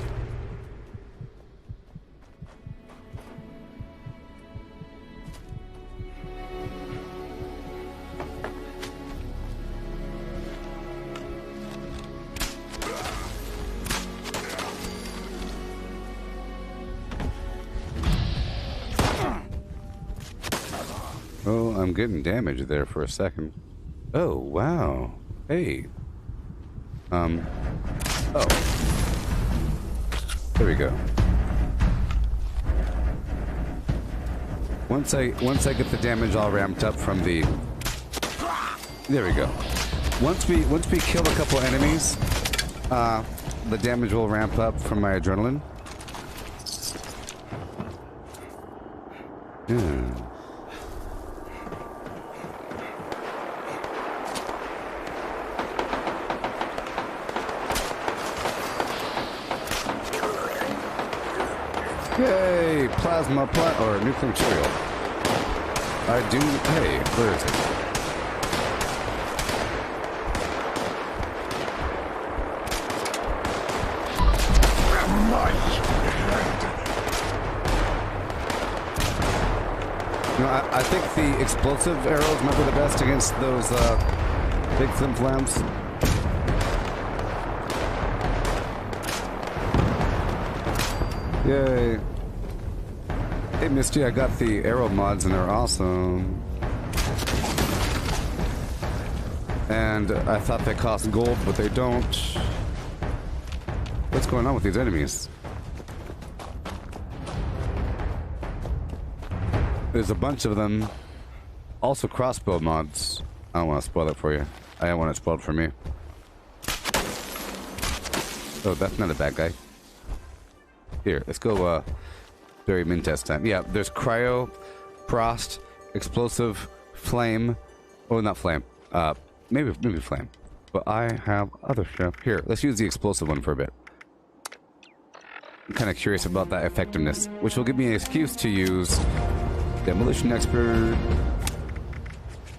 Oh, I'm getting damaged there for a second. Oh, wow. Hey. Oh. There we go. Once I get the damage all ramped up from the... There we go. Once we kill a couple enemies, the damage will ramp up from my adrenaline. Yeah. Yay! Plasma or nuclear material. I do. Hey, where is it? You know, I think the explosive arrows might be the best against those big flim flams. Yay. Hey, Misty, I got the arrow mods and they're awesome. And I thought they cost gold, but they don't. What's going on with these enemies? There's a bunch of them. Also crossbow mods. I don't want to spoil it for you. I don't want it spoiled for me. Oh, that's not a bad guy. Here, let's go, very min test time. Yeah, there's cryo, frost, explosive, flame. Oh, not flame. Maybe flame. But I have other stuff. Here, let's use the explosive one for a bit. I'm kind of curious about that effectiveness, which will give me an excuse to use Demolition Expert,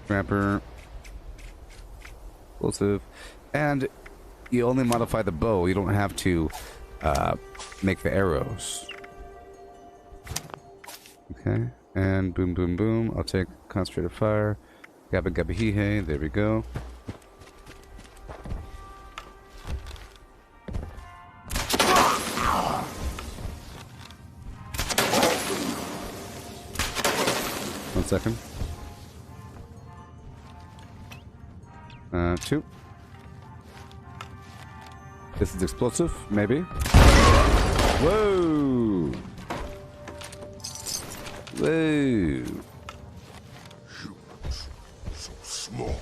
Ramper, Explosive, and you only modify the bow. You don't have to make the arrows. Okay, and boom, boom, boom. I'll take concentrated fire. Gabba gabba hee hey. There we go. One second. 2. This is explosive, maybe. Whoa! Whoa! So small.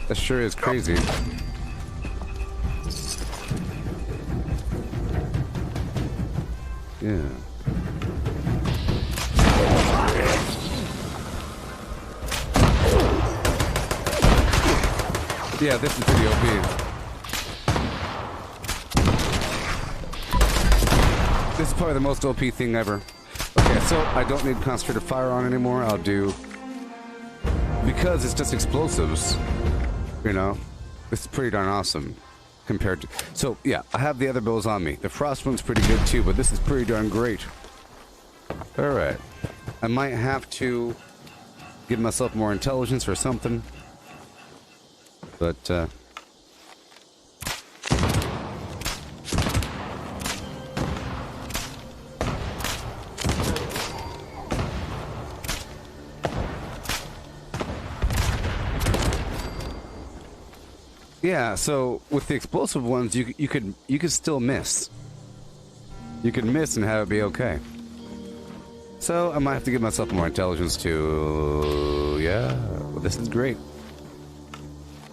That sure is crazy. Yeah. Yeah, this is pretty OP. This is probably the most OP thing ever. Okay, so I don't need concentrated fire on anymore. I'll do... Because it's just explosives, you know? This is pretty darn awesome compared to... So, yeah, I have the other bows on me. The frost one's pretty good too, but this is pretty darn great. Alright. I might have to give myself more intelligence or something. But, yeah, so with the explosive ones, you could still miss. You could miss and have it be okay. So I might have to give myself more intelligence to... Yeah, well, this is great.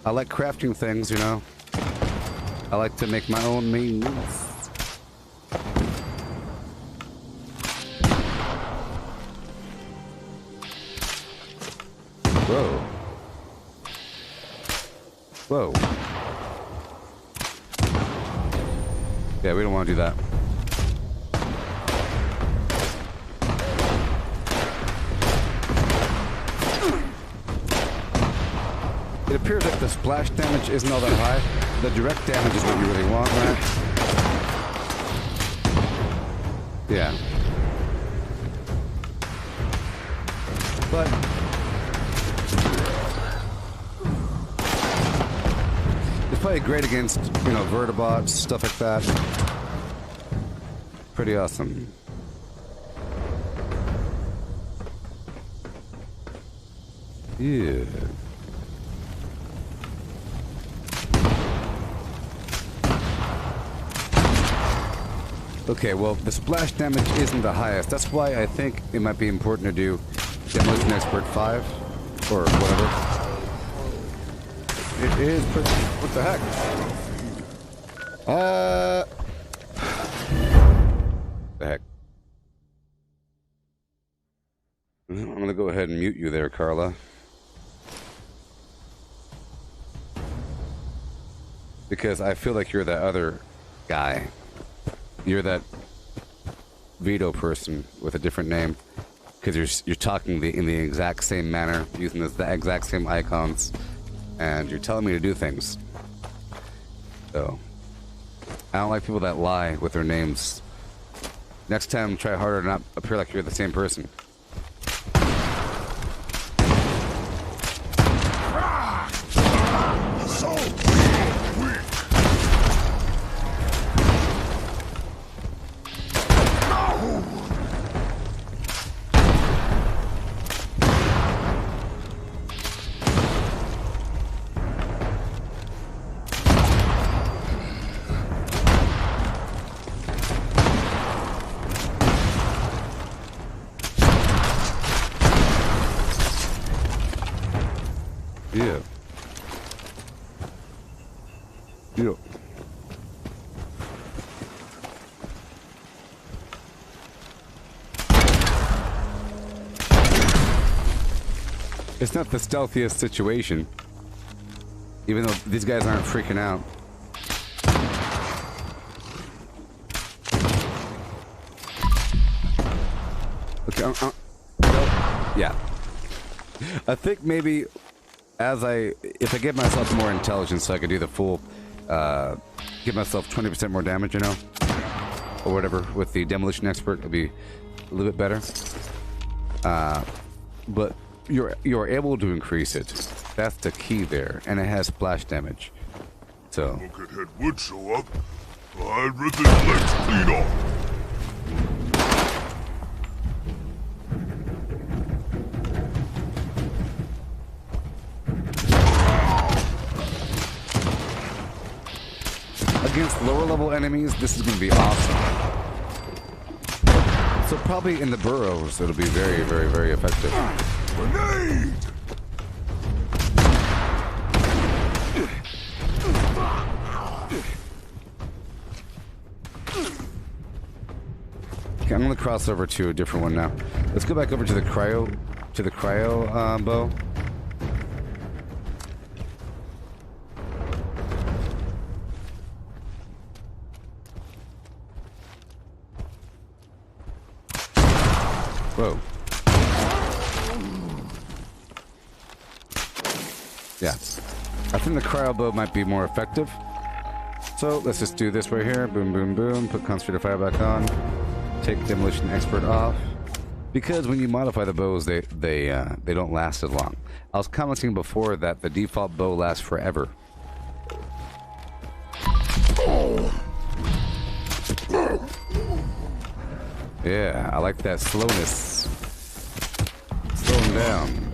I like crafting things, you know. I like to make my own means. Whoa. Whoa. Yeah, we don't want to do that. It appears that the splash damage isn't all that high. The direct damage is what you really want, right? Yeah. But it's probably great against, you know, vertibots, stuff like that. Pretty awesome. Yeah. Okay, well, the splash damage isn't the highest. That's why I think it might be important to do Demolition Expert 5 or whatever. It is pretty... What the heck? The heck? I'm gonna go ahead and mute you there, Carla. Because I feel like you're that other guy. You're that Vito person with a different name, because you're talking in the exact same manner, using the exact same icons, and you're telling me to do things. So I don't like people that lie with their names. Next time, try harder to not appear like you're the same person. It's not the stealthiest situation, even though these guys aren't freaking out. Okay, yeah. I think maybe if I give myself more intelligence so I can do the full, give myself 20% more damage, you know, or whatever, with the Demolition Expert, it'll be a little bit better. But you're able to increase it. That's the key there, and it has splash damage. So. Buckethead would show up. I'd rip his legs clean off. Against lower level enemies, this is going to be awesome. So probably in the burrows, it'll be very, very, very effective. Grenade! Okay, I'm gonna cross over to a different one now. Let's go back over to the cryo bow. Whoa. Yeah. I think the cryo bow might be more effective. So let's just do this right here. Boom, boom, boom. Put Concentrated Fire back on. Take Demolition Expert off. Because when you modify the bows, they don't last as long. I was commenting before that the default bow lasts forever. Yeah, I like that slowness. Slow them down.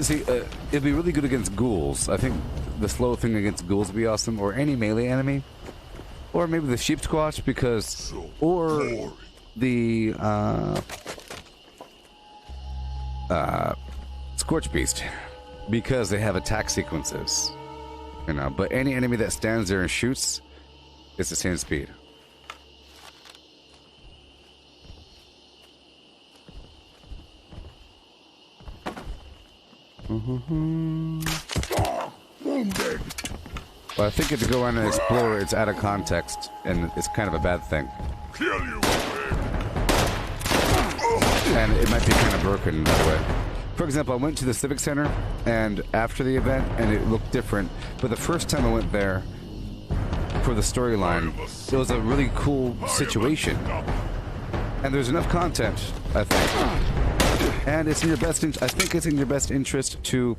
See, it'd be really good against ghouls. I think the slow thing against ghouls would be awesome, or any melee enemy, or maybe the sheep squatch, because, or the Scorch Beast, because they have attack sequences, you know. But any enemy that stands there and shoots, it's the same speed. Well, I think if you go around and explore, it's out of context, and it's kind of a bad thing. Kill you, And it might be kind of broken that way. For example, I went to the Civic Center, and after the event, and it looked different. But the first time I went there for the storyline, it was a really cool situation. And there's enough content, I think. And it's in your best. I think it's in your best interest to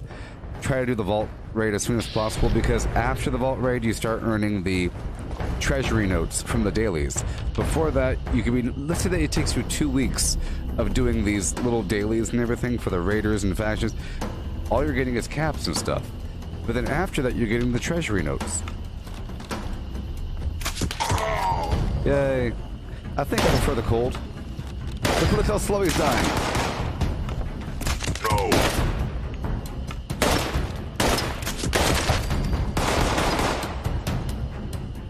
try to do the vault raid as soon as possible, because after the vault raid, you start earning the treasury notes from the dailies. Before that, you can be. Let's say that it takes you 2 weeks of doing these little dailies and everything for the raiders and factions. All you're getting is caps and stuff. But then after that, you're getting the treasury notes. Yay! I think I prefer the cold. Look how slow he's dying. No.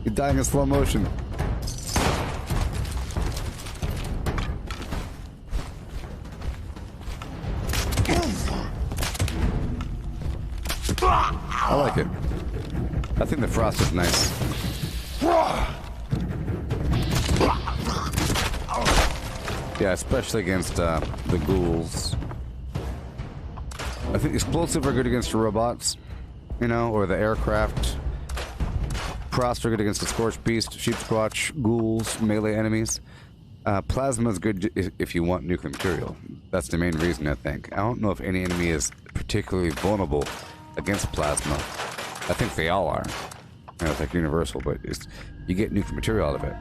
He's dying in slow motion. I like it. I think the frost is nice. Yeah, especially against the ghouls. I think explosive are good against the robots, you know, or the aircraft. Frost are good against the Scorched Beast, Sheep Squatch, ghouls, melee enemies. Plasma is good if you want nuclear material. That's the main reason, I think. I don't know if any enemy is particularly vulnerable against plasma. I think they all are. You know, it's like universal, but you get nuclear material out of it.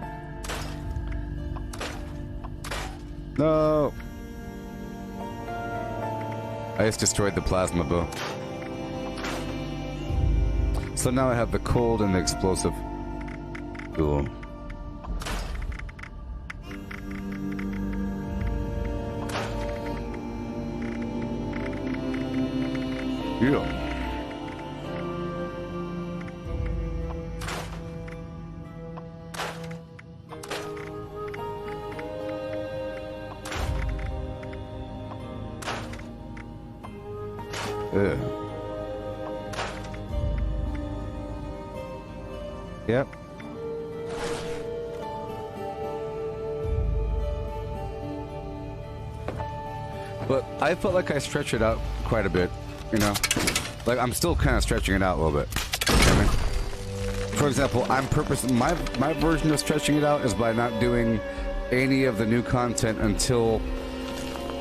No! I just destroyed the plasma bow. So now I have the cold and the explosive. Cool. Yeah. Yep. But I felt like I stretched it out quite a bit, you know? Like, I'm still kind of stretching it out a little bit. You know what I mean? For example, my version of stretching it out is by not doing any of the new content until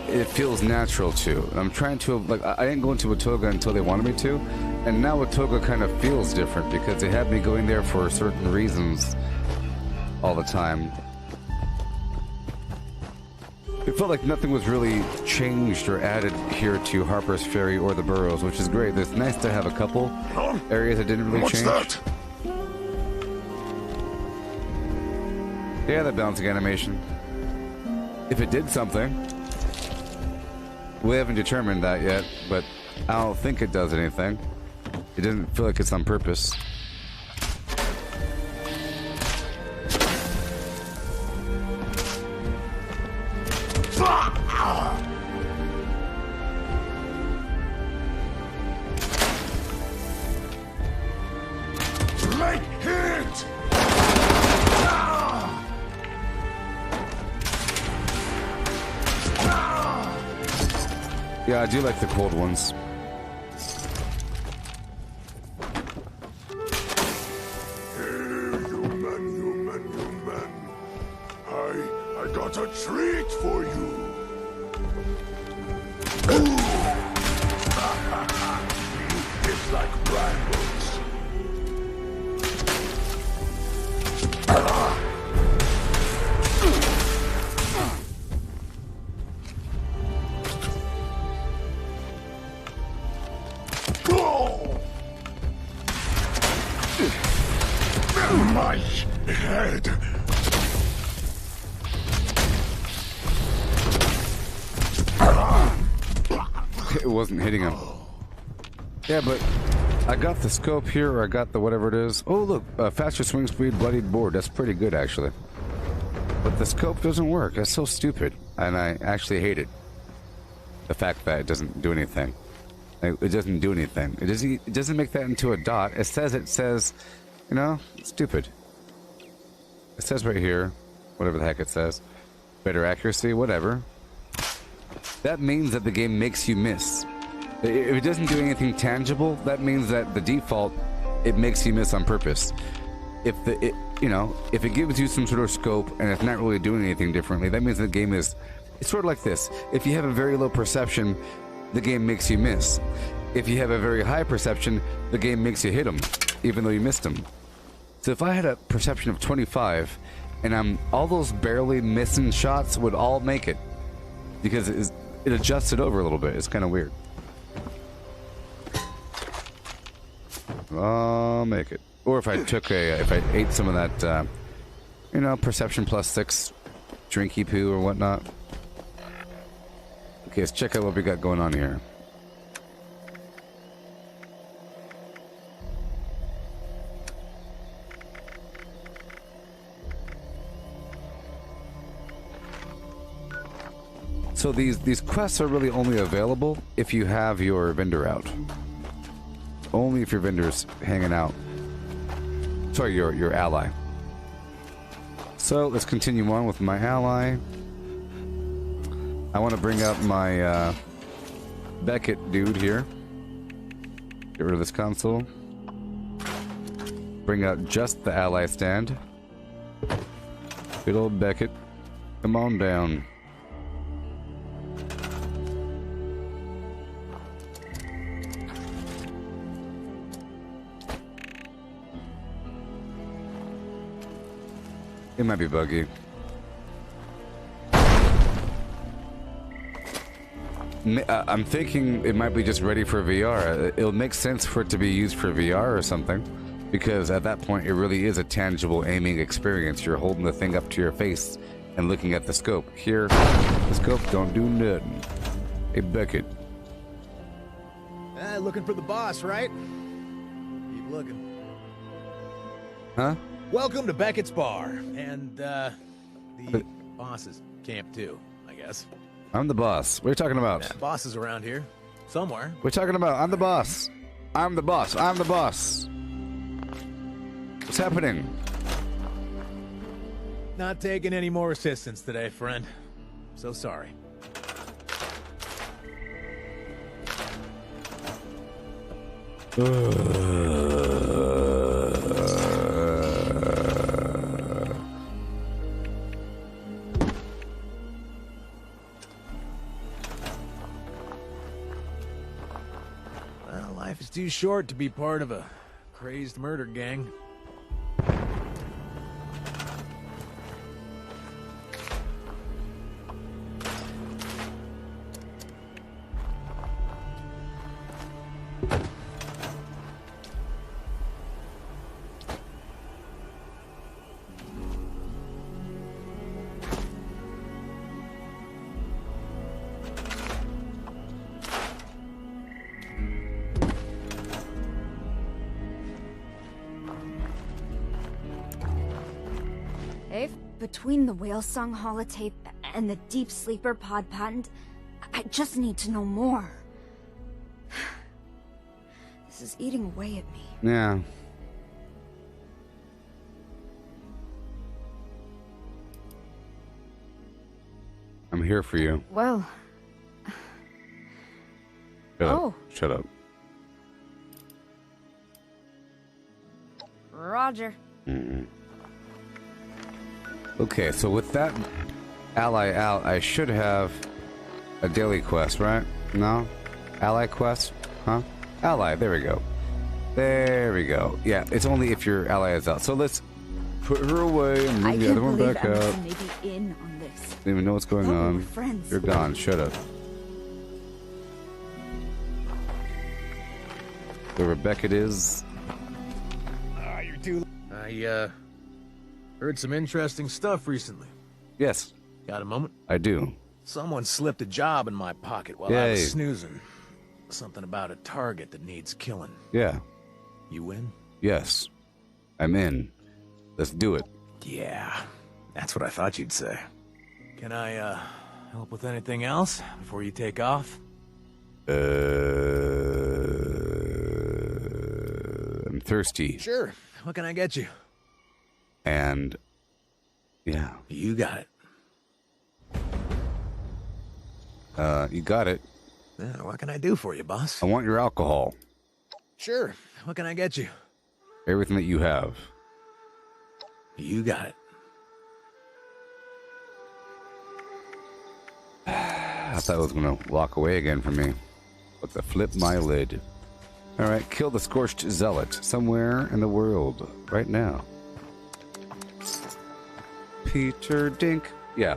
it feels natural to. I'm trying to, like, I didn't go into Watoga until they wanted me to, and now Watoga kind of feels different because they had me going there for certain reasons all the time. It felt like nothing was really changed or added here to Harper's Ferry or the Burrows, which is great. It's nice to have a couple areas that didn't really change. What's that? Yeah, the bouncing animation. If it did something. We haven't determined that yet, but I don't think it does anything. It doesn't feel like it's on purpose. Like hit! Yeah, I do like the cold ones. Human. I got a treat for you. It's like brambles. My head. It wasn't hitting him. Yeah, but I got the scope here, or I got the whatever it is. Oh, look, faster swing speed, bloodied board. That's pretty good, actually. But the scope doesn't work. That's so stupid. And I actually hate it. The fact that it doesn't do anything. Like, it doesn't do anything. It doesn't make that into a dot. It says, you know, stupid. It says right here, whatever the heck it says. Better accuracy, whatever. That means that the game makes you miss. If it doesn't do anything tangible, that means that the default, it makes you miss on purpose. If if it gives you some sort of scope and it's not really doing anything differently, that means the game is, it's sort of like this. If you have a very low perception, the game makes you miss. If you have a very high perception, the game makes you hit them, even though you missed them. So if I had a perception of 25, and all those barely missing shots would all make it, because it adjusts it over a little bit. It's kind of weird. I'll make it. Or if I if I ate some of that, perception +6 drinky poo or whatnot. Okay, let's check out what we got going on here. So these quests are really only available if you have your vendor out. Only if your vendor's hanging out. Sorry, your ally. So let's continue on with my ally. I want to bring up my Beckett dude here. Get rid of this console. Bring out just the ally stand. Good old Beckett. Come on down. It might be buggy. I'm thinking it might be just ready for VR. It'll make sense for it to be used for VR or something, because at that point it really is a tangible aiming experience. You're holding the thing up to your face and looking at the scope. Here, the scope don't do nothing. Hey, Beckett. Looking for the boss, right? Keep looking. Huh? Welcome to Beckett's Bar, and the boss's camp too, I guess. I'm the boss. What are you talking about? Yeah, boss is around here, somewhere. What are you talking about? I'm the boss. I'm the boss. I'm the boss. What's happening? Not taking any more assistance today, friend. So sorry. Life is too short to be part of a crazed murder gang. Between the whale song holotape and the deep sleeper pod patent, I just need to know more. This is eating away at me. Yeah. I'm here for you. Well... Shut up. Shut up. Roger. Okay, so with that ally out, I should have a daily quest, right? No? Ally quest? Huh? Ally, there we go. There we go. Yeah, it's only if your ally is out. So let's put her away and move the other one back out. May be in on this. Don't even know what's going on. Friends. You're gone. Shut up. Whoever Beckett is. You're too... I heard some interesting stuff recently. Yes. Got a moment? I do. Someone slipped a job in my pocket while I was snoozing. Something about a target that needs killing. Yeah. You win? Yes. I'm in. Let's do it. Yeah. That's what I thought you'd say. Can I, help with anything else before you take off? thirsty. Sure. What can I get you? And yeah. You got it. You got it. Yeah, what can I do for you, boss? I want your alcohol. Sure. What can I get you? Everything that you have. You got it. I thought it was gonna walk away again from me. But to flip my lid. Alright, kill the scorched zealot somewhere in the world right now. Peter Dink. Yeah.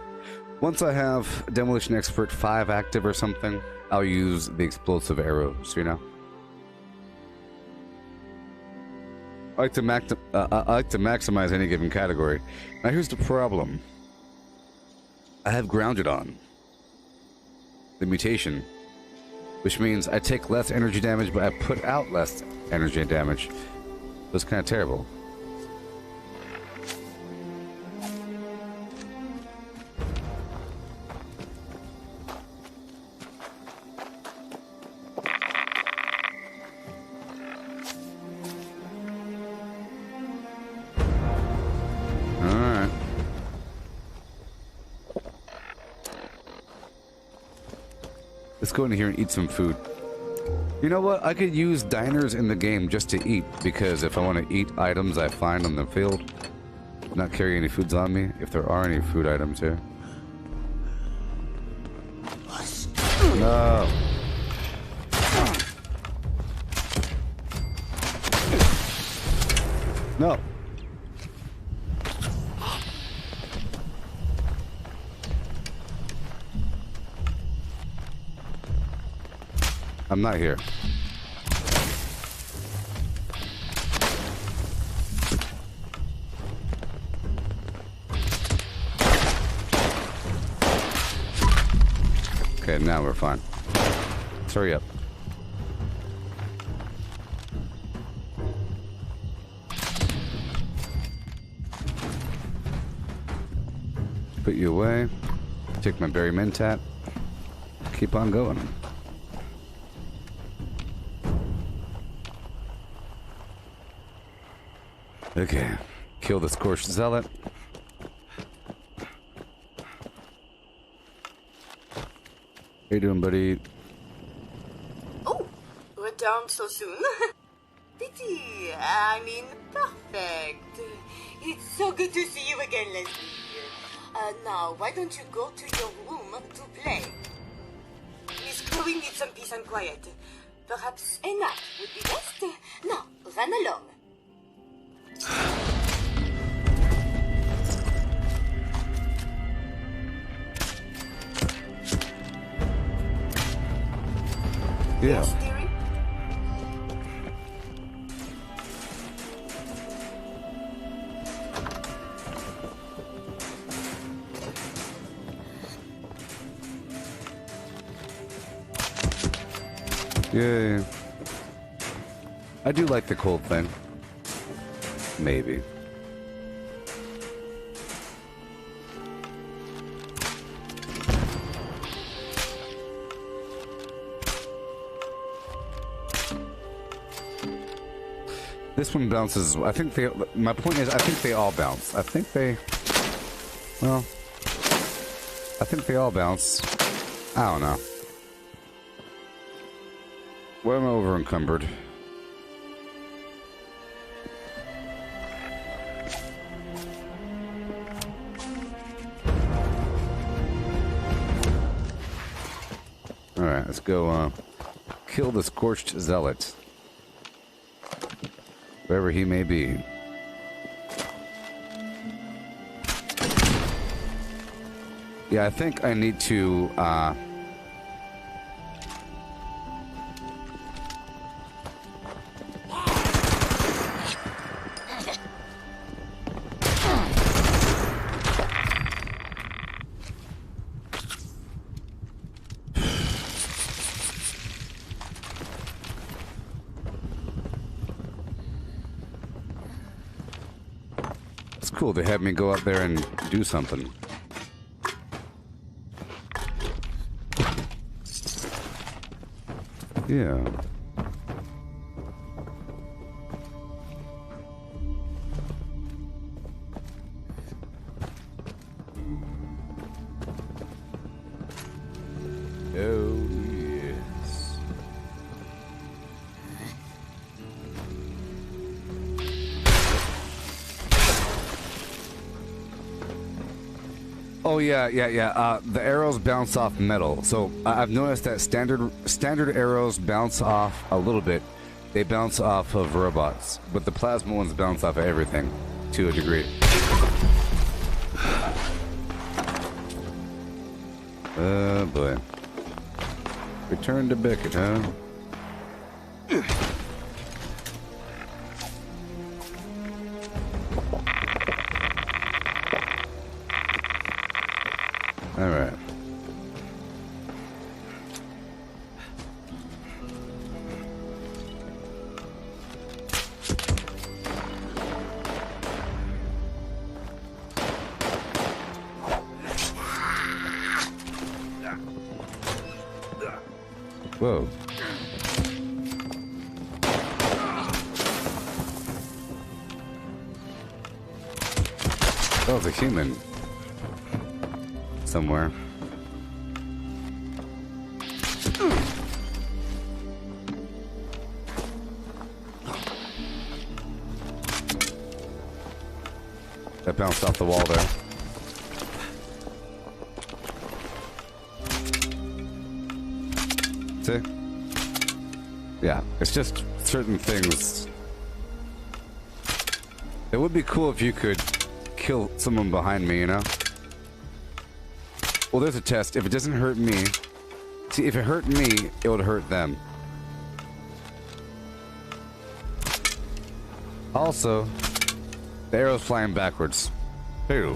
Once I have Demolition Expert 5 active or something, I'll use the explosive arrows, you know? I like to maximize any given category. Now here's the problem. I have grounded on the mutation, which means I take less energy damage, but I put out less energy damage. It's kind of terrible. Alright. Let's go in here and eat some food. You know what? I could use diners in the game just to eat, because if I want to eat items I find on the field, not carry any foods on me, if there are any food items here. No. No. I'm not here. Okay, now we're fine. Let's hurry up. Put you away. Take my berry mentat. Keep on going. Okay, kill the scorched zealot. How you doing, buddy? Oh, returned so soon? Pity, I mean, perfect. It's so good to see you again, Leslie. Now, why don't you go to your room to play? Miss Chloe needs some peace and quiet. Perhaps a nap would be best. Now, run along. Yeah. Yeah. I do like the cold thing. Maybe. This one bounces. I think they. My point is, I think they all bounce. I think they. Well, I think they all bounce. I don't know. Well, I'm over encumbered. Alright, let's go kill the scorched zealot. Wherever he may be. Yeah, I think I need to cool. They had me go out there and do something. Yeah. Oh, yes. Oh yeah. The arrows bounce off metal, so I've noticed that standard arrows bounce off a little bit. They bounce off of robots, but the plasma ones bounce off of everything to a degree. Oh boy. Return to Beckett, huh? All right. Whoa. That was a human. Somewhere. That bounced off the wall there. See? Yeah, it's just certain things. It would be cool if you could kill someone behind me, you know? Well, there's a test. If it doesn't hurt me... See, if it hurt me, it would hurt them. Also, the arrow's flying backwards. Ew.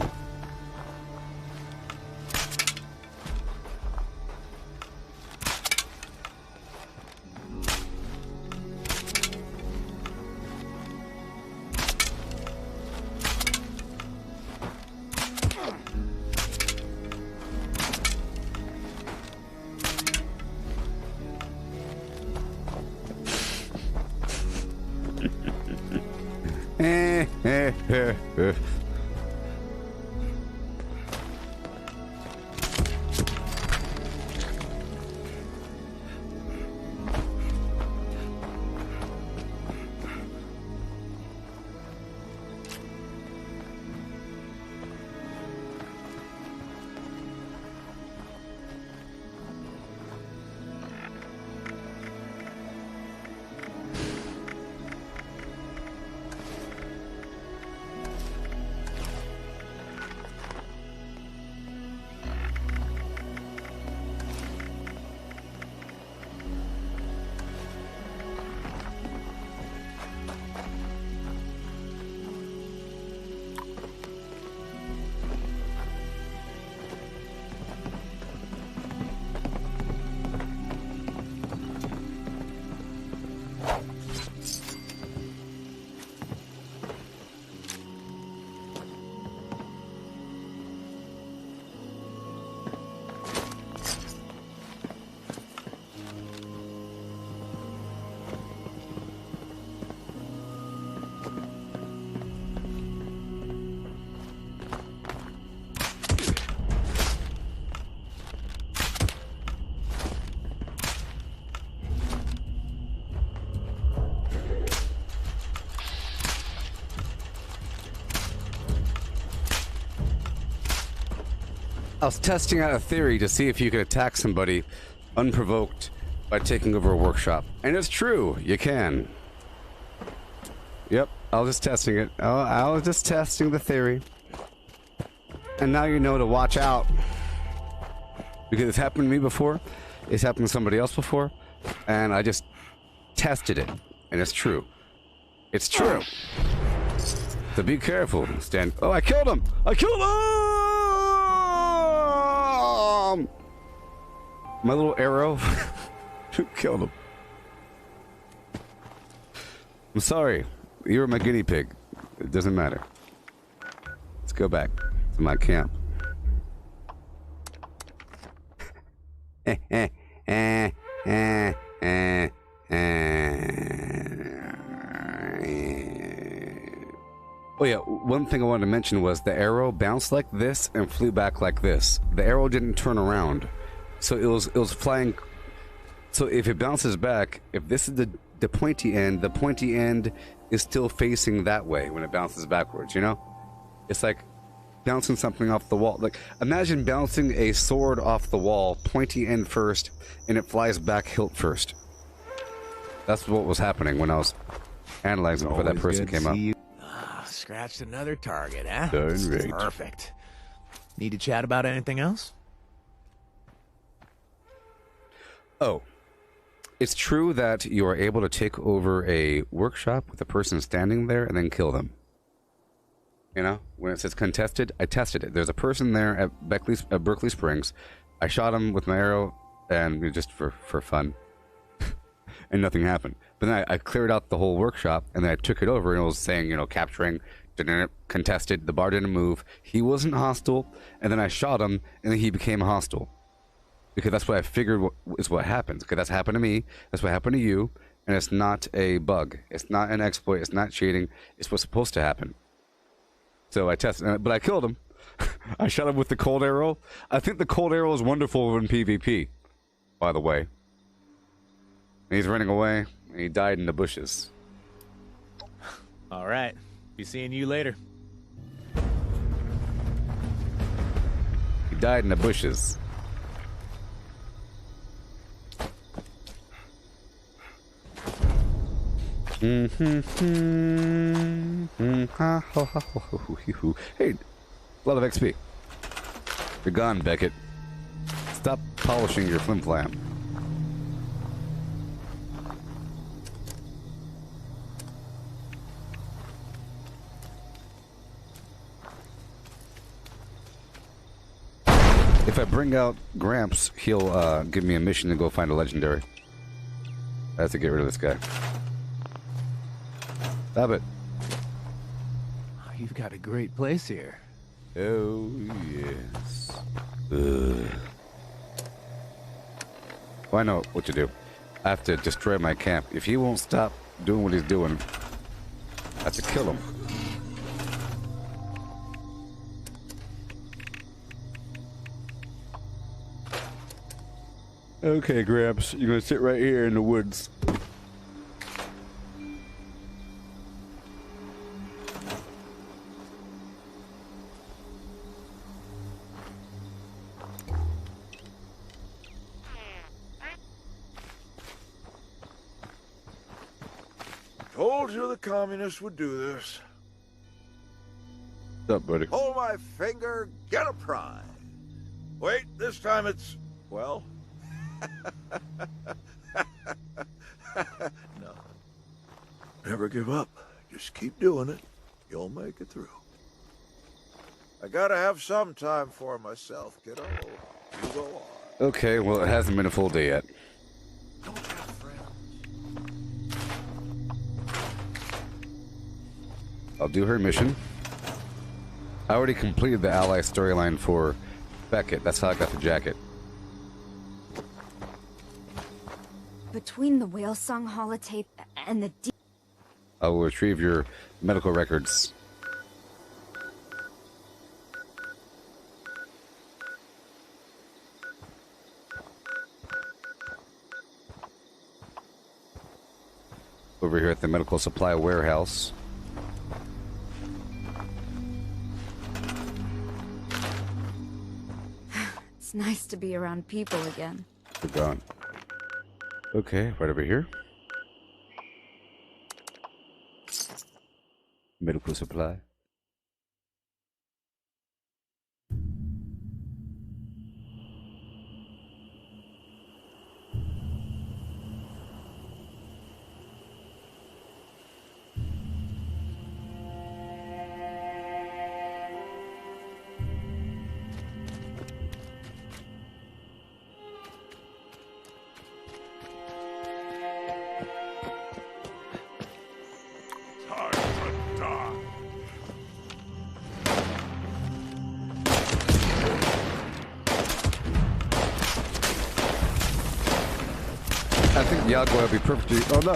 I was testing out a theory to see if you could attack somebody unprovoked by taking over a workshop. And it's true, you can. Yep, I was just testing it. I was just testing the theory. And now you know to watch out. Because it's happened to me before, it's happened to somebody else before, and I just tested it. And it's true. It's true. So be careful, Stan. Oh, I killed him! I killed him! My little arrow killed him. I'm sorry. You were my guinea pig. It doesn't matter. Let's go back to my camp. Oh yeah, one thing I wanted to mention was the arrow bounced like this and flew back like this. The arrow didn't turn around. So it was flying. So if it bounces back, if this is the pointy end is still facing that way when it bounces backwards, you know? It's like bouncing something off the wall. Like, imagine bouncing a sword off the wall, pointy end first, and it flies back hilt first. That's what was happening when I was analyzing before that person came up. Scratched another target, huh? Darn right. Perfect. Need to chat about anything else? Oh. It's true that you are able to take over a workshop with a person standing there and then kill them. You know, when it says contested, I tested it. There's a person there at Berkeley Springs. I shot him with my arrow, and just for fun, and nothing happened. But then I cleared out the whole workshop, and then I took it over, and it was saying, you know, capturing, contested. The bar didn't move. He wasn't hostile, and then I shot him, and then he became hostile. Because that's what I figured is what happens. Because that's happened to me. That's what happened to you. And it's not a bug. It's not an exploit. It's not cheating. It's what's supposed to happen. So I tested, but I killed him. I shot him with the cold arrow. I think the cold arrow is wonderful in PvP, by the way. And he's running away. And he died in the bushes. All right. Be seeing you later. He died in the bushes. Hey, a lot of XP. You're gone, Beckett. Stop polishing your flim flam. If I bring out Gramps, he'll give me a mission to go find a legendary. I have to get rid of this guy. Stop it. Oh, you've got a great place here. Oh, yes. Ugh. Well, I know what to do. I have to destroy my camp. If he won't stop doing what he's doing, I have to kill him. Okay, Gramps, you're gonna sit right here in the woods. Told you the communists would do this. What's up, buddy? Hold my finger, get a prize. Wait, this time it's, well... no. Never give up. Just keep doing it. You'll make it through. I gotta have some time for myself, kiddo. You go on. Okay, well, it hasn't been a full day yet. I'll do her mission. I already completed the ally storyline for Beckett. That's how I got the jacket. Between the whale song holotape and the I will retrieve your medical records. Over here at the medical supply warehouse. It's nice to be around people again. They're gone. Okay, right over here. Medical supply. I think Yago will be perfectly. Oh no!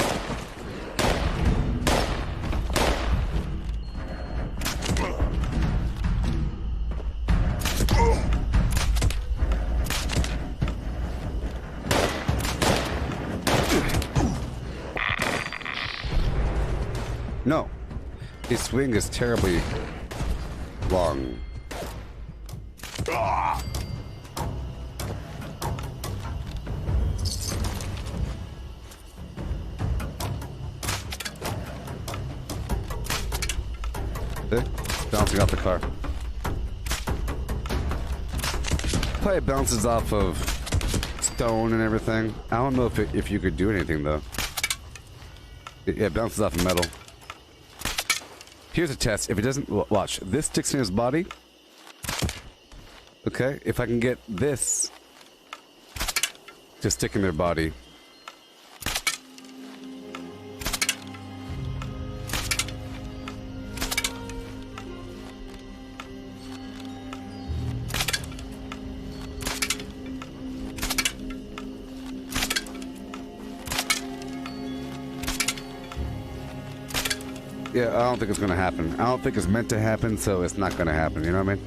No. His swing is terribly long. Bouncing off the car. Probably bounces off of stone and everything. I don't know if you could do anything though. It bounces off of metal. Here's a test. If it doesn't, watch. This sticks in his body. Okay, if I can get this to stick in their body. Yeah, I don't think it's gonna happen. I don't think it's meant to happen, so it's not gonna happen, you know what I mean?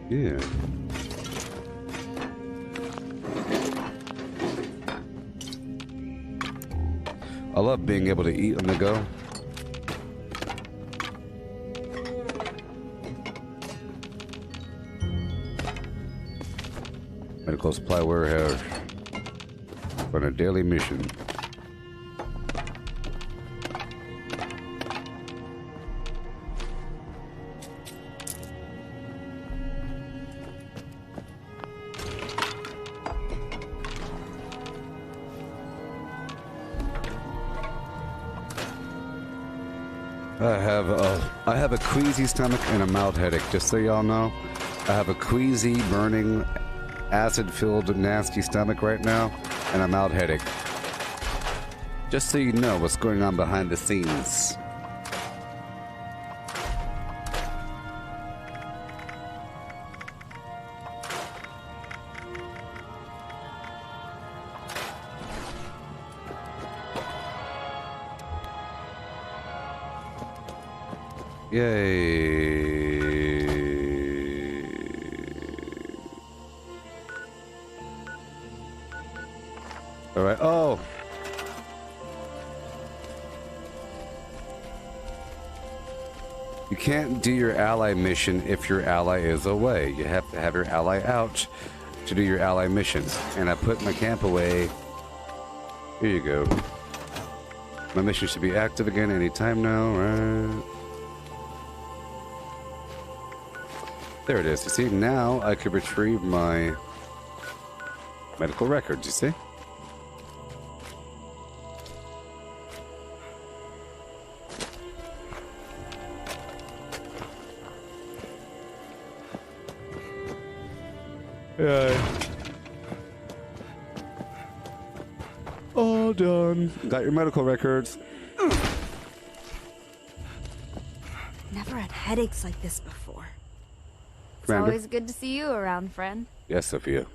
Yeah. I love being able to eat on the go. Medical supply warehouse on a daily mission. I have a queasy stomach and a mild headache, just so y'all know. I have a queasy, burning, acid-filled, nasty stomach right now, and a mild headache. Just so you know what's going on behind the scenes. Yay. All right. Oh. You can't do your ally mission if your ally is away. You have to have your ally out to do your ally missions. And I put my camp away. Here you go. My mission should be active again anytime now, right? There it is. You see, now I could retrieve my medical records, you see? Yeah. All done. Got your medical records. Never had headaches like this before. It's Commander? always good to see you around, friend. Yes, Sophia.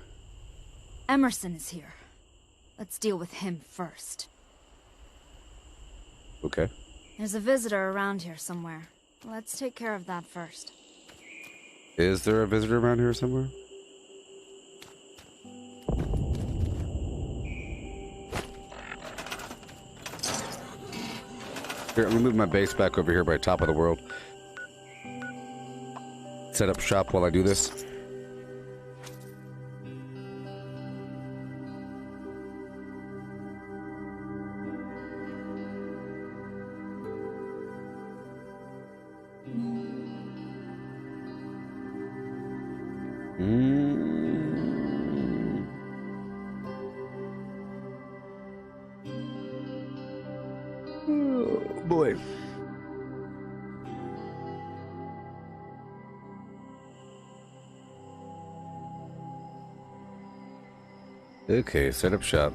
Emerson is here. Let's deal with him first. Okay. There's a visitor around here somewhere. Let's take care of that first. Is there a visitor around here somewhere? Here, I'm gonna move my base back over here by top of the world. Set up shop while I do this. Oh boy. Okay, set up shop.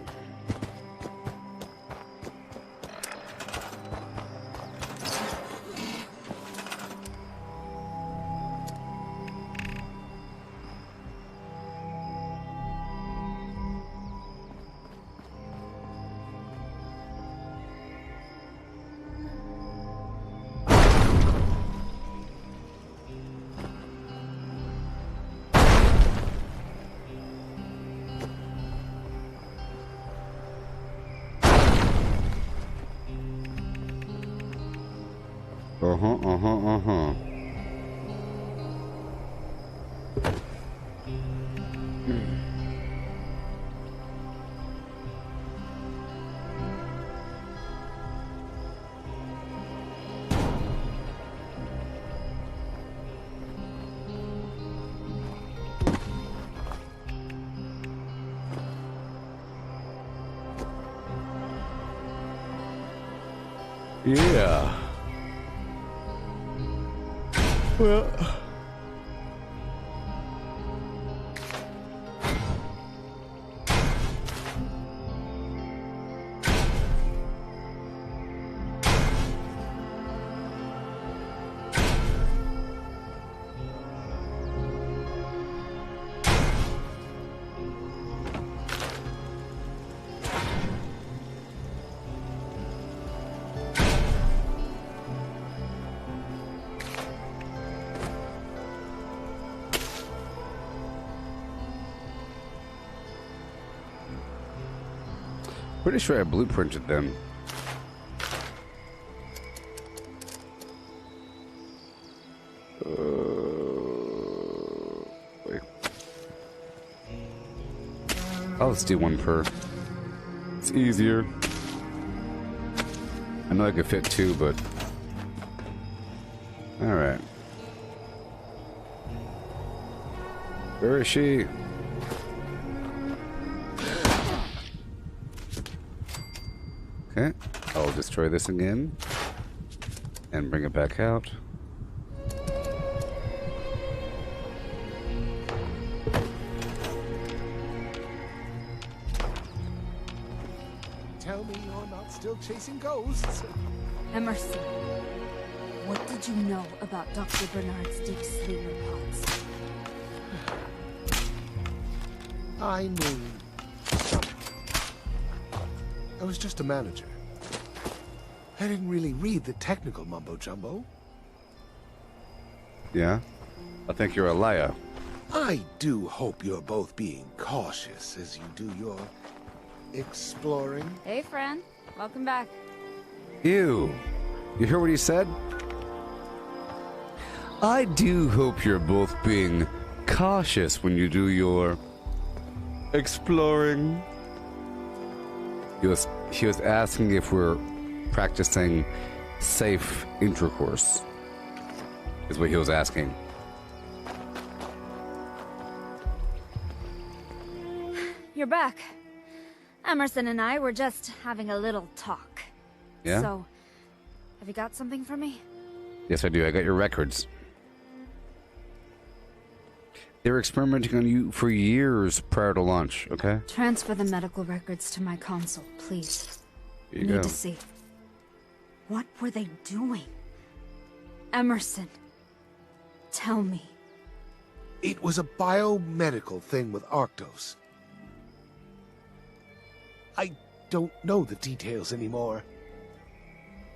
Yeah. Well. Pretty sure I blueprinted them. Wait. I'll just do one per. It's easier. I know I could fit two, but... Alright. Where is she? Okay, I'll destroy this again and bring it back out. Tell me you're not still chasing ghosts. Emerson, what did you know about Dr. Bernard's deep sleeper pods? I knew something. I was just a manager. I didn't really read the technical mumbo-jumbo. Yeah? I think you're a liar. I do hope you're both being cautious as you do your exploring. Hey, friend. Welcome back. Ew. You hear what he said? I do hope you're both being cautious when you do your exploring. He was asking if we're practicing safe intercourse, is what he was asking. You're back. Emerson and I were just having a little talk. Yeah? So, have you got something for me? Yes, I do. I got your records. They were experimenting on you for years prior to launch, okay? Transfer the medical records to my console, please. Here you Need go. to see. What were they doing? Emerson, tell me. It was a biomedical thing with Arctos. I don't know the details anymore.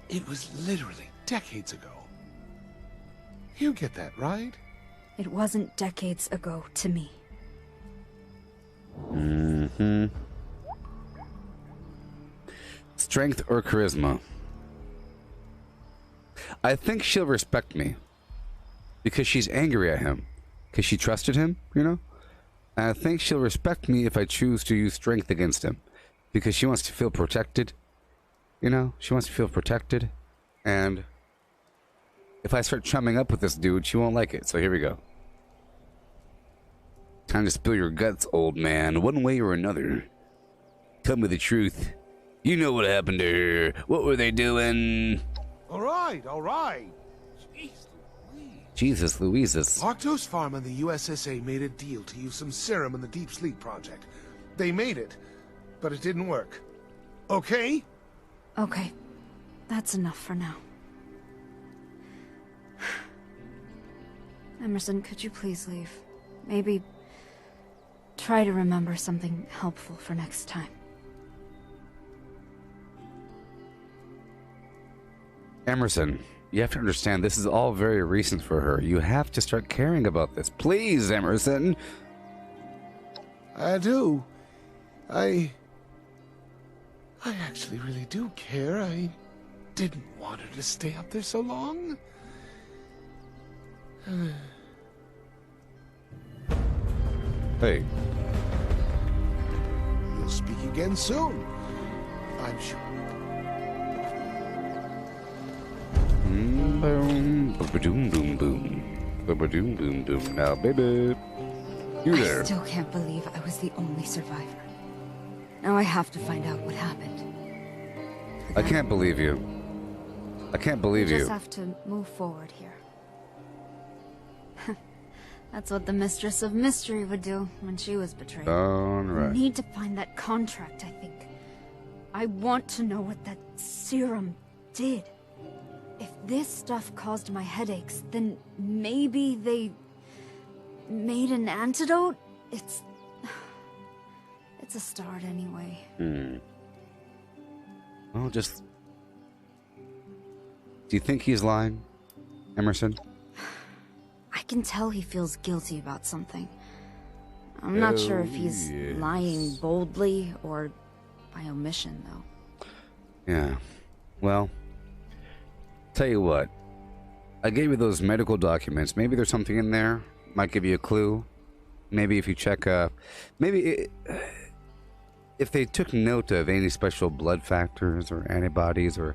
It was literally decades ago. You get that, right? It wasn't decades ago to me. Mm-hmm. Strength or charisma? I think she'll respect me. Because she's angry at him. Because she trusted him, you know? And I think she'll respect me if I choose to use strength against him. Because she wants to feel protected. You know? She wants to feel protected. And if I start chumming up with this dude, she won't like it. So here we go. Time to spill your guts, old man. One way or another. Tell me the truth. You know what happened to her. What were they doing? All right, all right. Jesus Louises. Arctos Pharma and the USSA made a deal to use some serum in the Deep Sleep Project. They made it, but it didn't work. Okay? Okay. That's enough for now. Emerson, could you please leave? Maybe try to remember something helpful for next time. Emerson, you have to understand this is all very recent for her. You have to start caring about this. Please, Emerson. I do. I actually really do care. didn't want her to stay up there so long. Hey. We'll speak again soon, I'm sure. Boom, boom, boom, boom, boom, boom, boom. Now, baby, you there? I still can't believe I was the only survivor. Now I have to find out what happened. I can't believe you. I can't believe We you. just have to move forward here. That's what the Mistress of Mystery would do when she was betrayed. All right. We need to find that contract, I think. I want to know what that serum did. If this stuff caused my headaches, then maybe they made an antidote? It's a start anyway. Well, just... Do you think he's lying, Emerson? I can tell he feels guilty about something. I'm not sure if he's lying boldly or by omission, though. Yeah. Well, tell you what. I gave you those medical documents. Maybe there's something in there. Might give you a clue. Maybe if you check, if they took note of any special blood factors or antibodies or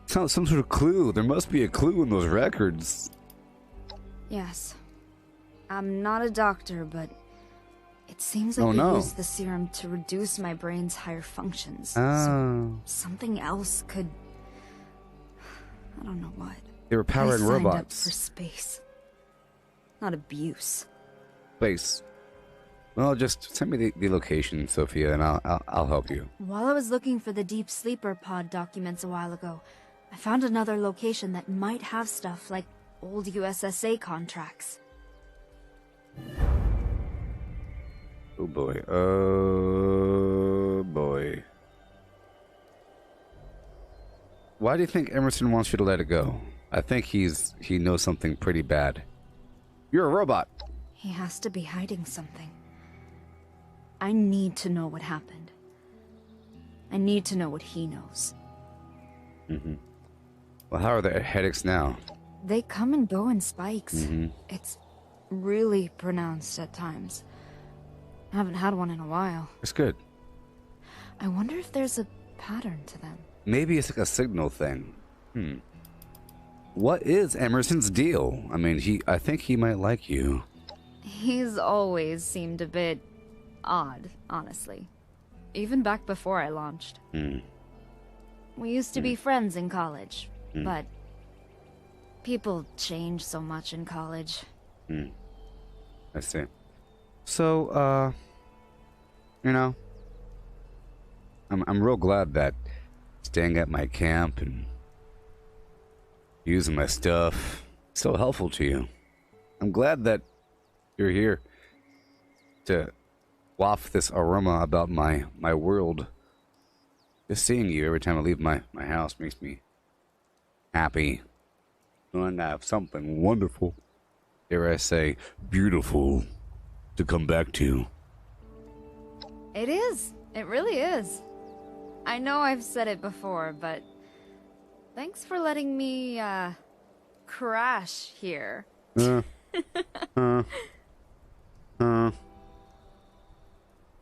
some sort of clue. There must be a clue in those records. Yes. I'm not a doctor, but it seems like they used the serum to reduce my brain's higher functions. So something else could... I don't know what. They were powering I signed robots. up for space. Not abuse. Space. Well, just send me the location, Sophia, and I'll help you. While I was looking for the Deep Sleeper Pod documents a while ago, I found another location that might have stuff like old USSA contracts. Oh boy. Oh boy. Why do you think Emerson wants you to let it go? I think he knows something pretty bad. You're a robot. He has to be hiding something. I need to know what happened. I need to know what he knows. Well, how are the headaches now? They come and go in spikes. It's really pronounced at times. I haven't had one in a while. It's good. I wonder if there's a pattern to them. Maybe it's like a signal thing. What is Emerson's deal? I mean, I think he might like you. He's always seemed a bit odd, honestly. Even back before I launched. We used to be friends in college, but people change so much in college. I see. So, you know, I'm real glad that staying at my camp and using my stuff is so helpful to you. I'm glad that you're here to waft this aroma about my world. Just seeing you every time I leave my house makes me happy. And I have something wonderful, dare I say, beautiful, to come back to. It is. It really is. I know I've said it before, but thanks for letting me, crash here.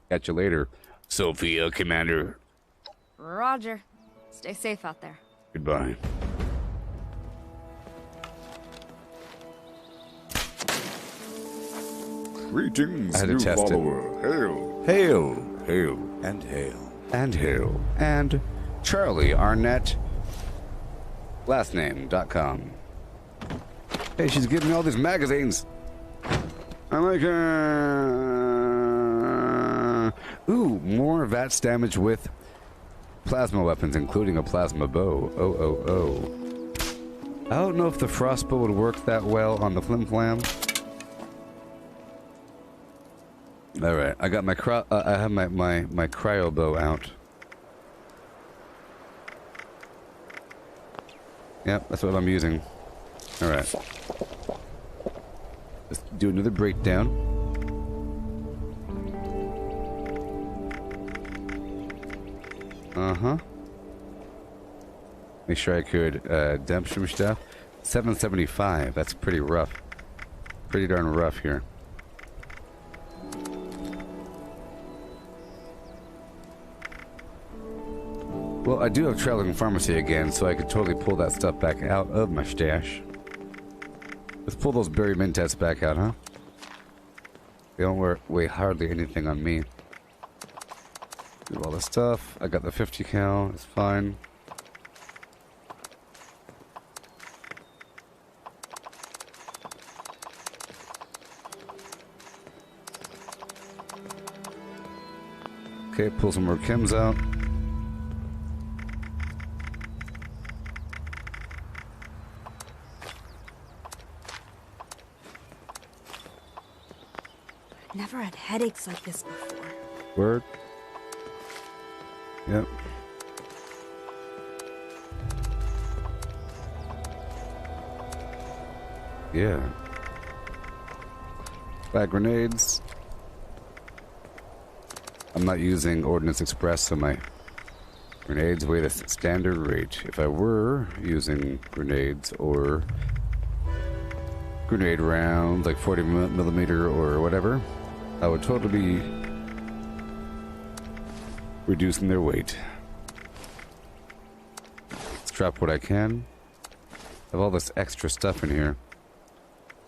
Catch you later, Sophia, Commander. Roger. Stay safe out there. Goodbye. Greetings, I had to new test it. follower. Hail. Hail, hail, And hail. and hail. And Charlie Arnett, lastname.com. Hey, she's giving me all these magazines. I like ooh, more VATS damage with plasma weapons, including a plasma bow. I don't know if the frostbow would work that well on the flim flam. All right, I got my I have my cryo bow out. Yep, that's what I'm using. All right, let's do another breakdown. Make sure I could dump some stuff. 775. That's pretty rough. Pretty darn rough here. Well, I do have traveling pharmacy again, so I could totally pull that stuff back out of my stash. Let's pull those berry mintats back out, huh? They don't weigh hardly anything on me. Do all this stuff. I got the 50 cal. It's fine. Okay, pull some more chems out. Never had headaches like this before. Word. Yep. Yeah. Bag grenades. I'm not using Ordnance Express, so my grenades weigh the standard rate. If I were using grenades or grenade rounds, like 40 millimeter or whatever, I would totally be reducing their weight. Let's drop what I can. I have all this extra stuff in here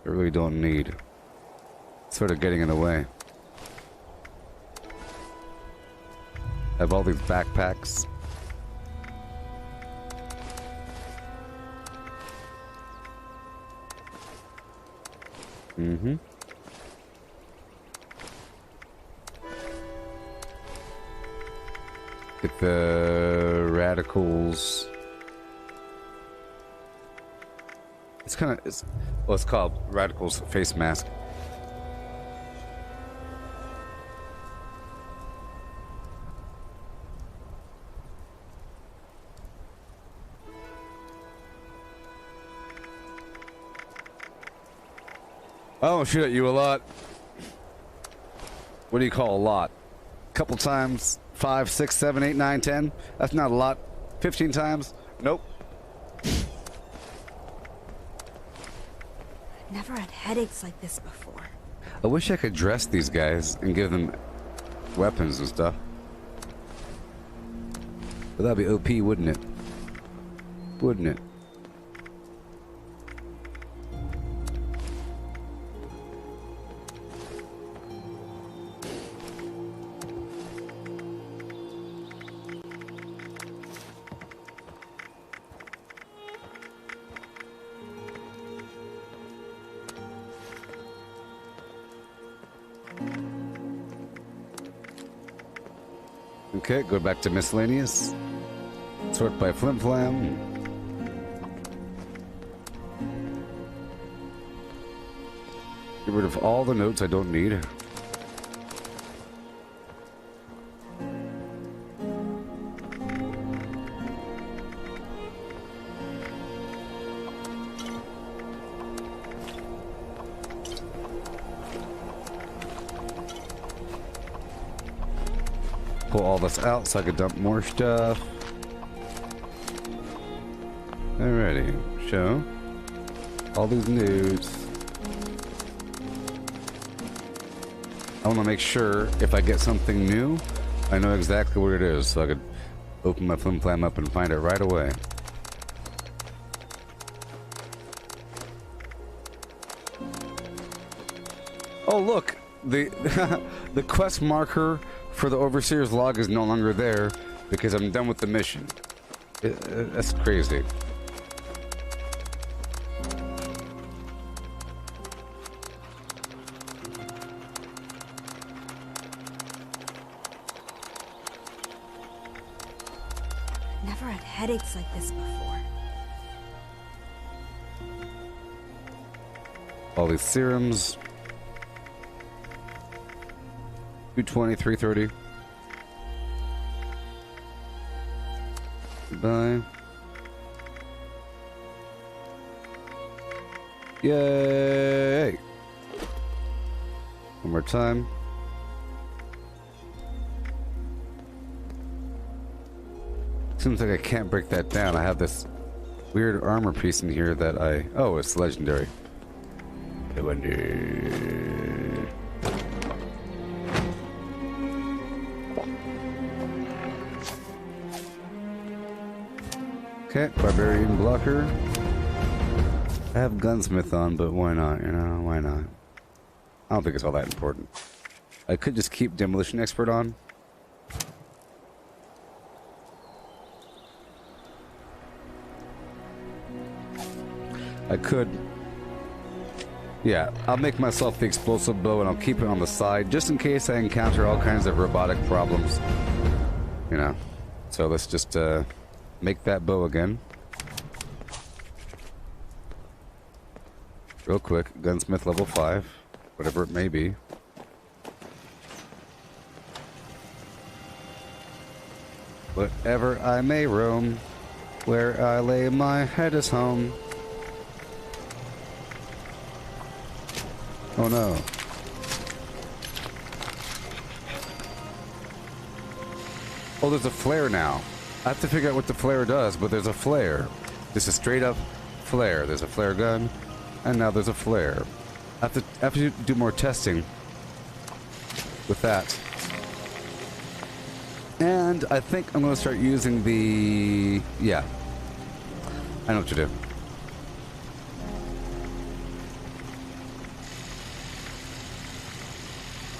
I really don't need. It's sort of getting in the way. I have all these backpacks. Mm-hmm. Get the radicals. It's kind of, it's called radicals face mask. I don't shoot at you a lot. What do you call a lot? A couple times? 5, 6, 7, 8, 9, 10? That's not a lot. 15 times? Nope. Never had headaches like this before. I wish I could dress these guys and give them weapons and stuff. But that'd be OP, wouldn't it? Wouldn't it? Okay, go back to miscellaneous. Sort by flim flam. Get rid of all the notes I don't need. Pull all this out so I could dump more stuff. Alrighty, show all these nudes. I want to make sure if I get something new, I know exactly what it is, so I could open my flim flam up and find it right away. Oh look, the the quest marker for the Overseer's log is no longer there because I'm done with the mission. That's crazy. Never had headaches like this before. All these serums. 220, 330. Goodbye. Yay! One more time. seems like I can't break that down. I have this weird armor piece in here that I... Oh, it's legendary. I wonder... Okay, barbarian blocker. I have gunsmith on, but why not? You know, why not? I don't think it's all that important. I could just keep demolition expert on. I could. Yeah, I'll make myself the explosive bow and I'll keep it on the side just in case I encounter all kinds of robotic problems. You know. So let's just make that bow again. Real quick, gunsmith level 5, whatever it may be. Wherever I may roam, where I lay my head is home. Oh no. Oh, there's a flare now. I have to figure out what the flare does, but there's a flare. This is straight up flare. There's a flare gun, and now there's a flare. I have to do more testing with that. And I think I'm going to start using the... Yeah. I know what to do.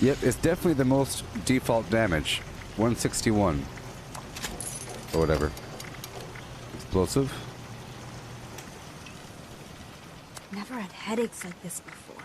Yep, it's definitely the most default damage. 161. Or whatever. Explosive. Never had headaches like this before.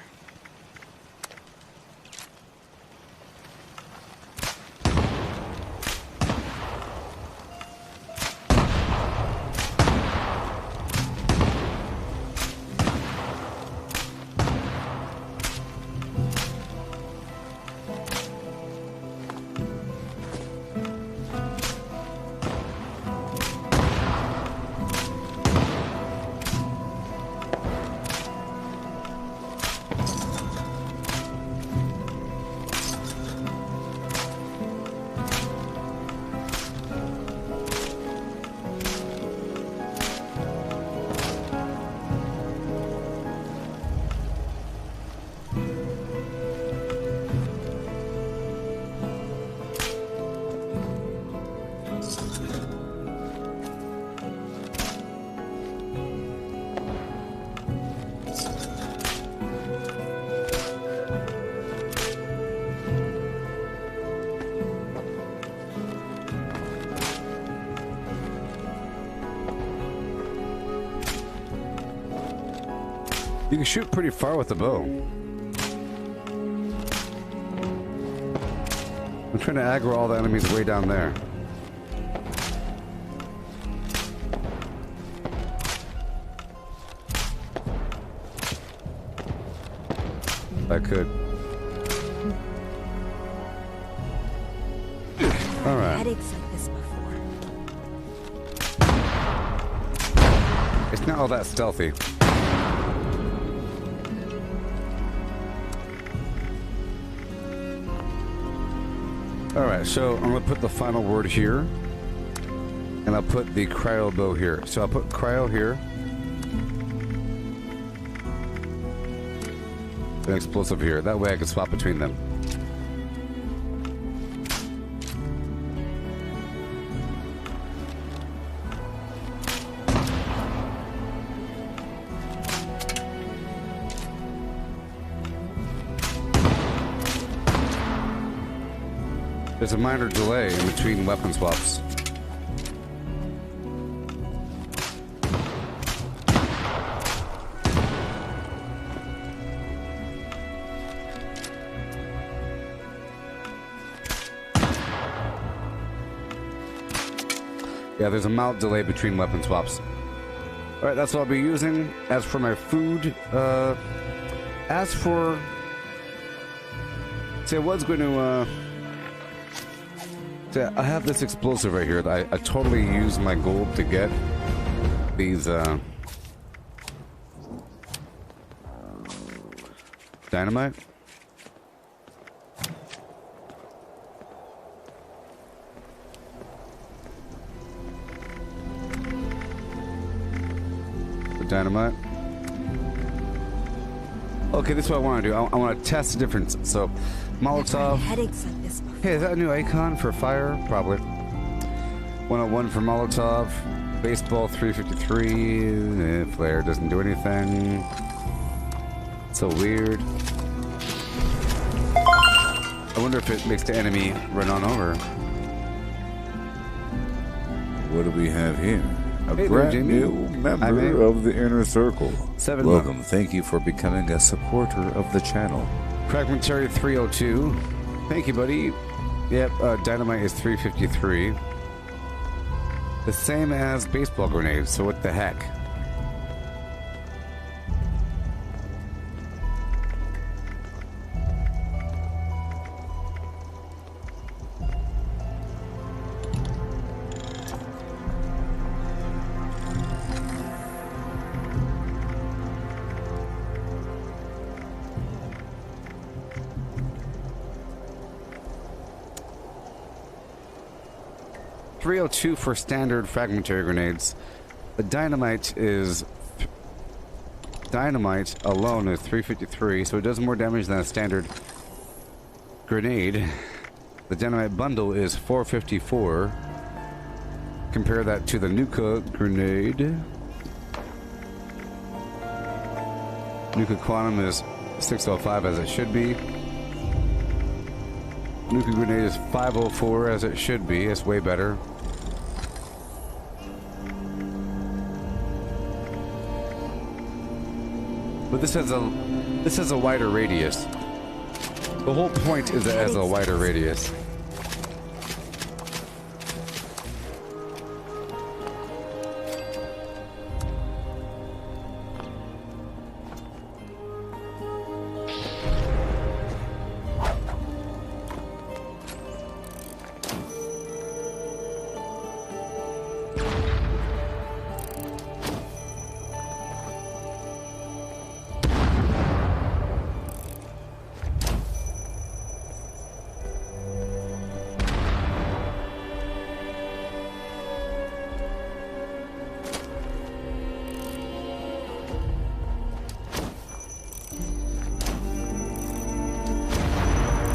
You can shoot pretty far with the bow. I'm trying to aggro all the enemies way down there. If I could. All right. Headaches like this before. It's not all that stealthy. Alright, so I'm going to put the final word here. And I'll put the cryo bow here. So I'll put cryo here. And explosive here. That way I can swap between them. There's a minor delay in between weapon swaps. Yeah, there's a mild delay between weapon swaps. Alright, that's what I'll be using. As for my food, as for... See, I was going to, I have this explosive right here that I totally use my gold to get these dynamite. dynamite. Okay, this is what I want to do. I want to test the difference. So, Molotov. Headaches like this before. Hey, is that a new icon for fire? Probably. 101 for Molotov. Baseball 353. Flare doesn't do anything. So weird. I wonder if it makes the enemy run on over. What do we have here? A Hey there, brand Jamie. new member of the Inner Circle. 7 Welcome. Thank you for becoming a supporter of the channel. Fragmentary 302. Thank you, buddy. Yep, dynamite is 353. The same as baseball grenades, so what the heck? .302 for standard fragmentary grenades. The dynamite alone is 353, so it does more damage than a standard grenade. The dynamite bundle is 454. Compare that to the Nuka grenade. Nuka Quantum is 605 as it should be. Nuka grenade is 504 as it should be. It's way better. But this has a wider radius. The whole point is that it has a wider radius.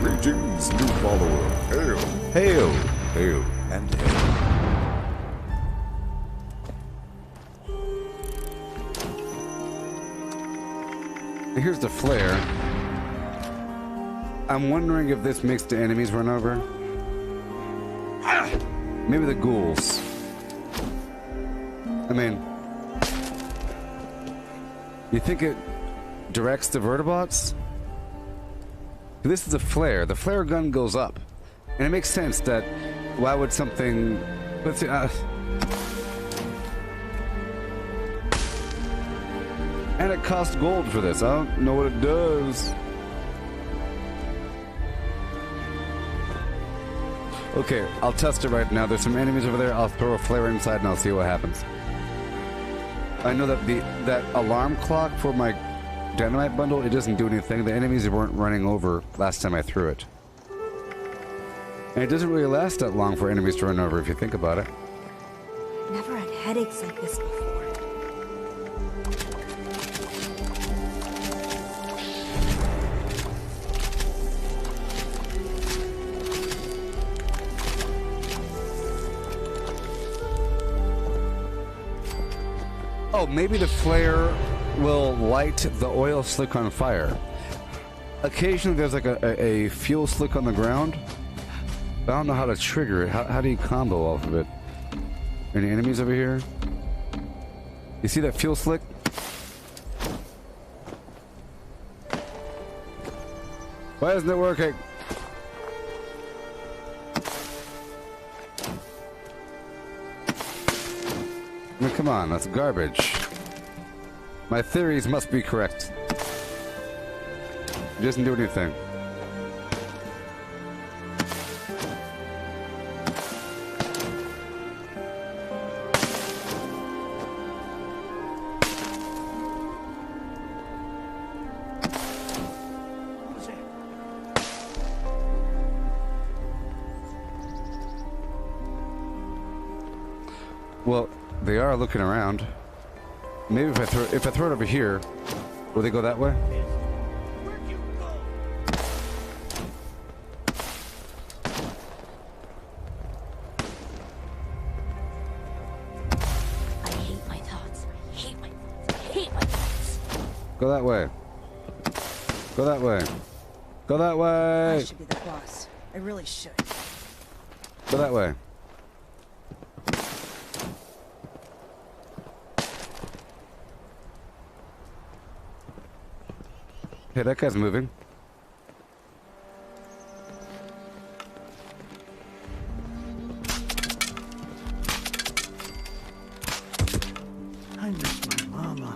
Greetings, new follower. Hail. Hail. Hail. And hail. Here's the flare. I'm wondering if this makes the enemies run over. Maybe the ghouls. I mean, you think it directs the vertibots? This is a flare. The flare gun goes up. And it makes sense that why would something... Let's see, and it costs gold for this. I don't know what it does. Okay, I'll test it right now. There's some enemies over there. I'll throw a flare inside and I'll see what happens. I know that that alarm clock for my dynamite bundle, it doesn't do anything. The enemies weren't running over last time I threw it. And it doesn't really last that long for enemies to run over if you think about it. Never had headaches like this before. Oh, maybe the flare will light the oil slick on fire. Occasionally there's like a fuel slick on the ground. But I don't know how to trigger it. How do you combo off of it? Any enemies over here? You see that fuel slick? Why isn't it working? I mean, come on, that's garbage. My theories must be correct. It doesn't do anything. Well, they are looking around. Maybe if I throw it over here, will they go that way? I hate my thoughts. I hate my thoughts. I hate my thoughts. Go that way. Go that way. Go that way. I should be the boss. I really should. Go that way. Hey, that guy's moving. I miss my mama.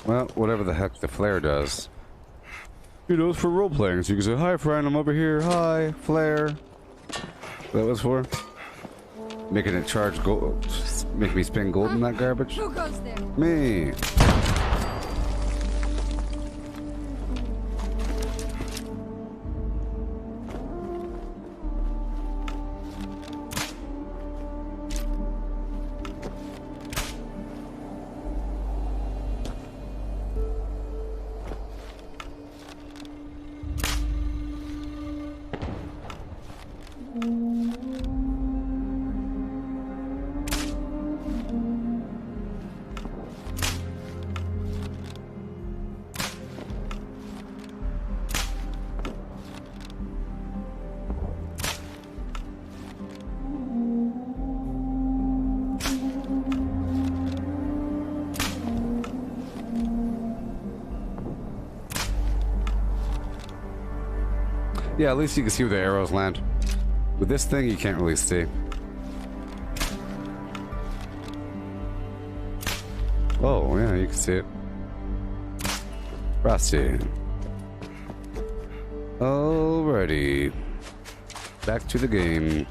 Well, whatever the heck the flare does. You know, it's for role playing, so you can say, "Hi, friend, I'm over here. Hi, flare." That was for making it charge gold, make me spend gold in that garbage. Who goes there? Me. Yeah, at least you can see where the arrows land. With this thing, you can't really see. Oh, yeah, you can see it. Frosty. Alrighty. Back to the game.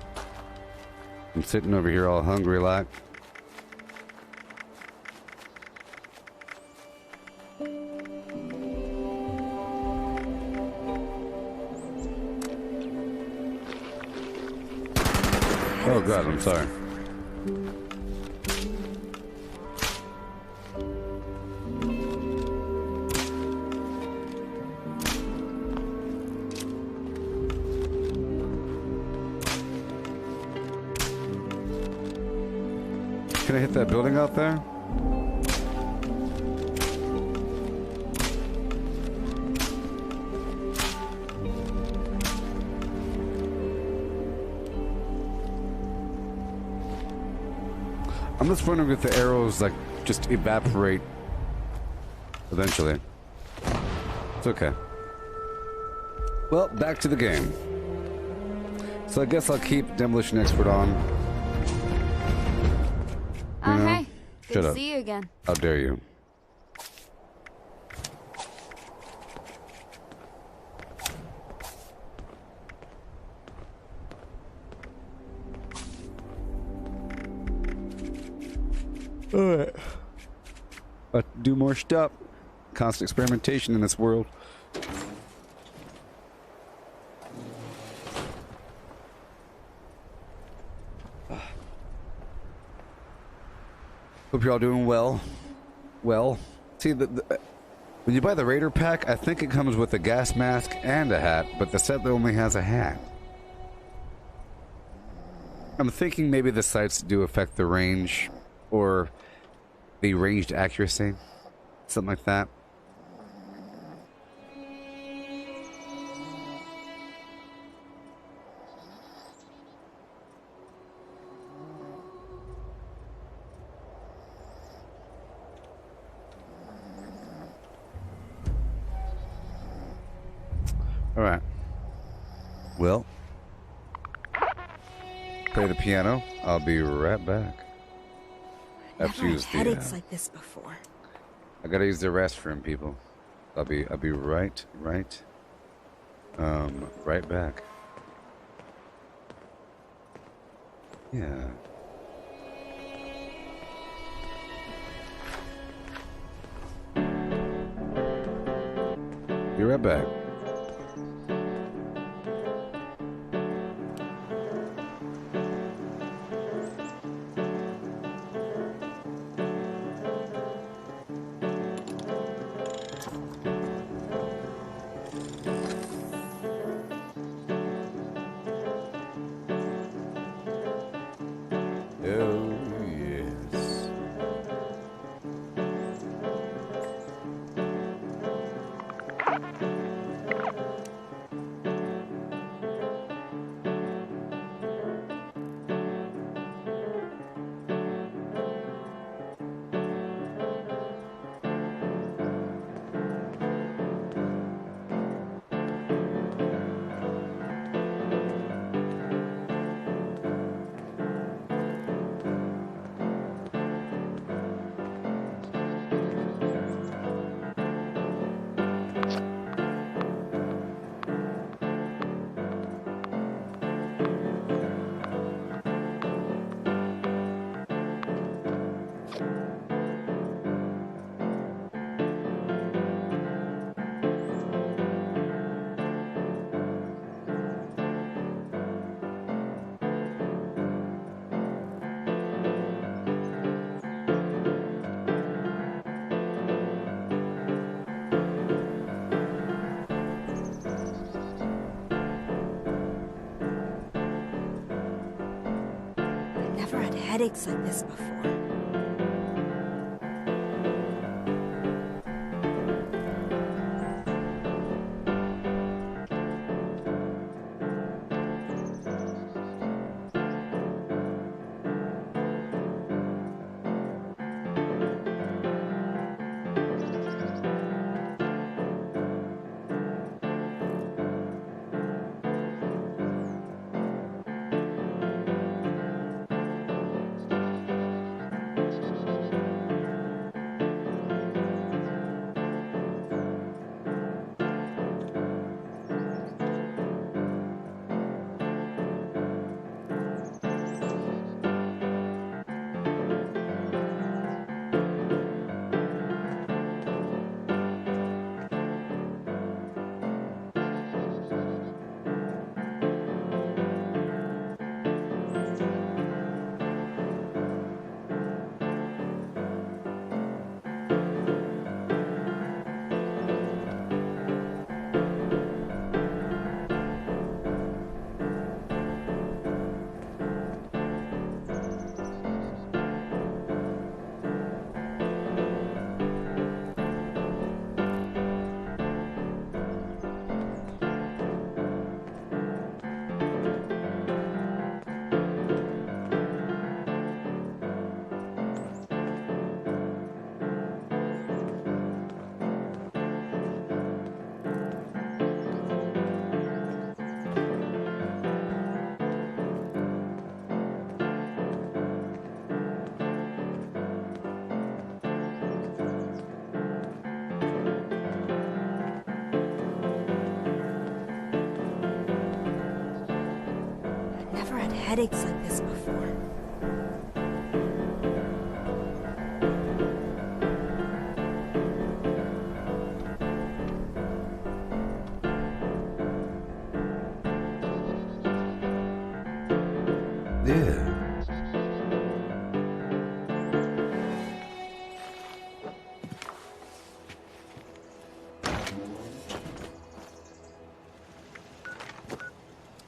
I'm sitting over here all hungry like. Oh god, I'm sorry. Can I hit that building out there? I'm just wondering if the arrows like just evaporate eventually. It's okay. Well, back to the game. So I guess I'll keep Demolition Expert on. Hey, good Shut to up. see you again. How dare you? Alright. Do more stuff. Constant experimentation in this world. Hope you're all doing well. Well, see, when you buy the Raider pack, I think it comes with a gas mask and a hat, but the set only has a hat. I'm thinking maybe the sights do affect the range, or the ranged accuracy, something like that. All right. Well, play the piano. I'll be right back. I have to use the. Headaches like this before. I gotta use the restroom, people. I'll be right back. Yeah. Be right back. Headaches like this before. Headaches like this before. Yeah.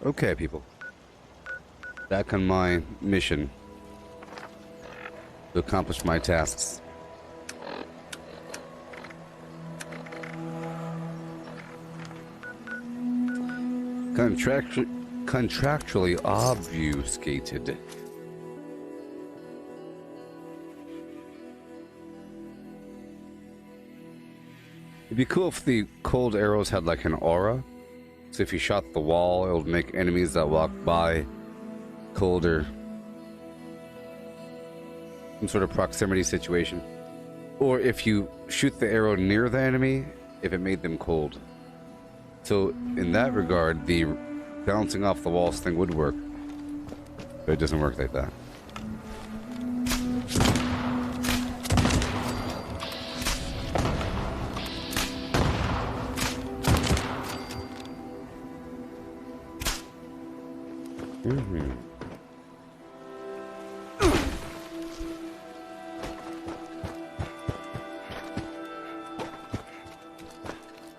Okay, people. Back on my mission to accomplish my tasks. Contractually obfuscated. It'd be cool if the cold arrows had like an aura. So if you shot the wall, it would make enemies that walk by colder. Some sort of proximity situation. Or if you shoot the arrow near the enemy, if it made them cold. So in that regard, the bouncing off the walls thing would work. But it doesn't work like that.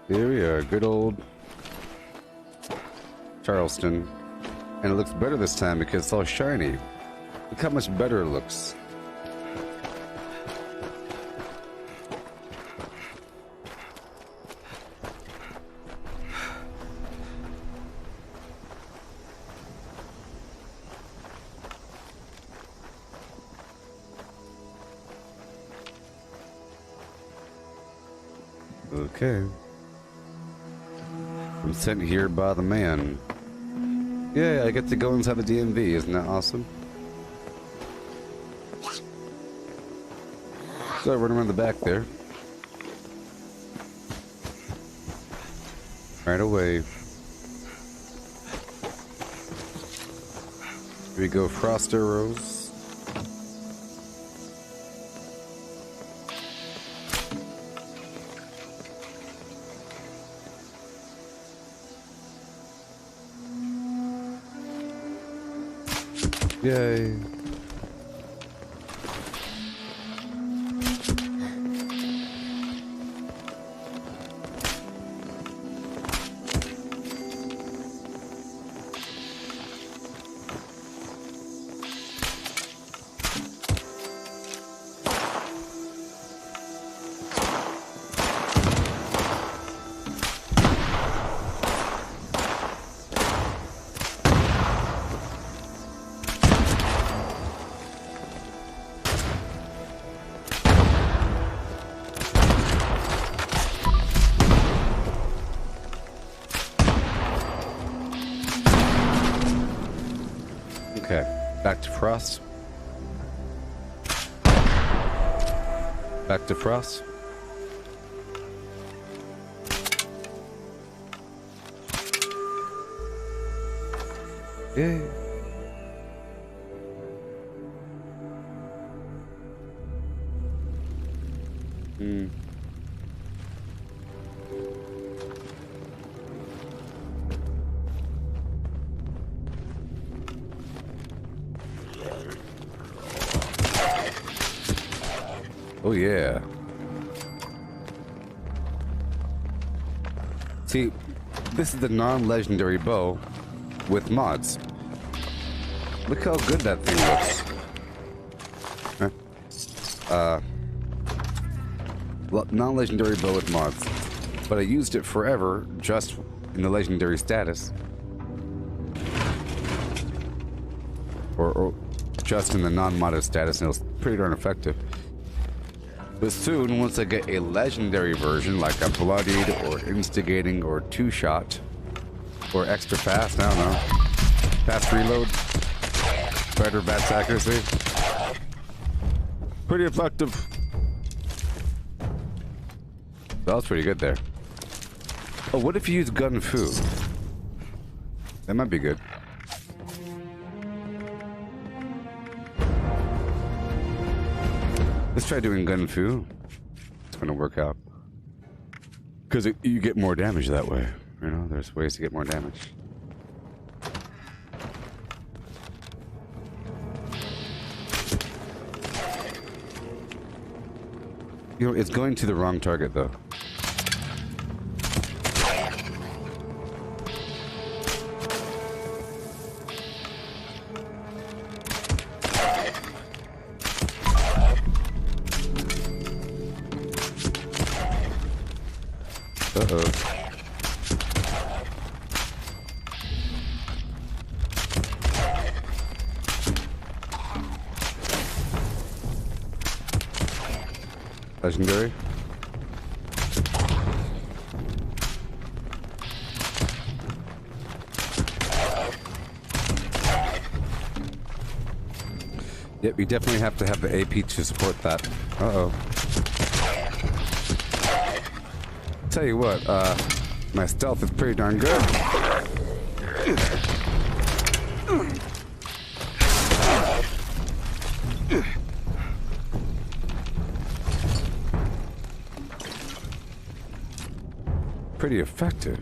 Here we are, good old Charleston. And it looks better this time because it's all shiny. Look how much better it looks. Okay. I'm sent here by the man. Yeah, I get to go inside the DMV. Isn't that awesome? So I run around the back there. Right away. Here we go, frost arrows. Yay. Okay, back to frost. Back to frost. Yay. Oh yeah. See, this is the non-legendary bow with mods. Look how good that thing looks. Non-legendary bow with mods. But I used it forever just in the legendary status. Or just in the non-modded status, and it was pretty darn effective. But soon, once I get a legendary version, like a bloodied, or instigating, or two-shot, or extra fast, I don't know. Fast reload, better bats accuracy. Pretty effective. That was pretty good there. Oh, what if you use gun fu? That might be good. Let's try doing gun fu. It's gonna work out. Because you get more damage that way. You know, there's ways to get more damage. You know, it's going to the wrong target though. Legendary. Yep, you definitely have to have the AP to support that. Uh-oh. tell you what, my stealth is pretty darn good. Pretty effective.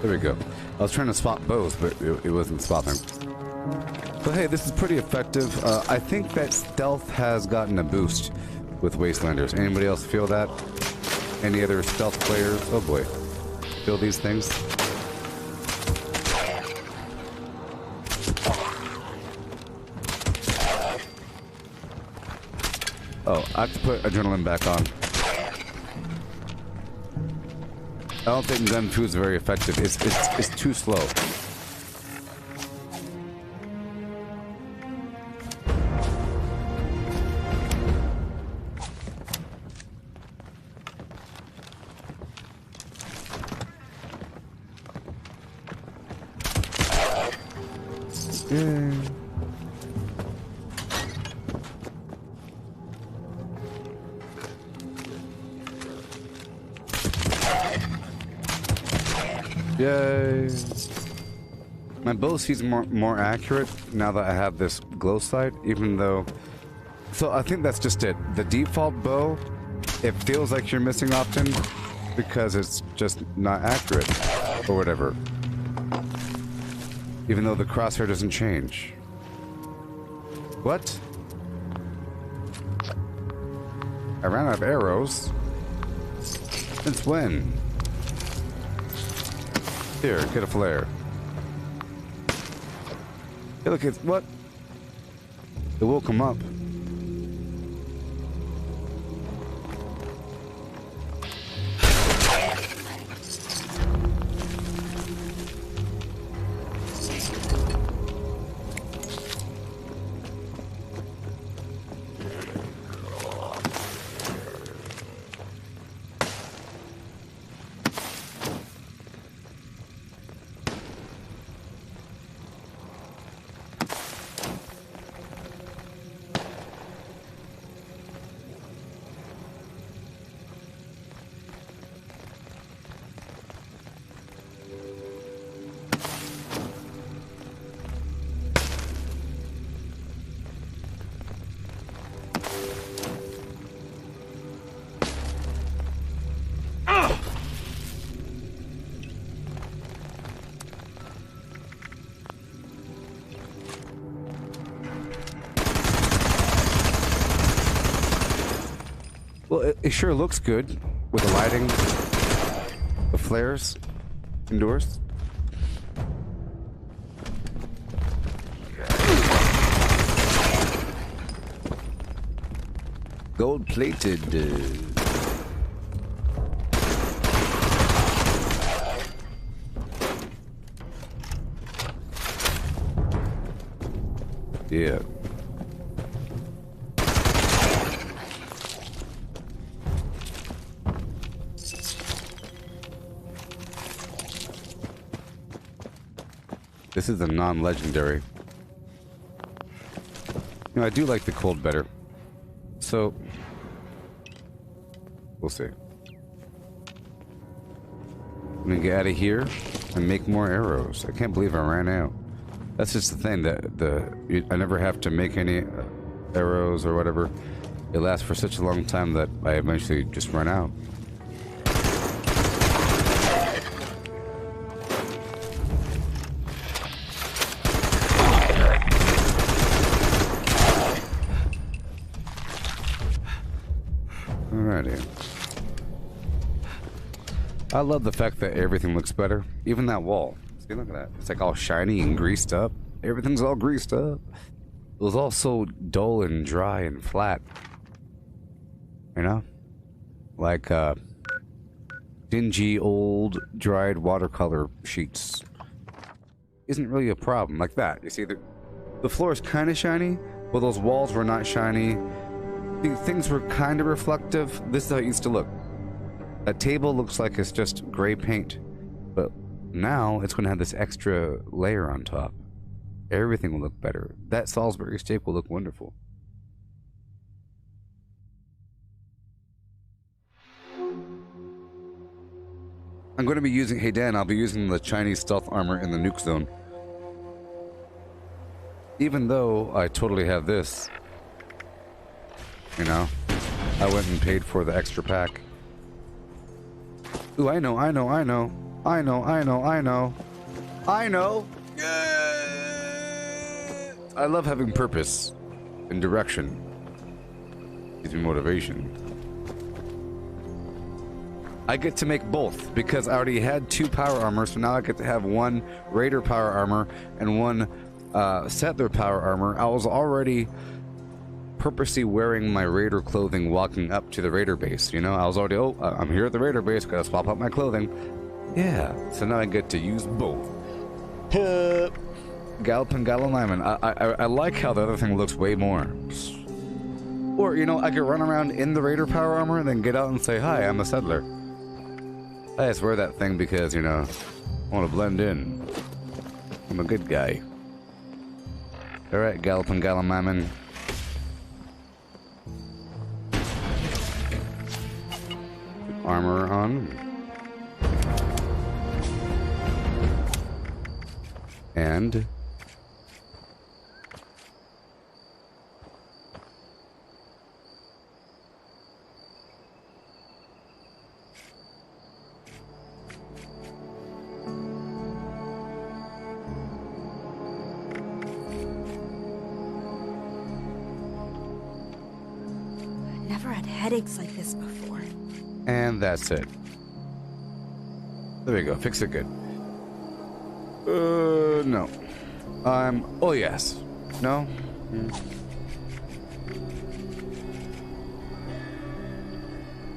There we go. I was trying to spot both, but it wasn't spotting. But hey, this is pretty effective. I think that stealth has gotten a boost with Wastelanders. Anybody else feel that? Any other stealth players? Oh boy. Feel these things? Oh, I have to put adrenaline back on. I don't think gun fu is very effective. It's too slow. Yay! My bow seems more accurate now that I have this glow sight, even though... So I think that's just it. The default bow, it feels like you're missing often because it's just not accurate or whatever. Even though the crosshair doesn't change. What? I ran out of arrows? Since when? Here, get a flare. Hey, look, it's what? It will come up. Well, it sure looks good with the lighting, the flares indoors. Gold plated. Yeah. This is a non-legendary. You know, I do like the cold better. So, we'll see. I'm gonna get out of here and make more arrows. I can't believe I ran out. That's just the thing, that I never have to make any arrows or whatever. It lasts for such a long time that I eventually just run out. Alrighty. I love the fact that everything looks better. Even that wall. See, look at that. It's like all shiny and greased up. Everything's all greased up. It was all so dull and dry and flat. You know? Like, dingy, old, dried watercolor sheets isn't really a problem. Like that. You see, the floor is kind of shiny, but those walls were not shiny. Things were kind of reflective. This is how it used to look. That table looks like it's just gray paint, but now it's going to have this extra layer on top. Everything will look better. That Salisbury steak will look wonderful. I'm going to be using, hey Dan, I'll be using the Chinese stealth armor in the nuke zone. Even though I totally have this. You know, I went and paid for the extra pack. Ooh, I know. I love having purpose and direction. Gives me motivation. I get to make both because I already had 2 power armor, so now I get to have 1 Raider power armor and 1 Settler power armor. I was already purposely wearing my Raider clothing walking up to the Raider base, you know? I was already, I'm here at the Raider base, gotta swap out my clothing. Yeah, so now I get to use both. Galloping Gallon I like how the other thing looks way more. Or, you know, I could run around in the Raider power armor and then get out and say, hi, I'm a Settler. I just wear that thing because, you know, I want to blend in. I'm a good guy. Alright, Galloping Gallon. Armor on. And I've never had headaches like this before. And that's it. There we go. Fix it good. No. Oh, yes. No?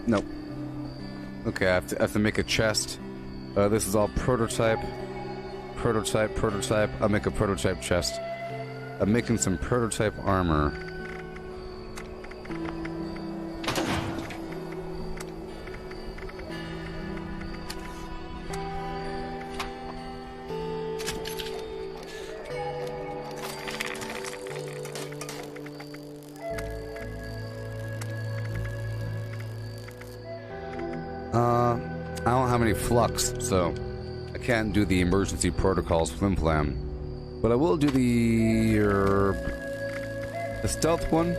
Nope. Okay, I have to make a chest. This is all prototype. Prototype. I'll make a prototype chest. I'm making some prototype armor. I don't have any flux, so I can't do the emergency protocols flim flam. But I will do the stealth one.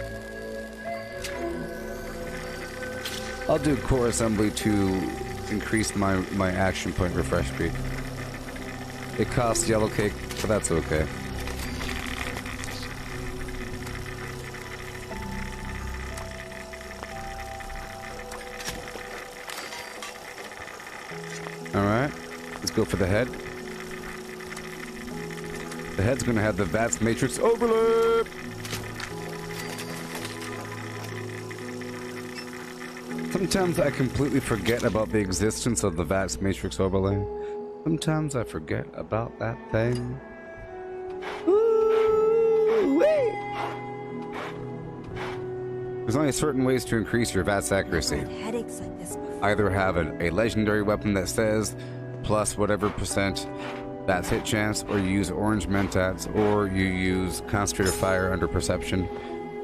I'll do core assembly to increase my action point refresh speed. It costs yellow cake, but that's okay. Alright, let's go for the head. The head's gonna have the VATS matrix overlay! Sometimes I completely forget about the existence of the VATS matrix overlay. Sometimes I forget about that thing. Ooh-wee. There's only certain ways to increase your VATS accuracy. Headaches like this before. Either have a legendary weapon that says plus whatever percent VATS hit chance, or you use orange mentats, or you use concentrated fire under perception,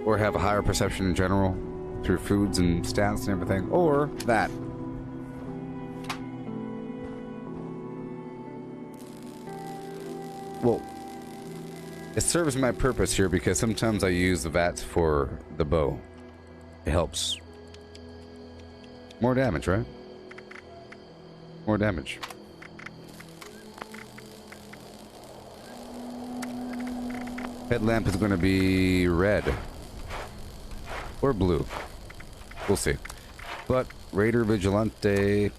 or have a higher perception in general through foods and stats and everything, or that. Well, it serves my purpose here because sometimes I use the VATS for the bow. It helps. More damage, right? More damage. Headlamp is going to be red. Or blue. We'll see. But Raider Vigilante...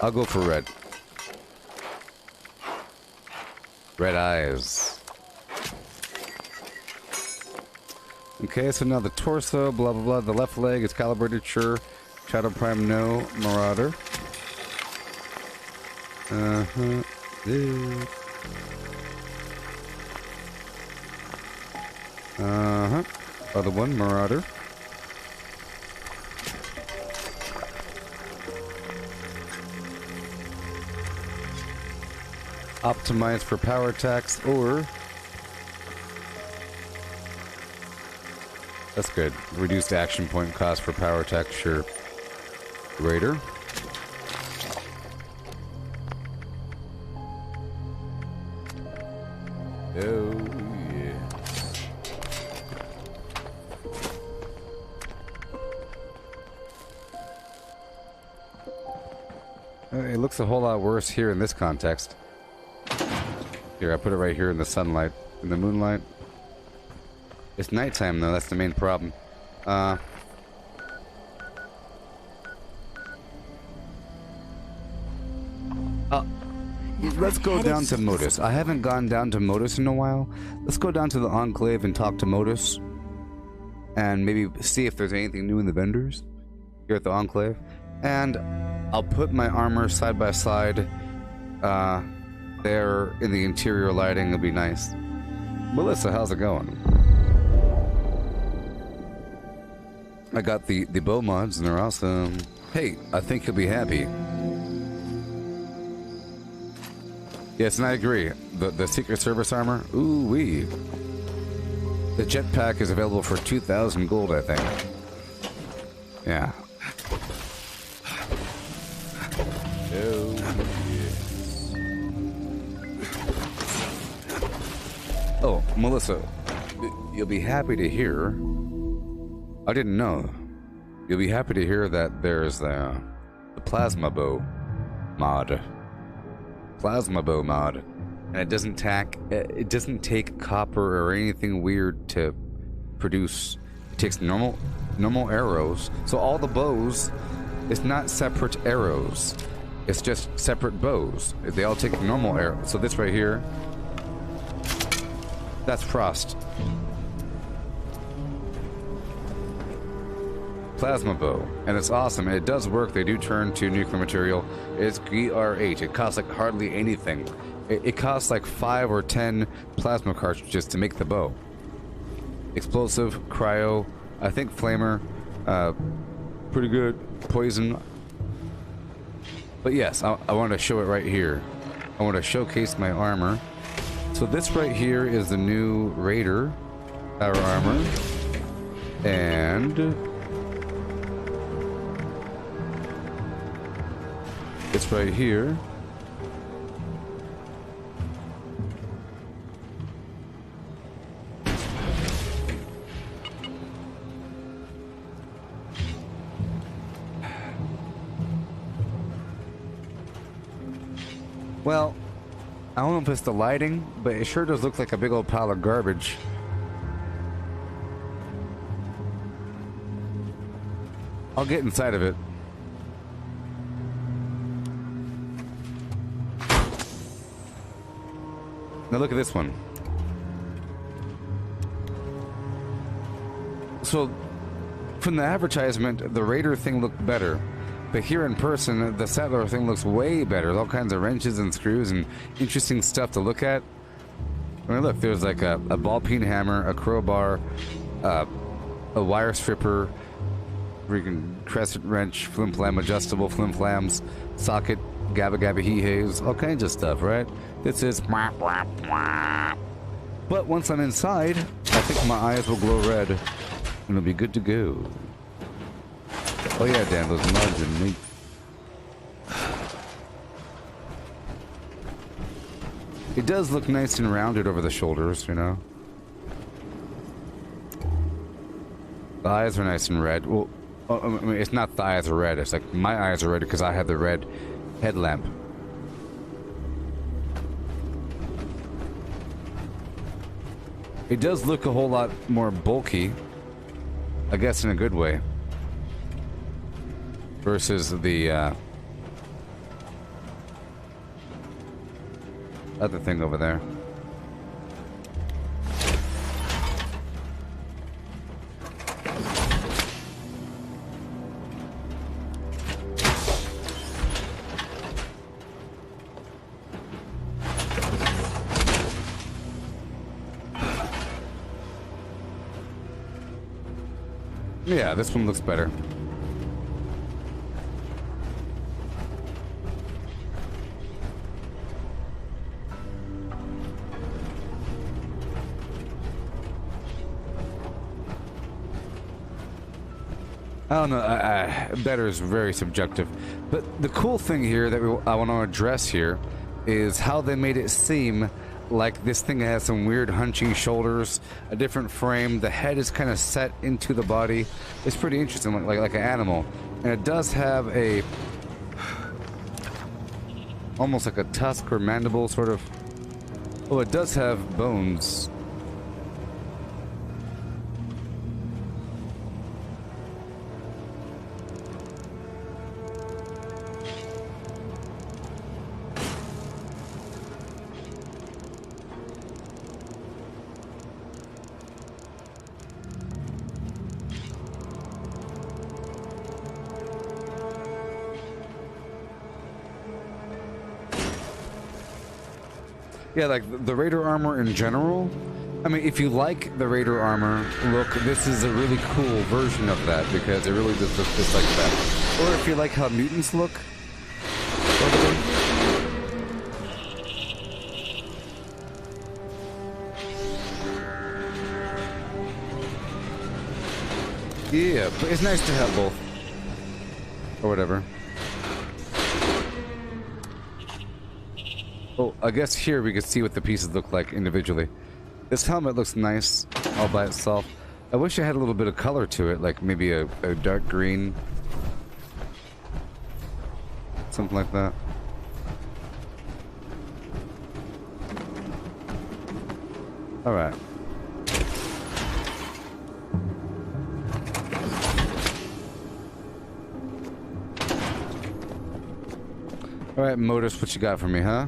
I'll go for red. Red eyes. Okay, so now the torso, blah blah blah. The left leg is calibrated, sure. Shadow Prime, no. Marauder. Other one, Marauder. Optimize for power attacks, or that's good. Reduced action point cost for power attack, sure. Raider. Oh yeah. It looks a whole lot worse here in this context. Here, I put it right here in the sunlight, in the moonlight. It's nighttime though, that's the main problem. Let's go down to Modus. I haven't gone down to Modus in a while. Let's go down to the Enclave and talk to Modus. And maybe see if there's anything new in the vendors here at the Enclave. And I'll put my armor side by side there in the interior lighting. It'll be nice. Melissa, how's it going? I got the bow mods and they're awesome. Hey, I think you'll be happy. Yes, and I agree. The Secret Service armor, ooh wee. The jetpack is available for 2,000 gold, I think. Yeah. Oh, yes. Oh, Melissa, you'll be happy to hear. I didn't know. You'll be happy to hear that there's the plasma bow mod. Plasma bow mod, and it doesn't take copper or anything weird to produce. It takes normal arrows. So all the bows, it's not separate arrows. It's just separate bows. They all take normal arrows. So this right here, that's Frost. Plasma bow, and it's awesome, and it does work. They do turn to nuclear material. It's GR8. It costs like hardly anything. It costs like 5 or 10 plasma cartridges to make the bow. Explosive, cryo, I think flamer, pretty good, poison. But yes, I want to show it right here. I want to showcase my armor. So this right here is the new Raider, our armor, and it's right here. Well, I don't know if it's the lighting, but it sure does look like a big old pile of garbage. I'll get inside of it. Now look at this one. So, from the advertisement, the Raider thing looked better. But here in person, the Settler thing looks way better. There's all kinds of wrenches and screws and interesting stuff to look at. I mean, look, there's like a ball-peen hammer, a crowbar, a wire stripper, freaking crescent wrench, flim-flam, adjustable flim-flams, socket, gabba-gabba hee-hays, all kinds of stuff, right? This is... But once I'm inside, I think my eyes will glow red, and it'll be good to go. Oh yeah, Dan, those mugs and meat. It does look nice and rounded over the shoulders, you know? The eyes are nice and red. Well, I mean, it's not the eyes are red, it's like my eyes are red because I have the red headlamp. It does look a whole lot more bulky, I guess in a good way, versus the other thing over there. Yeah, this one looks better. I don't know, better is very subjective. But the cool thing here that I want to address here is how they made it seem like this thing has some weird hunching shoulders, a different frame. The head is kind of set into the body. It's pretty interesting, like an animal. And it does have a... almost like a tusk or mandible, sort of. Oh, it does have bones. Yeah, like the Raider armor in general. I mean, if you like the Raider armor look, this is a really cool version of that because it really does look just like that. Or if you like how mutants look. Yeah, but it's nice to have both. Or whatever. Oh, I guess here we can see what the pieces look like individually. This helmet looks nice all by itself. I wish it had a little bit of color to it, like maybe a dark green. Something like that. Alright. Alright, Modus, what you got for me, huh?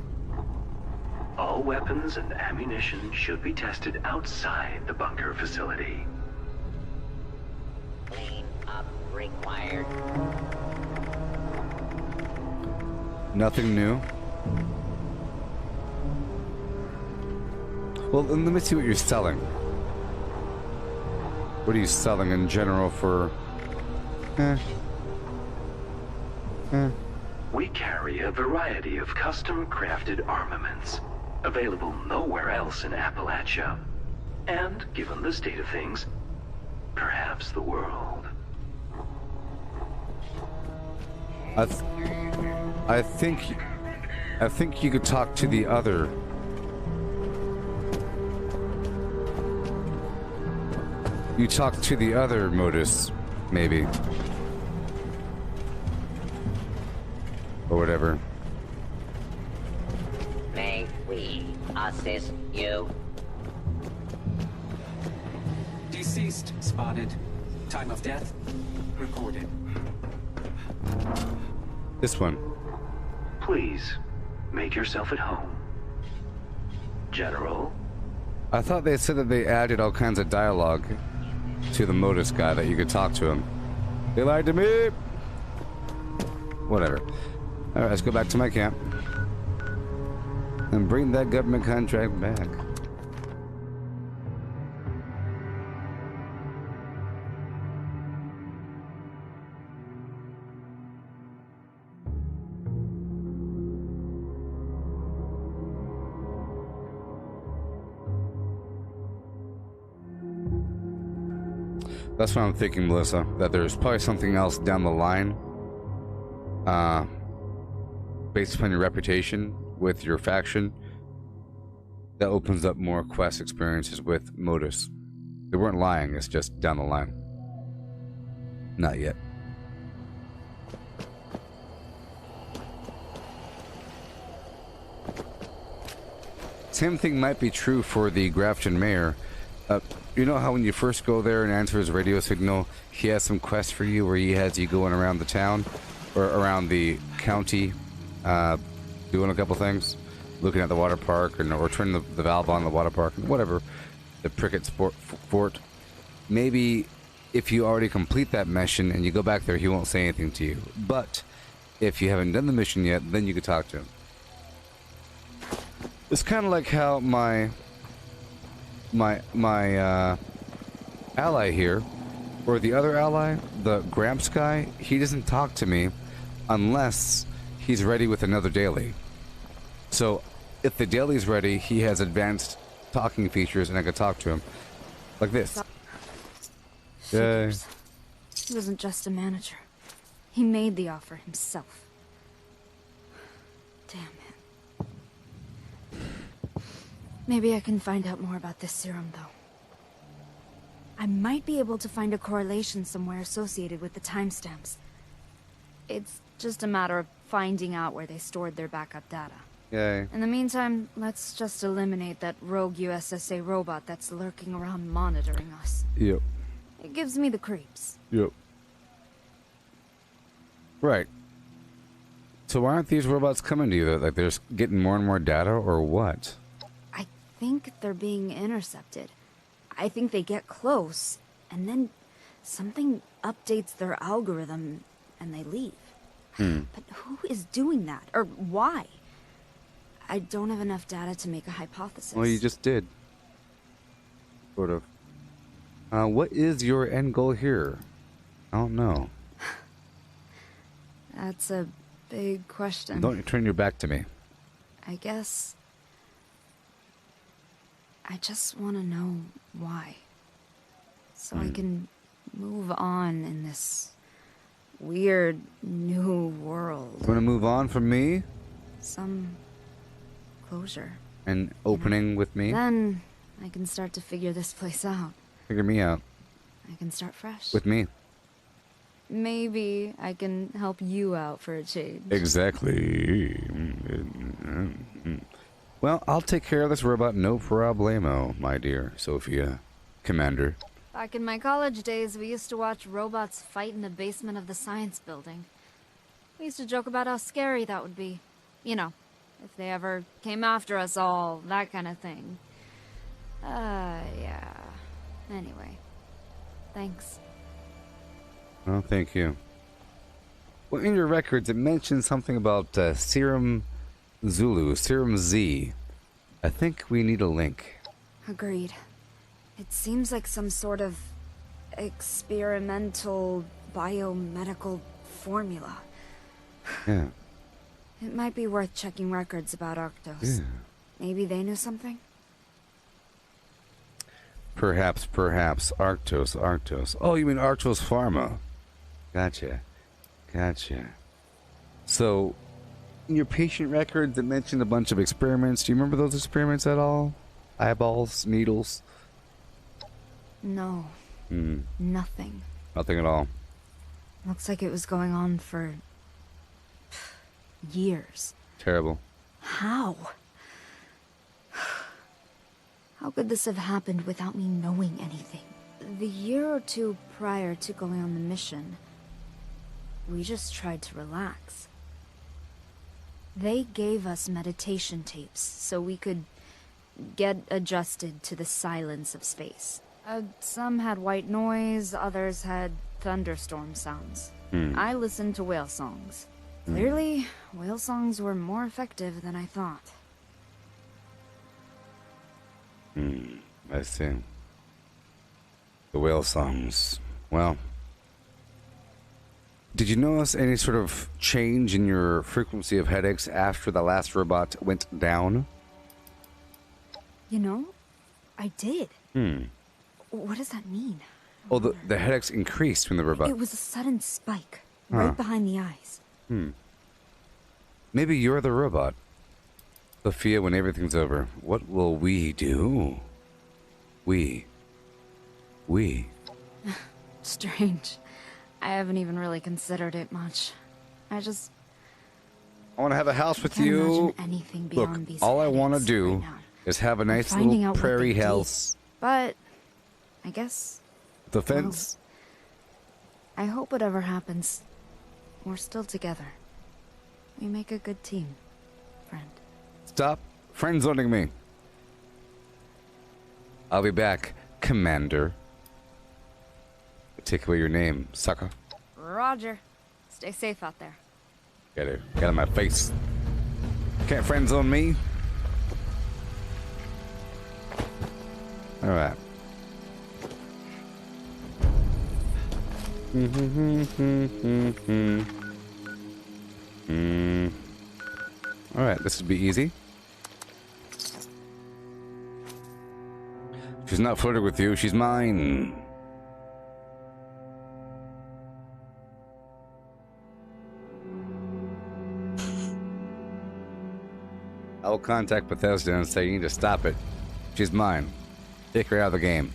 All weapons and ammunition should be tested outside the bunker facility. Clean up required. Nothing new. Well, let me see what you're selling. What are you selling in general for? We carry a variety of custom-crafted armaments, available nowhere else in Appalachia. And, given the state of things, perhaps the world. I think you could talk to the other. You talk to the other Modus, maybe. Or whatever. May we assist you? Deceased spotted. Time of death recorded. This one. Please, make yourself at home. General? I thought they said that they added all kinds of dialogue to the Modus guy that you could talk to him. They lied to me! Whatever. Alright, let's go back to my camp. And bring that government contract back. That's what I'm thinking, Melissa, that there's probably something else down the line, based upon your reputation with your faction, that opens up more quest experiences with Modus. They weren't lying, it's just down the line. Not yet. Same thing might be true for the Grafton mayor. You know how when you first go there and answer his radio signal, he has some quests for you where he has you going around the town or around the county, doing a couple things, looking at the water park or turning the valve on the water park, whatever, the Prickett Fort. Maybe if you already complete that mission and you go back there, he won't say anything to you. But if you haven't done the mission yet, then you could talk to him. It's kind of like how my ally here Or the other ally, the Gramps guy, he doesn't talk to me unless he's ready with another daily. So if the daily's ready, he has advanced talking features and I can talk to him. Like this. Yay. He wasn't just a manager. He made the offer himself. Damn it. Maybe I can find out more about this serum, though. I might be able to find a correlation somewhere associated with the timestamps. It's just a matter of finding out where they stored their backup data. Yay. In the meantime, let's just eliminate that rogue USSA robot that's lurking around monitoring us. Yep. It gives me the creeps. Yep. Right. So why aren't these robots coming to you? Like they're just getting more and more data, or what? I think they're being intercepted. I think they get close, and then something updates their algorithm, and they leave. But who is doing that? Or why? I don't have enough data to make a hypothesis. Well, you just did. Sort of. What is your end goal here? I don't know. That's a big question. Don't turn your back to me. I guess... I just want to know why. So I can move on in this weird new world. You want to move on from me? Some closure. And opening with me? Then I can start to figure this place out. Figure me out. I can start fresh. With me. Maybe I can help you out for a change. Exactly. Well, I'll take care of this robot, no problemo, my dear Sophia, Commander. Back in my college days, we used to watch robots fight in the basement of the science building. We used to joke about how scary that would be. You know, if they ever came after us all, that kind of thing. Yeah. Anyway, thanks. Oh, thank you. Well, in your records, it mentioned something about Serum Zulu, Serum Z. I think we need a link. Agreed. It seems like some sort of experimental biomedical formula. Yeah. It might be worth checking records about Arctos. Yeah. Maybe they knew something? Perhaps. Arctos. Oh, you mean Arctos Pharma. Gotcha. So, in your patient records, it mentioned a bunch of experiments. Do you remember those experiments at all? Eyeballs, needles? No. Nothing. Nothing at all. Looks like it was going on for... years. Terrible. How? How could this have happened without me knowing anything? The year or two prior to going on the mission, we just tried to relax. They gave us meditation tapes so we could get adjusted to the silence of space. Some had white noise, others had thunderstorm sounds. I listened to whale songs. Clearly, whale songs were more effective than I thought. I see. The whale songs. Well, did you notice any sort of change in your frequency of headaches after the last robot went down? You know, I did. What does that mean? Oh, the headaches increased when the robot... It was a sudden spike, right behind the eyes. Maybe you're the robot. Sophia, when everything's over, what will we do? We. Strange. I haven't even really considered it much. I want to have a house with can't you. imagine anything Look, beyond these all I want to headaches do right now. is have a nice Finding little out what prairie they did. house. But I guess The fence. I hope whatever happens, we're still together. We make a good team, friend. Stop friend-zoning me. I'll be back, Commander. Take away your name, sucker. Roger. Stay safe out there. Get it. Get out of my face. Can't friend-zone me. Alright. Alright, this would be easy. She's not flirting with you, she's mine. I'll contact Bethesda and say you need to stop it. She's mine. Take her out of the game.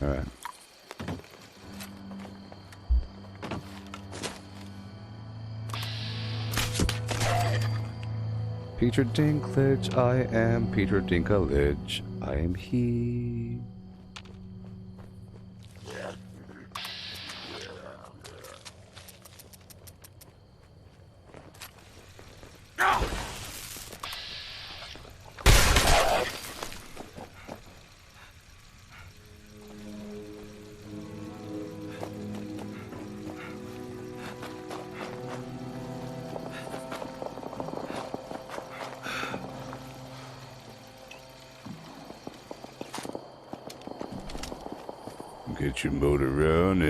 Alright. Peter Dinklage, I am Peter Dinklage. I am he. Get your motor running.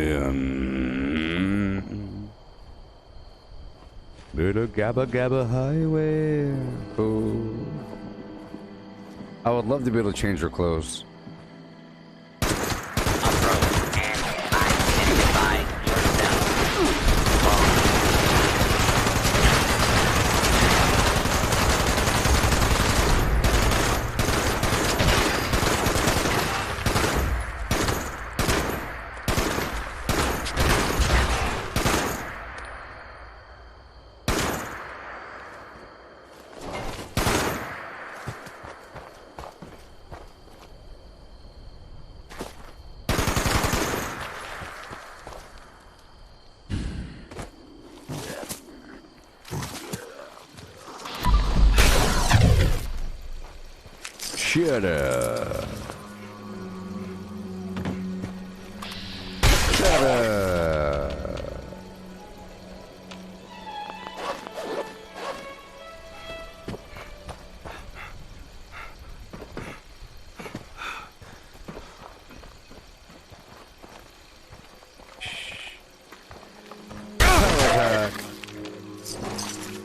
Little Gabba Gabba Highway. Oh. I would love to be able to change her clothes. Shut up. Shut up.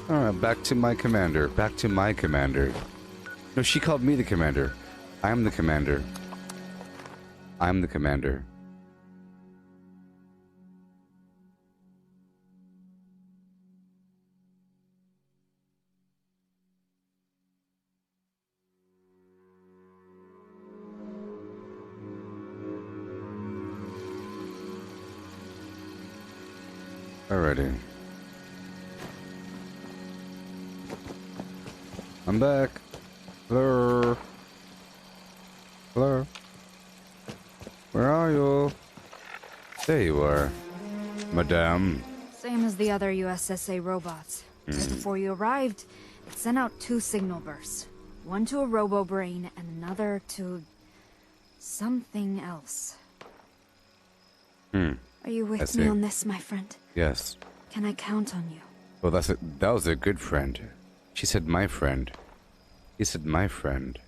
Alright, back to my commander. Back to my commander. No, she called me the commander. I'm the commander. I'm the commander. Alrighty. I'm back. Hello? Hello? Where are you? There you are, madame. Same as the other USSA robots. Right before you arrived, it sent out 2 signal bursts. One to a robo-brain and another to... something else. Are you with me on this, my friend? Yes. Can I count on you? Well, that was a good friend. She said my friend. He said my friend.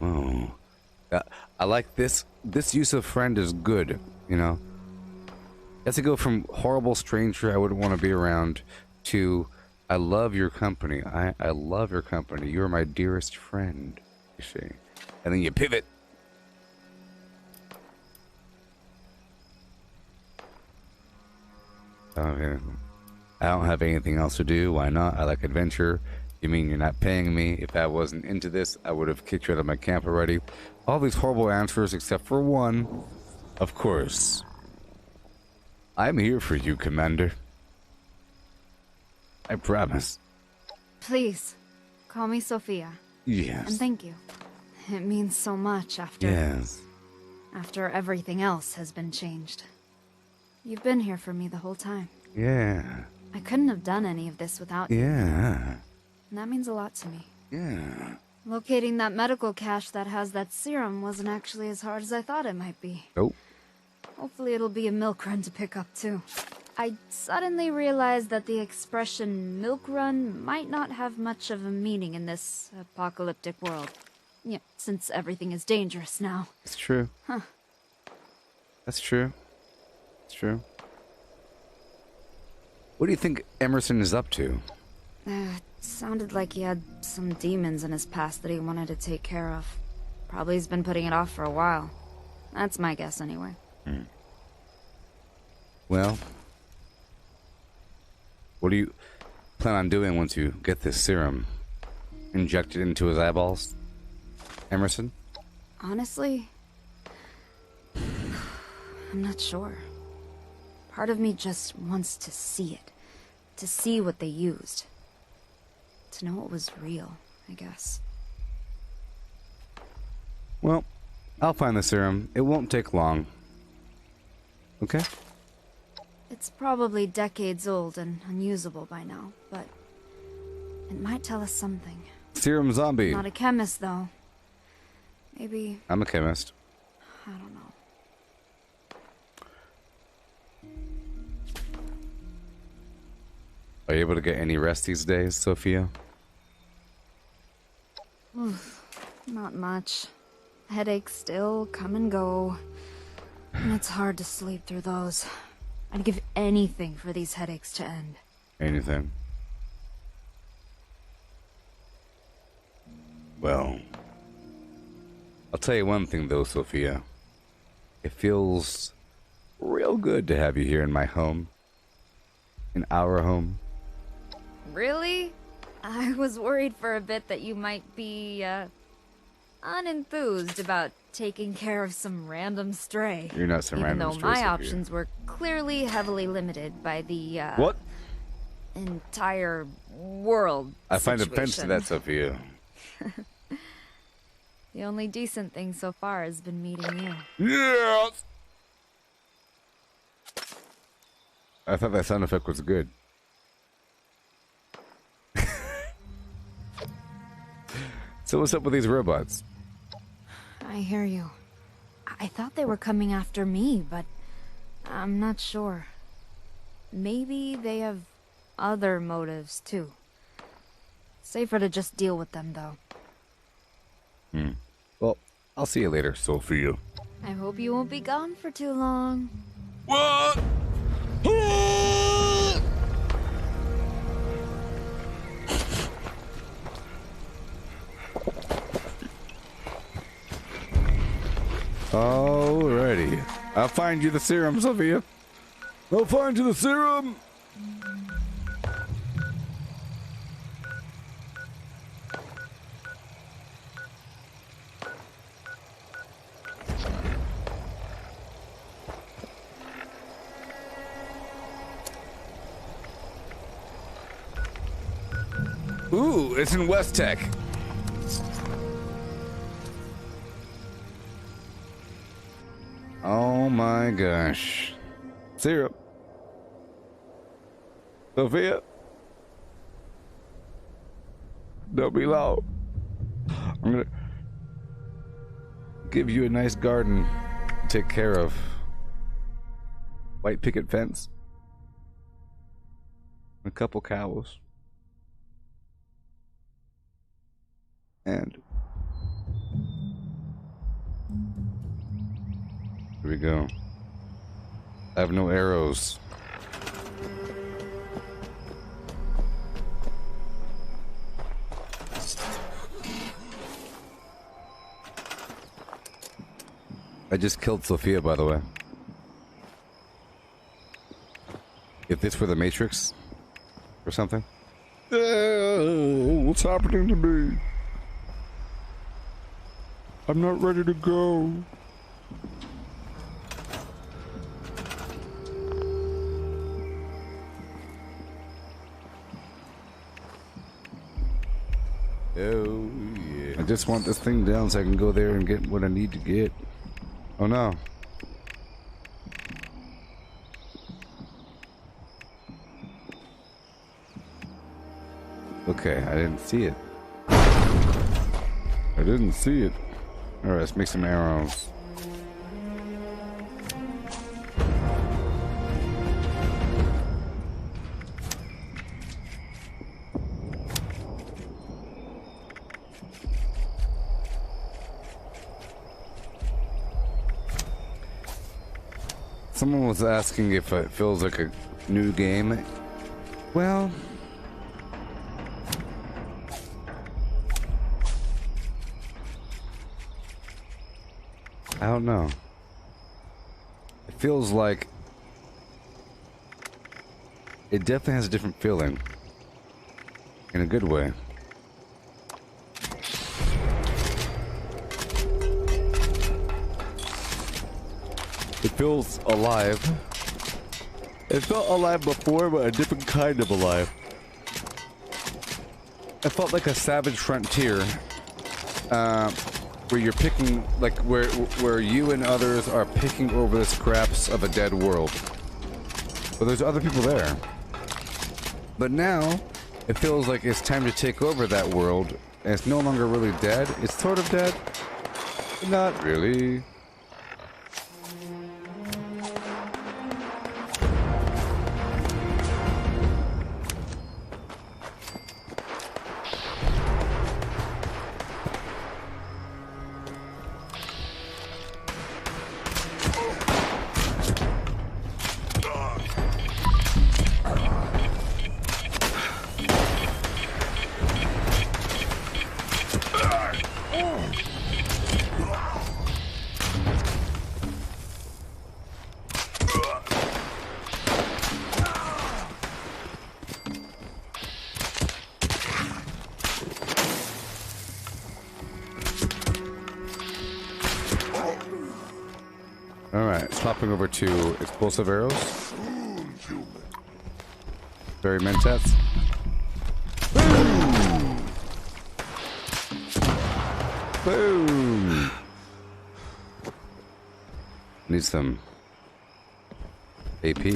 Oh. I like this. This use of friend is good, you know? That's to go from horrible stranger I wouldn't want to be around to I love your company. I love your company. You're my dearest friend, you see. And then you pivot. Okay. I don't have anything else to do. Why not? I like adventure. You mean you're not paying me? If I wasn't into this, I would have kicked you out of my camp already. All these horrible answers except for one. Of course. I'm here for you, Commander. I promise. Please, call me Sophia. Yes. And thank you. It means so much after... Yes. After everything else has been changed. You've been here for me the whole time. Yeah. I couldn't have done any of this without you. Yeah. And that means a lot to me. Yeah. Locating that medical cache that has that serum wasn't actually as hard as I thought it might be. Nope. Hopefully it'll be a milk run to pick up too. I suddenly realized that the expression milk run might not have much of a meaning in this apocalyptic world. Yeah, since everything is dangerous now. It's true. Huh. That's true. It's true. What do you think Emerson is up to? It sounded like he had some demons in his past that he wanted to take care of. Probably he's been putting it off for a while. That's my guess anyway. Well, what do you plan on doing once you get this serum? Inject it into his eyeballs? Emerson? Honestly, I'm not sure. Part of me just wants to see it. To see what they used. To know it was real, I guess. Well, I'll find the serum. It won't take long. Okay? It's probably decades old and unusable by now, but it might tell us something. Serum zombie. Not a chemist, though. Maybe... I'm a chemist. I don't know. Are you able to get any rest these days, Sophia? Not much. Headaches still come and go. And it's hard to sleep through those. I'd give anything for these headaches to end. Anything. Well, I'll tell you one thing though, Sophia. It feels real good to have you here in my home. In our home. Really? I was worried for a bit that you might be, unenthused about taking care of some random stray. You're not some random stray, stray, even though my Sophia. options were clearly heavily limited by the, What? entire world I find offense to situation. that, Sophia. The only decent thing so far has been meeting you. Yes! I thought that sound effect was good. So what's up with these robots? I hear you. I thought they were coming after me, but I'm not sure. Maybe they have other motives, too. Safer to just deal with them, though. Well, I'll see you later, Sophia. I hope you won't be gone for too long. What? Alrighty. I'll find you the serum, Sophia. I'll find you the serum! Ooh, it's in West Tech. Oh my gosh. Syrup. Sophia. Don't be loud. I'm gonna give you a nice garden to take care of. White picket fence. A couple cows. And here we go. I have no arrows. I just killed Sophia, by the way. If this were the Matrix or something. What's happening to me? I'm not ready to go. Oh, yeah. I just want this thing down so I can go there and get what I need to get. Oh, no. Okay, I didn't see it. I didn't see it. Alright, let's make some arrows. Someone was asking if it feels like a new game. Well, I don't know. It feels like it definitely has a different feeling in a good way. It feels alive. It felt alive before, but a different kind of alive. It felt like a Savage Frontier, where you're picking, like where you and others are picking over the scraps of a dead world. But there's other people there. But now, it feels like it's time to take over that world, and it's no longer really dead. It's sort of dead, but not really. Swapping over to explosive arrows. Very mentats. Boom! Boom! Need some AP.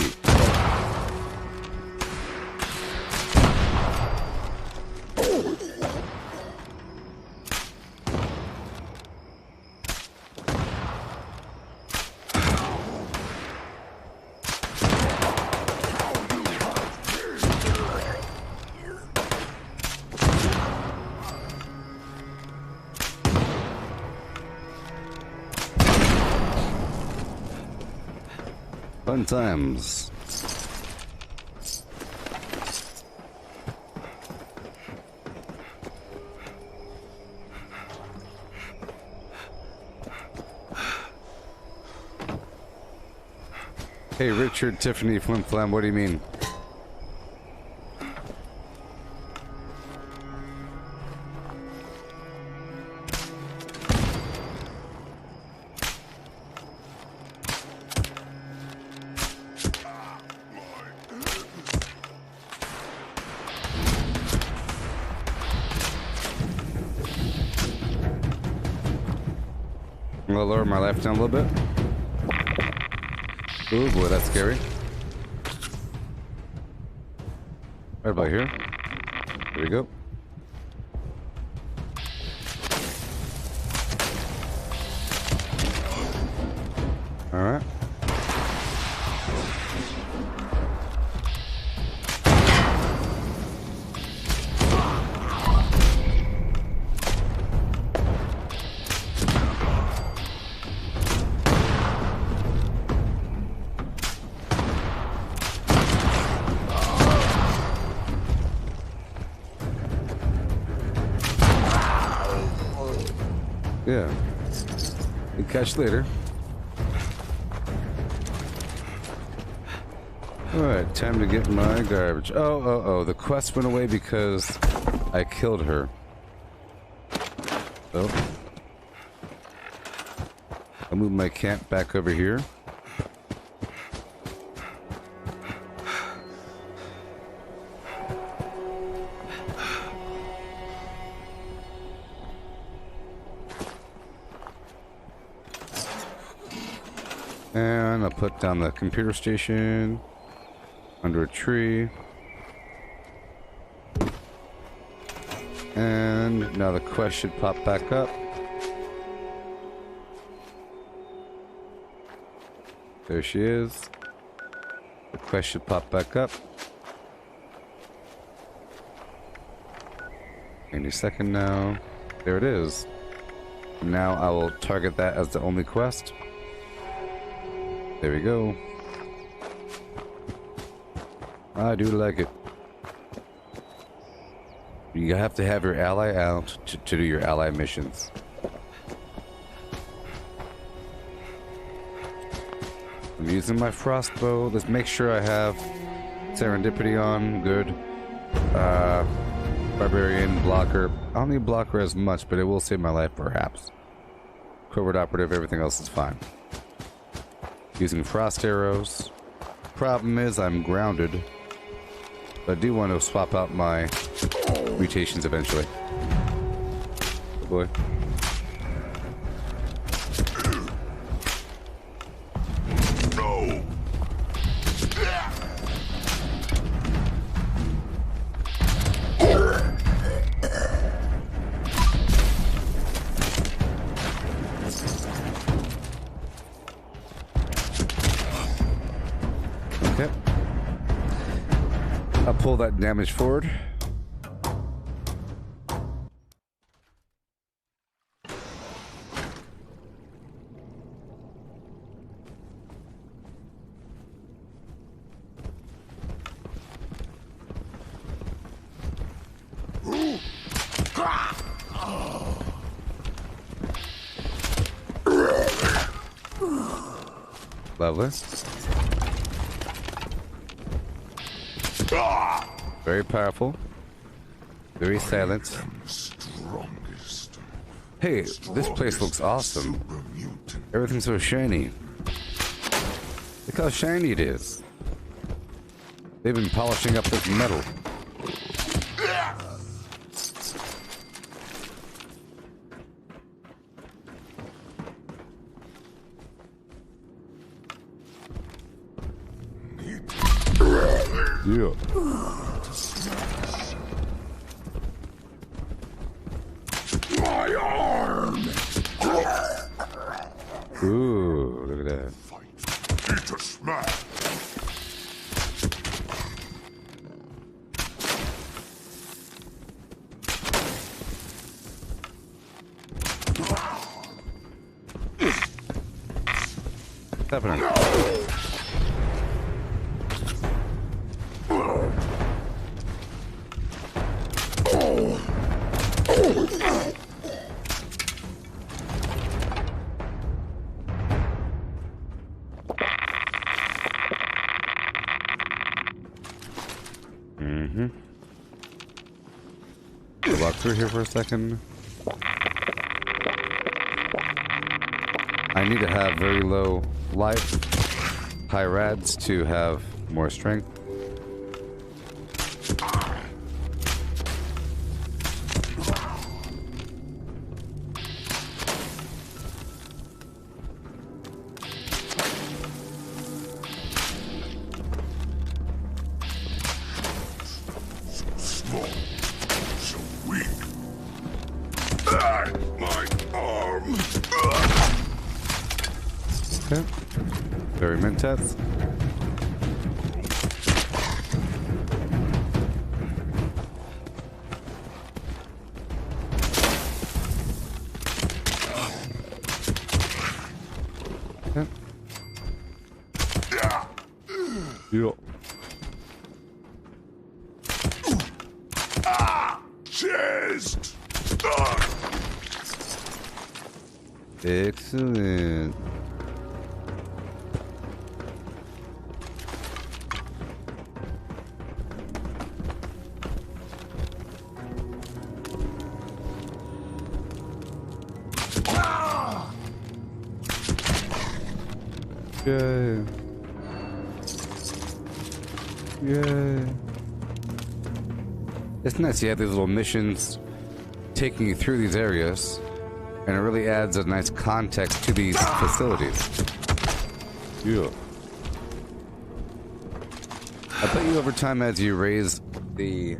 Fun times. Hey, Richard, Tiffany, Flim Flam, what do you mean? I'm gonna lower my life down a little bit. Ooh, boy, that's scary. Right about here. There we go. All right. Yeah. We'll catch you later. Alright, time to get my garbage. Oh, the quest went away because I killed her. So I'll move my camp back over here. And I'll put down the computer station under a tree. And now the quest should pop back up. There she is. The quest should pop back up. Any second now. There it is. Now I will target that as the only quest. There we go. I do like it. You have to have your ally out to do your ally missions. I'm using my frostbow. Let's make sure I have serendipity on. Good. Barbarian, blocker. I don't need blocker as much, but it will save my life perhaps. Covert operative, everything else is fine. Using frost arrows. Problem is I'm grounded. I do want to swap out my mutations eventually. Oh boy. No. Okay. I'll pull that damage forward. Lovely. Very powerful. Very silent. Hey, this place looks awesome. Everything's so shiny. Look how shiny it is. They've been polishing up this metal. Yeah. My arm. Ooh, look at that. Eat a smack. What's happening? Walk through here for a second. I need to have very low life, high rads to have more strength. Okay. Very mentats. Okay. Yeah. Chest. Excellent. Yay. Yay. It's nice you have these little missions taking you through these areas, and it really adds a nice context to these facilities. Yeah. I bet you over time as you raise the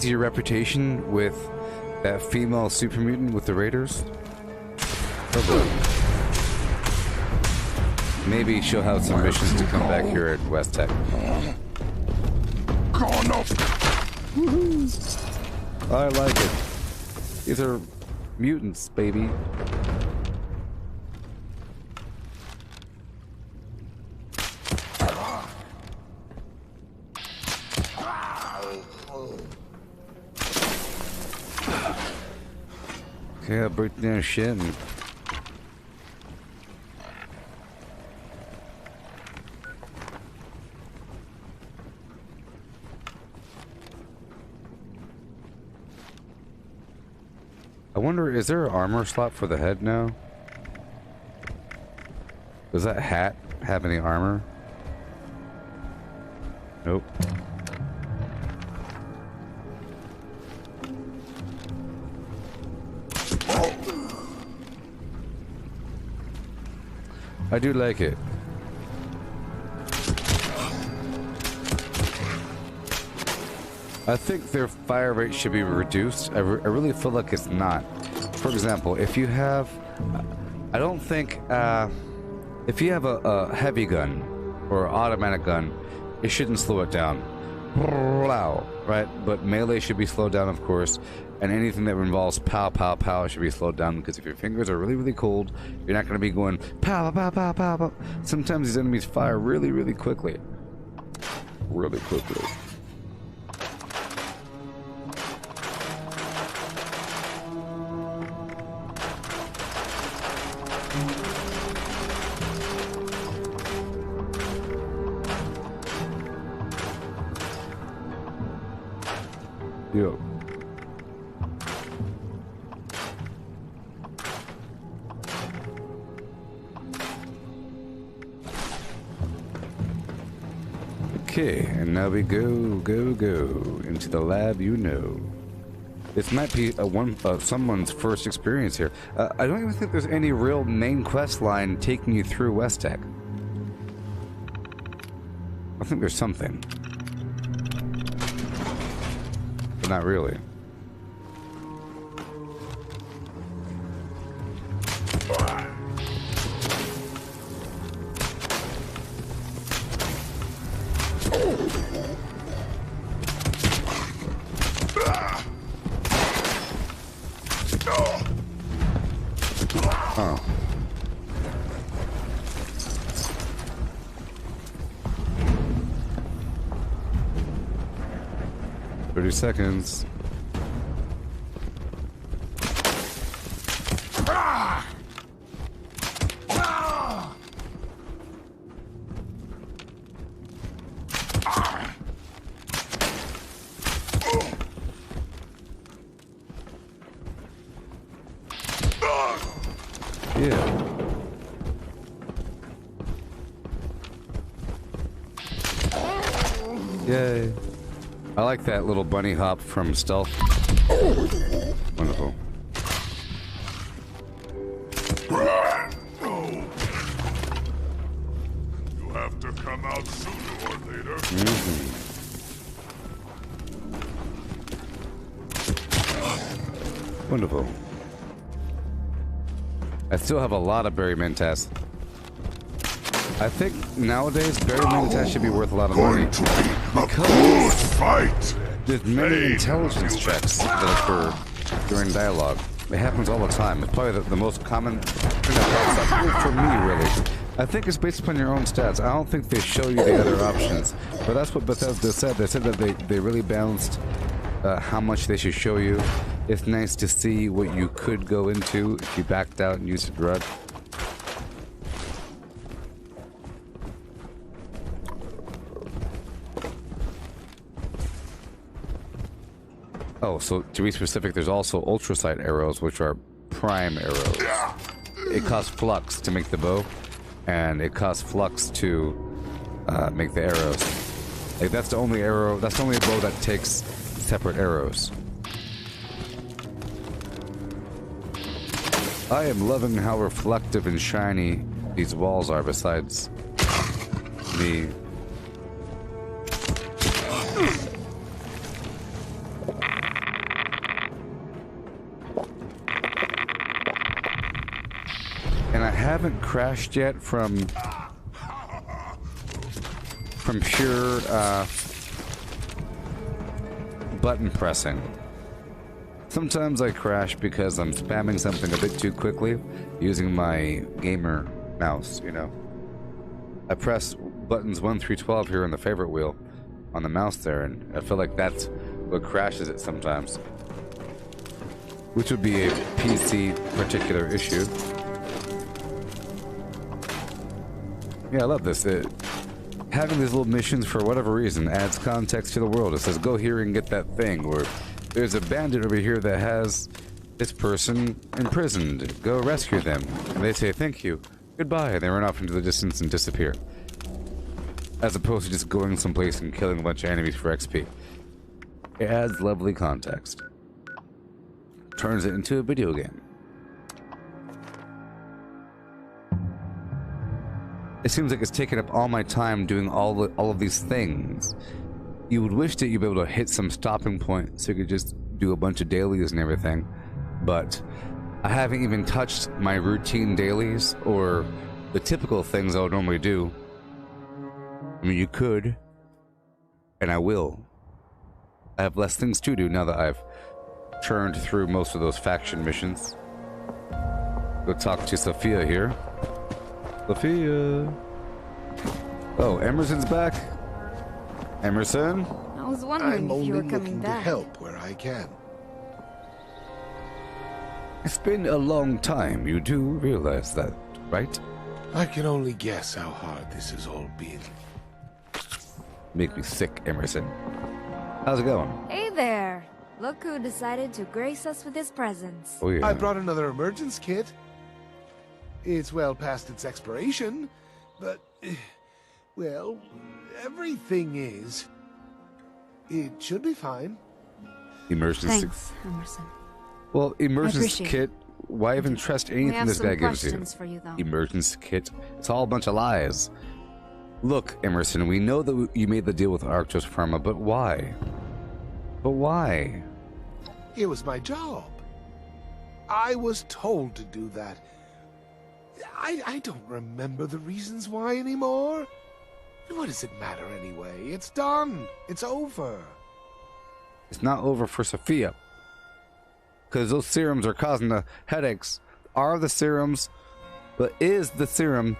your reputation with that female super mutant with the raiders. Oh boy. Maybe she'll have some missions to come back here at West Tech. I like it. These are mutants, baby. Okay, I'll break down shit and... I wonder, is there an armor slot for the head now? Does that hat have any armor? Nope. I do like it. I think their fire rate should be reduced. I really feel like it's not. For example, if you have... I don't think... if you have a heavy gun or automatic gun, it shouldn't slow it down. Right? But melee should be slowed down, of course. And anything that involves pow, pow, pow should be slowed down, because if your fingers are really, really cold, you're not going to be going pow, pow, pow, pow, pow. Sometimes these enemies fire really, really quickly. Really quickly. Yo. Okay, and now we go into the lab, you know. This might be someone's first experience here. I don't even think there's any real main quest line taking you through West Tech. I think there's something. But not really. Oh. 30 seconds. Yeah. Yay. I like that little bunny hop from Stealth. Wonderful. You have to come out sooner or later. Wonderful. I still have a lot of berry mentas. I think nowadays berry mentas should be worth a lot of money because there's many intelligence checks that occur during dialogue. It happens all the time. It's probably the most common thing that pops up for me, really. I think it's based upon your own stats. I don't think they show you the other options, but that's what Bethesda said. They said that they really balanced how much they should show you. It's nice to see what you could go into if you backed out and used a drug. Oh, so to be specific, there's also ultrasight arrows, which are prime arrows. It costs flux to make the bow, and it costs flux to make the arrows. Like, that's the only arrow, that's the only bow that takes separate arrows. I am loving how reflective and shiny these walls are, besides the... And I haven't crashed yet from pure button pressing. Sometimes I crash because I'm spamming something a bit too quickly using my gamer mouse, you know. I press buttons 1 through 12 here on the favorite wheel on the mouse there, and I feel like that's what crashes it sometimes. Which would be a PC particular issue. Yeah, I love this. Having these little missions, for whatever reason, adds context to the world. It says, go here and get that thing, or there's a bandit over here that has this person imprisoned. Go rescue them. And they say, thank you. Goodbye. And they run off into the distance and disappear. As opposed to just going someplace and killing a bunch of enemies for XP. It adds lovely context. Turns it into a video game. It seems like it's taking up all my time doing all of these things. You would wish that you'd be able to hit some stopping point so you could just do a bunch of dailies and everything. But I haven't even touched my routine dailies or the typical things I would normally do. I mean, you could, and I will. I have less things to do now that I've churned through most of those faction missions. Go talk to Sophia here. Sophia. Oh, Emerson's back. Emerson? I was wondering I'm if you were only coming looking to back. help where I can. It's been a long time. You do realize that, right? I can only guess how hard this has all been. Make me sick, Emerson. How's it going? Hey there! Look who decided to grace us with his presence. Oh yeah. I brought another emergence kit. It's well past its expiration, but, well, everything is. It should be fine. Emergency. Thanks, Emerson. Well, emergency appreciate kit. Why even trust anything this guy gives you? For you though. Emergency kit. It's all a bunch of lies. Look, Emerson, we know that you made the deal with Arctos Pharma, but why? But why? It was my job. I was told to do that. I don't remember the reasons why anymore. What does it matter anyway? It's done. It's over. It's not over for Sophia. Because those serums are causing the headaches. Are the serums, but is the serum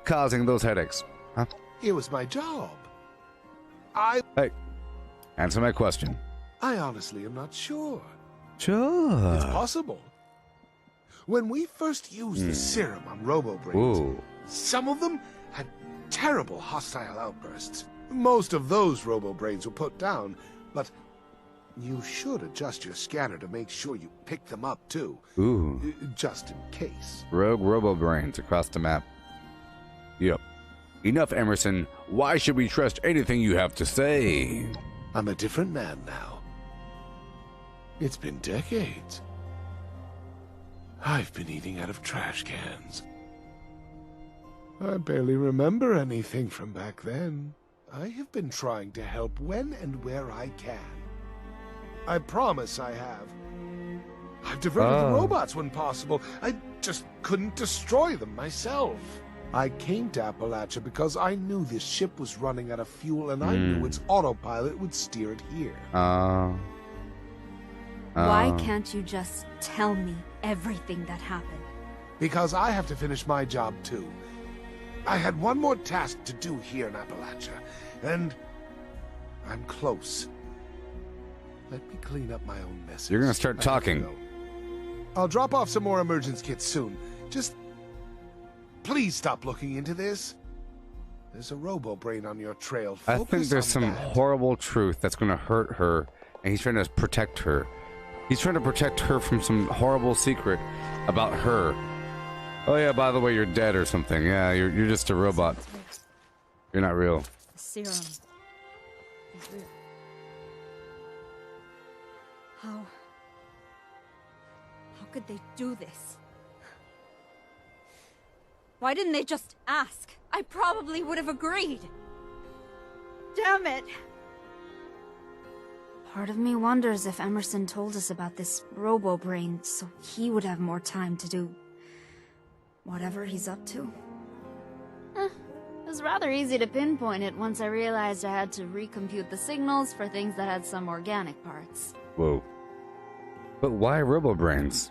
causing those headaches? Huh? It was my job. Hey, answer my question. I honestly am not sure. Sure. It's possible. When we first used the serum on Robo-Brains, some of them had terrible hostile outbursts. Most of those Robo-Brains were put down, but you should adjust your scanner to make sure you pick them up too. Ooh. Just in case. Rogue Robo-Brains across the map. Yep. Enough, Emerson. Why should we trust anything you have to say? I'm a different man now. It's been decades. I've been eating out of trash cans. I barely remember anything from back then. I have been trying to help when and where I can. I promise I have. I've diverted the robots when possible. I just couldn't destroy them myself. I came to Appalachia because I knew this ship was running out of fuel and I knew its autopilot would steer it here. Why can't you just tell me everything that happened? Because I have to finish my job too. I had one more task to do here in Appalachia, and I'm close. Let me clean up my own messes. You're gonna start talking. I'll drop off some more emergence kits soon. Just please stop looking into this. There's a Robo-Brain on your trail. I think there's some horrible truth that's gonna hurt her, and he's trying to protect her. He's trying to protect her from some horrible secret about her. Oh yeah, by the way, you're dead or something. Yeah, you're just a robot. You're not real. The serum is real. How could they do this? Why didn't they just ask? I probably would have agreed. Damn it! Part of me wonders if Emerson told us about this Robo-Brain so he would have more time to do whatever he's up to. It was rather easy to pinpoint it once I realized I had to recompute the signals for things that had some organic parts. Whoa. But why Robo-Brains?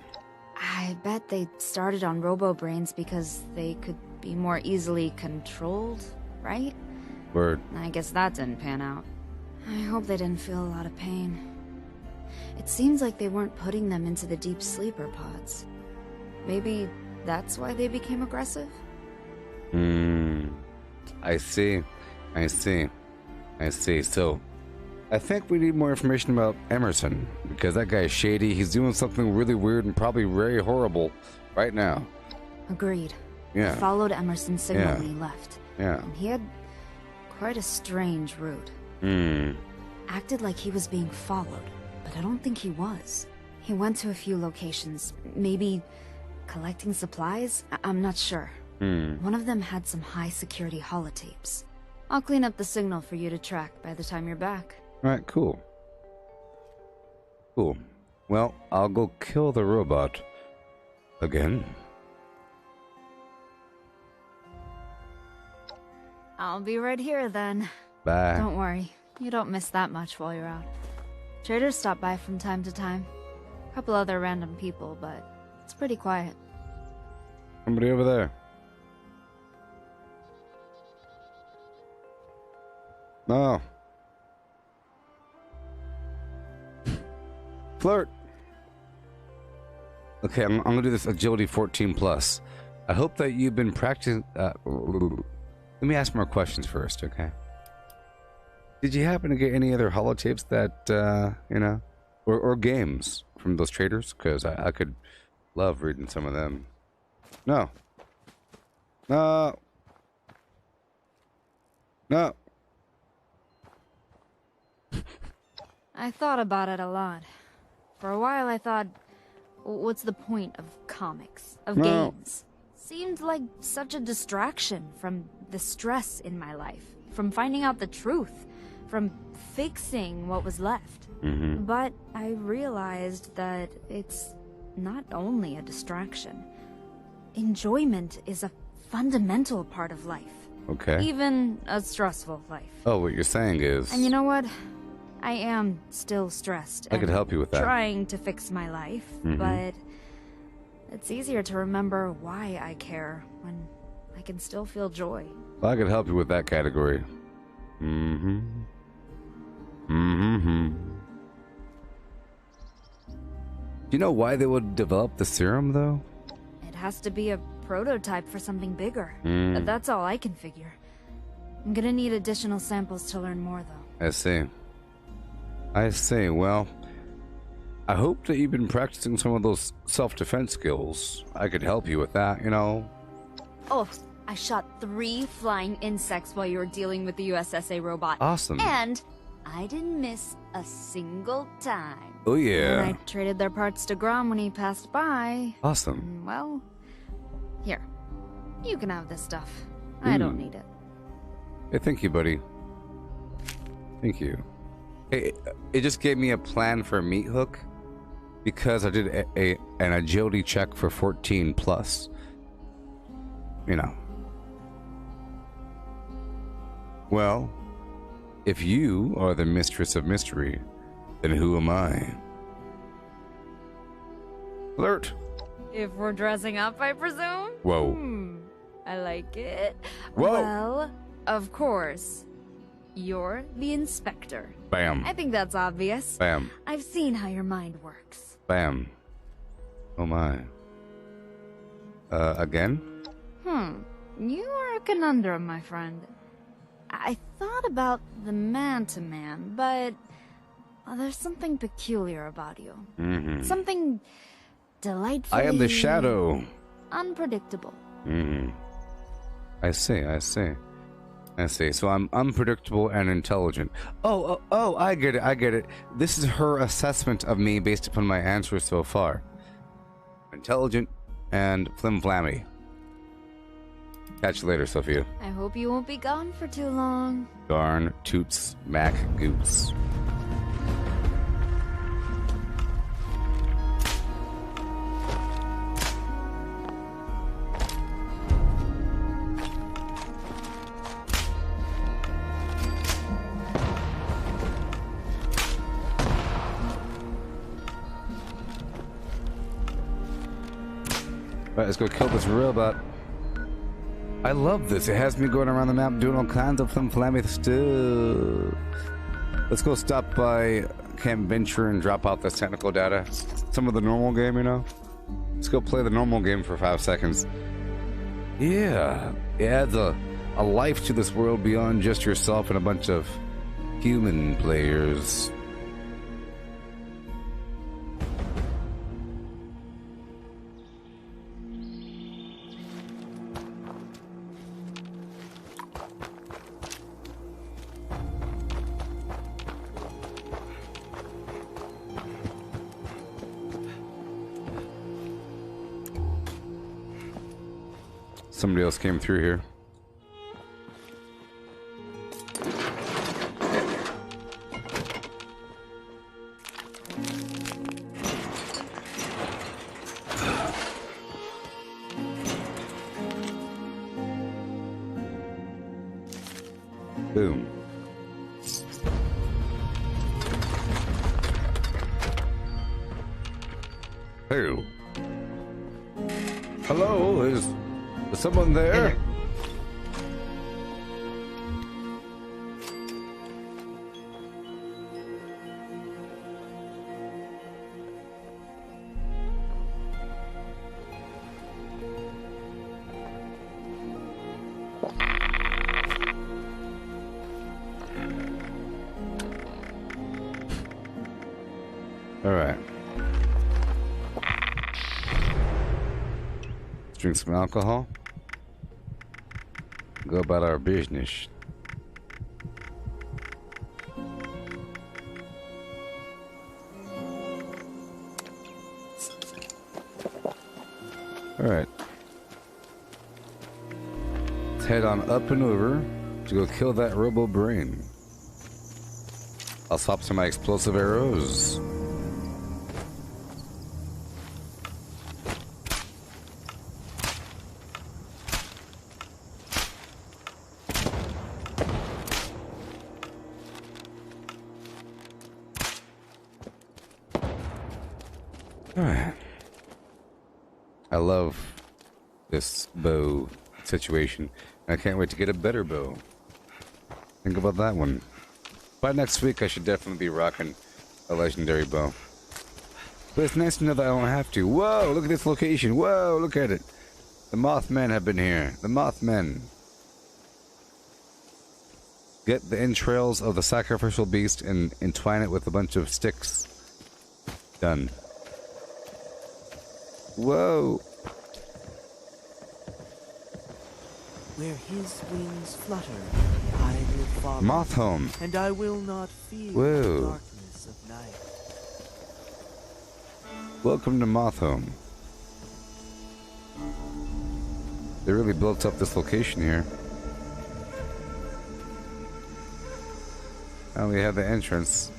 I bet they started on Robo-Brains because they could be more easily controlled, right? Word. I guess that didn't pan out. I hope they didn't feel a lot of pain. It seems like they weren't putting them into the deep sleeper pods. Maybe that's why they became aggressive? I see. I see. I see. So, I think we need more information about Emerson, because that guy is shady. He's doing something really weird and probably very horrible right now. Agreed. Yeah. I followed Emerson's signal when he left. Yeah. And he had quite a strange route. Acted like he was being followed, but I don't think he was. He went to a few locations, maybe collecting supplies? I'm not sure. One of them had some high-security holotapes. I'll clean up the signal for you to track by the time you're back. Alright, cool. Cool. Well, I'll go kill the robot. Again. I'll be right here then. Bye. Don't worry, you don't miss that much while you're out. Traders stop by from time to time. A couple other random people, but it's pretty quiet. Somebody over there. No. Flirt. Okay, I'm gonna do this agility 14 plus. I hope that you've been practicing. Let me ask more questions first, okay? Did you happen to get any other holotapes that you know, or games from those traders? Because I could love reading some of them. No. No. No. I thought about it a lot. For a while I thought, what's the point of comics, of games? Seemed like such a distraction from the stress in my life, from finding out the truth, from fixing what was left. But I realized that it's not only a distraction. Enjoyment is a fundamental part of life. Okay. Even a stressful life. Oh, what you're saying is... And you know what? I am still stressed. I could help you with that. Trying to fix my life, but it's easier to remember why I care when I can still feel joy. I could help you with that category. Do you know why they would develop the serum, though? It has to be a prototype for something bigger. That's all I can figure. I'm gonna need additional samples to learn more, though. I see. I see. Well, I hope that you've been practicing some of those self-defense skills. I could help you with that, you know. Oh, I shot 3 flying insects while you were dealing with the USSA robot. Awesome. And I didn't miss a single time. Oh, yeah. And I traded their parts to Grom when he passed by. Awesome. Well, here. You can have this stuff. I don't need it. Hey, thank you, buddy. Thank you. Hey, it just gave me a plan for a meat hook because I did an agility check for 14 plus. You know. Well, if you are the mistress of mystery, then who am I? Flirt. If we're dressing up, I presume? Whoa. I like it. Whoa. Well, of course. You're the inspector. Bam. I think that's obvious. Bam. I've seen how your mind works. Bam. Oh my. Again? You are a conundrum, my friend. I thought about the man-to-man, but there's something peculiar about you. Something delightfully... I am the shadow. Unpredictable. I see, I see. I see. So I'm unpredictable and intelligent. Oh, I get it, I get it. This is her assessment of me based upon my answers so far. Intelligent and flim-flammy. Catch you later, Sophia. I hope you won't be gone for too long. Darn toots mac goots. Alright, let's go kill this robot. I love this. It has me going around the map doing all kinds of flim-flammy stuff. Let's go stop by can't venture and drop out this technical data. Some of the normal game, you know? Let's go play the normal game for 5 seconds. Yeah, it adds a life to this world beyond just yourself and a bunch of human players. Somebody else came through here. Boom. Who? Hello, is someone there? All right. Let's drink some alcohol. Go about our business. All right. Let's head on up and over to go kill that robo brain. I'll swap to my explosive arrows. Alright. I love this bow situation. I can't wait to get a better bow. Think about that one. By next week, I should definitely be rocking a legendary bow. But it's nice to know that I don't have to. Whoa, look at this location. Whoa, look at it. The Mothmen have been here. The Mothmen. Get the entrails of the sacrificial beast and entwine it with a bunch of sticks. Done. Whoa. Where his wings flutter, I will follow. Moth home. And I will not fear Whoa. the darkness of night. Welcome to Moth home. They really built up this location here. Now we have the entrance.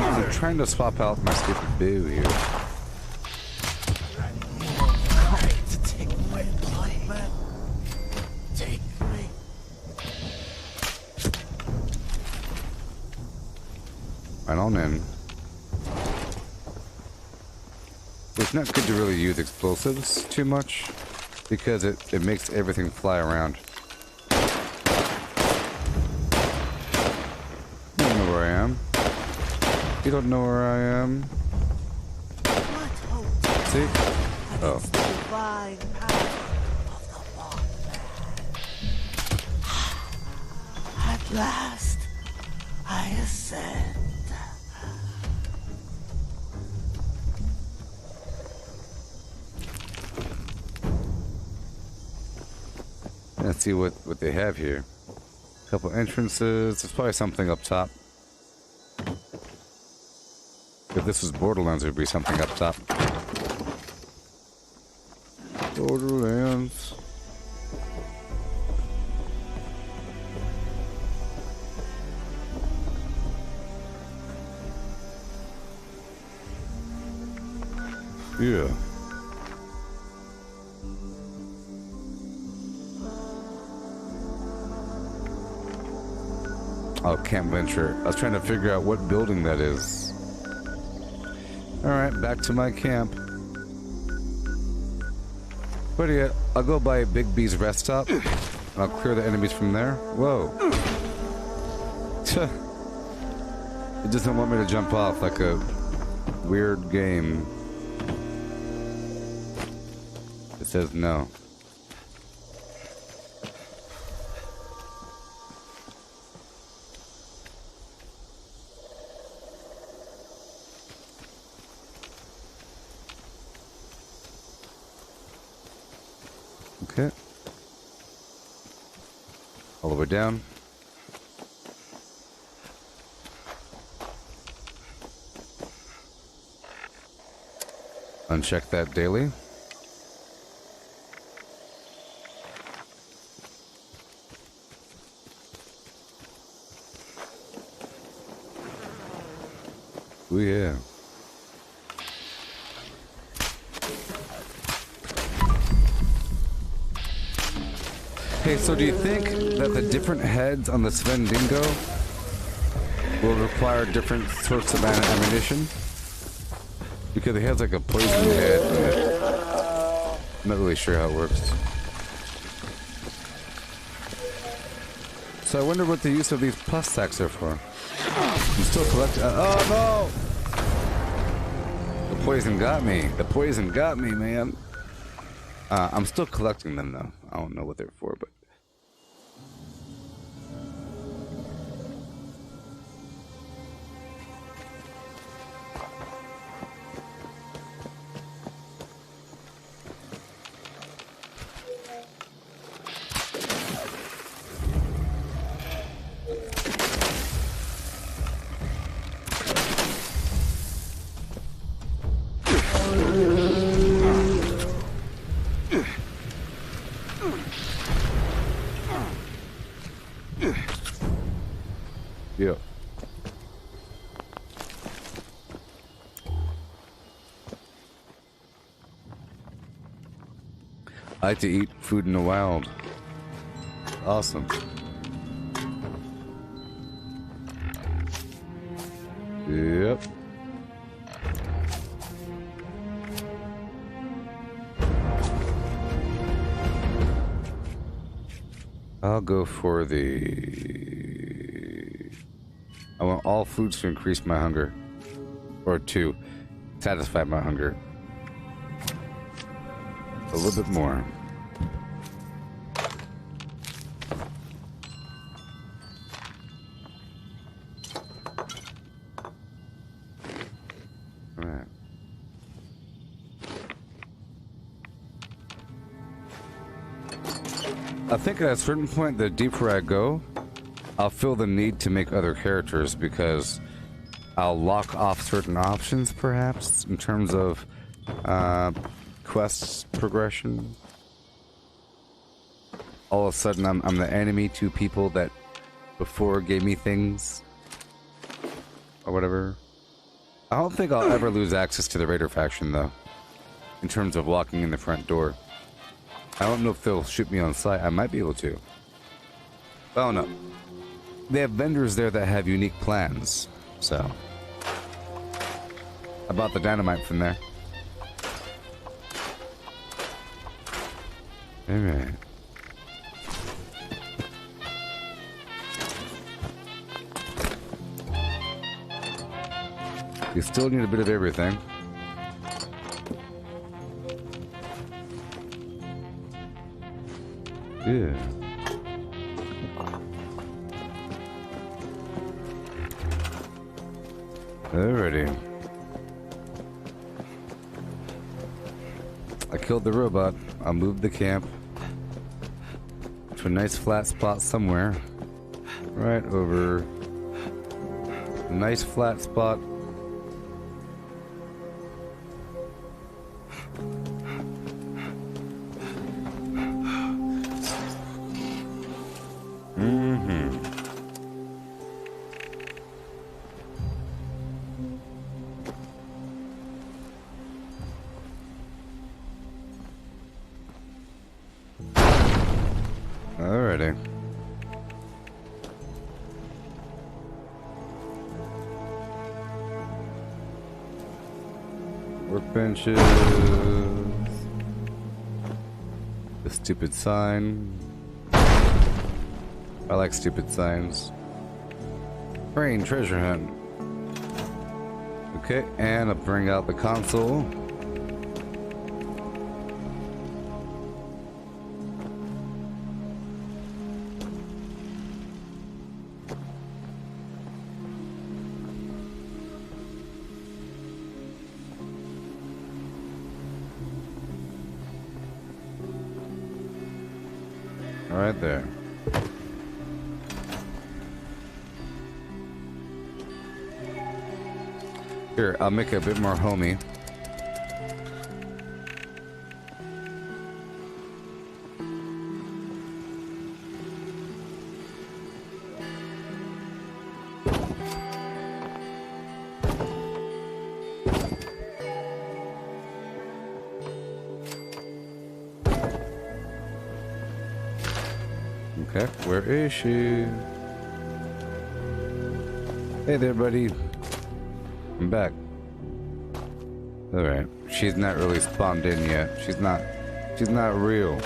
I'm trying to swap out my stupid boo here. To take my blood, man. Take me. Right on in. It's not good to really use explosives too much because it makes everything fly around. You don't know where I am. You don't know where I am. See? Oh. The divine power of the Mothman. At last, I ascend. Let's see what they have here. A couple entrances. There's probably something up top. If this was Borderlands, there'd be something up top. Borderlands. Yeah. Oh, Camp Venture. I was trying to figure out what building that is. Alright, back to my camp. But yeah, I'll go by Big B's rest stop. And I'll clear the enemies from there. Whoa. It doesn't want me to jump off like a weird game. It says no. Okay. All the way down. Uncheck that daily. Oh yeah. Okay, so do you think that the different heads on the Svendingo will require different sorts of ammunition? Because he has like a poison head. I'm not really sure how it works. So I wonder what the use of these pus sacks are for. I'm still collecting. Oh no! The poison got me. The poison got me, man. I'm still collecting them though. I don't know what they're for, but. Yeah. I like to eat food in the wild. Awesome. Yep. I'll go for the... I want all foods to increase my hunger. Or to satisfy my hunger. A little bit more. Alright. I think at a certain point, the deeper I go, I'll feel the need to make other characters because I'll lock off certain options, perhaps, in terms of quests progression. All of a sudden, I'm the enemy to people that before gave me things or whatever. I don't think I'll ever lose access to the Raider faction, though, in terms of walking in the front door. I don't know if they'll shoot me on sight. I might be able to. Oh no. They have vendors there that have unique plans, so. I bought the dynamite from there. Alright. You still need a bit of everything. Yeah. Alrighty. I killed the robot. I'll move the camp to a nice flat spot somewhere. Right over. A nice flat spot. Workbenches. The stupid sign. I like stupid signs. Brain treasure hunt. Okay, and I'll bring out the console. Right there. Here, I'll make it a bit more homey. Okay, where is she? Hey there, buddy. I'm back. Alright. She's not really spawned in yet. She's not real.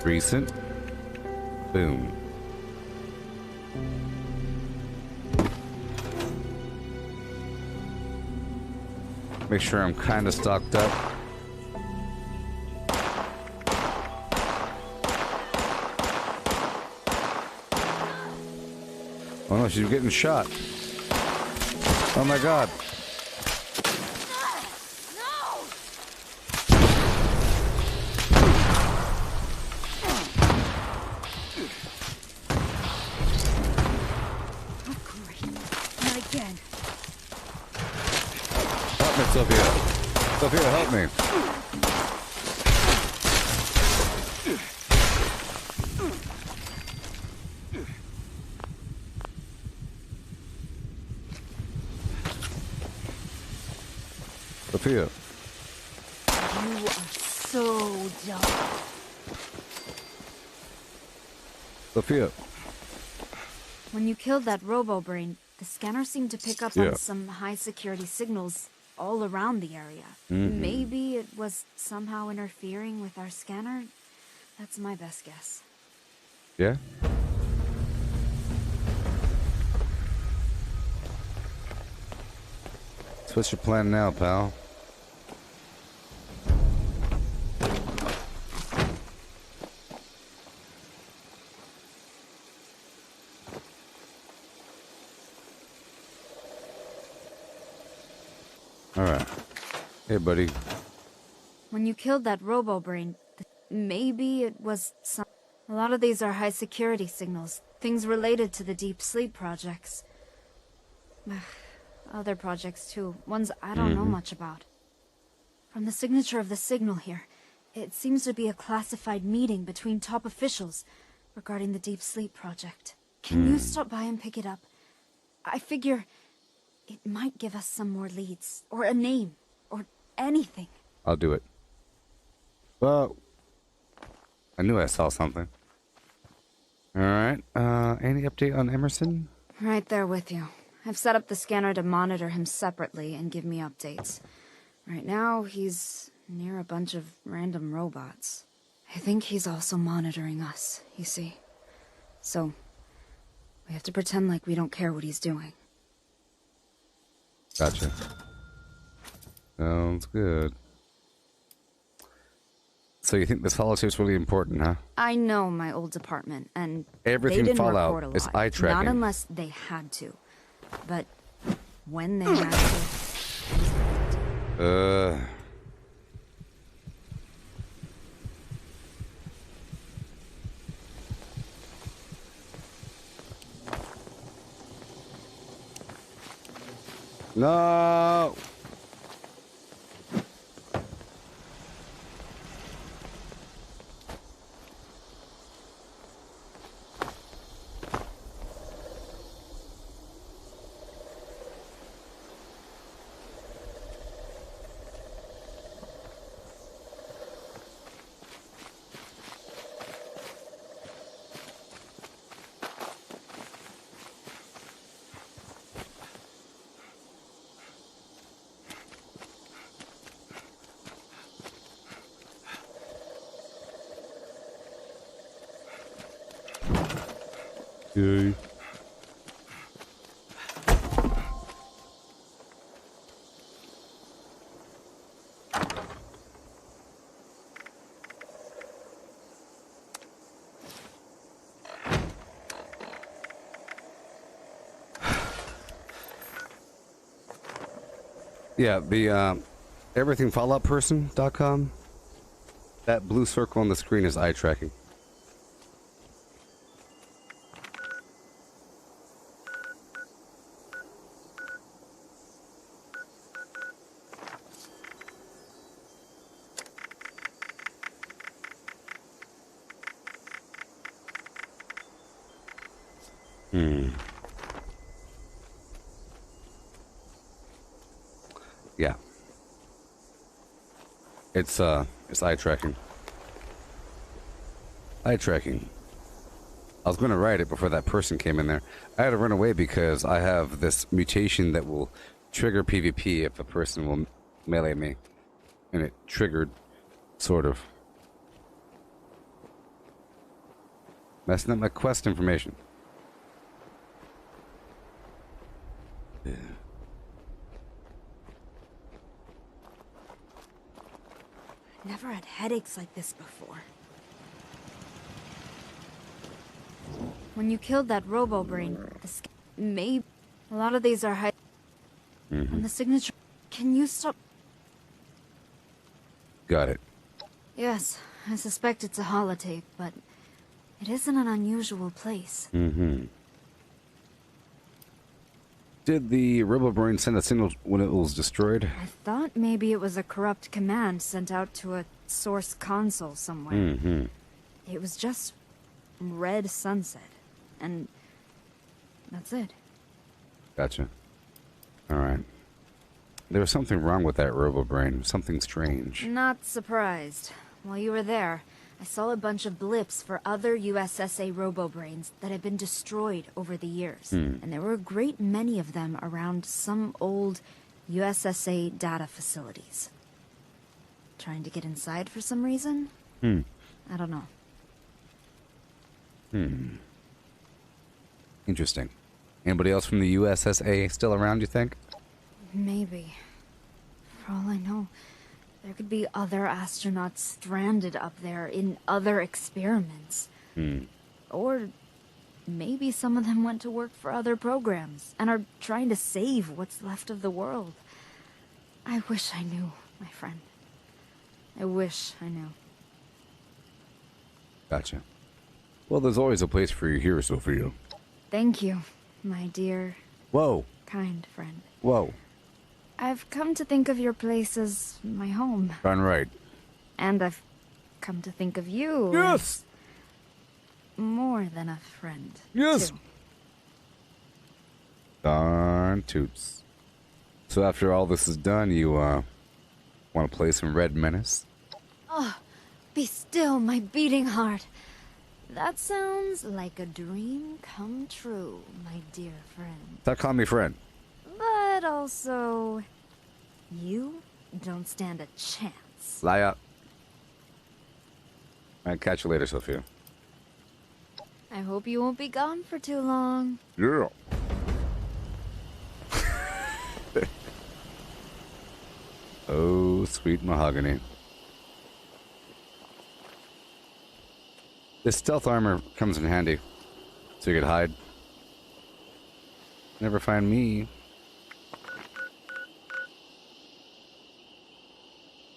Recent. Boom. Make sure I'm kinda stocked up. Oh no, she's getting shot. Oh my god. Not again. Help me, Sophia. Sophia, help me. Sophia. You are so dumb. Sophia. When you killed that robo-brain, the scanner seemed to pick up on some high-security signals all around the area. Maybe it was somehow interfering with our scanner? That's my best guess. Yeah? So what's your plan now, pal? Alright. Hey, buddy. When you killed that robo-brain, maybe it was some... A lot of these are high-security signals. Things related to the Deep Sleep projects. Other projects, too. Ones I don't know much about. From the signature of the signal here, it seems to be a classified meeting between top officials regarding the Deep Sleep project. Can you stop by and pick it up? I figure... it might give us some more leads, or a name, or anything. I'll do it. Well, I knew I saw something. Alright, any update on Emerson? Right there with you. I've set up the scanner to monitor him separately and give me updates. Right now, he's near a bunch of random robots. I think he's also monitoring us, you see. So, we have to pretend like we don't care what he's doing. Gotcha. Sounds good. So you think this holotape's really important, huh? I know my old department, and everything they didn't Fallout record a lot. is eye tracking. Not unless they had to. But when they had to... No! Yay. Yeah, the everythingfalloutperson.com. That blue circle on the screen is eye tracking. Yeah. It's eye tracking. Eye tracking. I was going to write it before that person came in there. I had to run away because I have this mutation that will trigger PvP if a person will melee me. And it triggered, sort of. Messing up my quest information. Yeah. Never had headaches like this before. When you killed that robo-brain, maybe a lot of these are high. And the signature. Can you stop? Got it. Yes, I suspect it's a holotape, but it isn't an unusual place. Did the robo-brain send a signal when it was destroyed? I thought maybe it was a corrupt command sent out to a source console somewhere. It was just red sunset, and that's it. Gotcha. Alright. There was something wrong with that robo-brain. Something strange. Not surprised. While you were there, I saw a bunch of blips for other USSA robo-brains that had been destroyed over the years. And there were a great many of them around some old USSA data facilities. Trying to get inside for some reason? I don't know. Interesting. Anybody else from the USSA still around, you think? Maybe. For all I know, there could be other astronauts stranded up there in other experiments. Or maybe some of them went to work for other programs and are trying to save what's left of the world. I wish I knew, my friend. I wish I knew. Gotcha. Well, there's always a place for you here, Sophia. Thank you, my dear, Whoa. kind friend. Whoa. I've come to think of your place as my home. Darn right. And I've come to think of you Yes! as more than a friend. Yes! Too. Darn toots. So after all this is done, you, want to play some Red Menace? Oh, be still, my beating heart. That sounds like a dream come true, my dear friend. Stop calling me friend. But also, you don't stand a chance. Lie up. Alright, catch you later, Sophia. I hope you won't be gone for too long. Yeah. Oh, sweet mahogany. This stealth armor comes in handy, so you could hide. Never find me.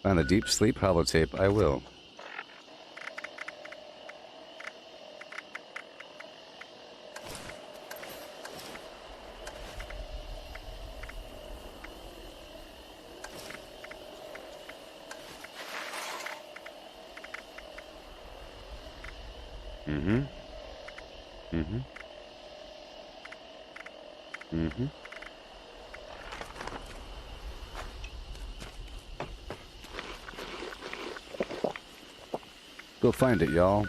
Find the deep sleep holotape, I will. Go find it, y'all.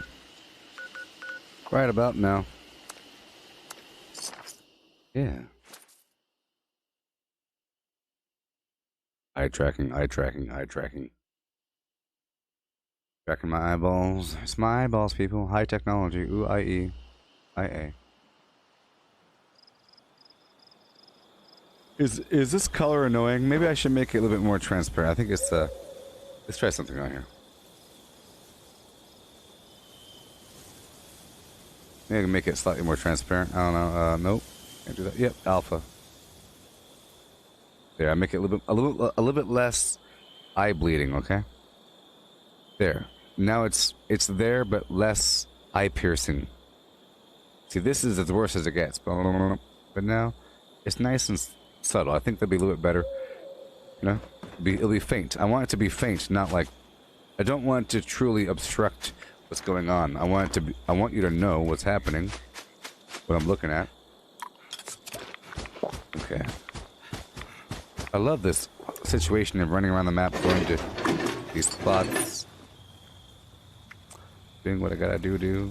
Right about now. Yeah. Eye tracking, eye tracking, eye tracking. Tracking my eyeballs. It's my eyeballs, people. High technology. Ooh, IE. IA. Is this color annoying? Maybe I should make it a little bit more transparent. I think it's let's try something on here. Maybe I can make it slightly more transparent. I don't know. Nope. Can't do that. Yep, alpha. There, I make it a little bit less eye bleeding, okay? There. Now it's there but less eye piercing. See, this is as worse as it gets. But now it's nice and subtle. I think that'll be a little bit better. You know? It'll be faint. I want it to be faint, not like I don't want it to truly obstruct what's going on. I want you to know what's happening, what I'm looking at. Okay. I love this situation of running around the map, going to these spots, doing what I gotta do.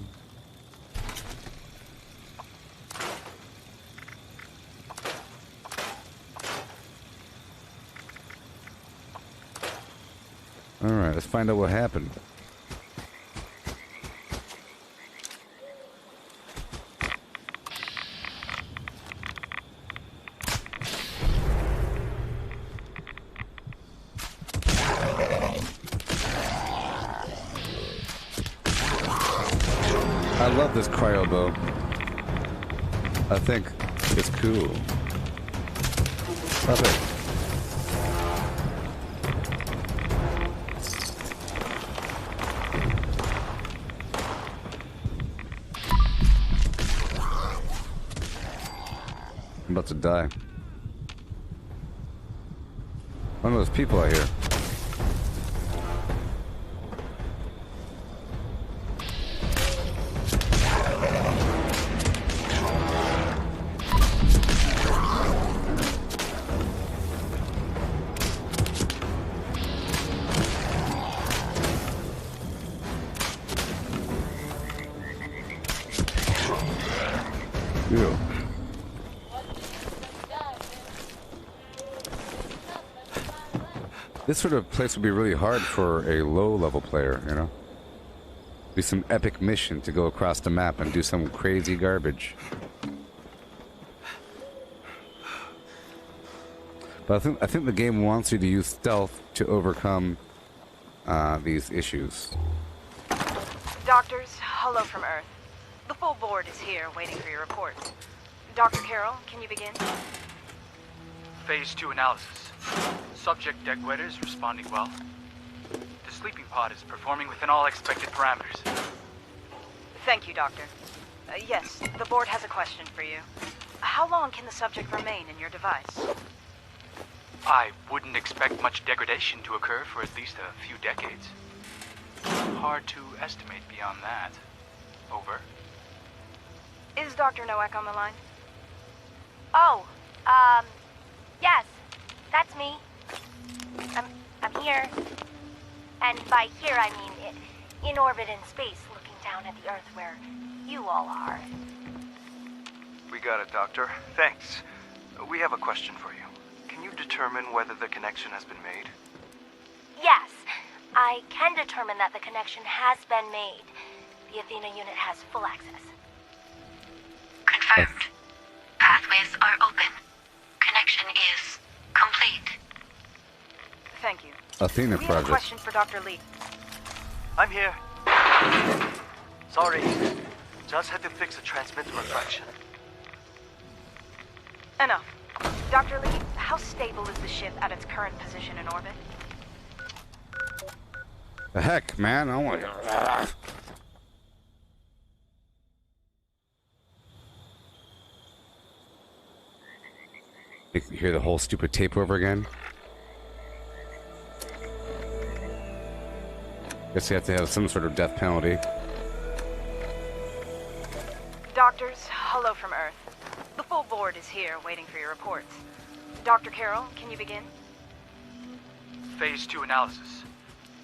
Alright, let's find out what happened. I love this cryo bow. I think it's cool. Stop it. I'm about to die. One of those people out here. This sort of place would be really hard for a low-level player, you know? Be some epic mission to go across the map and do some crazy garbage. But I think the game wants you to use stealth to overcome these issues. Doctors, hello from Earth. The full board is here, waiting for your reports. Dr. Carroll, can you begin? Phase 2 analysis. Subject deckwetter is responding well. The sleeping pod is performing within all expected parameters. Thank you, Doctor. Yes, the board has a question for you. How long can the subject remain in your device? I wouldn't expect much degradation to occur for at least a few decades. Hard to estimate beyond that. Over. Is Dr. Nowak on the line? Oh, yes, that's me. I'm here. And by here, I mean in orbit in space, looking down at the Earth where you all are. We got it, Doctor. Thanks. We have a question for you. Can you determine whether the connection has been made? Yes, I can determine that the connection has been made. The Athena unit has full access. Confirmed. Pathways are open. Connection is complete. Thank you. Athena we project. have a question for Dr. Lee. I'm here. Sorry. Just had to fix a transmitter refraction. Enough. Dr. Lee, how stable is the ship at its current position in orbit? The heck, man! I want to. You hear the whole stupid tape over again? Guess you have to have some sort of death penalty. Doctors, hello from Earth. The full board is here, waiting for your reports. Dr. Carroll, can you begin? Phase 2 analysis.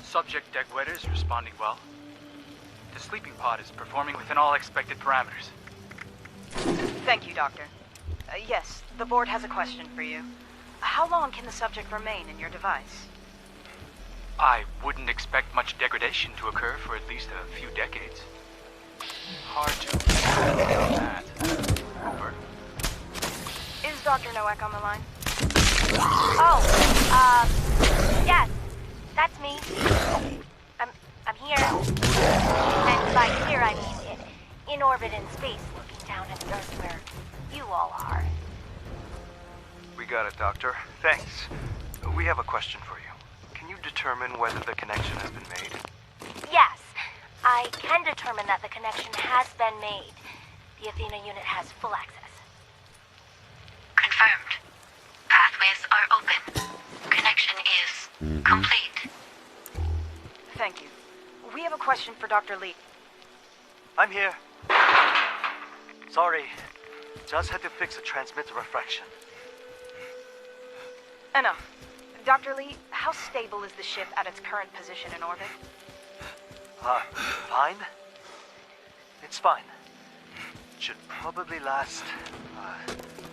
Subject deckwetter is responding well. The sleeping pod is performing within all expected parameters. Thank you, Doctor. Yes, the board has a question for you. How long can the subject remain in your device? I wouldn't expect much degradation to occur for at least a few decades. Hard to estimate beyond that. Over. Is Dr. Nowak on the line? Yes, that's me. I'm here. And by here I mean in orbit in space, looking down at the Earth where you all are. We got it, Doctor. Thanks. We have a question for you. Can you determine whether the connection has been made? Yes, I can determine that the connection has been made. The Athena unit has full access. Confirmed. Pathways are open. Connection is complete. Thank you. We have a question for Dr. Lee. I'm here. Sorry. Just had to fix a transmitter refraction. Enough. Dr. Lee, how stable is the ship at its current position in orbit? Fine? It's fine. Should probably last,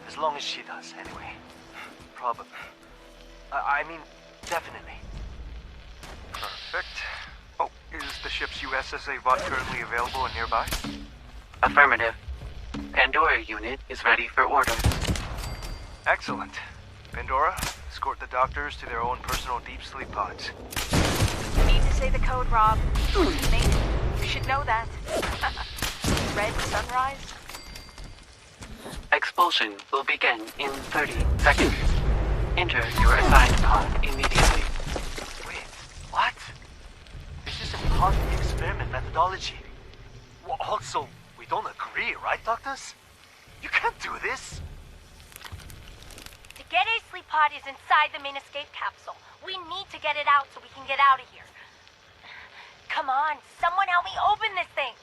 as long as she does, anyway. Probably. I mean, definitely. Perfect. Oh, is the ship's USSA VOD currently available and nearby? Affirmative. Pandora unit is ready for orders. Excellent. Pandora, escort the doctors to their own personal deep sleep pods. You need to say the code, Rob. Your teammate. You should know that. Red sunrise? Expulsion will begin in 30 seconds. Enter your assigned pod immediately. Wait, what? This is a part of the experiment methodology. Well, also, we don't agree, right, doctors? You can't do this. The Get A sleep pod is inside the main escape capsule. We need to get it out so we can get out of here. Come on, someone help me open this thing.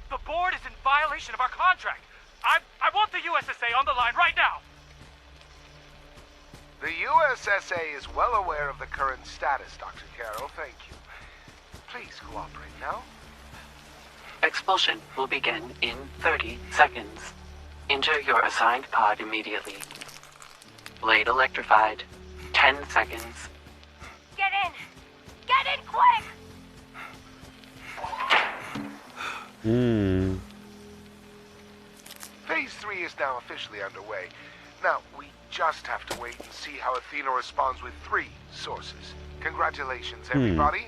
The board is in violation of our contract. I want the USSA on the line right now. The USSA is well aware of the current status, Dr. Carroll. Thank you. Please cooperate now. Expulsion will begin in 30 seconds. Enter your assigned pod immediately. Blade electrified. 10 seconds. Get in! Get in quick! Phase 3 is now officially underway. Now, we just have to wait and see how Athena responds with 3 sources. Congratulations, everybody.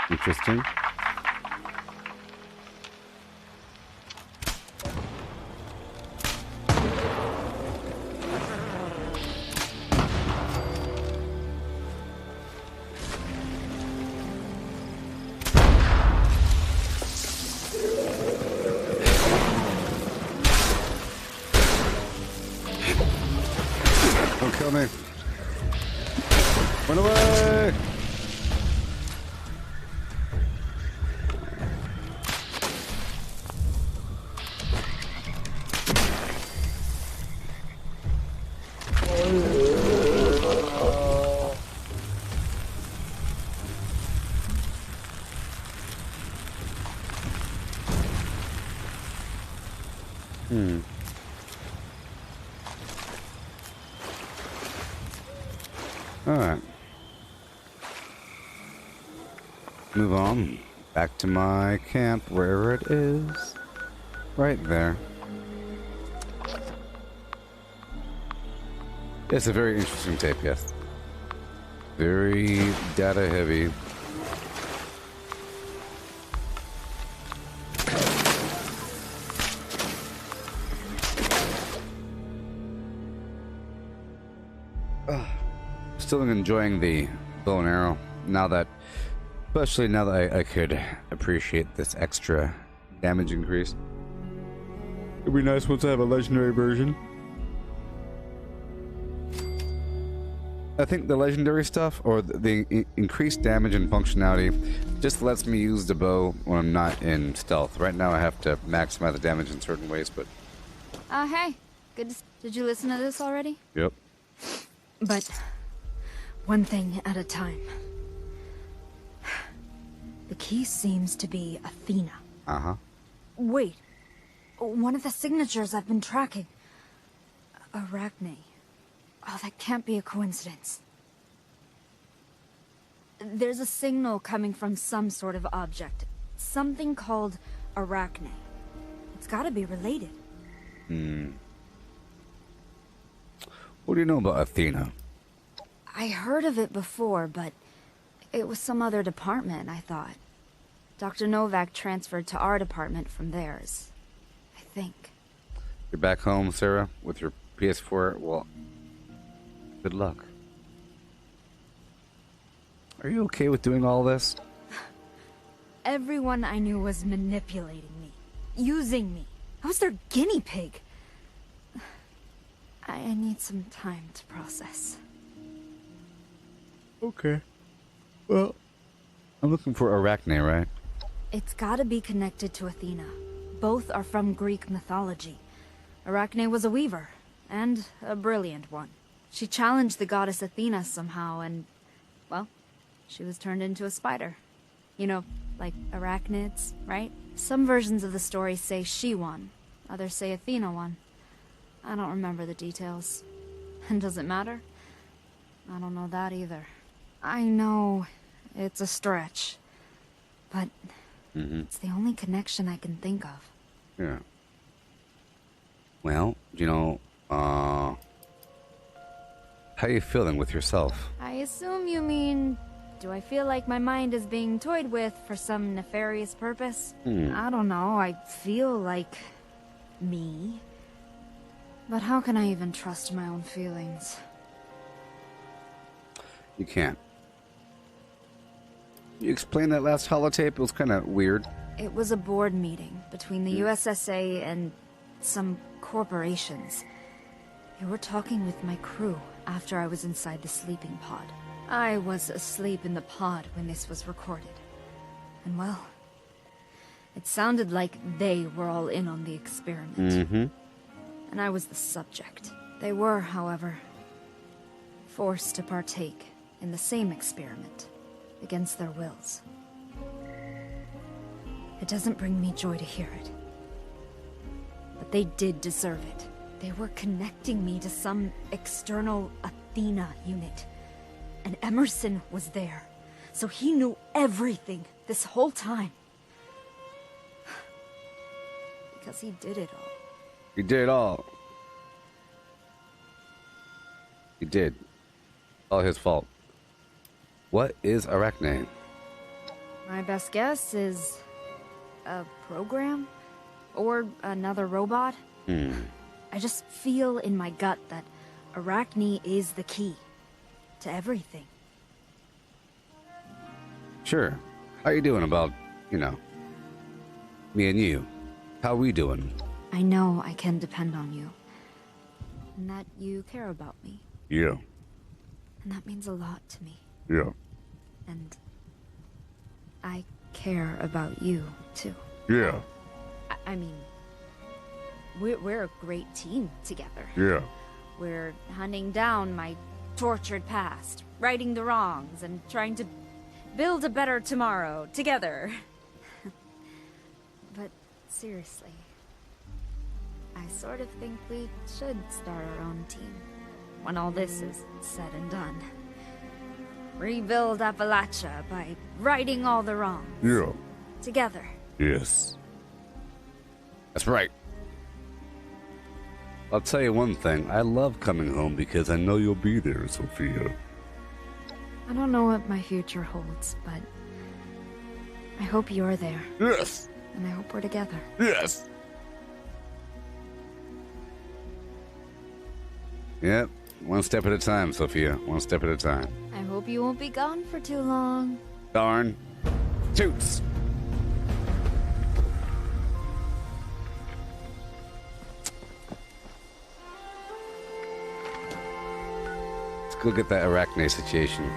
Interesting. Don't kill me. Run away! Alright. Move on. Back to my camp, wherever it is. Right there. It's a very interesting tape, yes. Very data heavy. Still enjoying the bow and arrow now that, especially now that I could appreciate this extra damage increase. It'd be nice once I have a legendary version. I think the legendary stuff, or the increased damage and functionality, just lets me use the bow when I'm not in stealth. Right now I have to maximize the damage in certain ways, but... Hey. Did you listen to this already? Yep. But... one thing at a time. The key seems to be Athena. Uh-huh. Wait. One of the signatures I've been tracking. Arachne. Oh, that can't be a coincidence. There's a signal coming from some sort of object. Something called Arachne. It's gotta be related. What do you know about Athena? I heard of it before, but it was some other department, I thought. Dr. Novak transferred to our department from theirs. I think. You're back home, Sarah, with your PS4. Well, good luck. Are you okay with doing all this? Everyone I knew was manipulating me. Using me. I was their guinea pig. I need some time to process. Okay. Well, I'm looking for Arachne, right? It's gotta be connected to Athena. Both are from Greek mythology. Arachne was a weaver, and a brilliant one. She challenged the goddess Athena somehow, and, well, she was turned into a spider. You know, like arachnids, right? Some versions of the story say she won. Others say Athena won. I don't remember the details. And does it matter? I don't know that either. I know it's a stretch, but it's the only connection I can think of. Yeah. Well, you know, how you feeling with yourself? I assume you mean, do I feel like my mind is being toyed with for some nefarious purpose? I don't know, I feel like me. But how can I even trust my own feelings? You can't. You explained that last holotape? It was kind of weird. It was a board meeting between the USSA and some corporations. They were talking with my crew after I was inside the sleeping pod. I was asleep in the pod when this was recorded. And well, it sounded like they were all in on the experiment. And I was the subject. They were, however, forced to partake in the same experiment against their wills. It doesn't bring me joy to hear it. But they did deserve it. They were connecting me to some external Athena unit. And Emerson was there. So he knew everything this whole time. Because he did it all. He did it all. He did. All his fault. What is Arachne? My best guess is a program? Or another robot? I just feel in my gut that Arachne is the key to everything. Sure. How you doing about, you know, me and you? How we doing? I know I can depend on you. And that you care about me. Yeah. And that means a lot to me. Yeah. And I care about you, too. Yeah. I mean, we're a great team together. Yeah. We're hunting down my tortured past, righting the wrongs, and trying to build a better tomorrow together. But seriously, I sort of think we should start our own team when all this is said and done. Rebuild Appalachia by righting all the wrongs. Yeah. Together. Yes. That's right. I'll tell you one thing. I love coming home because I know you'll be there, Sophia. I don't know what my future holds, but I hope you're there. Yes. And I hope we're together. Yes. Yep. One step at a time, Sophia. One step at a time. I hope you won't be gone for too long. Darn. Toots. Let's go get that Arachne situation.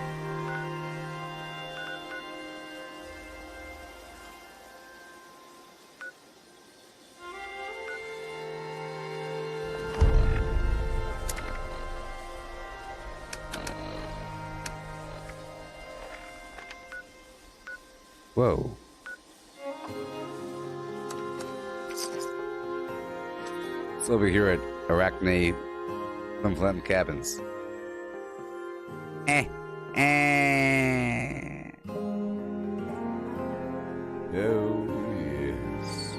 Whoa. It's over here at Arachne Flim Cabins. Oh, yes.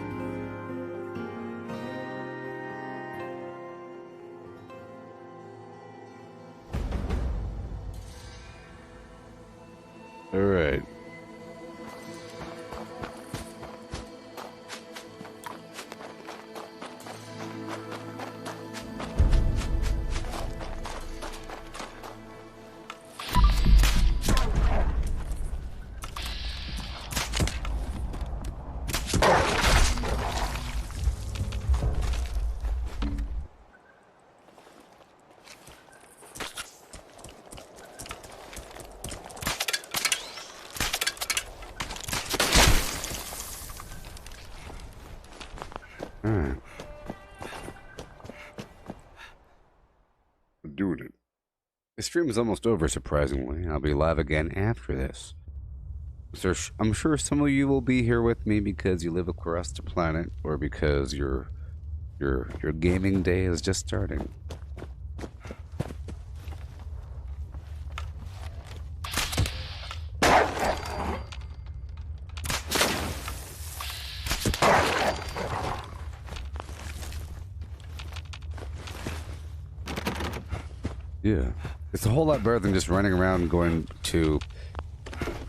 Alright. We're doing it. The stream is almost over, surprisingly. I'll be live again after this. So I'm sure some of you will be here with me because you live across the planet, or because your gaming day is just starting. Yeah, it's a whole lot better than just running around going to,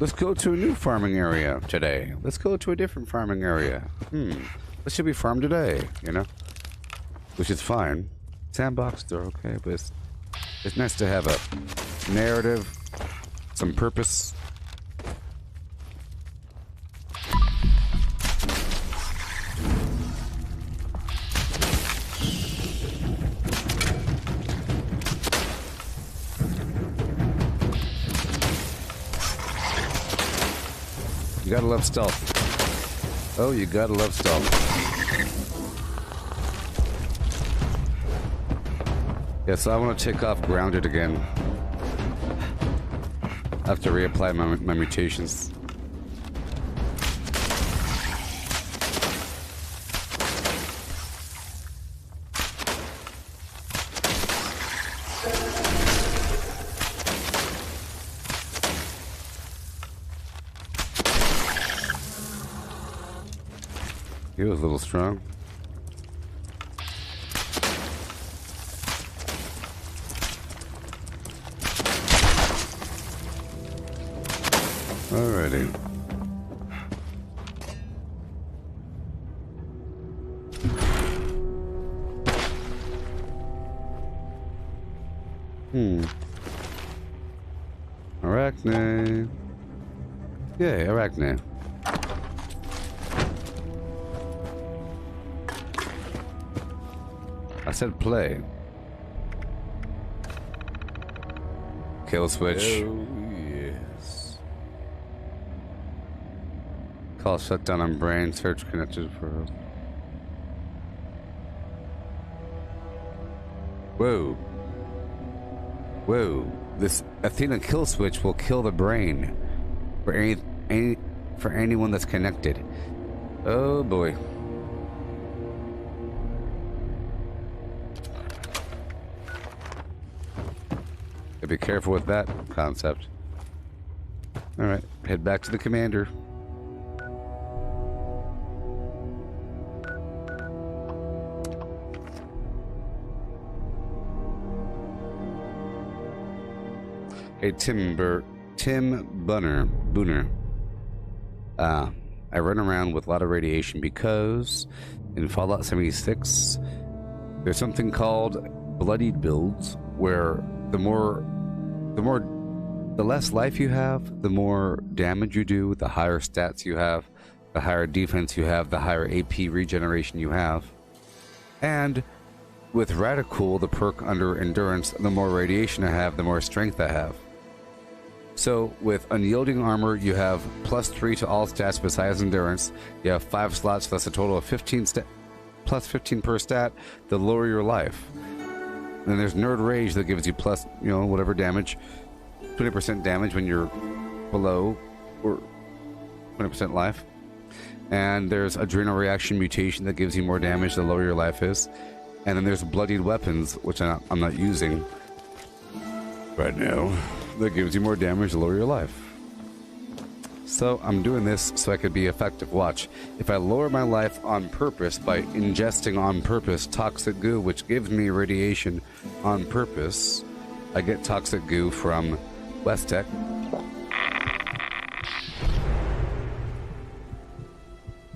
let's go to a new farming area today. Let's go to a different farming area. What should we farm today, you know? Which is fine. Sandboxes are okay, but it's nice to have a narrative, some purpose. You gotta love stealth. Oh, you gotta love stealth. Yeah, so I want to take off grounded again. I have to reapply my mutations. He was a little strong. Alrighty. Arachne. Yay, Arachne. I said play. Kill switch. Oh, yes. Call shutdown on brain. Search connected for. Whoa. Whoa. This Athena kill switch will kill the brain for anyone that's connected. Oh boy. Be careful with that concept. Alright, head back to the commander. Hey, Tim Booner. I run around with a lot of radiation because in Fallout 76, there's something called bloodied builds where the less life you have, the more damage you do, the higher stats you have, the higher defense you have, the higher AP regeneration you have. And with Radical, the perk under Endurance, the more radiation I have, the more strength I have. So with Unyielding Armor, you have +3 to all stats besides Endurance. You have 5 slots, that's a total of 15 plus 15 per stat, the lower your life. Then there's Nerd Rage that gives you plus, whatever damage, 20% damage when you're below, or 20% life. And there's Adrenal Reaction Mutation that gives you more damage the lower your life is. And then there's Bloodied Weapons, which I'm not using right now, that gives you more damage the lower your life. So I'm doing this so I could be effective. Watch. If I lower my life on purpose by ingesting on purpose toxic goo, which gives me radiation on purpose, I get toxic goo from West Tech.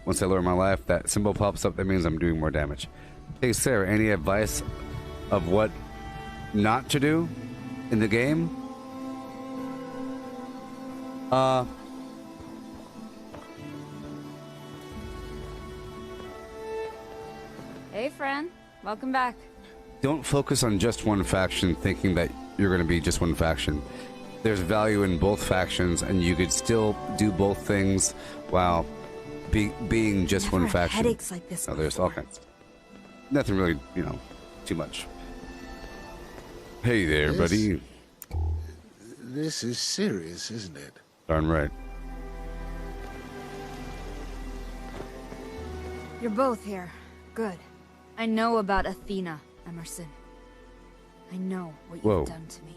Once I lower my life, that symbol pops up. That means I'm doing more damage. Hey, Sarah, any advice of what not to do in the game? Hey, friend. Welcome back. Don't focus on just one faction thinking that you're going to be just one faction. There's value in both factions, and you could still do both things while being just one faction. Headaches like this. Oh, there's all kinds. Nothing really, too much. Hey there, buddy. This is serious, isn't it? Darn right. You're both here. Good. I know about Athena, Emerson. I know what you've done to me.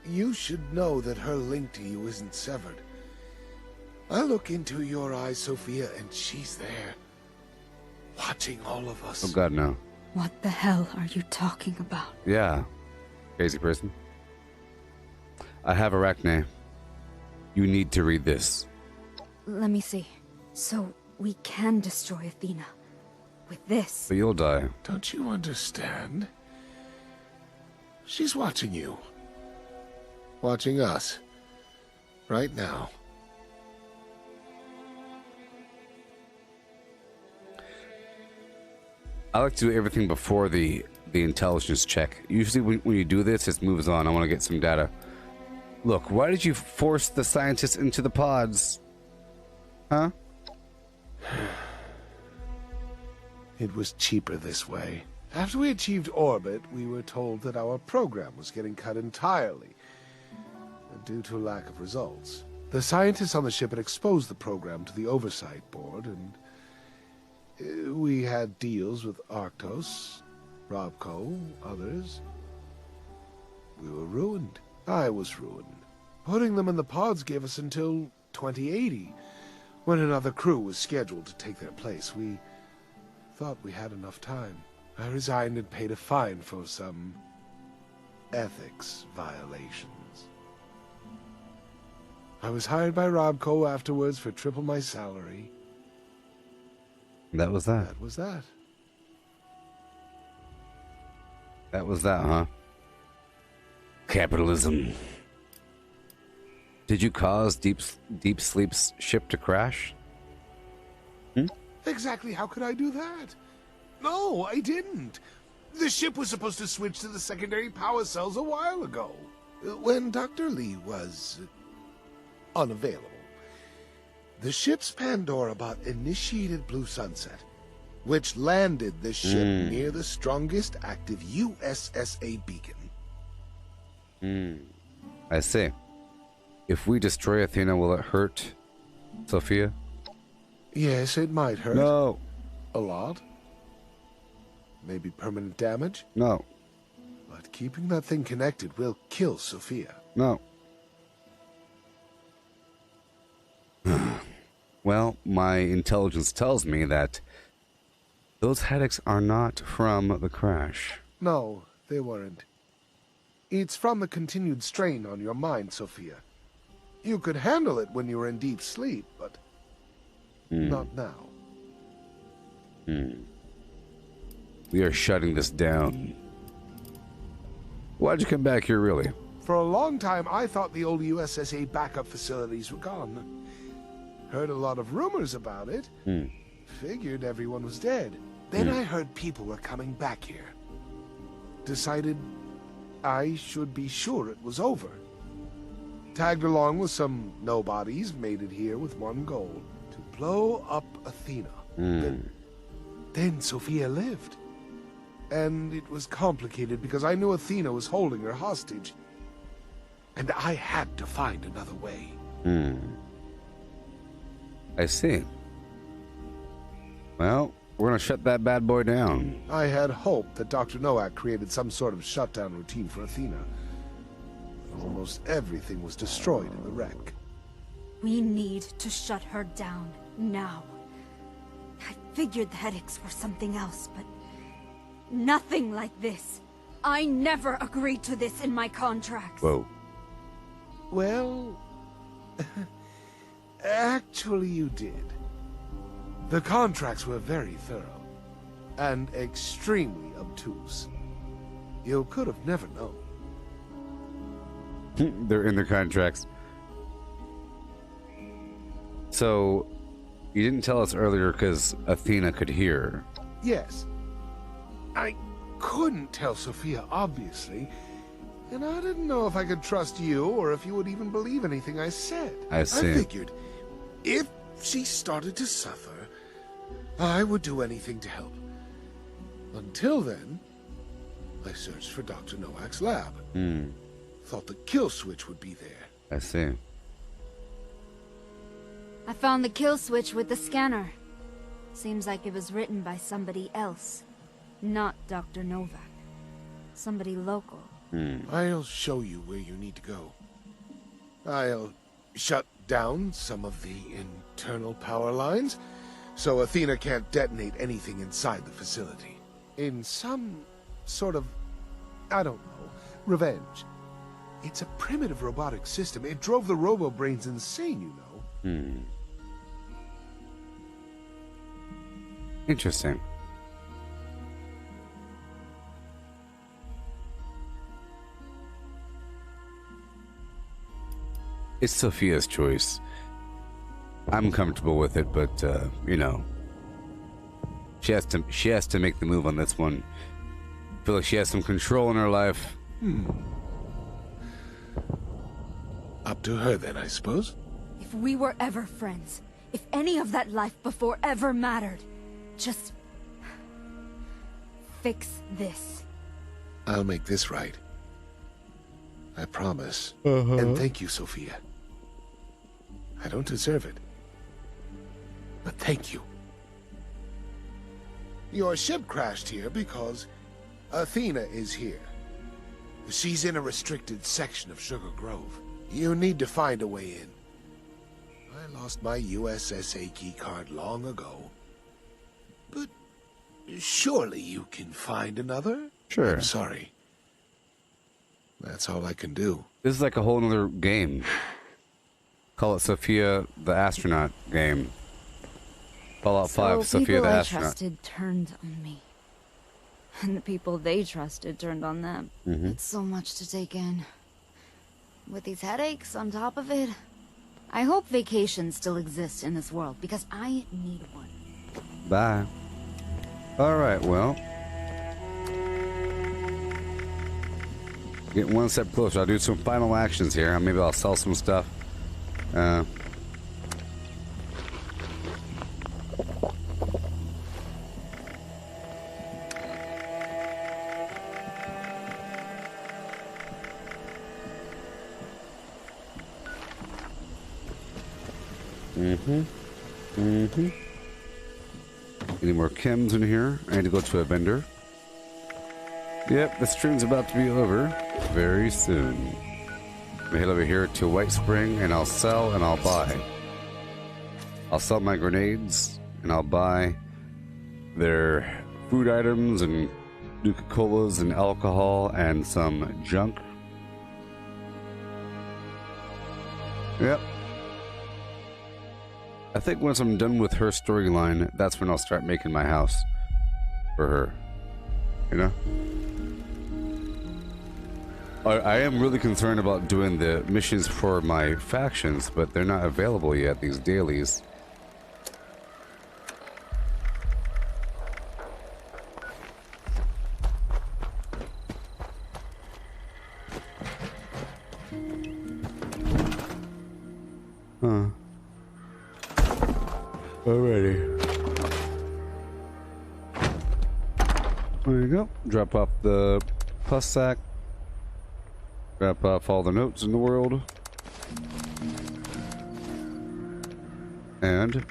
You should know that her link to you isn't severed. I look into your eyes, Sophia, and she's there. Watching all of us. Oh god, no. What the hell are you talking about? Yeah. Crazy person. I have Arachne. You need to read this. Let me see. So, we can destroy Athena. With this. But you'll die. Don't you understand? She's watching you. Watching us. Right now. I like to do everything before the intelligence check. Usually when you do this, it moves on. I want to get some data. Look, why did you force the scientists into the pods? Huh? It was cheaper this way. After we achieved orbit, we were told that our program was getting cut entirely, due to lack of results. The scientists on the ship had exposed the program to the Oversight Board, and we had deals with Arctos, Robco, others. We were ruined. I was ruined. Putting them in the pods gave us until 2080, when another crew was scheduled to take their place. We thought we had enough time. I resigned and paid a fine for some ethics violations. I was hired by Robco afterwards for triple my salary. That was that. That was that. That was that, huh? Capitalism. Did you cause Deep Sleep's ship to crash? Exactly how could I do that? No, I didn't. The ship was supposed to switch to the secondary power cells a while ago, when Dr. Lee was unavailable. The ship's Pandora bot initiated Blue Sunset, which landed the ship near the strongest active USSA beacon. I see. If we destroy Athena, will it hurt Sophia? Yes, it might hurt. No. A lot. Maybe permanent damage? No. But keeping that thing connected will kill Sophia. No. Well, my intelligence tells me that those headaches are not from the crash. No, they weren't. It's from the continued strain on your mind, Sophia. You could handle it when you were in deep sleep, but not now. We are shutting this down. Why'd you come back here, really? For a long time, I thought the old USSA backup facilities were gone. Heard a lot of rumors about it. Figured everyone was dead. Then I heard people were coming back here. Decided I should be sure it was over. Tagged along with some nobodies, made it here with one goal: to blow up Athena. Then Sophia lived. And it was complicated because I knew Athena was holding her hostage. And I had to find another way. I see. Well, we're gonna shut that bad boy down. I had hoped that Dr. Nowak created some sort of shutdown routine for Athena. Almost everything was destroyed in the wreck. We need to shut her down, now. I figured the headaches were something else, but nothing like this. I never agreed to this in my contracts. Whoa. Well, actually you did. The contracts were very thorough, and extremely obtuse. You could have never known. They're in their contracts. So, you didn't tell us earlier because Athena could hear. Yes. I couldn't tell Sophia, obviously, and I didn't know if I could trust you or if you would even believe anything I said. I see. I figured if she started to suffer, I would do anything to help. But Until then, I searched for Dr. Nowak's lab. Hmm. Thought the kill switch would be there. I see. I found the kill switch with the scanner. Seems like it was written by somebody else. Not Dr. Novak. Somebody local. I'll show you where you need to go. I'll shut down some of the internal power lines, so Athena can't detonate anything inside the facility. In some sort of, I don't know, revenge. It's a primitive robotic system. It drove the robo-brains insane, you know. Interesting. It's Sophia's choice. I'm comfortable with it, but you know, she has to make the move on this one. I feel like she has some control in her life. Up to her then, I suppose. If we were ever friends, if any of that life before ever mattered, just fix this. I'll make this right. I promise. And thank you, Sophia. I don't deserve it. But thank you. Your ship crashed here because Athena is here. She's in a restricted section of Sugar Grove. You need to find a way in. I lost my USSA keycard long ago. But surely you can find another? Sure. I'm sorry. That's all I can do. This is like a whole other game. Call it Sophia the Astronaut game. Fallout 5, Sophia the people I Astronaut. trusted turned on me. And the people they trusted turned on them. It's so much to take in. With these headaches on top of it, I hope vacations still exist in this world, because I need one. Bye. Alright, well. Getting one step closer. I'll do some final actions here. Maybe I'll sell some stuff. Any more chems in here? I need to go to a vendor. Yep, the stream's about to be over very soon. We head over here to White Spring, and I'll sell and I'll buy. I'll sell my grenades, and I'll buy their food items and Nuka-Colas and alcohol and some junk. Yep. I think once I'm done with her storyline, that's when I'll start making my house for her. You know? I am really concerned about doing the missions for my factions, but they're not available yet, these dailies. Huh. Alrighty. There you go. Drop off the plus sack. Drop off all the notes in the world. And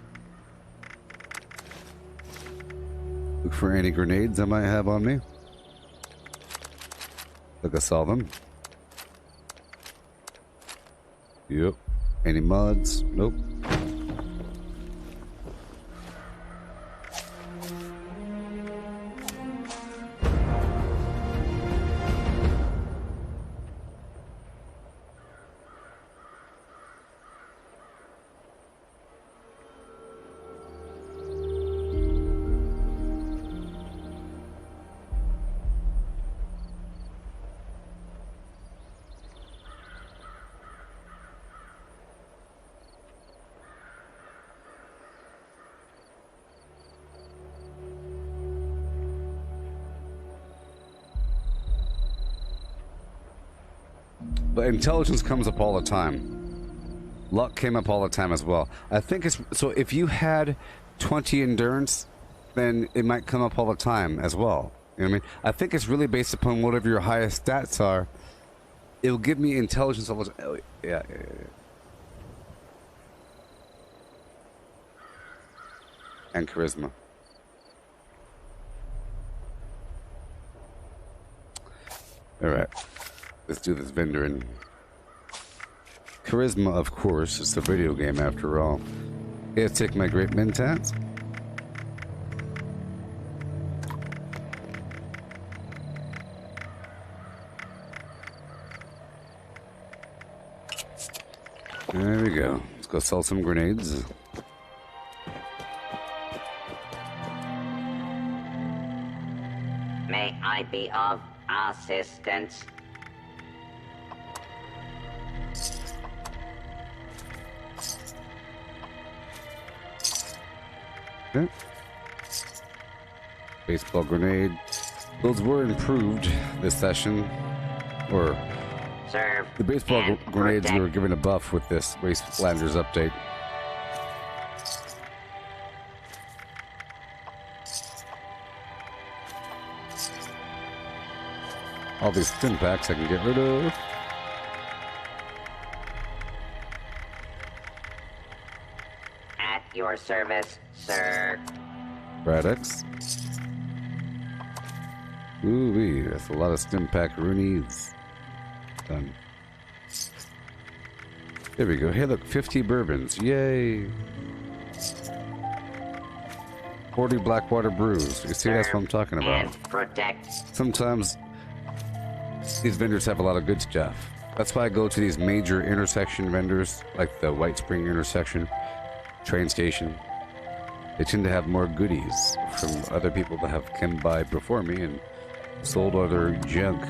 look for any grenades I might have on me. Look, I saw them. Yep. Any mods? Nope. But intelligence comes up all the time. Luck came up all the time as well. I think it's... So if you had 20 endurance, then it might come up all the time as well. You know what I mean? I think it's really based upon whatever your highest stats are. It'll give me intelligence levels. Oh, yeah. And charisma. Alright. Let's do this vendoring. Charisma, of course. It's a video game after all. Okay, let's take my great mentats. There we go. Let's go sell some grenades. May I be of assistance? Okay. Baseball grenade. Those were improved this session. Or serve the baseball grenades were given a buff with this Wastelanders update. All these stim packs I can get rid of. At your service, sir. Radix. Ooh-wee, that's a lot of stim pack roonies. Done. There we go. Hey, look, 50 bourbons. Yay! 40 Blackwater brews. You see, that's what I'm talking about. And protect. Sometimes these vendors have a lot of good stuff. That's why I go to these major intersection vendors, like the White Spring intersection, train station. They tend to have more goodies from other people that have come by before me and sold other junk.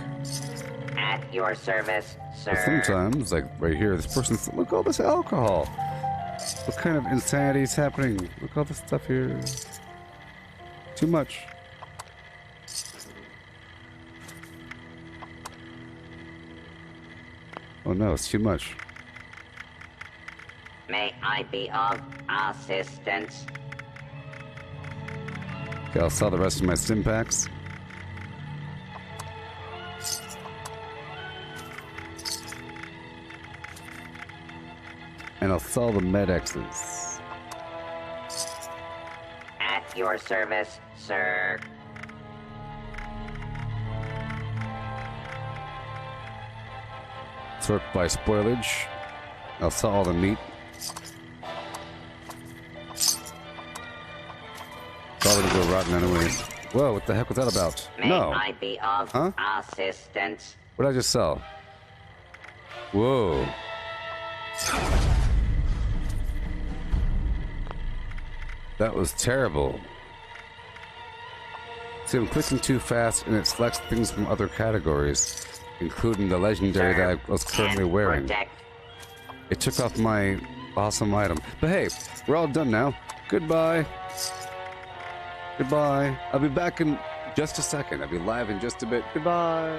At your service, sir. But sometimes, like right here, this person's, look at all this alcohol. What kind of insanity is happening? Look at all this stuff here. Too much. Oh no, it's too much. May I be of assistance? Okay, I'll sell the rest of my stim packs. And I'll sell the Med-X's. At your service, sir. Sort by spoilage. I'll sell all the meat. Probably gonna go rotten anyway. Whoa, what the heck was that about? May No. I be of assistance? What did I just sell? Whoa. That was terrible. See, I'm clicking too fast and it selects things from other categories, including the legendary that I was currently wearing. It took off my awesome item. But hey, we're all done now. Goodbye. Goodbye. I'll be back in just a second. I'll be live in just a bit. Goodbye.